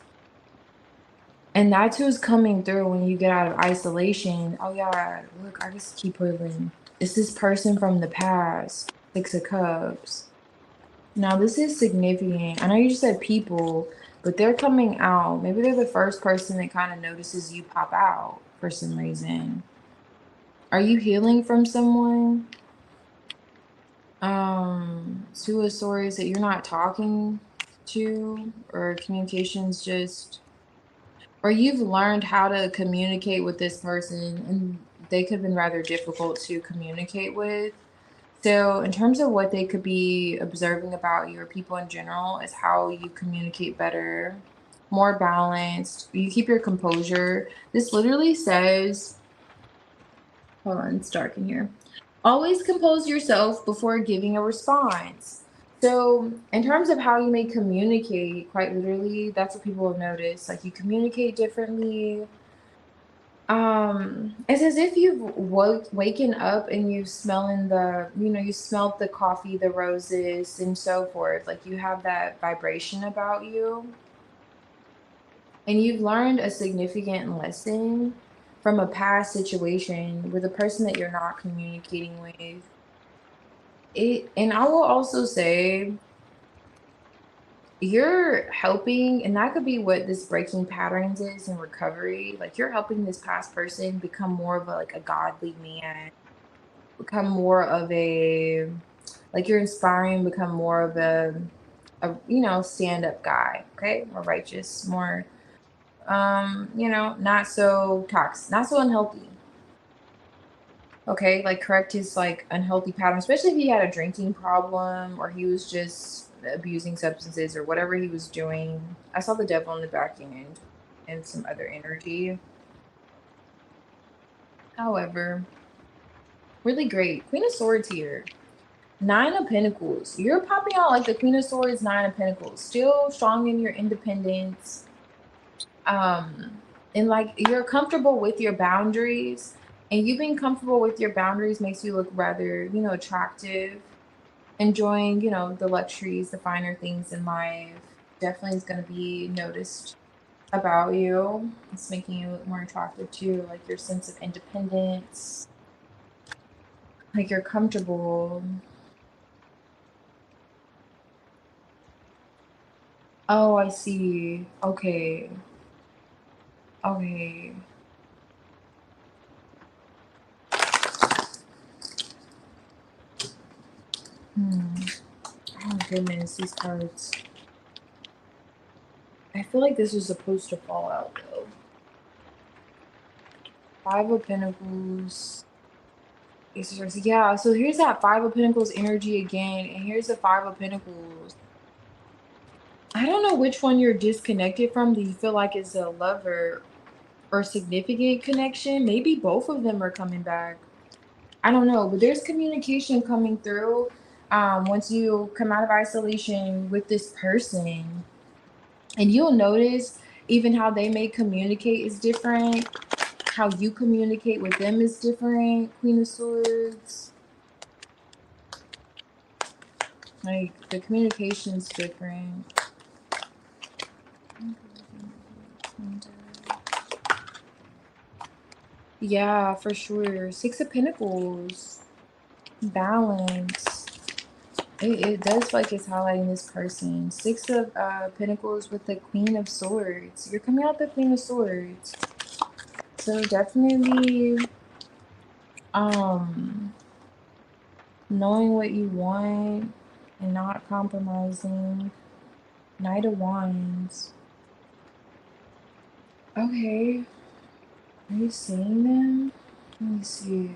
And that's who's coming through when you get out of isolation. Oh, yeah, look, I just keep pulling. It's this person from the past, Six of Cups. Now, this is significant. I know you just said people, but they're coming out. Maybe they're the first person that kind of notices you pop out for some reason. Are you healing from someone? Two of Swords that you're not talking to, or communications just, or you've learned how to communicate with this person and they could have been rather difficult to communicate with. So, in terms of what they could be observing about you or people in general, is how you communicate better, more balanced. You keep your composure. This literally says, hold on, it's dark in here. Always compose yourself before giving a response. So, in terms of how you may communicate, quite literally, that's what people have noticed. Like, you communicate differently. It's as if you've waken up and you smelling the, you know, you smelled the coffee, the roses, and so forth. Like you have that vibration about you, and you've learned a significant lesson from a past situation with a person that you're not communicating with. And I will also say you're helping, and that could be what this breaking patterns is in recovery. Like you're helping this past person become more of a like a godly man, become more of a, like you're inspiring, become more of a you know, stand-up guy, okay, more righteous, more you know, not so toxic, not so unhealthy, okay, like correct his like unhealthy pattern, especially if he had a drinking problem or he was just abusing substances or whatever he was doing. I saw the devil in the back end and some other energy. However, really great. Queen of Swords here. Nine of Pentacles. You're popping out like the Queen of Swords, Nine of Pentacles. Still strong in your independence. And like you're comfortable with your boundaries. And you being comfortable with your boundaries makes you look rather, you know, attractive. Enjoying, you know, the luxuries, the finer things in life. Definitely is going to be noticed about you. It's making you look more attractive too. Like your sense of independence. Like you're comfortable. Oh, I see. Okay. Okay. Hmm. Oh goodness, these cards. I feel like this was supposed to fall out though. Five of Pentacles. Ace of Swords. Yeah, so here's that Five of Pentacles energy again, and here's the Five of Pentacles. I don't know which one you're disconnected from. Do you feel like it's a lover or significant connection? Maybe both of them are coming back. I don't know, but there's communication coming through once you come out of isolation with this person. And you'll notice even how they may communicate is different. How you communicate with them is different. Queen of Swords. Like, the communication's different. Yeah, for sure. Six of Pentacles. Balance. It does feel like it's highlighting this person. Six of Pentacles with the Queen of Swords. You're coming out the Queen of Swords. So definitely knowing what you want and not compromising. Knight of Wands. Okay. Are you seeing them? Let me see.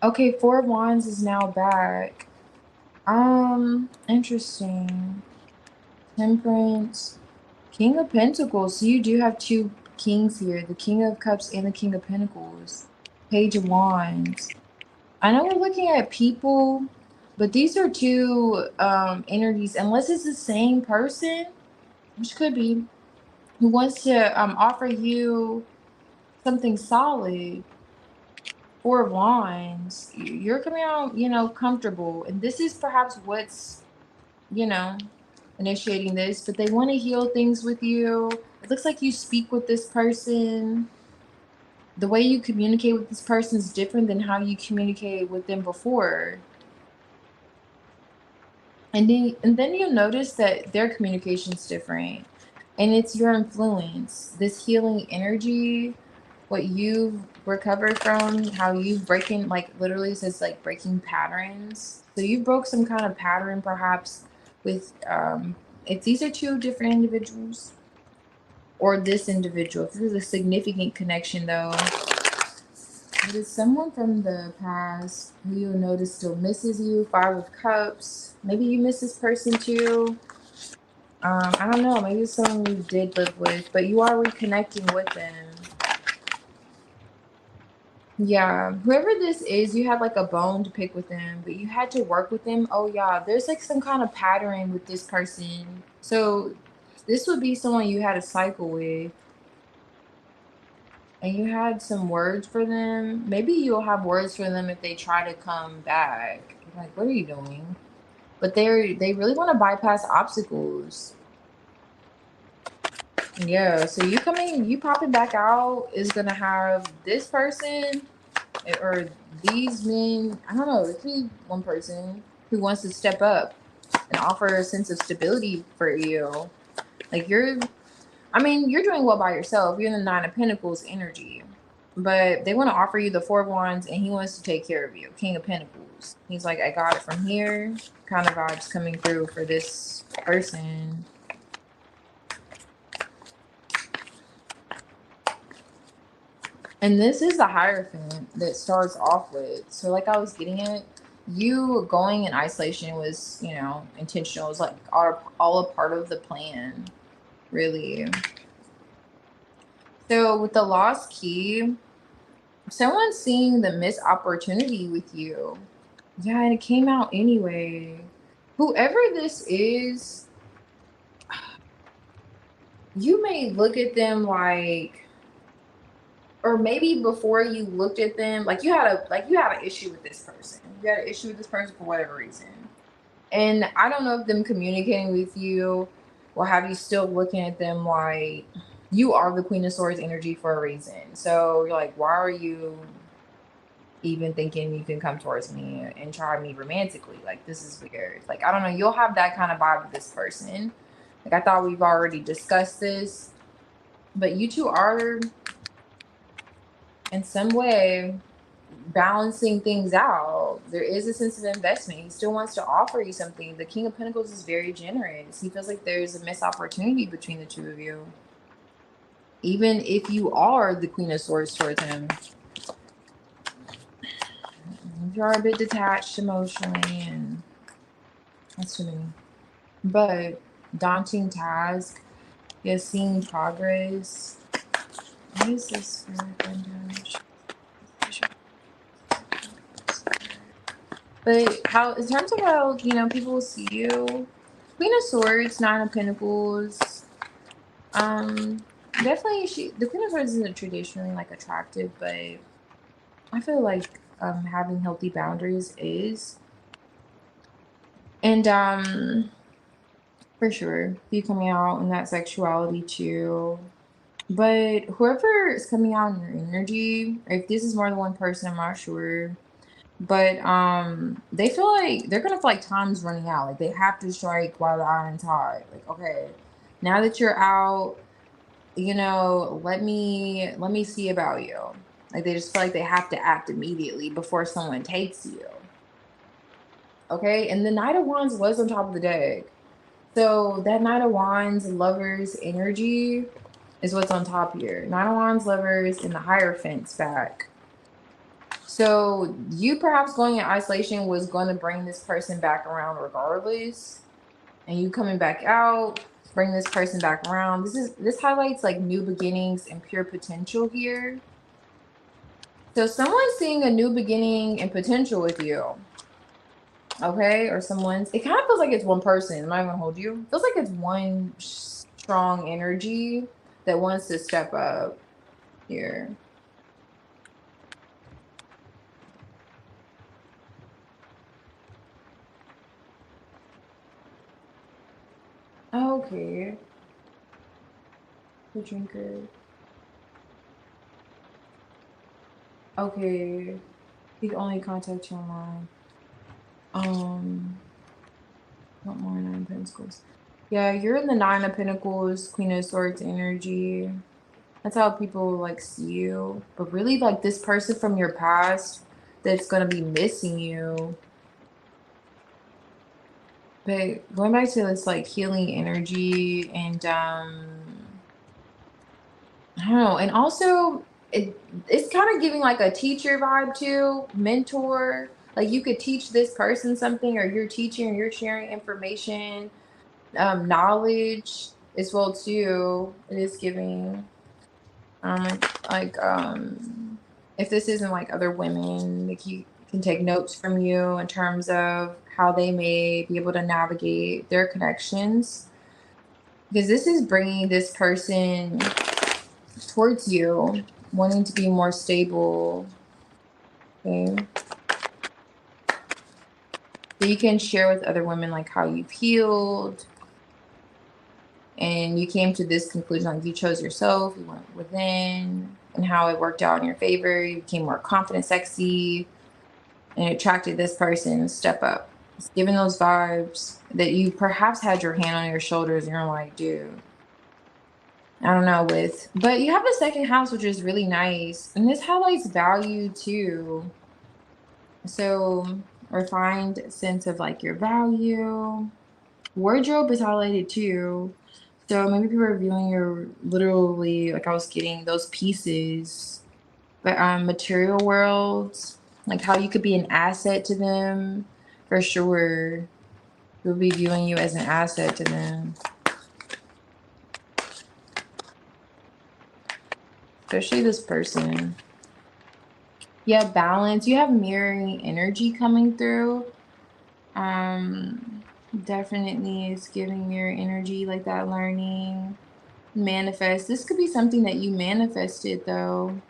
Okay, Four of Wands is now back. Interesting. Temperance. King of Pentacles. So you do have two kings here. The King of Cups and the King of Pentacles. Page of Wands. I know we're looking at people, but these are two energies. Unless it's the same person, which could be, who wants to offer you something solid. Four of Wands. You're coming out, you know, comfortable. And this is perhaps what's, you know, initiating this, but they want to heal things with you. It looks like you speak with this person. The way you communicate with this person is different than how you communicated with them before. And then you'll notice that their communication's different. And it's your influence. This healing energy, what you've recovered from, how you've breaking, like literally says like breaking patterns. So you broke some kind of pattern perhaps with if these are two different individuals or this individual. If this is a significant connection though, it is someone from the past who you'll notice still misses you. Five of Cups. Maybe you miss this person too. I don't know. Maybe it's someone you did live with, but you are reconnecting with them. Yeah, whoever this is, you had like a bone to pick with them, but you had to work with them. Oh yeah, there's like some kind of pattern with this person. So this would be someone you had a cycle with. And you had some words for them. Maybe you'll have words for them if they try to come back. Like, what are you doing? But they really want to bypass obstacles. Yeah, so you popping back out is gonna have this person or these men. I don't know. It could be one person who wants to step up and offer a sense of stability for you. Like you're doing well by yourself. You're in the Nine of Pentacles energy. But they want to offer you the Four of Wands and he wants to take care of you. King of Pentacles. He's like, I got it from here. Kind of vibes coming through for this person. And this is the Hierophant that starts off with. So like I was getting at, you going in isolation was, you know, intentional. It was like all a part of the plan, really. So with the Lost Key, someone's seeing the missed opportunity with you. Yeah, and it came out anyway. Whoever this is, you may look at them like, or maybe before you looked at them, like you had an issue with this person. You had an issue with this person for whatever reason. And I don't know if them communicating with you will have you still looking at them like you are the Queen of Swords energy for a reason. So you're like, why are you even thinking you can come towards me and try me romantically? Like, this is weird. Like, I don't know. You'll have that kind of vibe with this person. Like, I thought we've already discussed this, but you two are in some way balancing things out. There is a sense of investment. He still wants to offer you something. The King of Pentacles is very generous. He feels like there's a missed opportunity between the two of you. Even if you are the Queen of Swords towards him. You are a bit detached emotionally, and that's to me. But daunting task. You're seeing progress. What is this for? But how, in terms of how, you know, people will see you, Queen of Swords, Nine of Pentacles, definitely the Queen of Swords isn't traditionally like attractive, but I feel like having healthy boundaries is. And for sure, be coming out in that sexuality too. But whoever is coming out in your energy, if this is more than one person, I'm not sure. But they feel like they're gonna feel like time's running out. Like they have to strike while the iron's hot. Like, okay, now that you're out, let me see about you. Like they just feel like they have to act immediately before someone takes you. Okay, and the Knight of Wands was on top of the deck. So that Knight of Wands lovers energy is what's on top here. Knight of Wands lovers and the Hierophant's back. So you perhaps going in isolation was going to bring this person back around regardless. And you coming back out, bring this person back around. This highlights like new beginnings and pure potential here. So someone's seeing a new beginning and potential with you. Okay, or it kind of feels like it's one person. I'm not gonna hold you. It feels like it's one strong energy that wants to step up here. Okay, the drinker. Okay, he can only contact you online. What more? Nine of Pentacles. Yeah, you're in the Nine of Pentacles, Queen of Swords energy. That's how people like see you. But really, like this person from your past that's gonna be missing you. But going back to this like healing energy and I don't know, and also it's kind of giving like a teacher vibe too, mentor. Like you could teach this person something, or you're teaching, or you're sharing information, knowledge as well too. It is giving if this isn't like other women, like you can take notes from you in terms of how they may be able to navigate their connections, because this is bringing this person towards you, wanting to be more stable. Okay, so you can share with other women like how you've healed, and you came to this conclusion, like you chose yourself, you went within, and how it worked out in your favor. You became more confident, sexy, and it attracted this person to step up. It's giving those vibes that you perhaps had your hand on your shoulders and you're like, dude, I don't know but you have a second house, which is really nice. And this highlights value too. So refined sense of like your value. Wardrobe is highlighted too. So maybe people are viewing your literally, like I was getting those pieces, but material worlds, like how you could be an asset to them, for sure. They'll be viewing you as an asset to them. Especially this person. You have balance. You have mirroring energy coming through. Definitely is giving mirror energy, like that learning. Manifest. This could be something that you manifested though.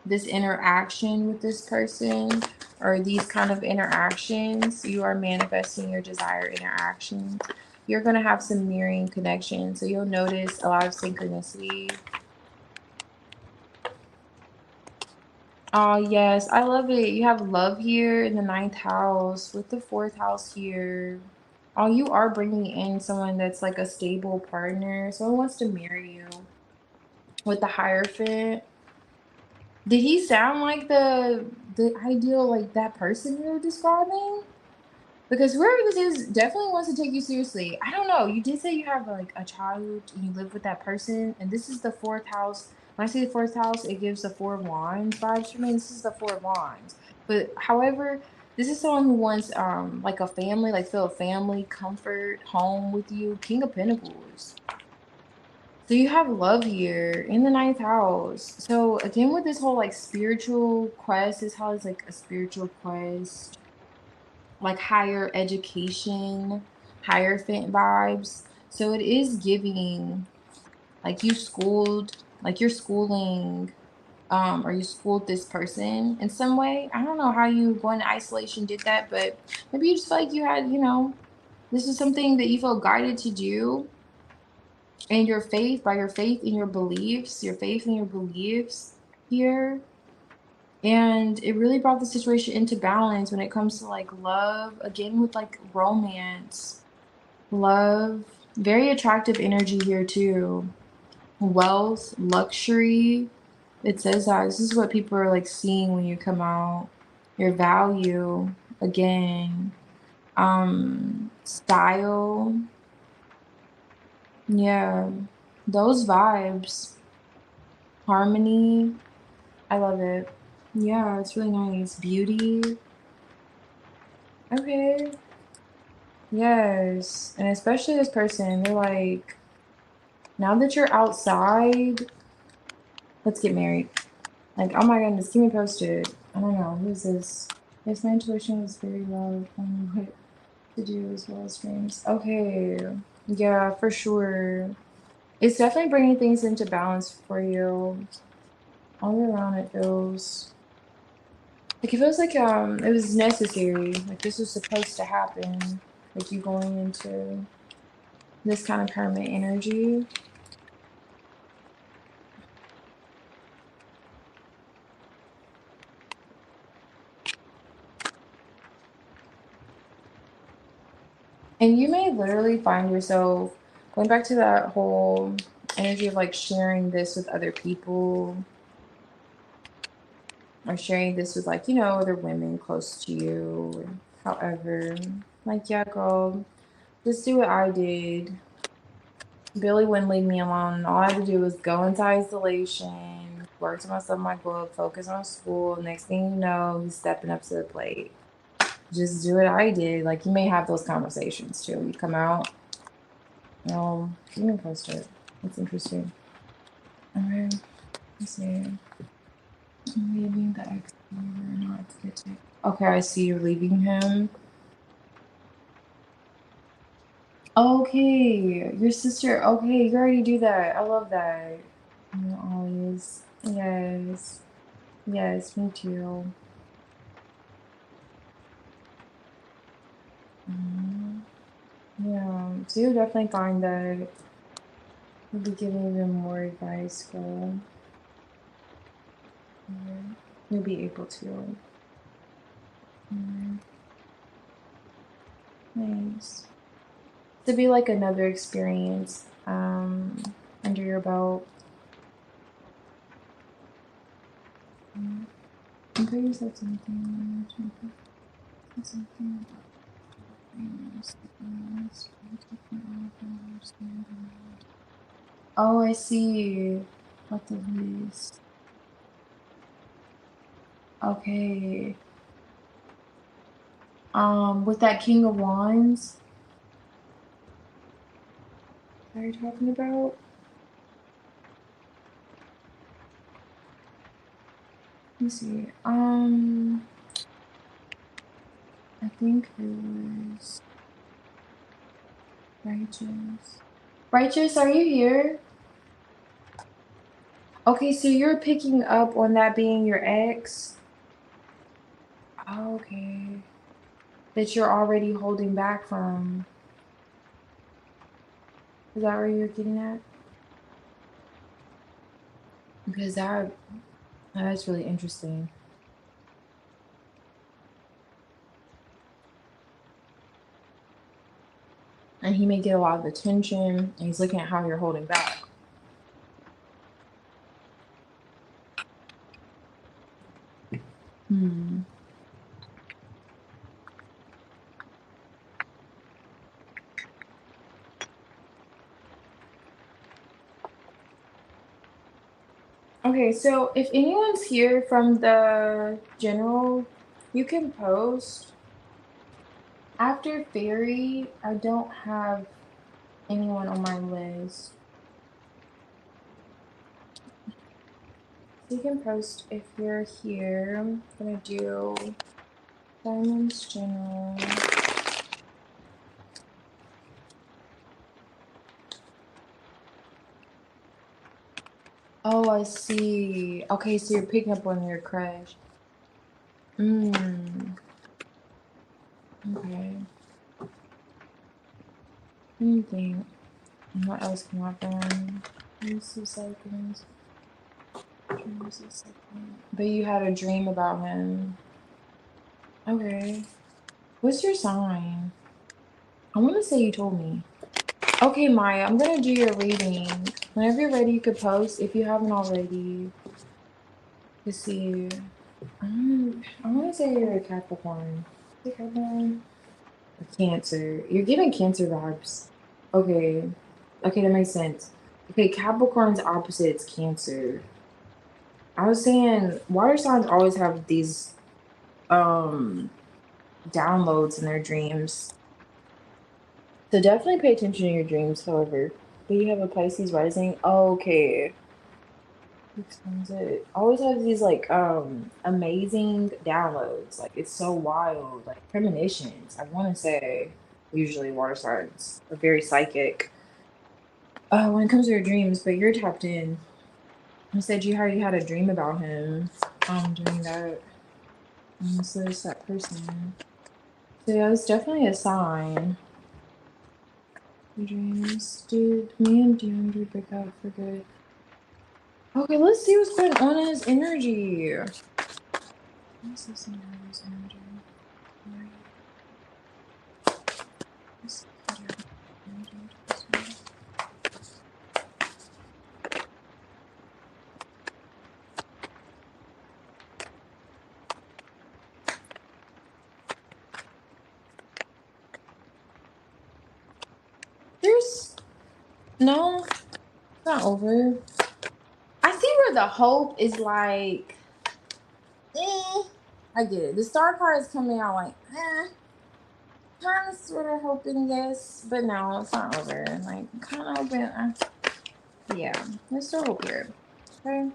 This interaction with this person, or these kind of interactions, you are manifesting your desired interactions. You're going to have some mirroring connections, so you'll notice a lot of synchronicity. Oh yes, I love it. You have love here in the 9th house with the 4th house here. Oh, you are bringing in someone that's like a stable partner. Someone wants to marry you with the Hierophant. Did he sound like the ideal, like that person you were describing? Because whoever this is definitely wants to take you seriously. I don't know. You did say you have like a child and you live with that person, and this is the 4th house. When I say the 4th house, it gives the 4 of Wands vibes for me. This is the 4 of Wands. But however, this is someone who wants like a family, like feel a family, comfort, home with you. King of Pentacles. So you have love here in the 9th house. So again, with this whole like spiritual quest, this house is like a spiritual quest, like higher education, Hierophant vibes. So it is giving like you schooled, like you're schooling or you schooled this person in some way. I don't know how you going to isolation did that, but maybe you just felt like you had, this is something that you felt guided to do, and your faith, by your faith in your beliefs, your faith in your beliefs here. And it really brought the situation into balance when it comes to like love, again with like romance, love, very attractive energy here too. Wealth, luxury. It says that this is what people are like seeing when you come out. Your value, again. Style. Yeah. Those vibes. Harmony. I love it. Yeah, it's really nice. Beauty. Okay. Yes. And especially this person, they're like, now that you're outside, let's get married. Like, oh my goodness, keep me posted. I don't know. Who's this? Yes, my intuition was very loud on what to do as well as dreams. Okay. Yeah, for sure. It's definitely bringing things into balance for you. All around it feels like it was necessary. Like this was supposed to happen. Like you going into this kind of permanent energy. And you may literally find yourself going back to that whole energy of like sharing this with other people or sharing this with like, other women close to you. However, like, yeah, girl, just do what I did. Billy wouldn't leave me alone. All I had to do was go into isolation, work to myself in my book, focus on school. Next thing you know, he's stepping up to the plate. Just do what I did. Like, you may have those conversations too. You come out. Keep me posted. That's interesting. Okay, let's see. I'm leaving the ex or not to get to. Okay, I see you're leaving him. Okay, your sister. Okay, you already do that. I love that. You always. Yes. Yes, me too. Yeah, so you'll definitely find that you'll be giving even more advice, girl. Yeah. You'll be able to. Nice. To be like another experience under your belt. Okay, you said something. Oh, I see. What the least? Okay. With that King of Wands that you're talking about? Let me see. I think it was Righteous. Righteous, are you here? Okay, so you're picking up on that being your ex? Okay. That you're already holding back from. Is that where you're getting at? Because that's really interesting. And he may get a lot of attention, and he's looking at how you're holding back. Okay, so if anyone's here from the general, you can post. After Fairy, I don't have anyone on my list. So you can post if you're here. I'm gonna do Diamonds General. Oh, I see. Okay, so you're picking up on your crush. Okay. Let me think. What else can happen? Dreams of seconds. Dreams of seconds. But you had a dream about him. Okay. What's your sign? I want to say you told me. Okay, Maya, I'm gonna do your reading. Whenever you're ready, you could post if you haven't already. Let's see. I want to say you're a Capricorn. Is it Capricorn? Or Cancer. You're giving Cancer vibes. Okay. Okay, that makes sense. Okay, Capricorn's opposite is Cancer. I was saying water signs always have these downloads in their dreams. So definitely pay attention to your dreams, however. But you have a Pisces rising. Okay. Explains it. Always have these like amazing downloads. Like it's so wild. Like premonitions. I wanna say usually water signs are very psychic. When it comes to your dreams, but you're tapped in. You said you already had a dream about him. Doing that. So it's that person. So yeah, it's definitely a sign. Dreams. Did me and DeAndre break up for good? Okay, let's see what's going on in his energy. Let's listen to his energy. There's no, it's not over. I see where the hope is like, I get it. The star card is coming out like, kind of sort of hoping yes, but no, it's not over. Like, kind of hoping, yeah, there's still hope here. Okay,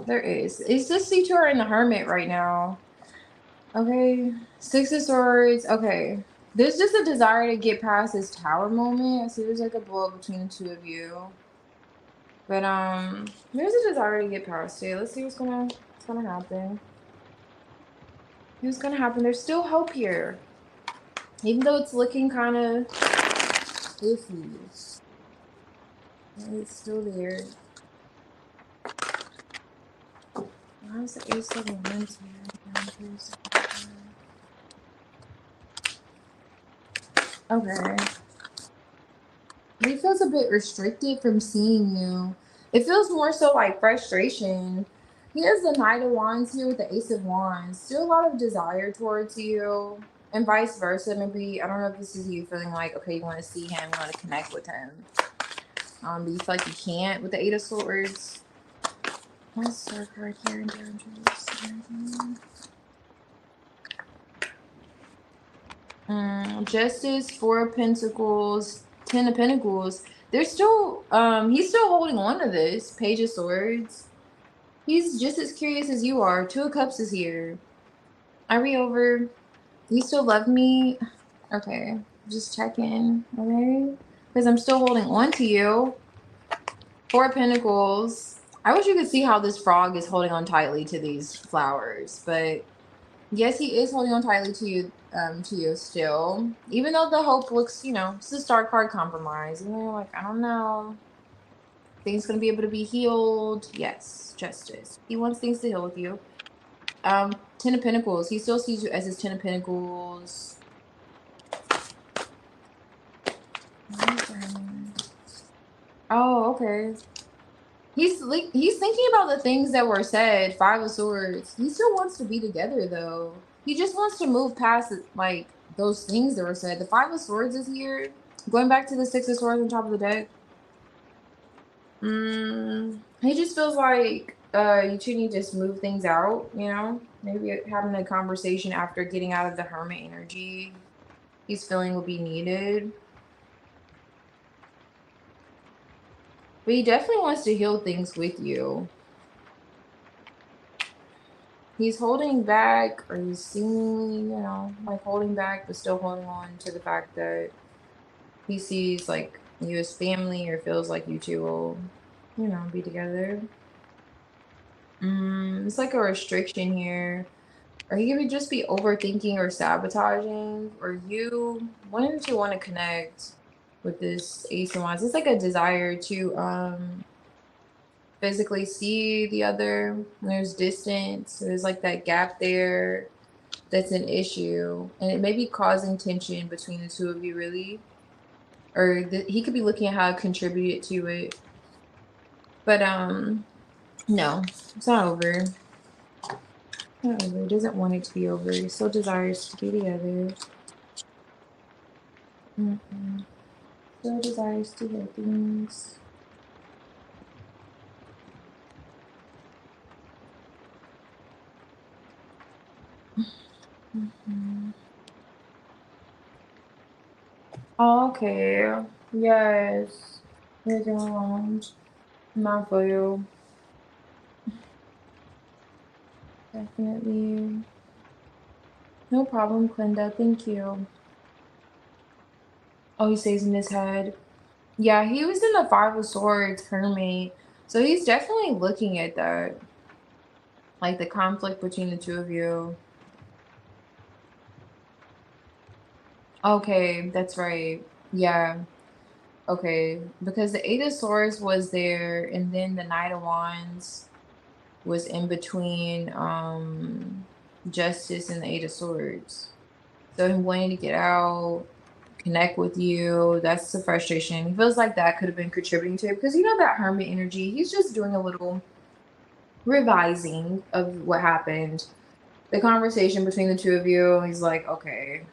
there is. It's just 𝚅𝚒𝚡 and the Hermit right now. Okay, Six of Swords. Okay, there's just a desire to get past this tower moment. I see there's like a blow between the two of you, but there's a desire to get past it. Let's see what's gonna happen. What's gonna happen? There's still hope here, even though it's looking kind of iffy. It's still there. Why is the 𝚑𝚒𝚒𝚊𝚗𝚗𝚎 here? Okay. He feels a bit restricted from seeing you. It feels more so like frustration. He has the Knight of Wands here with the Ace of Wands. Still a lot of desire towards you. And vice versa. Maybe, I don't know if this is you feeling like, okay, you want to see him, you want to connect with him. But you feel like you can't with the Eight of Swords. What's the star card here in Justice, Four of Pentacles, Ten of Pentacles. There's still, he's still holding on to this. Page of Swords. He's just as curious as you are. Two of Cups is here. Are we over? You still love me? Okay, just check in, okay? Because I'm still holding on to you. Four of Pentacles. I wish you could see how this frog is holding on tightly to these flowers, but yes, he is holding on tightly to you still. Even though the hope looks, you know, it's a star card compromise. And they're like, I don't know. Things gonna be able to be healed. Yes, Justice. He wants things to heal with you. Ten of Pentacles. He still sees you as his Ten of Pentacles. Oh, okay. He's thinking about the things that were said. Five of Swords. He still wants to be together though. He just wants to move past like those things that were said. The Five of Swords is here. Going back to the Six of Swords on top of the deck. He just feels like you two need to just move things out, you know? Maybe having a conversation after getting out of the Hermit energy he's feeling will be needed. But he definitely wants to heal things with you. He's holding back, or he's seemingly, you know, like holding back, but still holding on to the fact that he sees like you as family, or feels like you two will, you know, be together. it's like a restriction here. Or he could just be overthinking or sabotaging, or you wanting to want to connect with this Ace of Wands. It's like a desire to physically see the other. There's distance. There's like that gap there that's an issue. And it may be causing tension between the two of you, really. Or he could be looking at how it contributed to it. But no, it's not over. Not over. He doesn't want it to be over. He still desires to be together. Still desires to hear things. Okay. Yes. You're doing wrong. Not for you. Definitely. No problem, Clinda. Thank you. Oh, he stays in his head. Yeah, he was in the Five of Swords, Hermit. So he's definitely looking at that. Like the conflict between the two of you. Okay, that's right. Yeah. Okay. Because the Eight of Swords was there, and then the Knight of Wands was in between Justice and the Eight of Swords. So him wanting to get out, connect with you, that's the frustration. He feels like that could have been contributing to it because you know that Hermit energy, he's just doing a little revising of what happened. The conversation between the two of you, he's like, okay.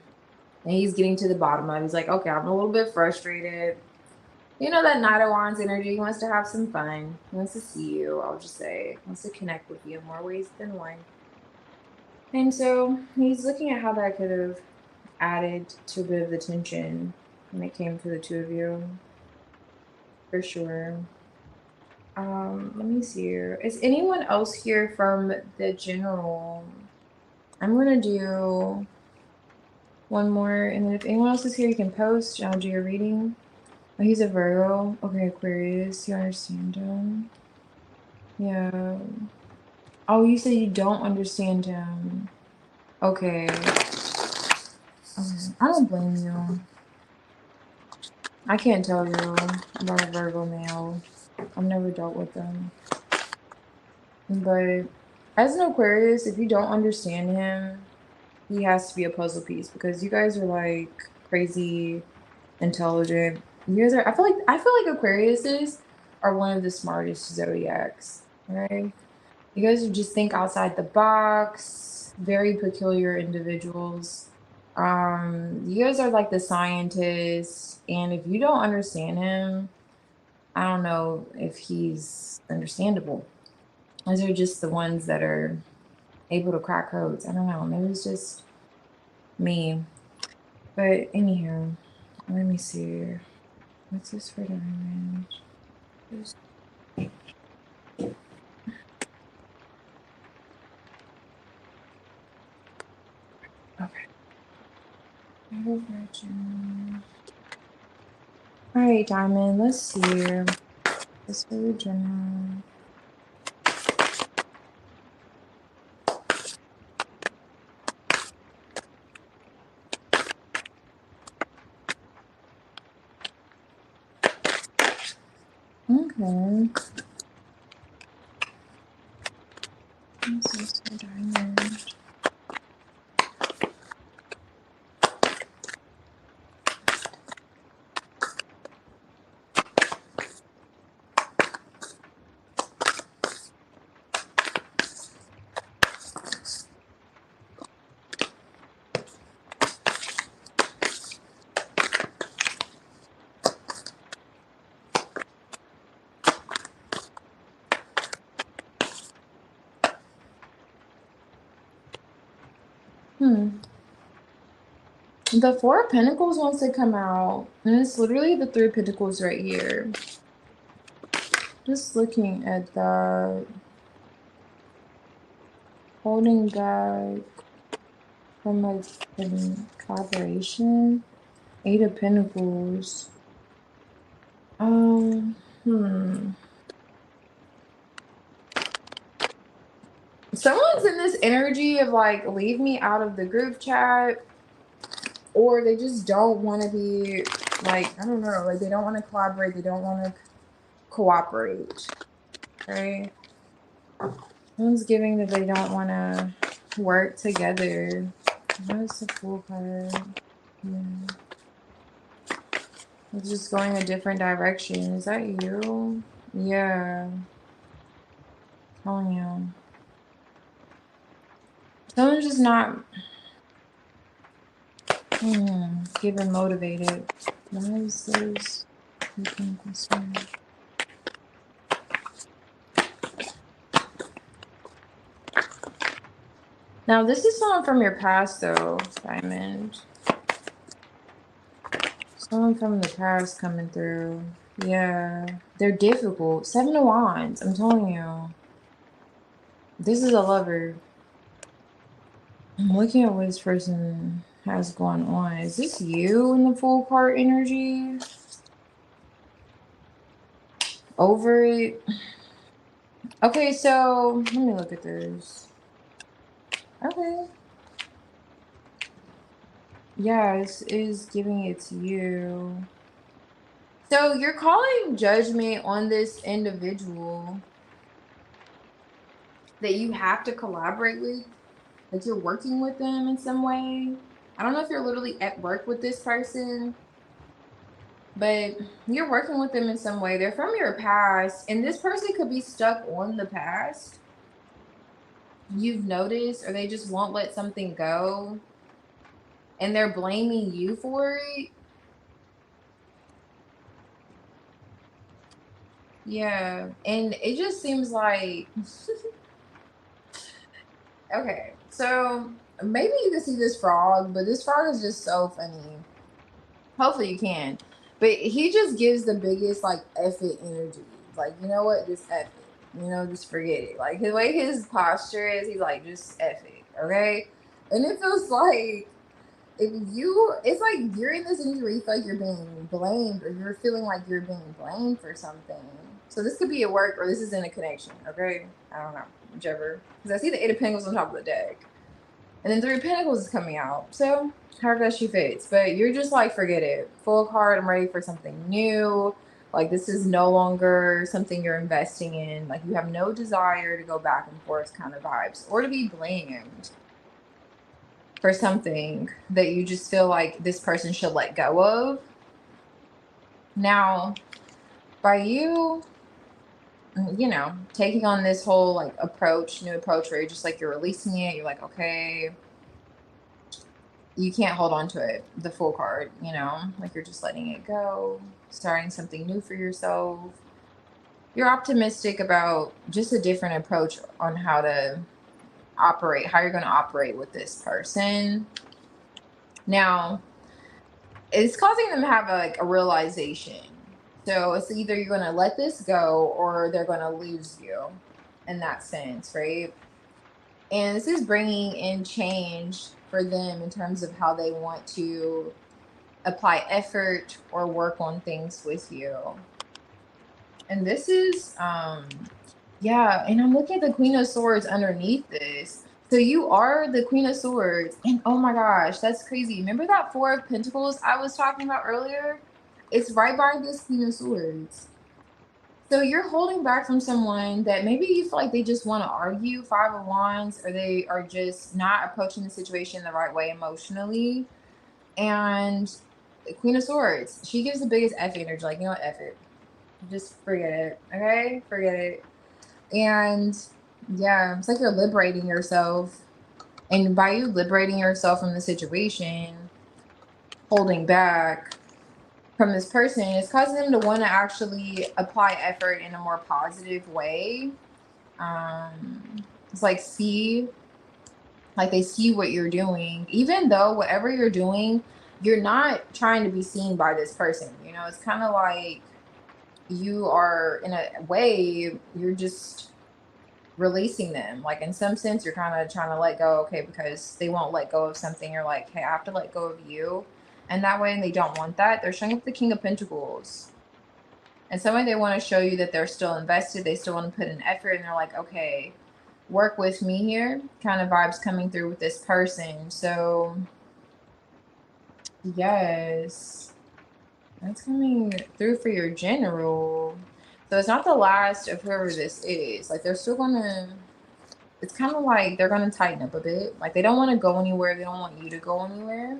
And he's getting to the bottom of it. He's like, okay, I'm a little bit frustrated. You know that Knight of Wands energy, he wants to have some fun. He wants to see you, I'll just say. He wants to connect with you in more ways than one. And so he's looking at how that could have added to a bit of the tension when it came to the two of you. For sure. Let me see here. Is anyone else here from the general? I'm gonna do one more, and then if anyone else is here, you can post and I'll do your reading. Oh, he's a Virgo. Okay, Aquarius. You understand him? Yeah. Oh, you said you don't understand him. Okay. I don't blame you. I can't tell you about a Virgo male. I've never dealt with them. But as an Aquarius, if you don't understand him, he has to be a puzzle piece because you guys are like crazy intelligent. You guys are I feel like Aquariuses are one of the smartest zodiacs, right? You guys just think outside the box, very peculiar individuals. You guys are like the scientists, and if you don't understand him, I don't know if he's understandable. Those are just the ones that are able to crack codes. I don't know. Maybe it's just me. But anyhow, let me see. What's this for diamond? Okay. All right, diamond. Let's see. This for the general. Okay. This is for diamond. The Four of Pentacles wants to come out, and it's literally the Three of Pentacles right here. Just looking at that. Holding back from like collaboration. Eight of Pentacles. Someone's in this energy of like, leave me out of the group chat, or they just don't want to be like, I don't know, like they don't want to collaborate, they don't want to cooperate. Right? Someone's giving that they don't want to work together. What is the Fool card? Yeah. It's just going a different direction. Is that you? Yeah. Telling you. Someone's just not getting motivated. Why is this? Now, this is someone from your past, though, Diamond. Someone from the past coming through. Yeah. They're difficult. 7 of Wands. I'm telling you. This is a lover. I'm looking at what this person has going on. Is this you in the Fool card energy? Over it? Okay, so let me look at this. Okay. Yeah, this is giving it to you. So you're calling judgment on this individual that you have to collaborate with, like you're working with them in some way. I don't know if you're literally at work with this person, but you're working with them in some way. They're from your past, and this person could be stuck on the past. You've noticed, or they just won't let something go, and they're blaming you for it. Yeah, and it just seems like okay, so maybe you can see this frog, but this frog is just so funny. Hopefully you can. But he just gives the biggest like F it energy. Like, you know what? Just F it. You know, just forget it. Like the way his posture is, he's like, just F it. Okay. And it feels like if you it's like you're in this energy where you feel like you're being blamed, or you're feeling like you're being blamed for something. So this could be at work, or this is in a connection. Okay. I don't know. Whichever. Because I see the 8 of Pentacles on top of the deck. And then 3 of Pentacles is coming out. So however that she fits. But you're just like, forget it. Full card, I'm ready for something new. Like this is no longer something you're investing in. Like you have no desire to go back and forth kind of vibes. Or to be blamed for something that you just feel like this person should let go of. Now, by you, you know, taking on this whole like approach, new approach where you're just like, you're releasing it. You're like, okay, you can't hold on to it, the Fool card, you know, like you're just letting it go, starting something new for yourself. You're optimistic about just a different approach on how to operate, how you're going to operate with this person. Now, it's causing them to have a realization. So it's either you're going to let this go, or they're going to lose you in that sense, right? And this is bringing in change for them in terms of how they want to apply effort or work on things with you. And this is yeah, and I'm looking at the Queen of Swords underneath this. So you are the Queen of Swords, and oh my gosh, that's crazy. Remember that 4 of Pentacles I was talking about earlier? It's right by this Queen of Swords. So you're holding back from someone that maybe you feel like they just want to argue, 5 of Wands, or they are just not approaching the situation the right way emotionally. And the Queen of Swords, she gives the biggest F energy. Like, you know what, F it. Just forget it. Okay? Forget it. And yeah, it's like you're liberating yourself. And by you liberating yourself from the situation, holding back from this person, it's causing them to want to actually apply effort in a more positive way. It's like they see what you're doing, even though whatever you're doing, you're not trying to be seen by this person. You know, it's kind of like you are, in a way, you're just releasing them. Like in some sense, you're kind of trying to let go, okay, because they won't let go of something. You're like, hey, I have to let go of you. And that way, and they don't want that. They're showing up the King of Pentacles. And some way they want to show you that they're still invested. They still want to put in effort. And they're like, okay, work with me here kind of vibes coming through with this person. So yes, that's coming through for your general. So it's not the last of whoever this is. Like they're still gonna, it's kind of like they're gonna tighten up a bit. Like they don't want to go anywhere. They don't want you to go anywhere.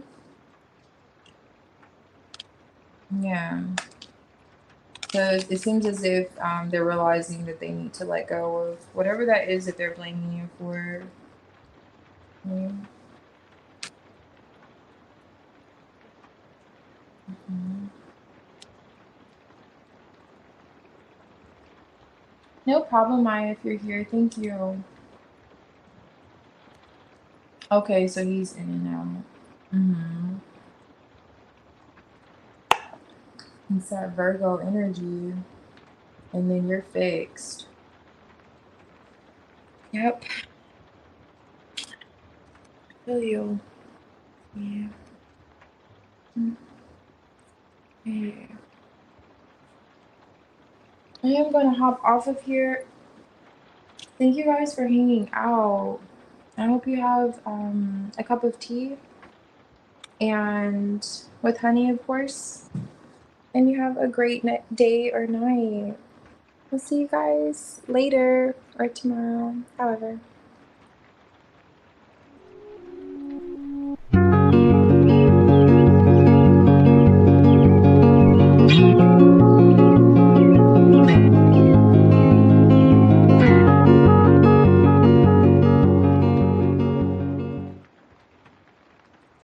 Yeah. Because it seems as if they're realizing that they need to let go of whatever that is that they're blaming you for. Yeah. Mm-hmm. No problem, Maya, if you're here. Thank you. Okay, so he's in and out. Mm-hmm. It's that Virgo energy, and then you're fixed. Yep. I feel you. Yeah. Okay. I am gonna hop off of here. Thank you guys for hanging out. I hope you have a cup of tea and with honey, of course. And you have a great day or night. We'll see you guys later or tomorrow, however.